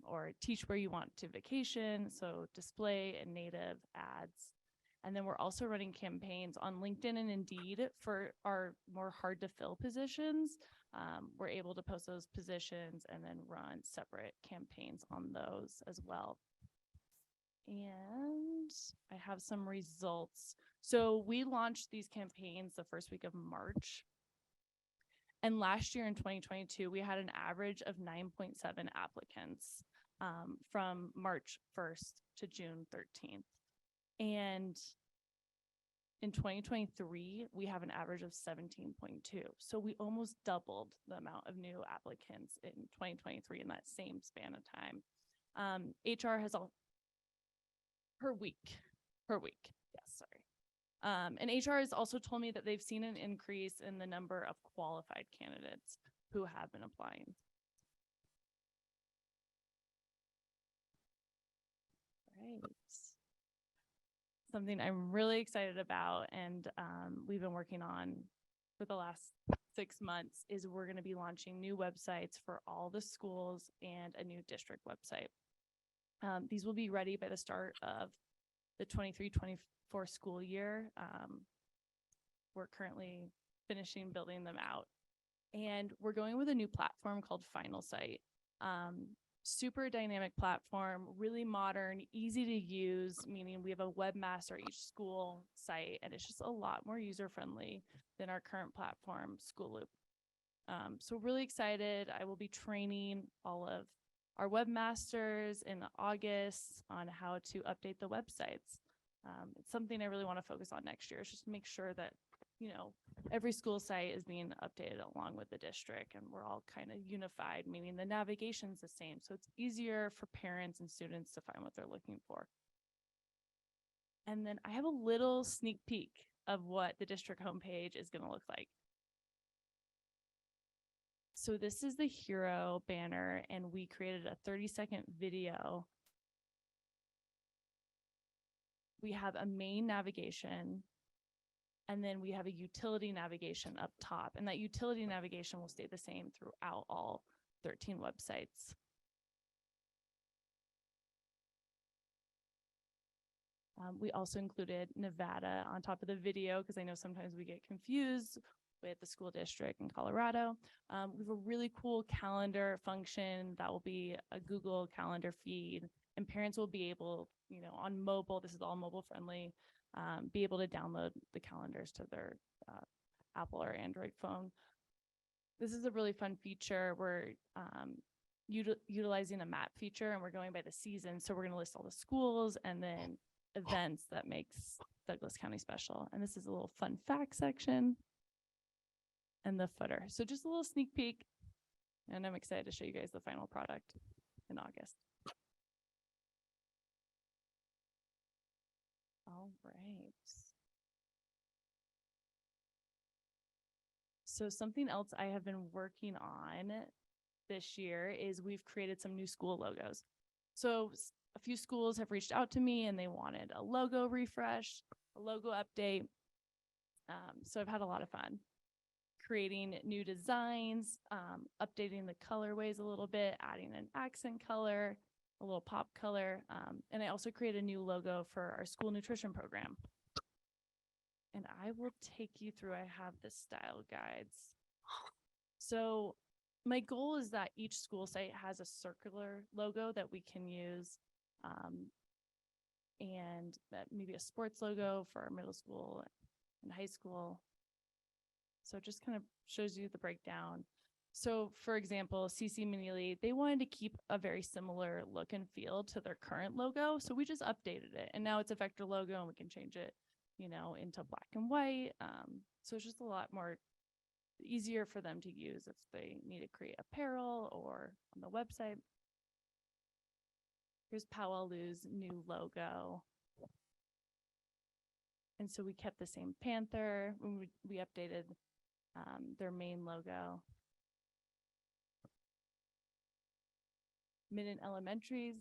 [SPEAKER 17] or teach where you want to vacation, so display and native ads. And then we're also running campaigns on LinkedIn and Indeed for our more hard to fill positions. We're able to post those positions and then run separate campaigns on those as well. And I have some results. So we launched these campaigns the first week of March. And last year in 2022, we had an average of 9.7 applicants from March 1st to June 13th. And in 2023, we have an average of 17.2. So we almost doubled the amount of new applicants in 2023 in that same span of time. HR has all per week, yes, sorry. And HR has also told me that they've seen an increase in the number of qualified candidates who have been applying. Right. Something I'm really excited about, and we've been working on for the last 6 months, is we're going to be launching new websites for all the schools and a new district website. These will be ready by the start of the 23-24 school year. We're currently finishing building them out. And we're going with a new platform called Final Site. Super dynamic platform, really modern, easy to use, meaning we have a webmaster each school site, and it's just a lot more user-friendly than our current platform, School Loop. So really excited. I will be training all of our webmasters in August on how to update the websites. It's something I really want to focus on next year, is just make sure that, you know, every school site is being updated along with the district, and we're all kind of unified, meaning the navigation's the same. So it's easier for parents and students to find what they're looking for. And then I have a little sneak peek of what the district homepage is going to look like. So this is the hero banner, and we created a 30-second video. We have a main navigation, and then we have a utility navigation up top, and that utility navigation will stay the same throughout all 13 websites. We also included Nevada on top of the video, because I know sometimes we get confused with the school district in Colorado. We have a really cool calendar function that will be a Google Calendar feed, and parents will be able, you know, on mobile, this is all mobile friendly, be able to download the calendars to their Apple or Android phone. This is a really fun feature. We're utilizing a map feature, and we're going by the season. So we're going to list all the schools and then events that makes Douglas County special. And this is a little fun fact section and the footer. So just a little sneak peek, and I'm excited to show you guys the final product in August. All right. So something else I have been working on this year is we've created some new school logos. So a few schools have reached out to me and they wanted a logo refresh, a logo update. So I've had a lot of fun creating new designs, updating the colorways a little bit, adding an accent color, a little pop color. And I also created a new logo for our school nutrition program. And I will take you through, I have the style guides. So my goal is that each school site has a circular logo that we can use, and that maybe a sports logo for our middle school and high school. So it just kind of shows you the breakdown. So for example, CC Manili, they wanted to keep a very similar look and feel to their current logo. So we just updated it, and now it's a vector logo, and we can change it, you know, into black and white. So it's just a lot more easier for them to use if they need to create apparel or on the website. Here's Powelloo's new logo. And so we kept the same panther. We updated their main logo. Minden Elementary's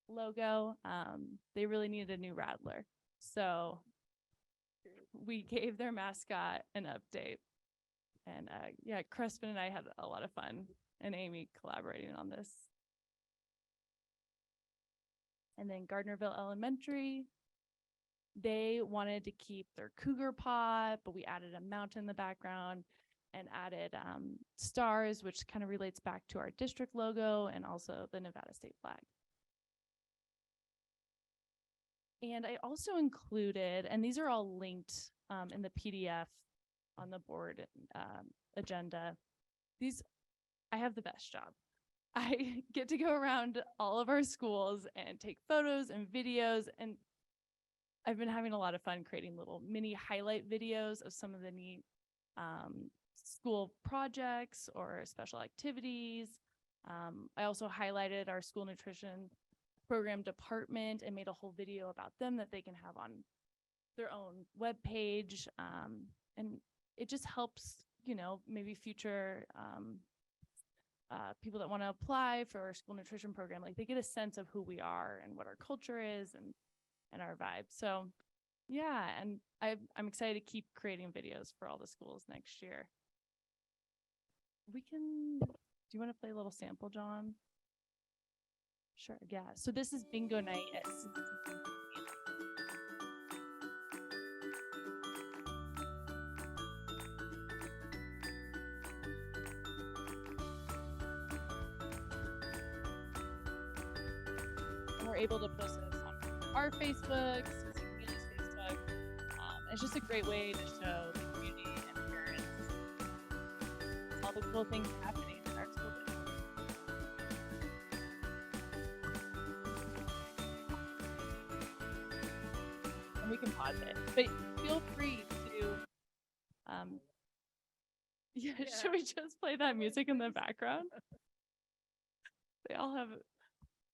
[SPEAKER 17] logo, they really needed a new rattler. So we gave their mascot an update. And yeah, Crespin and I had a lot of fun, and Amy collaborating on this. And then Gardnerville Elementary, they wanted to keep their cougar paw, but we added a mountain in the background and added stars, which kind of relates back to our district logo and also the Nevada state flag. And I also included, and these are all linked in the PDF on the board agenda. I have the best job. I get to go around all of our schools and take photos and videos, and I've been having a lot of fun creating little mini highlight videos of some of the neat school projects or special activities. I also highlighted our school nutrition program department and made a whole video about them that they can have on their own webpage. And it just helps, maybe future people that want to apply for our school nutrition program, like they get a sense of who we are and what our culture is and our vibe. So yeah, and I'm excited to keep creating videos for all the schools next year. Do you want to play a little sample, John? Sure, yeah. So this is bingo night at and we're able to post this on our Facebook, Community's Facebook. It's just a great way to show the community and parents all the cool things happening in our school district. And we can pause it, but feel free to yeah, should we just play that music in the background? They all have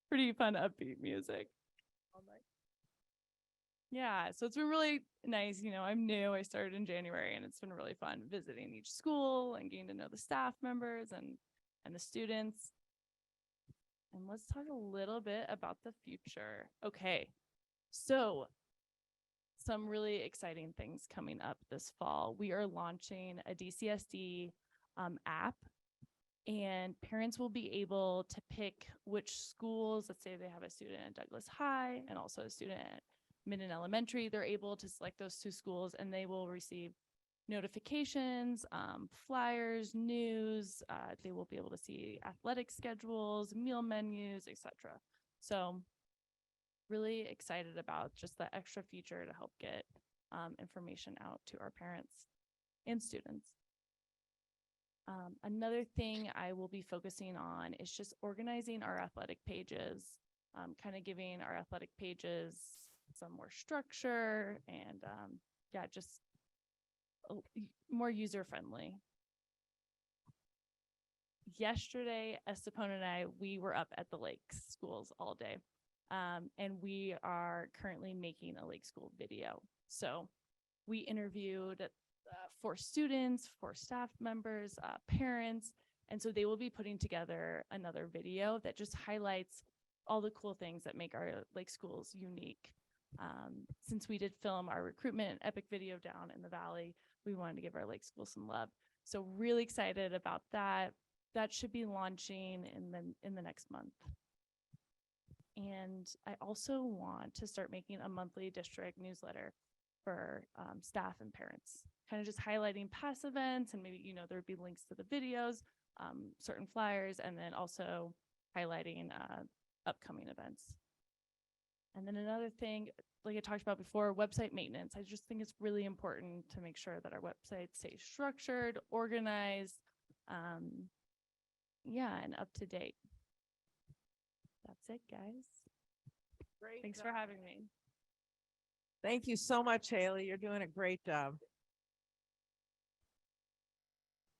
[SPEAKER 17] pretty fun upbeat music. Yeah, so it's been really nice. I'm new. I started in January, and it's been really fun visiting each school and getting to know the staff members and the students. And let's talk a little bit about the future. Okay, so some really exciting things coming up this fall. We are launching a DCSD app, and parents will be able to pick which schools, let's say they have a student at Douglas High and also a student at Minden Elementary, they're able to select those two schools and they will receive notifications, flyers, news. They will be able to see athletic schedules, meal menus, etc. So really excited about just the extra feature to help get information out to our parents and students. Another thing I will be focusing on is just organizing our athletic pages, kind of giving our athletic pages some more structure and yeah, just more user-friendly. Yesterday, Estepona and I, we were up at the Lakes schools all day. And we are currently making a Lake School video. So we interviewed 4 students, 4 staff members, parents, and so they will be putting together another video that just highlights all the cool things that make our Lake schools unique. Since we did film our recruitment epic video down in the Valley, we wanted to give our Lake school some love. So really excited about that. That should be launching in the next month. And I also want to start making a monthly district newsletter for staff and parents, kind of just highlighting past events, and maybe, there would be links to the videos, certain flyers, and then also highlighting upcoming events. And then another thing, like I talked about before, website maintenance. I just think it's really important to make sure that our website stays structured, organized, yeah, and up to date. That's it, guys.
[SPEAKER 1] Great.
[SPEAKER 17] Thanks for having me.
[SPEAKER 1] Thank you so much, Haley. You're doing a great job.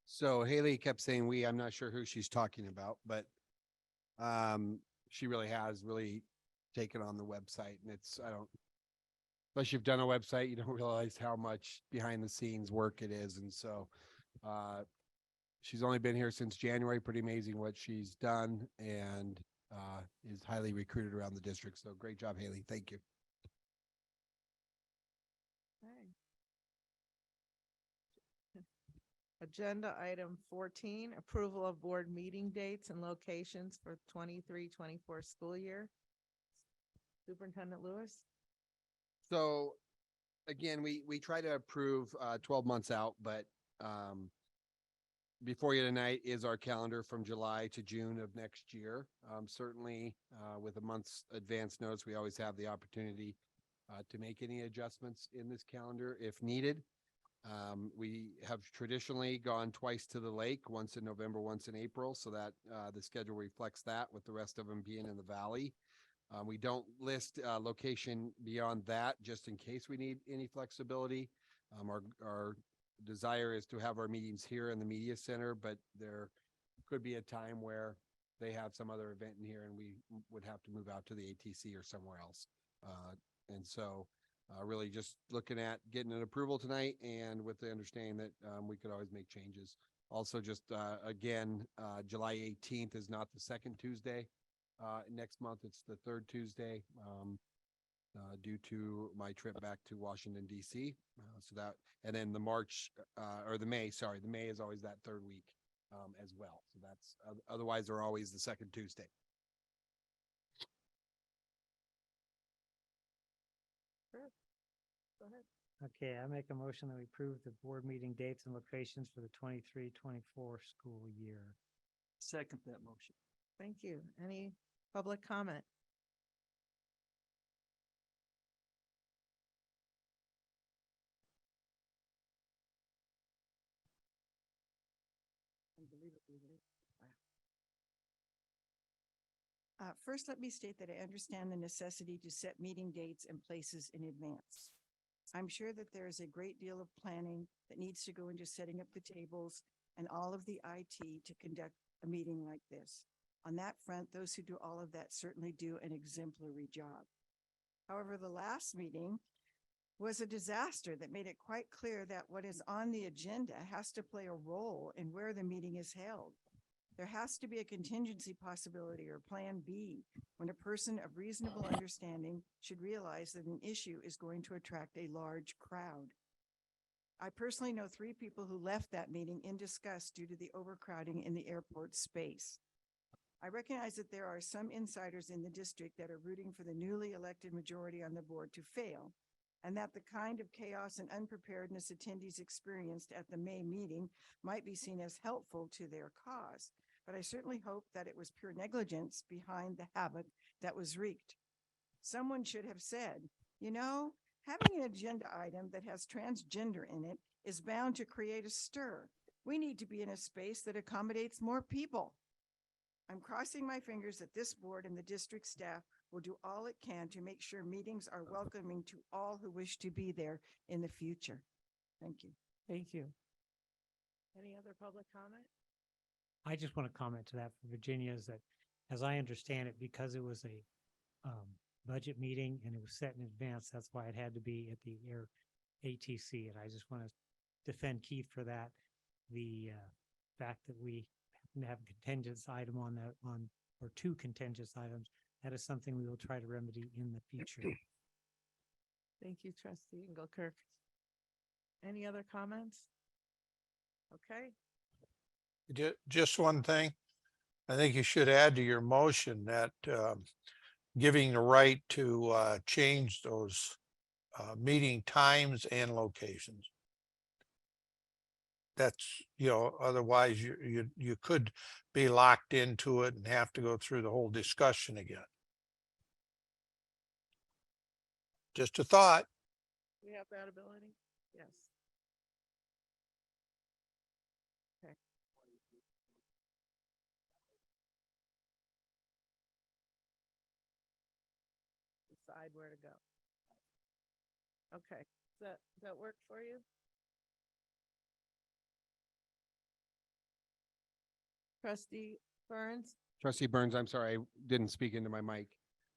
[SPEAKER 20] So Haley kept saying we, I'm not sure who she's talking about, but she really has really taken on the website, and I don't, unless you've done a website, you don't realize how much behind the scenes work it is. And so, she's only been here since January. Pretty amazing what she's done, and is highly recruited around the district. So great job, Haley. Thank you.
[SPEAKER 1] Agenda item 14, approval of board meeting dates and locations for 23-24 school year. Superintendent Lewis?
[SPEAKER 20] So again, we try to approve 12 months out, but before you tonight is our calendar from July to June of next year. Certainly with a month's advance notice, we always have the opportunity to make any adjustments in this calendar if needed. We have traditionally gone twice to the lake, once in November, once in April, so that the schedule reflects that, with the rest of them being in the valley. We don't list location beyond that, just in case we need any flexibility. Our desire is to have our meetings here in the media center, but there could be a time where they have some other event in here and we would have to move out to the ATC or somewhere else. And so really just looking at getting an approval tonight, and with the understanding that we could always make changes. Also, just again, July 18th is not the second Tuesday. Next month, it's the third Tuesday, due to my trip back to Washington, DC. So that, and then the May is always that third week as well. So that's, otherwise they're always the second Tuesday.
[SPEAKER 1] Go ahead.
[SPEAKER 14] Okay, I make a motion that we approve the board meeting dates and locations for the 23-24 school year.
[SPEAKER 10] Second that motion.
[SPEAKER 1] Thank you. Any public comment?
[SPEAKER 2] First, let me state that I understand the necessity to set meeting dates and places in advance. I'm sure that there is a great deal of planning that needs to go into setting up the tables and all of the IT to conduct a meeting like this. On that front, those who do all of that certainly do an exemplary job. However, the last meeting was a disaster that made it quite clear that what is on the agenda has to play a role in where the meeting is held. There has to be a contingency possibility or plan B when a person of reasonable understanding should realize that an issue is going to attract a large crowd. I personally know 3 people who left that meeting in disgust due to the overcrowding in the airport space. I recognize that there are some insiders in the district that are rooting for the newly elected majority on the board to fail, and that the kind of chaos and unpreparedness attendees experienced at the May meeting might be seen as helpful to their cause. But I certainly hope that it was pure negligence behind the havoc that was wreaked. Someone should have said, you know, having an agenda item that has transgender in it is bound to create a stir. We need to be in a space that accommodates more people. I'm crossing my fingers that this board and the district staff will do all it can to make sure meetings are welcoming to all who wish to be there in the future. Thank you.
[SPEAKER 14] Thank you.
[SPEAKER 1] Any other public comment?
[SPEAKER 14] I just want to comment to that for Virginia is that, as I understand it, because it was a budget meeting and it was set in advance, that's why it had to be at the air ATC. And I just want to defend Keith for that. The fact that we happen to have a contingent item on that, or 2 contingent items, that is something we will try to remedy in the future.
[SPEAKER 1] Thank you, Trustee Engelkirk. Any other comments? Okay.
[SPEAKER 9] Just one thing. I think you should add to your motion that giving the right to change those meeting times and locations. That's, otherwise you could be locked into it and have to go through the whole discussion again. Just a thought.
[SPEAKER 1] We have that ability? Yes. Okay. Decide where to go. Okay. Does that work for you? Trustee Burns?
[SPEAKER 20] Trustee Burns, I'm sorry, I didn't speak into my mic.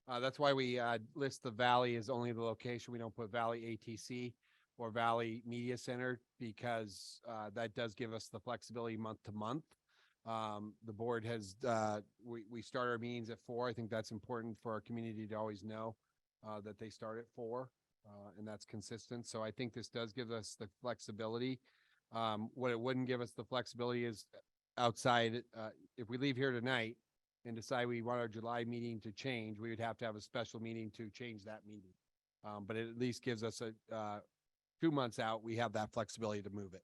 [SPEAKER 20] That's why we list the Valley as only the location. We don't put Valley ATC or Valley Media Center because that does give us the flexibility month to month. The board has, we start our meetings at 4. I think that's important for our community to always know that they start at 4 and that's consistent. So I think this does give us the flexibility. What it wouldn't give us the flexibility is outside, if we leave here tonight and decide we want our July meeting to change, we would have to have a special meeting to change that meeting. But it at least gives us a 2 months out, we have that flexibility to move it.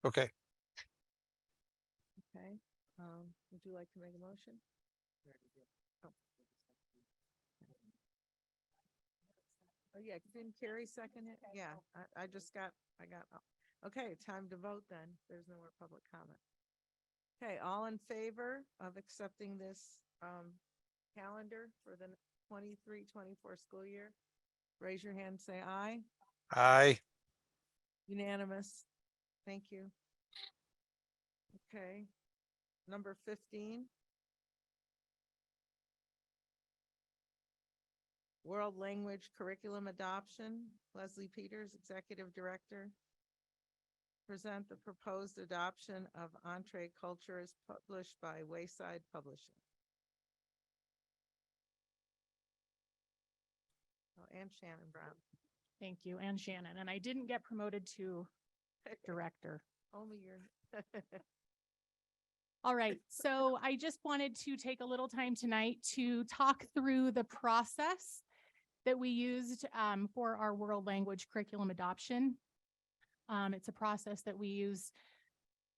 [SPEAKER 9] Okay.
[SPEAKER 1] Okay, would you like to make a motion? Oh. Oh, yeah, didn't Carrie second it? Yeah, I got, okay, time to vote then. There's no more public comment. Okay, all in favor of accepting this, calendar for the 23-24 school year? Raise your hand, say aye.
[SPEAKER 9] Aye.
[SPEAKER 1] Unanimous. Thank you. Okay, number 15. World Language Curriculum Adoption. Leslie Peters, Executive Director. Present the proposed adoption of Entree Culture as published by Wayside Publishing. Oh, and Shannon Brown.
[SPEAKER 17] Thank you, and Shannon. And I didn't get promoted to director.
[SPEAKER 1] Only your.
[SPEAKER 17] All right, so I just wanted to take a little time tonight to talk through the process that we used for our world language curriculum adoption. It's a process that we use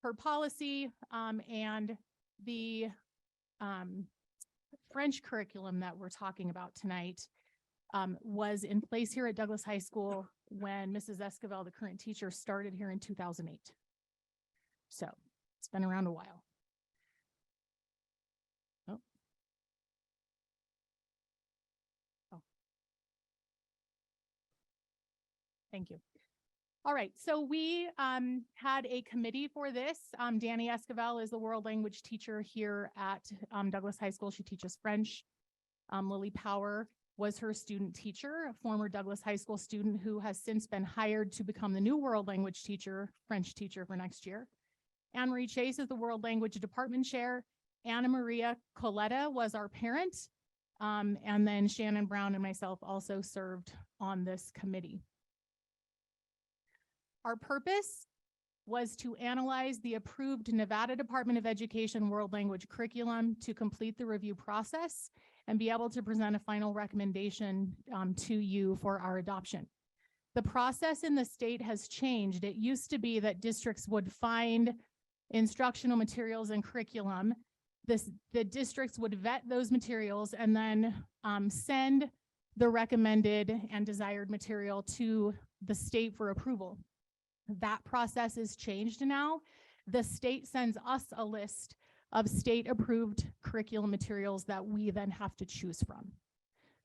[SPEAKER 17] per policy, and the French curriculum that we're talking about tonight was in place here at Douglas High School when Mrs. Esquivel, the current teacher, started here in 2008. So it's been around a while. Thank you. All right, so we had a committee for this. Danny Esquivel is the world language teacher here at Douglas High School. She teaches French. Lily Power was her student teacher, a former Douglas High School student who has since been hired to become the new world language teacher, French teacher for next year. Anne Marie Chase is the world language department chair. Anna Maria Coletta was our parent. And then Shannon Brown and myself also served on this committee. Our purpose was to analyze the approved Nevada Department of Education world language curriculum to complete the review process and be able to present a final recommendation to you for our adoption. The process in the state has changed. It used to be that districts would find instructional materials and curriculum. The districts would vet those materials and then send the recommended and desired material to the state for approval. That process is changed now. The state sends us a list of state approved curriculum materials that we then have to choose from.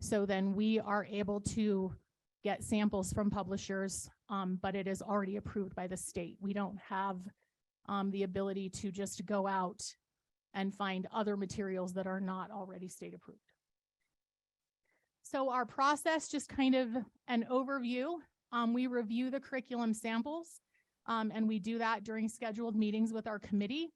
[SPEAKER 17] So then we are able to get samples from publishers, but it is already approved by the state. We don't have the ability to just go out and find other materials that are not already state approved. So our process, just kind of an overview. We review the curriculum samples, and we do that during scheduled meetings with our committee.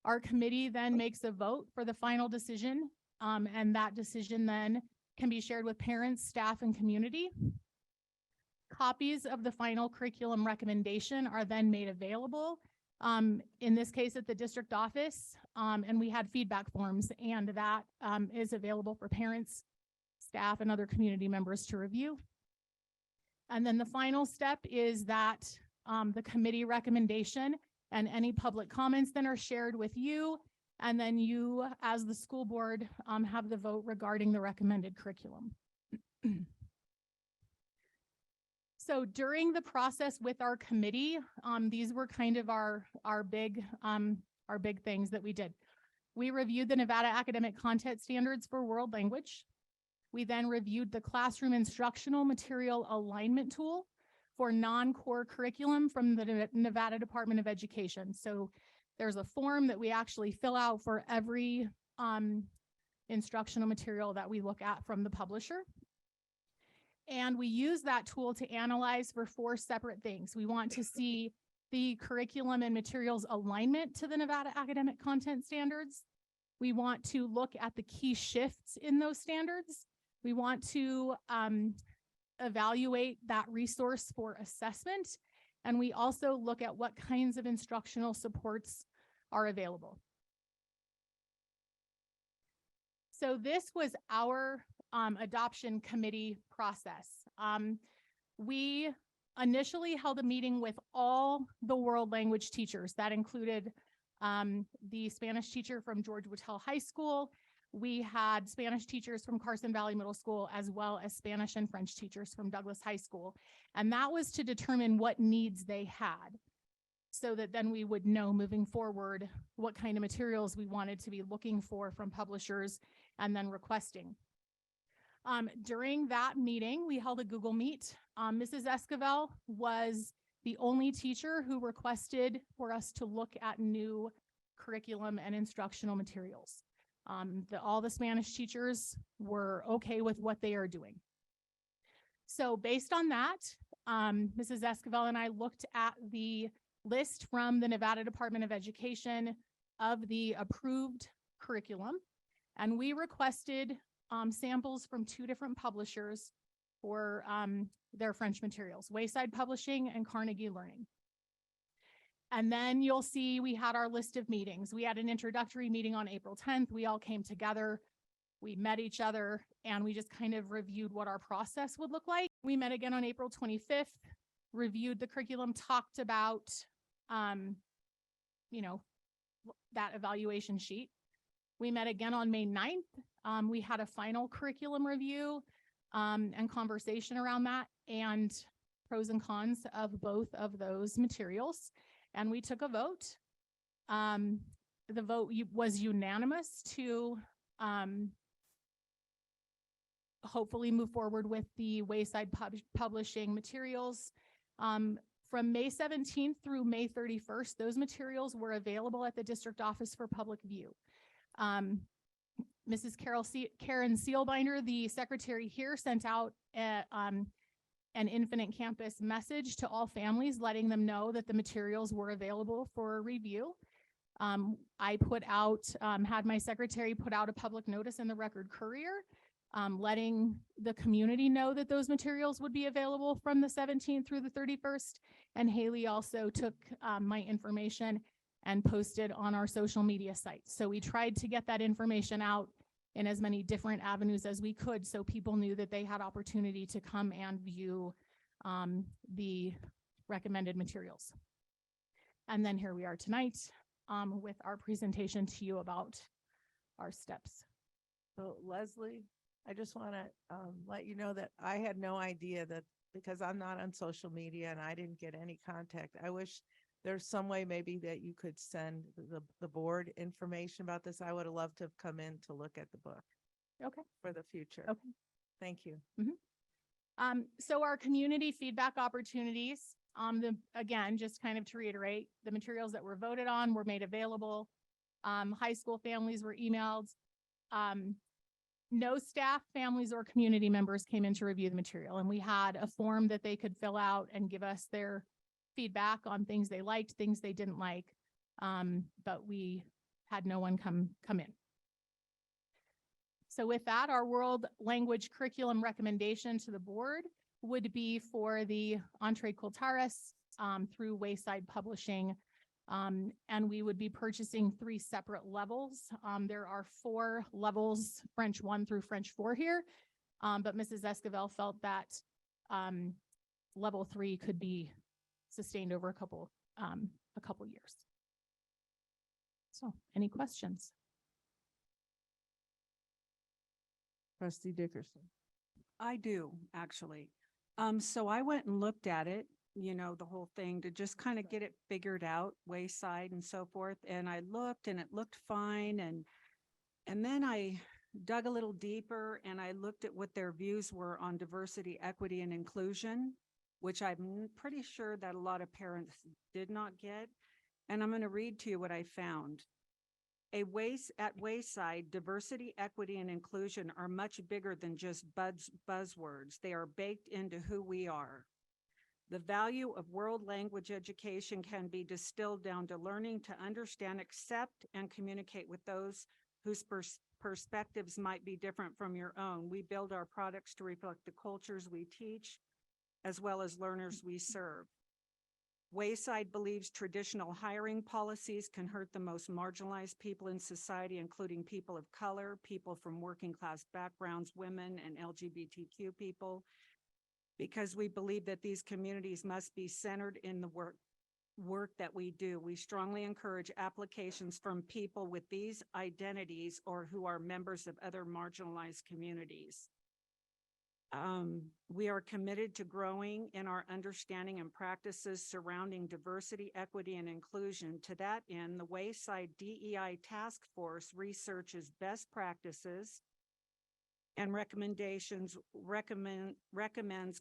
[SPEAKER 17] Our committee then makes a vote for the final decision, and that decision then can be shared with parents, staff, and community. Copies of the final curriculum recommendation are then made available, in this case at the district office, and we had feedback forms, and that is available for parents, staff, and other community members to review. And then the final step is that the committee recommendation and any public comments then are shared with you. And then you, as the school board, have the vote regarding the recommended curriculum. So during the process with our committee, these were kind of our big things that we did. We reviewed the Nevada Academic Content Standards for World Language. We then reviewed the classroom instructional material alignment tool for non-core curriculum from the Nevada Department of Education. So there's a form that we actually fill out for every instructional material that we look at from the publisher. And we use that tool to analyze for 4 separate things. We want to see the curriculum and materials alignment to the Nevada Academic Content Standards. We want to look at the key shifts in those standards. We want to evaluate that resource for assessment. And we also look at what kinds of instructional supports are available. So this was our adoption committee process. We initially held a meeting with all the world language teachers. That included the Spanish teacher from George Whittle High School. We had Spanish teachers from Carson Valley Middle School, as well as Spanish and French teachers from Douglas High School. And that was to determine what needs they had, so that then we would know moving forward what kind of materials we wanted to be looking for from publishers and then requesting. During that meeting, we held a Google Meet. Mrs. Esquivel was the only teacher who requested for us to look at new curriculum and instructional materials. All the Spanish teachers were okay with what they are doing. So based on that, Mrs. Esquivel and I looked at the list from the Nevada Department of Education of the approved curriculum, and we requested samples from 2 different publishers for their French materials, Wayside Publishing and Carnegie Learning. And then you'll see we had our list of meetings. We had an introductory meeting on April 10th. We all came together, we met each other, and we just kind of reviewed what our process would look like. We met again on April 25th, reviewed the curriculum, talked about, that evaluation sheet. We met again on May 9th. We had a final curriculum review and conversation around that and pros and cons of both of those materials. And we took a vote. The vote was unanimous to hopefully move forward with the Wayside Publishing materials. From May 17th through May 31st, those materials were available at the district office for public view. Mrs. Karen Sealbinder, the secretary here, sent out an Infinite Campus message to all families, letting them know that the materials were available for review. I put out, had my secretary put out a public notice in the Record Courier, letting the community know that those materials would be available from the 17th through the 31st. And Haley also took my information and posted on our social media sites. So we tried to get that information out in as many different avenues as we could, so people knew that they had opportunity to come and view the recommended materials. And then here we are tonight with our presentation to you about our steps.
[SPEAKER 1] So Leslie, I just want to let you know that I had no idea that, because I'm not on social media and I didn't get any contact. I wish there's some way maybe that you could send the board information about this. I would have loved to have come in to look at the book.
[SPEAKER 17] Okay.
[SPEAKER 1] For the future.
[SPEAKER 17] Okay.
[SPEAKER 1] Thank you.
[SPEAKER 17] So our community feedback opportunities, again, just kind of to reiterate, the materials that were voted on were made available. High school families were emailed. No staff, families, or community members came in to review the material, and we had a form that they could fill out and give us their feedback on things they liked, things they didn't like, but we had no one come in. So with that, our world language curriculum recommendation to the board would be for the Entre Cultares through Wayside Publishing, and we would be purchasing 3 separate levels. There are 4 levels, French 1 through French 4 here, but Mrs. Esquivel felt that level 3 could be sustained over a couple years. So, any questions?
[SPEAKER 1] Trustee Dickerson.
[SPEAKER 3] I do, actually. So I went and looked at it, the whole thing, to just kind of get it figured out, Wayside and so forth. And I looked and it looked fine. And then I dug a little deeper and I looked at what their views were on diversity, equity, and inclusion, which I'm pretty sure that a lot of parents did not get. And I'm going to read to you what I found. At Wayside, diversity, equity, and inclusion are much bigger than just buzzwords. They are baked into who we are. The value of world language education can be distilled down to learning to understand, accept, and communicate with those whose perspectives might be different from your own. We build our products to reflect the cultures we teach, as well as learners we serve. Wayside believes traditional hiring policies can hurt the most marginalized people in society, including people of color, people from working class backgrounds, women, and LGBTQ people, because we believe that these communities must be centered in the work that we do. We strongly encourage applications from people with these identities or who are members of other marginalized communities. We are committed to growing in our understanding and practices surrounding diversity, equity, and inclusion. To that end, the Wayside DEI Task Force researches best practices and recommends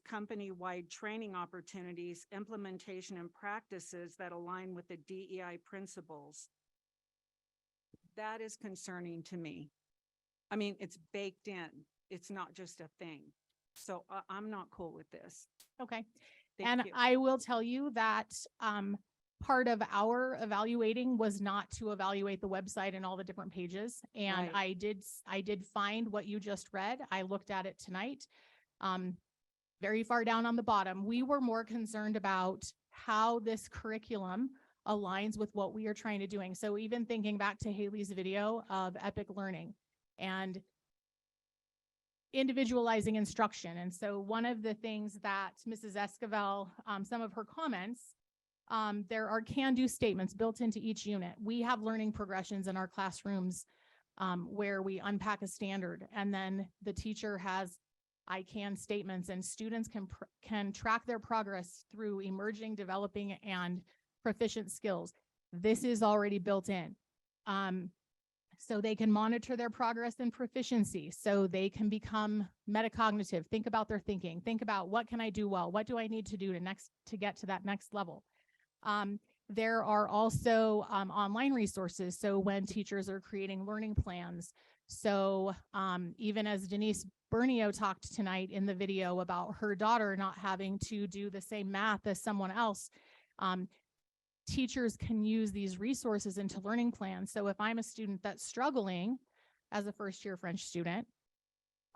[SPEAKER 3] company-wide training opportunities, implementation, and practices that align with the DEI principles. That is concerning to me. I mean, it's baked in. It's not just a thing. So I'm not cool with this.
[SPEAKER 17] Okay.
[SPEAKER 3] Thank
[SPEAKER 17] And
[SPEAKER 3] you.
[SPEAKER 17] I will tell you that part of our evaluating was not to evaluate the website and all the different pages. And
[SPEAKER 3] Right.
[SPEAKER 17] I did find what you just read. I looked at it tonight. Very far down on the bottom, we were more concerned about how this curriculum aligns with what we are trying to doing. So even thinking back to Haley's video of epic learning and individualizing instruction. And so one of the things that Mrs. Esquivel, some of her comments, there are can-do statements built into each unit. We have learning progressions in our classrooms where we unpack a standard, and then the teacher has I can statements, and students can track their progress through emerging, developing, and proficient skills. This is already built in. So they can monitor their progress and proficiency, so they can become metacognitive, think about their thinking, think about what can I do well, what do I need to do to get to that next level. There are also online resources. So when teachers are creating learning plans, so even as Denise Bernio talked tonight in the video about her daughter not having to do the same math as someone else, teachers can use these resources into learning plans. So if I'm a student that's struggling as a first-year French student,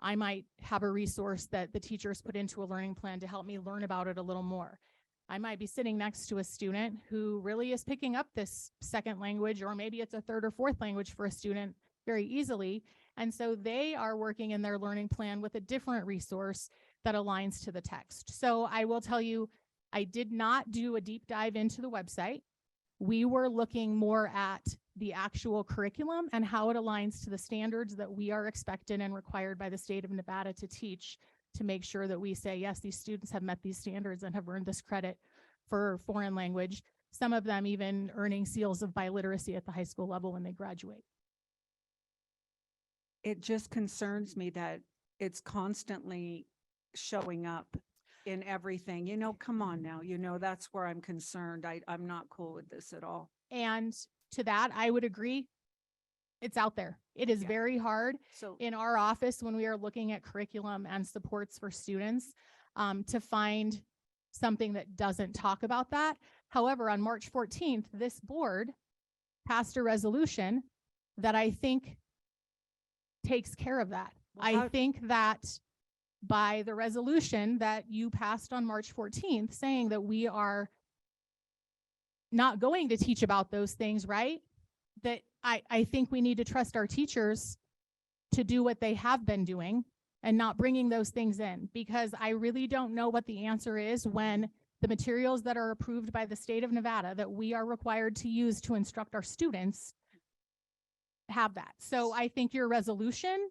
[SPEAKER 17] I might have a resource that the teachers put into a learning plan to help me learn about it a little more. I might be sitting next to a student who really is picking up this second language, or maybe it's a third or fourth language for a student very easily. And so they are working in their learning plan with a different resource that aligns to the text. So I will tell you, I did not do a deep dive into the website. We were looking more at the actual curriculum and how it aligns to the standards that we are expected and required by the state of Nevada to teach, to make sure that we say, yes, these students have met these standards and have earned this credit for foreign language, some of them even earning seals of biliteracy at the high school level when they graduate.
[SPEAKER 3] It just concerns me that it's constantly showing up in everything. You know, come on now, you know, that's where I'm concerned. I'm not cool with this at all.
[SPEAKER 17] And to that, I would agree. It's out there. It is very hard in our office when we are looking at curriculum and supports for students to find something that doesn't talk about that. However, on March 14th, this board passed a resolution that I think takes care of that. I think that by the resolution that you passed on March 14th, saying that we are not going to teach about those things, right? That I think we need to trust our teachers to do what they have been doing and not bringing those things in, because I really don't know what the answer is when the materials that are approved by the state of Nevada that we are required to use to instruct our students have that. So I think your resolution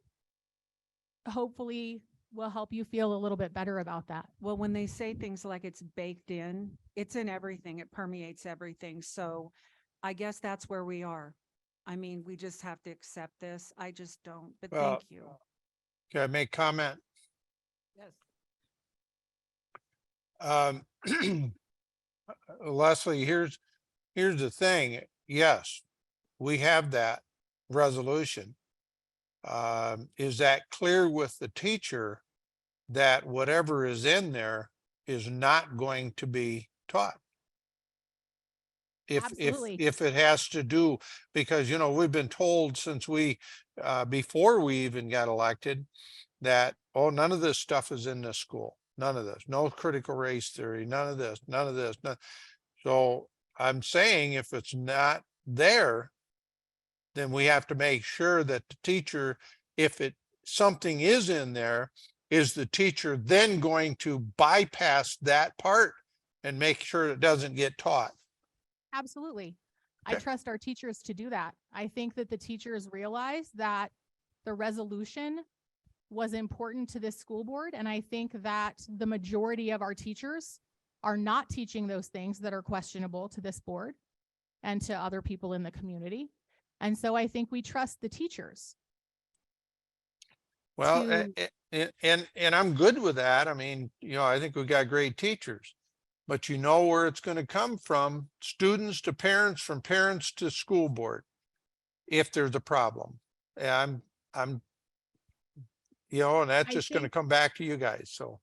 [SPEAKER 17] hopefully will help you feel a little bit better about that.
[SPEAKER 3] Well, when they say things like it's baked in, it's in everything. It permeates everything. So I guess that's where we are. I mean, we just have to accept this. I just don't, but
[SPEAKER 9] Well,
[SPEAKER 3] thank you.
[SPEAKER 9] Can I make comment?
[SPEAKER 3] Yes.
[SPEAKER 9] Leslie, here's the thing. Yes, we have that. resolution, is that clear with the teacher that whatever is in there is not going to be taught?
[SPEAKER 3] Absolutely.
[SPEAKER 9] If it has to do, because, you know, we've been told since before we even got elected, that, oh, none of this stuff is in this school. None of this, no critical race theory, none of this, none of this. So I'm saying if it's not there, then we have to make sure that the teacher, if something is in there, is the teacher then going to bypass that part and make sure it doesn't get taught?
[SPEAKER 3] Absolutely. I
[SPEAKER 9] Okay.
[SPEAKER 3] trust our teachers to do that. I think that the teachers realize that the resolution was important to this school board. And I think that the majority of our teachers are not teaching those things that are questionable to this board and to other people in the community. And so I think we trust the teachers.
[SPEAKER 9] Well,
[SPEAKER 3] to-
[SPEAKER 9] and I'm good with that. I mean, you know, I think we got great teachers, but you know where it's going to come from, students to parents, from parents to school board, if there's a problem. And I'm, you know, and that's
[SPEAKER 3] I
[SPEAKER 9] just going to
[SPEAKER 3] think-
[SPEAKER 9] come back to you guys. So.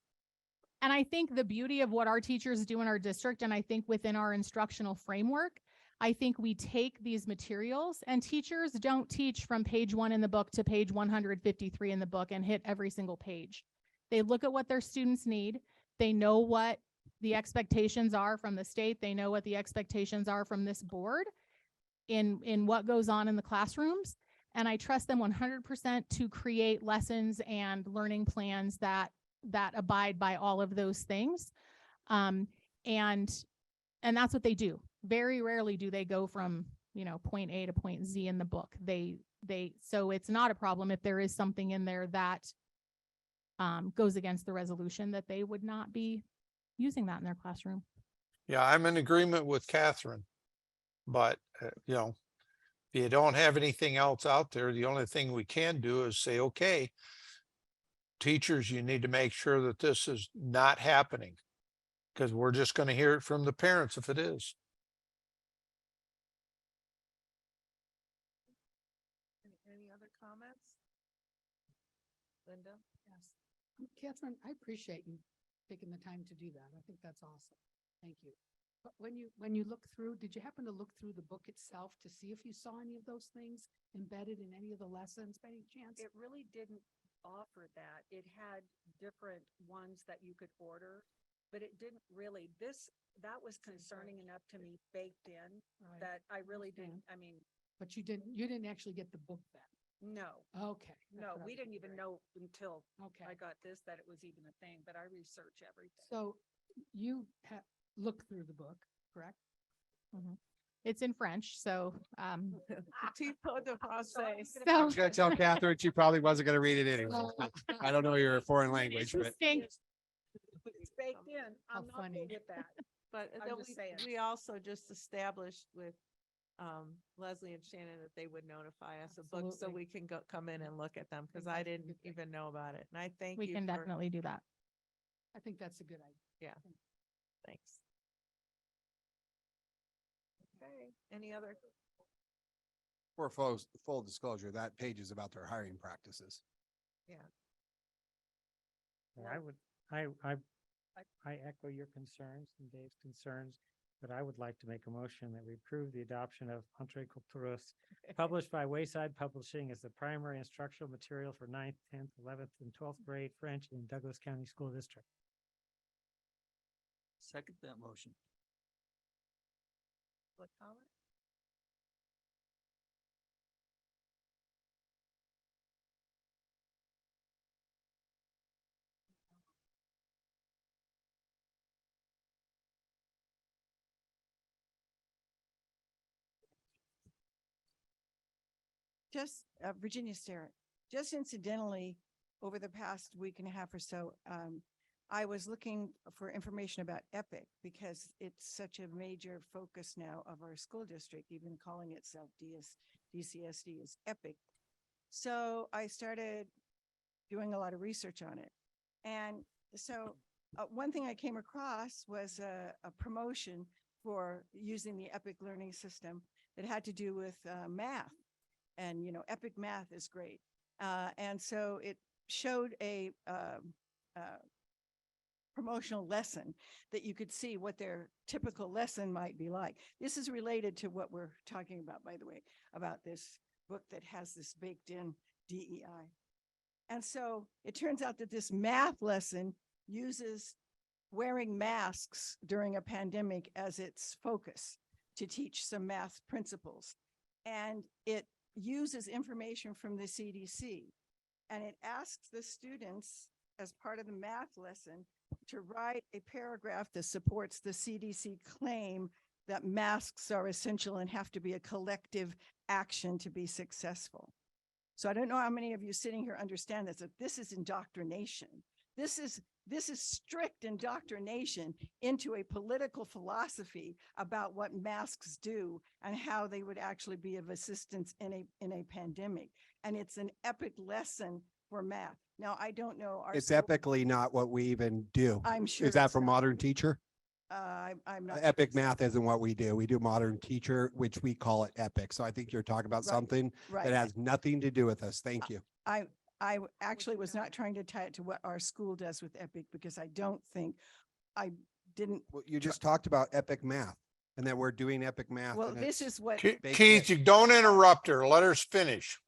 [SPEAKER 3] And I think the beauty of what our teachers do in our district, and I think within our instructional framework, I think we take these materials, and teachers don't teach from page 1 in the book to page 153 in the book and hit every single page. They look at what their students need. They know what the expectations are from the state. They know what the expectations are from this board in what goes on in the classrooms. And I trust them 100% to create lessons and learning plans that abide by all of those things. And that's what they do. Very rarely do they go from, you know, point A to point Z in the book. So it's not a problem if there is something in there that goes against the resolution, that they would not be using that in their classroom.
[SPEAKER 9] Yeah, I'm in agreement with Catherine, but you know, if you don't have anything else out there, the only thing we can do is say, okay, teachers, you need to make sure that this is not happening, because we're just going to hear it from the parents if it is.
[SPEAKER 1] Any other comments? Linda?
[SPEAKER 5] Yes. Catherine, I appreciate you taking the time to do that. I think that's awesome. Thank you. But when you look through, did you happen to look through the book itself to see if you saw any of those things embedded in any of the lessons by any chance?
[SPEAKER 24] It really didn't offer that. It had different ones that you could order, but it didn't really, that was concerning enough to me baked in
[SPEAKER 5] Right.
[SPEAKER 24] that I really
[SPEAKER 5] Understand.
[SPEAKER 24] didn't, I mean,
[SPEAKER 5] But you didn't actually get the book then?
[SPEAKER 24] no.
[SPEAKER 5] Okay. that's
[SPEAKER 24] No,
[SPEAKER 5] what I
[SPEAKER 24] we
[SPEAKER 5] was
[SPEAKER 24] didn't even
[SPEAKER 5] wondering.
[SPEAKER 24] know until
[SPEAKER 5] Okay.
[SPEAKER 24] I got this, that it was even a thing, but I research everything.
[SPEAKER 5] So you have looked through the book, correct?
[SPEAKER 3] It's in French, so
[SPEAKER 1] Tipo de français.
[SPEAKER 20] I was gonna tell Catherine she probably wasn't gonna read it anyway. I don't know your foreign language, but
[SPEAKER 3] distinct.
[SPEAKER 24] It's baked in.
[SPEAKER 5] How
[SPEAKER 24] I'm not
[SPEAKER 5] funny.
[SPEAKER 24] good with that.
[SPEAKER 1] But
[SPEAKER 24] I'm
[SPEAKER 1] then
[SPEAKER 24] just saying.
[SPEAKER 1] we also just established with Leslie and Shannon that they would notify us of books so
[SPEAKER 5] Absolutely.
[SPEAKER 1] we can come in and look at them, because I didn't even know about it. And I thank
[SPEAKER 3] We
[SPEAKER 1] you
[SPEAKER 3] can
[SPEAKER 1] for,
[SPEAKER 3] definitely do that.
[SPEAKER 5] I think that's a good idea.
[SPEAKER 1] thanks. Okay, any other?
[SPEAKER 20] for full disclosure, that page is about their hiring practices.
[SPEAKER 14] I echo your concerns and Dave's concerns, but I would like to make a motion that we approve the adoption of Entre Culturas, published by Wayside Publishing as the primary instructional material for 9th, 10th, 11th, and 12th grade French in Douglas County School District.
[SPEAKER 10] Second that motion.
[SPEAKER 1] What comment?
[SPEAKER 2] Just Virginia Starrett, just incidentally, over the past week and a half or so, I was looking for information about EPIC because it's such a major focus now of our school district, even calling itself DCSD is EPIC. So I started doing a lot of research on it. And so one thing I came across was a promotion for using the EPIC learning system that had to do with math. And, you know, epic math is great. And so it showed a promotional lesson that you could see what their typical lesson might be like. This is related to what we're talking about, by the way, about this book that has this baked in DEI. And so it turns out that this math lesson uses wearing masks during a pandemic as its focus to teach some math principles. And it uses information from the CDC. And it asks the students, as part of the math lesson, to write a paragraph that supports the CDC claim that masks are essential and have to be a collective action to be successful. So I don't know how many of you sitting here understand this, that this is indoctrination. This is strict indoctrination into a political philosophy about what masks do and how they would actually be of assistance in a pandemic. And it's an epic lesson for math. Now, I don't know.
[SPEAKER 20] It's epically not what we even do.
[SPEAKER 2] I'm sure
[SPEAKER 20] Is that
[SPEAKER 2] it's
[SPEAKER 20] for
[SPEAKER 2] not.
[SPEAKER 20] modern teacher?
[SPEAKER 2] I'm not.
[SPEAKER 20] Epic math isn't what we do. We do modern teacher, which we call it epic. So I think you're talking about
[SPEAKER 2] Right,
[SPEAKER 20] something
[SPEAKER 2] right.
[SPEAKER 20] that has nothing to do with us. Thank you.
[SPEAKER 2] I actually was not trying to tie it to what our school does with Epic, because I don't think, I didn't.
[SPEAKER 20] Well, you just talked about epic math and that we're doing epic math.
[SPEAKER 2] Well,
[SPEAKER 20] and
[SPEAKER 2] this
[SPEAKER 20] it's
[SPEAKER 2] is what,
[SPEAKER 20] baked
[SPEAKER 9] Keith,
[SPEAKER 20] in.
[SPEAKER 9] you don't interrupt her. Let her finish.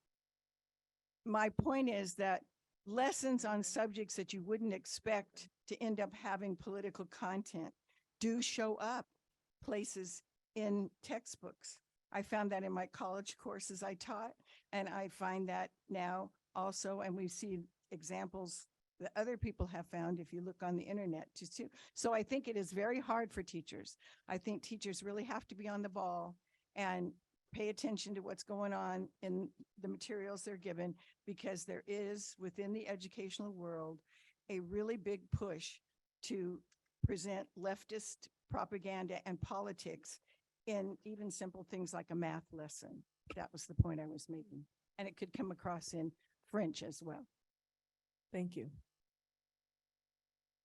[SPEAKER 2] my point is that lessons on subjects that you wouldn't expect to end up having political content do show up places in textbooks. I found that in my college courses I taught, and I find that now also, and we see examples that other people have found if you look on the internet too. So I think it is very hard for teachers. I think teachers really have to be on the ball and pay attention to what's going on in the materials they're given, because there is within the educational world a really big push to present leftist propaganda and politics in even simple things like a math lesson. That was the point I was making. And it could come across in French as well.
[SPEAKER 1] Thank you.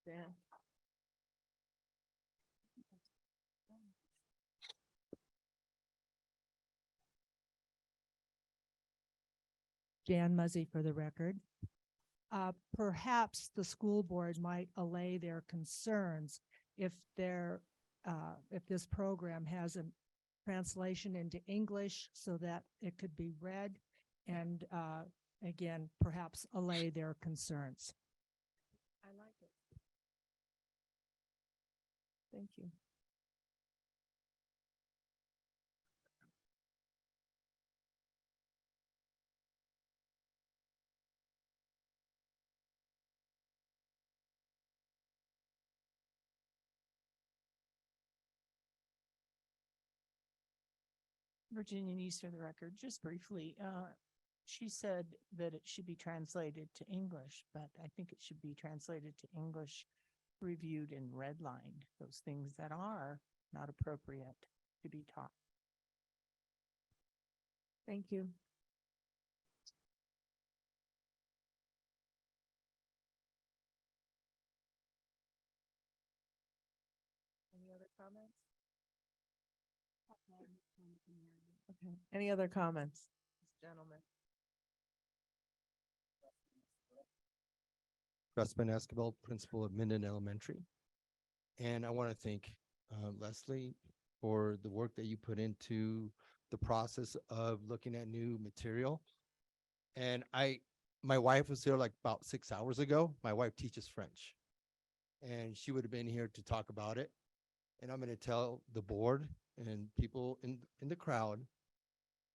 [SPEAKER 1] Dan?
[SPEAKER 4] Jan Muzzy for the record. Perhaps the school board might allay their concerns if if this program has a translation into English so that it could be read, and again, perhaps allay their concerns.
[SPEAKER 1] I like it. Thank you.
[SPEAKER 12] Virginia News for the record, just briefly, she said that it should be translated to English, but I think it should be translated to English, reviewed and redlined, those things that are not appropriate to be taught.
[SPEAKER 1] Thank you. Any other comments? Okay, any other comments, gentlemen?
[SPEAKER 13] Russman Escobar, principal of Minden Elementary. And I want to thank Leslie for the work that you put into the process of looking at new material. And my wife was here like about 6 hours ago. My wife teaches French, and she would have been here to talk about it. And I'm going to tell the board and people in the crowd,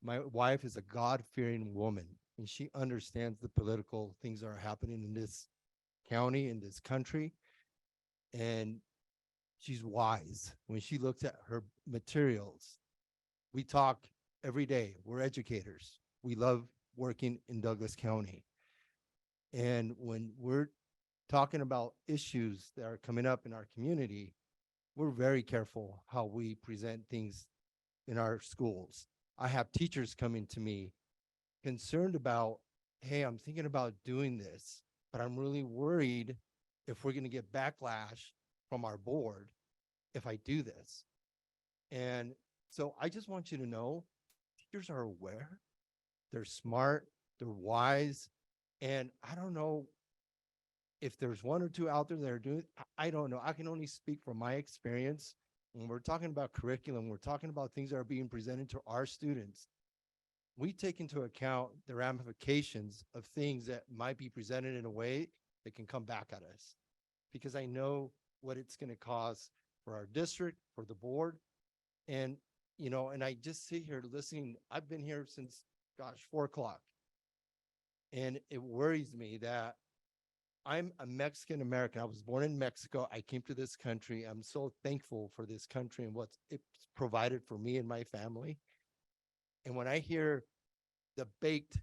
[SPEAKER 13] my wife is a God-fearing woman, and she understands the political things that are happening in this county, in this country. And she's wise. When she looks at her materials, we talk every day. We're educators. We love working in Douglas County. And when we're talking about issues that are coming up in our community, we're very careful how we present things in our schools. I have teachers coming to me concerned about, hey, I'm thinking about doing this, but I'm really worried if we're going to get backlash from our board if I do this. And so I just want you to know, teachers are aware. They're smart, they're wise, and I don't know if there's one or two out there that are doing, I don't know. I can only speak from my experience. When we're talking about curriculum, we're talking about things that are being presented to our students. We take into account the ramifications of things that might be presented in a way that can come back at us. Because I know what it's going to cause for our district, for the board. And, you know, and I just sit here listening. I've been here since, gosh, 4 o'clock. And it worries me that I'm a Mexican American. I was born in Mexico. I came to this country. I'm so thankful for this country and what it's provided for me and my family. And when I hear the baked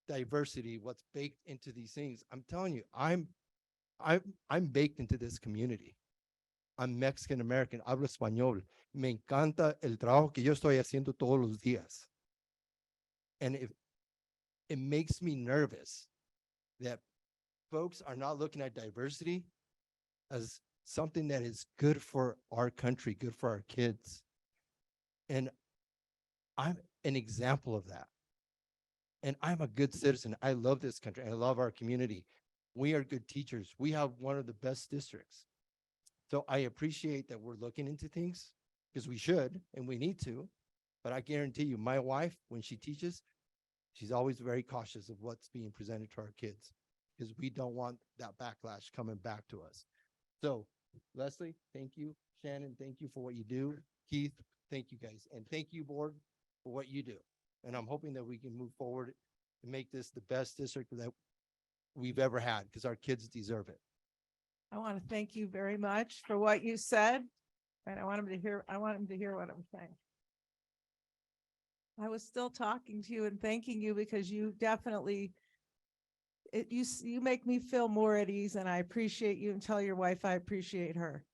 [SPEAKER 13] diversity, what's baked into these things, I'm telling you, I'm baked into this community. I'm Mexican American. Hablo español. Me encanta el trabajo que yo estoy haciendo todos los días. And it makes me nervous that folks are not looking at diversity as something that is good for our country, good for our kids. And I'm an example of that. And I'm a good citizen. I love this country. I love our community. We are good teachers. We have one of the best districts. So I appreciate that we're looking into things because we should and we need to. But I guarantee you, my wife, when she teaches, she's always very cautious of what's being presented to our kids because we don't want that backlash coming back to us. So Leslie, thank you. Shannon, thank you for what you do. Keith, thank you guys. And thank you, board, for what you do. And I'm hoping that we can move forward and make this the best district that we've ever had because our kids deserve it.
[SPEAKER 1] I want to thank you very much for what you said. And I want him to hear what I'm saying. I was still talking to you and thanking you because you definitely, you make me feel more at ease, and I appreciate you, and tell your wife I appreciate her.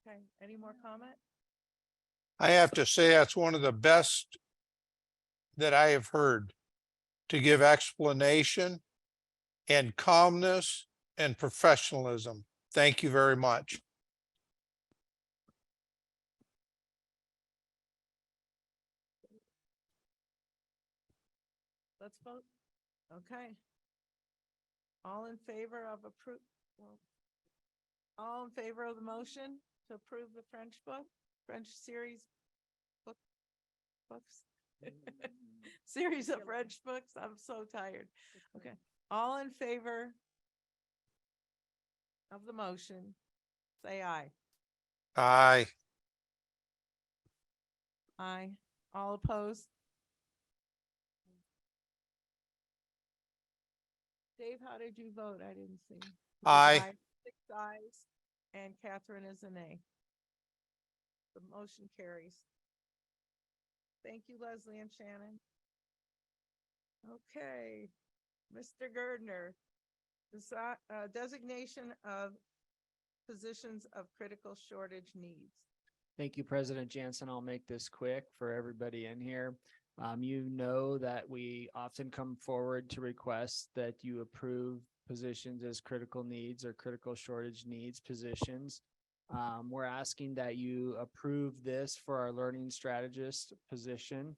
[SPEAKER 1] Okay, any more comment?
[SPEAKER 9] I have to say that's one of the best that I have heard, to give explanation and calmness and professionalism. Thank you very much.
[SPEAKER 1] Let's vote. Okay. All in favor of all in favor of the motion to approve the French series books? Series of French books. I'm so tired. Okay. All in favor of the motion, say aye.
[SPEAKER 9] Aye.
[SPEAKER 1] Aye. All opposed? Dave, how did you vote? I didn't see.
[SPEAKER 9] Aye.
[SPEAKER 1] 6 ayes, and Catherine is a nay. The motion carries. Thank you, Leslie and Shannon. Okay, Mr. Gardner, designation of positions of critical shortage needs.
[SPEAKER 7] Thank you, President Jansen. I'll make this quick for everybody in here. You know that we often come forward to request that you approve positions as critical needs or critical shortage needs positions. We're asking that you approve this for our learning strategist position.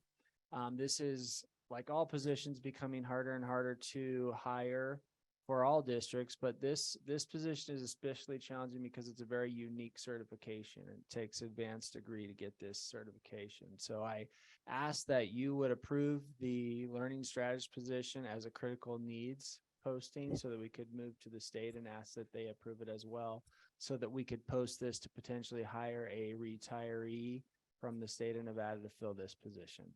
[SPEAKER 7] This is, like all positions, becoming harder and harder to hire for all districts, but this position is especially challenging because it's a very unique certification. It takes advanced degree to get this certification. So I ask that you would approve the learning strategist position as a critical needs posting so that we could move to the state and ask that they approve it as well, so that we could post this to potentially hire a retiree from the state of Nevada to fill this position.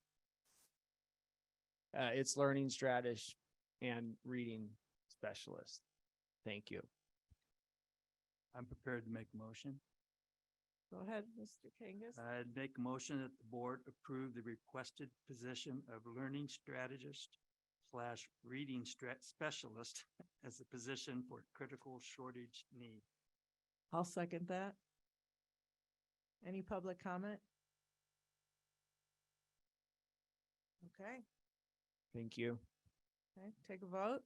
[SPEAKER 7] It's learning strategist and reading specialist. Thank you.
[SPEAKER 10] I'm prepared to make a motion.
[SPEAKER 1] Go ahead, Mr. Kangas.
[SPEAKER 10] I'd make a motion that the board approve the requested position of learning strategist / reading specialist as a position for critical shortage need.
[SPEAKER 1] I'll second that. Any public comment? Okay,
[SPEAKER 7] Thank you.
[SPEAKER 1] okay, take a vote.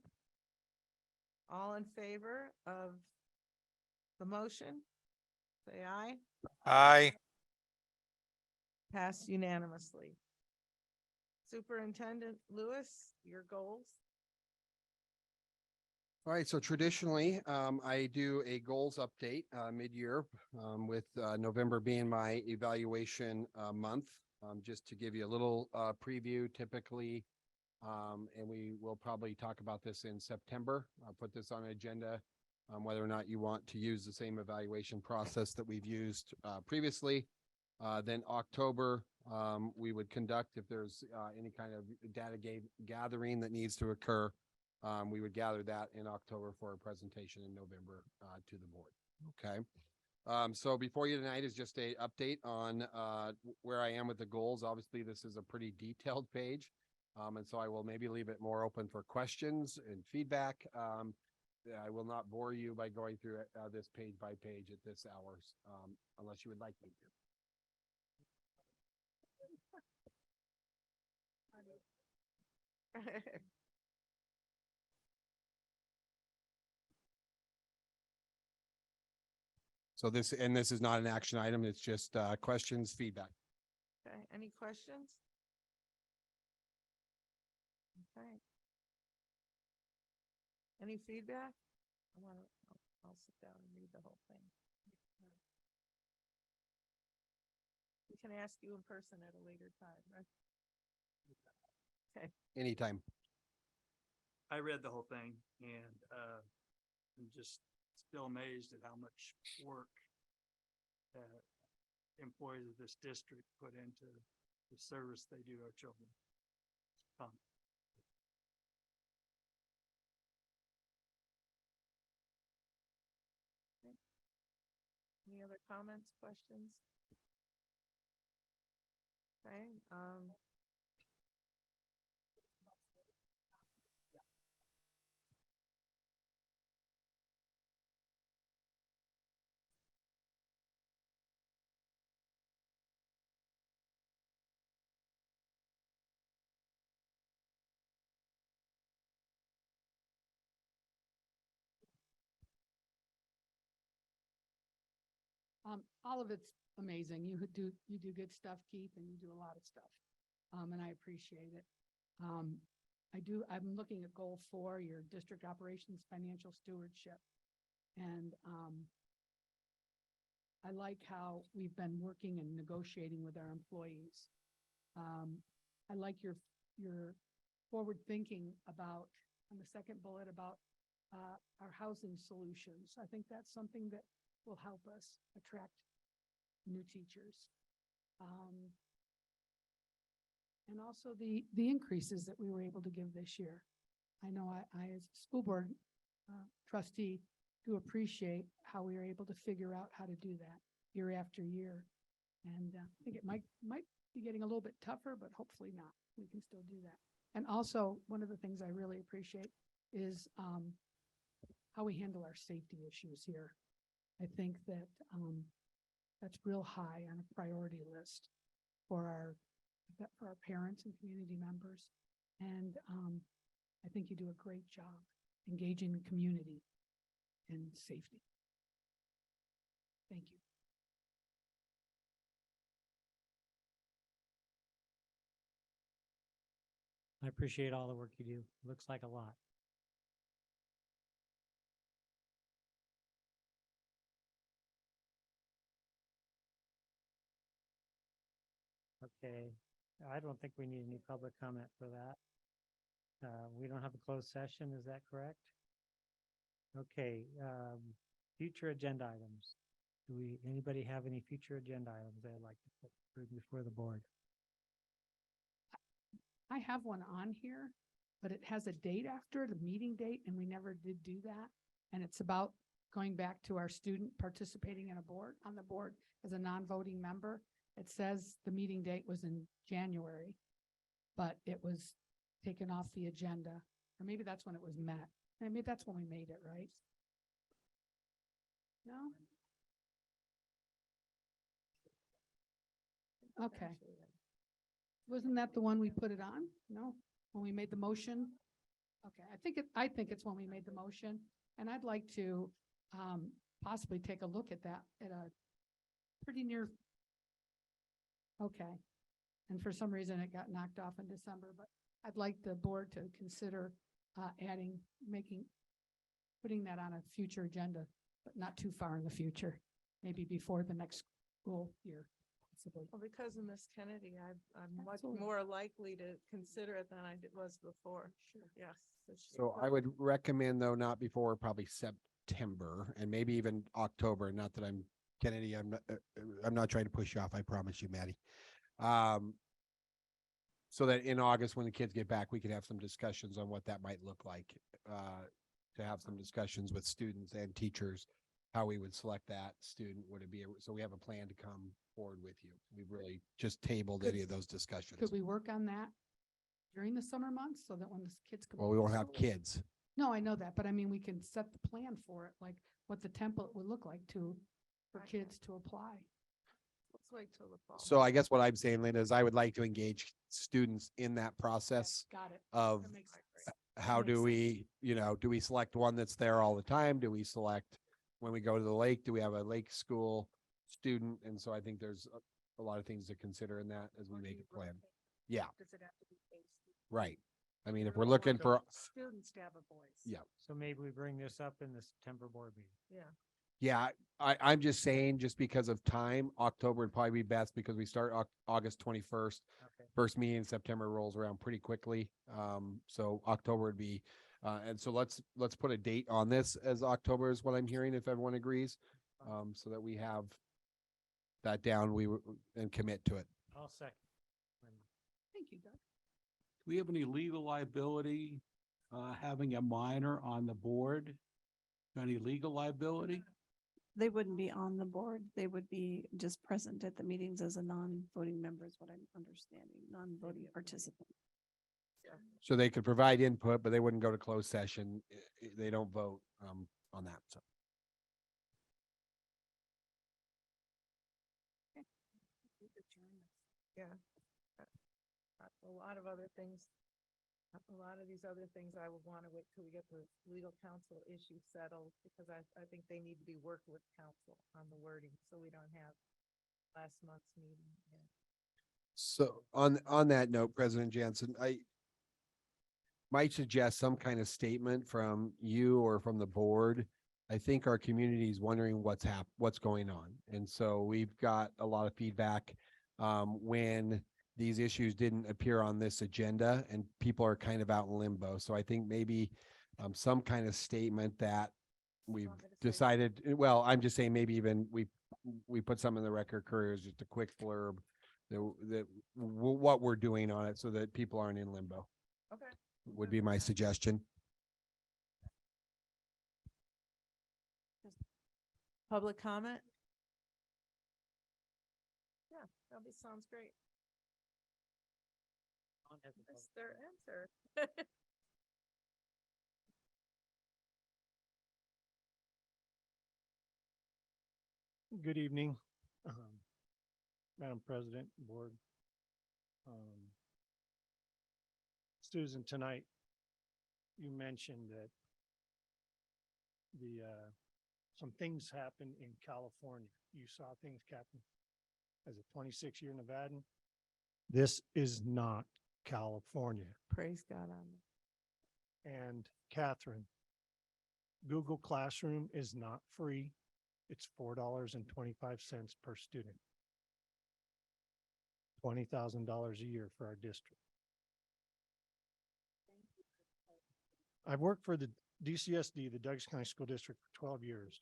[SPEAKER 1] All in favor of the motion, say aye.
[SPEAKER 9] Aye.
[SPEAKER 1] Passed unanimously. Superintendent Lewis, your goals?
[SPEAKER 20] All right, so traditionally, I do a goals update, mid-year, with, November being my evaluation, month. Just to give you a little, preview typically, and we will probably talk about this in September. I'll put this on an agenda, whether or not you want to use the same evaluation process that we've used, previously. Then October, we would conduct, if there's, any kind of data gathering that needs to occur, we would gather that in October for a presentation in November, to the board. Okay. So before you tonight is just a update on, where I am with the goals. Obviously, this is a pretty detailed page. And so I will maybe leave it more open for questions and feedback. I will not bore you by going through it, this page by page at this hour, unless you would like me to. So this is not an action item. It's just, questions, feedback.
[SPEAKER 1] Okay, any questions? Okay. Any feedback? I'll sit down and read the whole thing. We can ask you in person at a later time, right? Okay.
[SPEAKER 20] Anytime.
[SPEAKER 10] I read the whole thing and, I'm just still amazed at how much work that employees of this district put into the service they do our children.
[SPEAKER 1] Any other comments, questions? Okay,
[SPEAKER 5] all of it's amazing. You do good stuff, Keith, and you do a lot of stuff. And I appreciate it. I'm looking at goal 4, your district operations financial stewardship. And, I like how we've been working and negotiating with our employees. I like your forward thinking about, on the second bullet, about, our housing solutions. I think that's something that will help us attract new teachers. And also the increases that we were able to give this year. I know I as a school board trustee do appreciate how we were able to figure out how to do that year after year. And I think it might be getting a little bit tougher, but hopefully not. We can still do that. And also, one of the things I really appreciate is how we handle our safety issues here. I think that that's real high on a priority list for our parents and community members. And I think you do a great job engaging the community in safety. Thank you.
[SPEAKER 14] I appreciate all the work you do. Looks like a lot. Okay, I don't think we need any public comment for that. We don't have a closed session, is that correct? Okay, future agenda items. Anybody have any future agenda items they'd like to put before the board?
[SPEAKER 5] I have one on here, but it has a date after it, a meeting date, and we never did do that. And it's about going back to our student participating in on the board as a non-voting member. It says the meeting date was in January, but it was taken off the agenda. Or maybe that's when it was met. And maybe that's when we made it, right? No? Okay. Wasn't that the one we put it on? No? When we made the motion? Okay, I think it's when we made the motion. And I'd like to possibly take a look at that at a pretty near Okay. And for some reason it got knocked off in December, but I'd like the board to consider putting that on a future agenda, but not too far in the future, maybe before the next school year. Possibly.
[SPEAKER 1] Well, because of Miss Kennedy, I'm much
[SPEAKER 5] Absolutely.
[SPEAKER 1] more likely to consider it than I was before. Sure. Yes.
[SPEAKER 20] So I would recommend though, not before probably September and maybe even October. Not that I'm Kennedy, I'm not trying to push you off. I promise you, Maddie. So that in August, when the kids get back, we could have some discussions on what that might look like. To have some discussions with students and teachers, how we would select that student. Would it be, so we have a plan to come forward with you. We've really just tabled any of those discussions.
[SPEAKER 5] Could we work on that during the summer months so that when the kids come?
[SPEAKER 20] Well, we won't have kids.
[SPEAKER 5] No, I know that, but I mean, we can set the plan for it, like what the template would look like for kids to apply.
[SPEAKER 1] Let's wait till the fall.
[SPEAKER 20] So I guess what I'm saying, Linda, is I would like to engage students in that process
[SPEAKER 5] Got it.
[SPEAKER 20] of
[SPEAKER 5] That makes sense.
[SPEAKER 20] how
[SPEAKER 5] makes
[SPEAKER 20] do we, do we select one that's there all the time? Do we select when we go to the lake? Do we have a lake school student? And so I think there's a lot of things to consider in that as we make a plan. Yeah,
[SPEAKER 24] Does it have to be based?
[SPEAKER 20] right. I mean, if we're looking for,
[SPEAKER 24] Students to have a voice.
[SPEAKER 20] yeah.
[SPEAKER 14] So maybe we bring this up in the September board meeting.
[SPEAKER 1] Yeah.
[SPEAKER 20] Yeah, I'm just saying, just because of time, October would probably be best because we start August 21st.
[SPEAKER 14] Okay.
[SPEAKER 20] First meeting in September rolls around pretty quickly. So October would be, and so let's put a date on this as October is what I'm hearing, if everyone agrees. So that we have that down, and commit to it.
[SPEAKER 14] I'll second.
[SPEAKER 5] Thank you, Doug.
[SPEAKER 16] Do we have any legal liability, having a minor on the board? Any legal liability?
[SPEAKER 21] They wouldn't be on the board. They would be just present at the meetings as a non-voting member is what I'm understanding, non-voting participant.
[SPEAKER 20] So they could provide input, but they wouldn't go to closed session. They don't vote, on that, so.
[SPEAKER 1] Yeah. A lot of other things, a lot of these other things I would want to wait till we get the legal counsel issue settled because I think they need to be worked with counsel on the wording, so we don't have last month's meeting. Yeah.
[SPEAKER 20] So on that note, President Jansen, I might suggest some kind of statement from you or from the board. I think our community is wondering what's going on. And so we've got a lot of feedback when these issues didn't appear on this agenda and people are kind of out in limbo. So I think maybe some kind of statement that we've decided, well, I'm just saying maybe even we put some in the Record Courier as just a quick blurb that what we're doing on it so that people aren't in limbo.
[SPEAKER 1] Okay.
[SPEAKER 20] Would be my suggestion.
[SPEAKER 1] Public comment? Yeah, sounds great. That's their answer.
[SPEAKER 14] Good evening, Madam President, Board. Susan, tonight, you mentioned that some things happened in California. You saw things happen as a 26-year Nevadan. This is not California.
[SPEAKER 1] Praise God on it.
[SPEAKER 14] And Catherine, Google Classroom is not free. It's $4.25 per student. $20,000 a year for our district. I've worked for the DCSD, the Douglas County School District, for 12 years.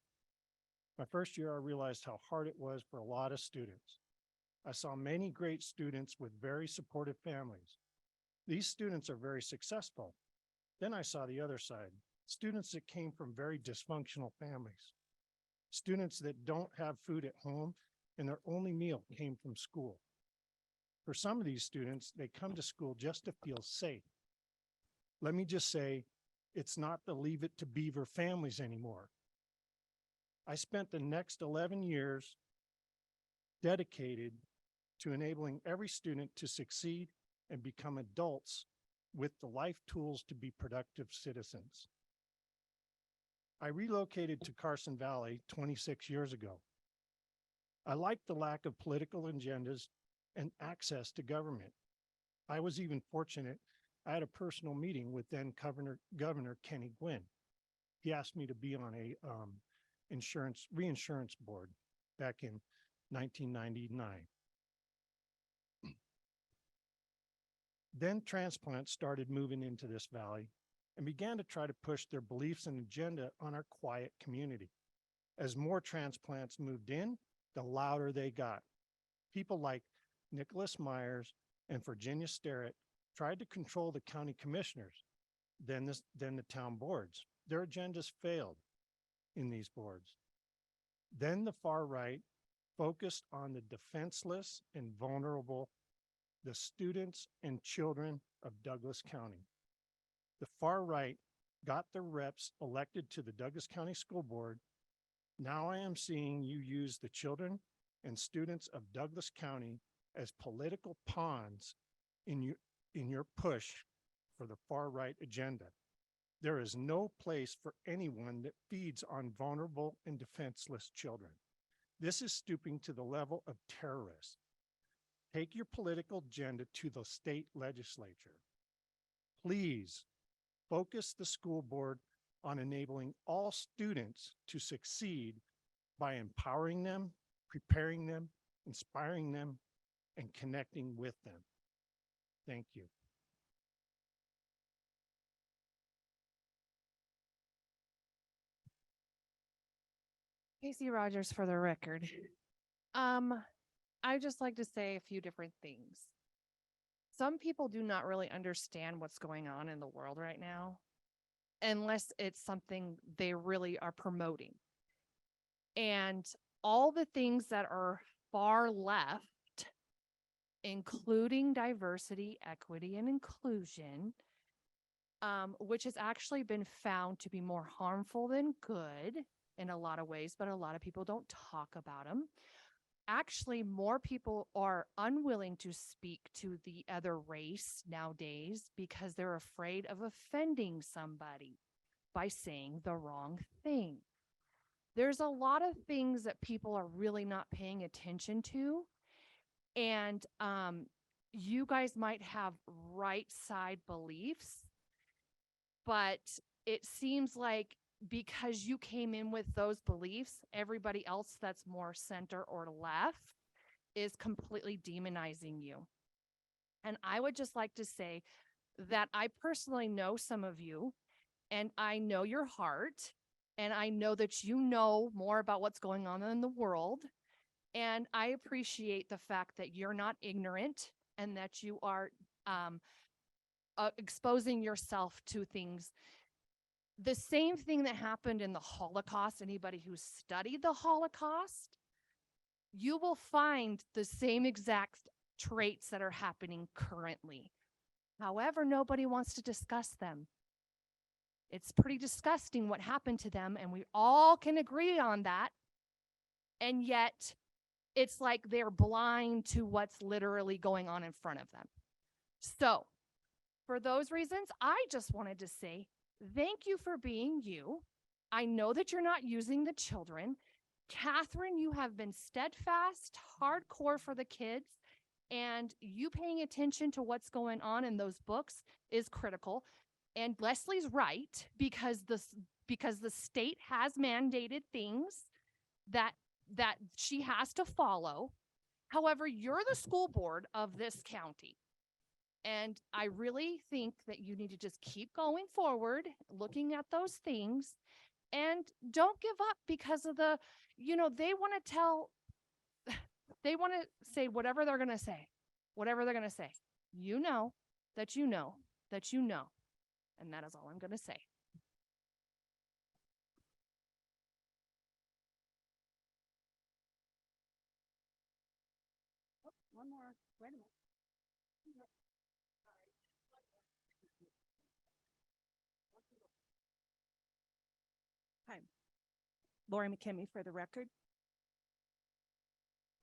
[SPEAKER 14] My first year, I realized how hard it was for a lot of students. I saw many great students with very supportive families. These students are very successful. Then I saw the other side, students that came from very dysfunctional families, students that don't have food at home and their only meal came from school. For some of these students, they come to school just to feel safe. Let me just say, it's not the Leave It to Beaver families anymore. I spent the next 11 years dedicated to enabling every student to succeed and become adults with the life tools to be productive citizens. I relocated to Carson Valley 26 years ago. I liked the lack of political agendas and access to government. I was even fortunate. I had a personal meeting with then Governor Kenny Gwynn. He asked me to be on a reinsurance board back in 1999. Then transplants started moving into this valley and began to try to push their beliefs and agenda on our quiet community. As more transplants moved in, the louder they got. People like Nicholas Myers and Virginia Sterrett tried to control the county commissioners, then the town boards. Their agendas failed in these boards. Then the far right focused on the defenseless and vulnerable, the students and children of Douglas County. The far right got their reps elected to the Douglas County School Board. Now I am seeing you use the children and students of Douglas County as political pawns in your push for the far right agenda. There is no place for anyone that feeds on vulnerable and defenseless children. This is stooping to the level of terrorists. Take your political agenda to the state legislature. Please focus the school board on enabling all students to succeed by empowering them, preparing them, inspiring them, and connecting with them. Thank you.
[SPEAKER 18] Casey Rogers for the record. I'd just like to say a few different things. Some people do not really understand what's going on in the world right now, unless it's something they really are promoting. And all the things that are far left, including diversity, equity, and inclusion, which has actually been found to be more harmful than good in a lot of ways, but a lot of people don't talk about them. Actually, more people are unwilling to speak to the other race nowadays because they're afraid of offending somebody by saying the wrong thing. There's a lot of things that people are really not paying attention to. And you guys might have right side beliefs, but it seems like because you came in with those beliefs, everybody else that's more center or left is completely demonizing you. And I would just like to say that I personally know some of you, and I know your heart, and I know that you know more about what's going on in the world. And I appreciate the fact that you're not ignorant and that you are exposing yourself to things. The same thing that happened in the Holocaust, anybody who studied the Holocaust, you will find the same exact traits that are happening currently. However, nobody wants to discuss them. It's pretty disgusting what happened to them, and we all can agree on that. And yet, it's like they're blind to what's literally going on in front of them. So, for those reasons, I just wanted to say, thank you for being you. I know that you're not using the children. Catherine, you have been steadfast, hardcore for the kids, and you paying attention to what's going on in those books is critical. And Leslie's right, because the state has mandated things that she has to follow. However, you're the school board of this county. And I really think that you need to just keep going forward, looking at those things, and don't give up because of the, they want to say whatever they're going to say, You know that you know that you know. And that is all I'm going to say.
[SPEAKER 2] One more, wait a minute. Hi, Lori McKimmey for the record.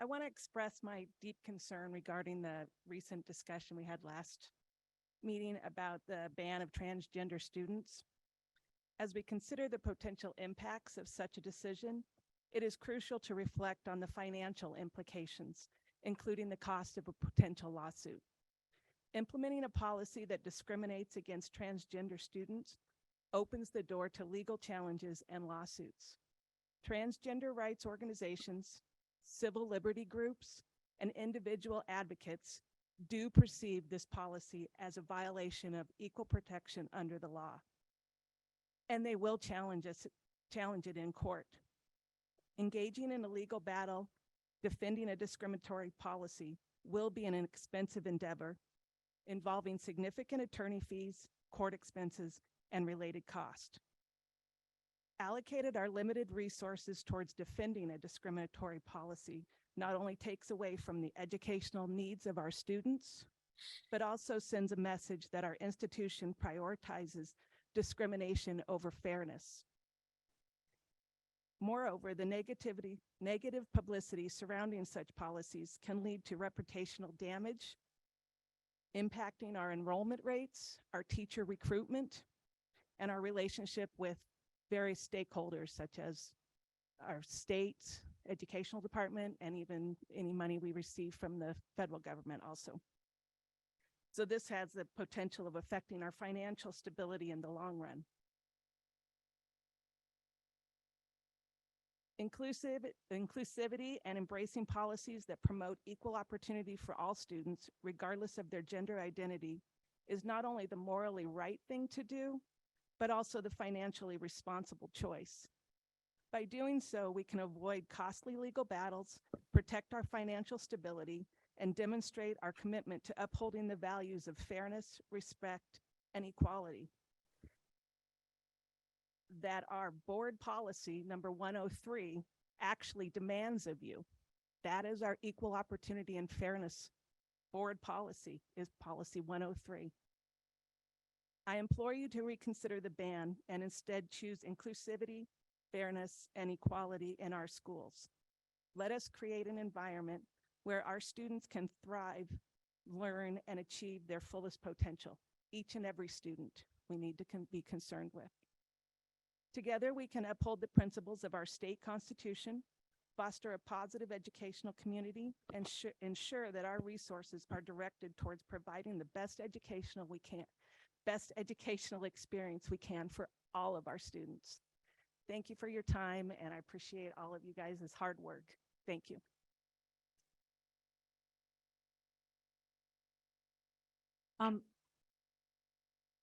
[SPEAKER 2] I want to express my deep concern regarding the recent discussion we had last meeting about the ban of transgender students. As we consider the potential impacts of such a decision, it is crucial to reflect on the financial implications including the cost of a potential lawsuit. Implementing a policy that discriminates against transgender students opens the door to legal challenges and lawsuits. Transgender rights organizations, civil liberty groups, and individual advocates do perceive this policy as a violation of equal protection under the law. And they will challenge it in court. Engaging in a legal battle, defending a discriminatory policy will be an expensive endeavor involving significant attorney fees, court expenses, and related cost. Allocated our limited resources towards defending a discriminatory policy not only takes away from the educational needs of our students, but also sends a message that our institution prioritizes discrimination over fairness. Moreover, the negative publicity surrounding such policies can lead to reputational damage, impacting our enrollment rates, our teacher recruitment, and our relationship with various stakeholders such as our state, educational department, and even any money we receive from the federal government also. So this has the potential of affecting our financial stability in the long run. Inclusivity and embracing policies that promote equal opportunity for all students, regardless of their gender identity, is not only the morally right thing to do, but also the financially responsible choice. By doing so, we can avoid costly legal battles, protect our financial stability, and demonstrate our commitment to upholding the values of fairness, respect, and equality that our board policy number 103 actually demands of you. That is our equal opportunity and fairness board policy, is policy 103. I implore you to reconsider the ban and instead choose inclusivity, fairness, and equality in our schools. Let us create an environment where our students can thrive, learn, and achieve their fullest potential. Each and every student we need to be concerned with. Together, we can uphold the principles of our state constitution, foster a positive educational community, and ensure that our resources are directed towards providing the best educational experience we can for all of our students. Thank you for your time, and I appreciate all of you guys' hard work. Thank you.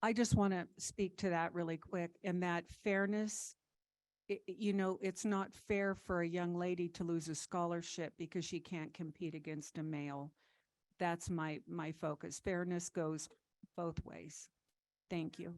[SPEAKER 3] I just want to speak to that really quick, and that fairness, it's not fair for a young lady to lose a scholarship because she can't compete against a male. That's my focus. Fairness goes both ways. Thank you.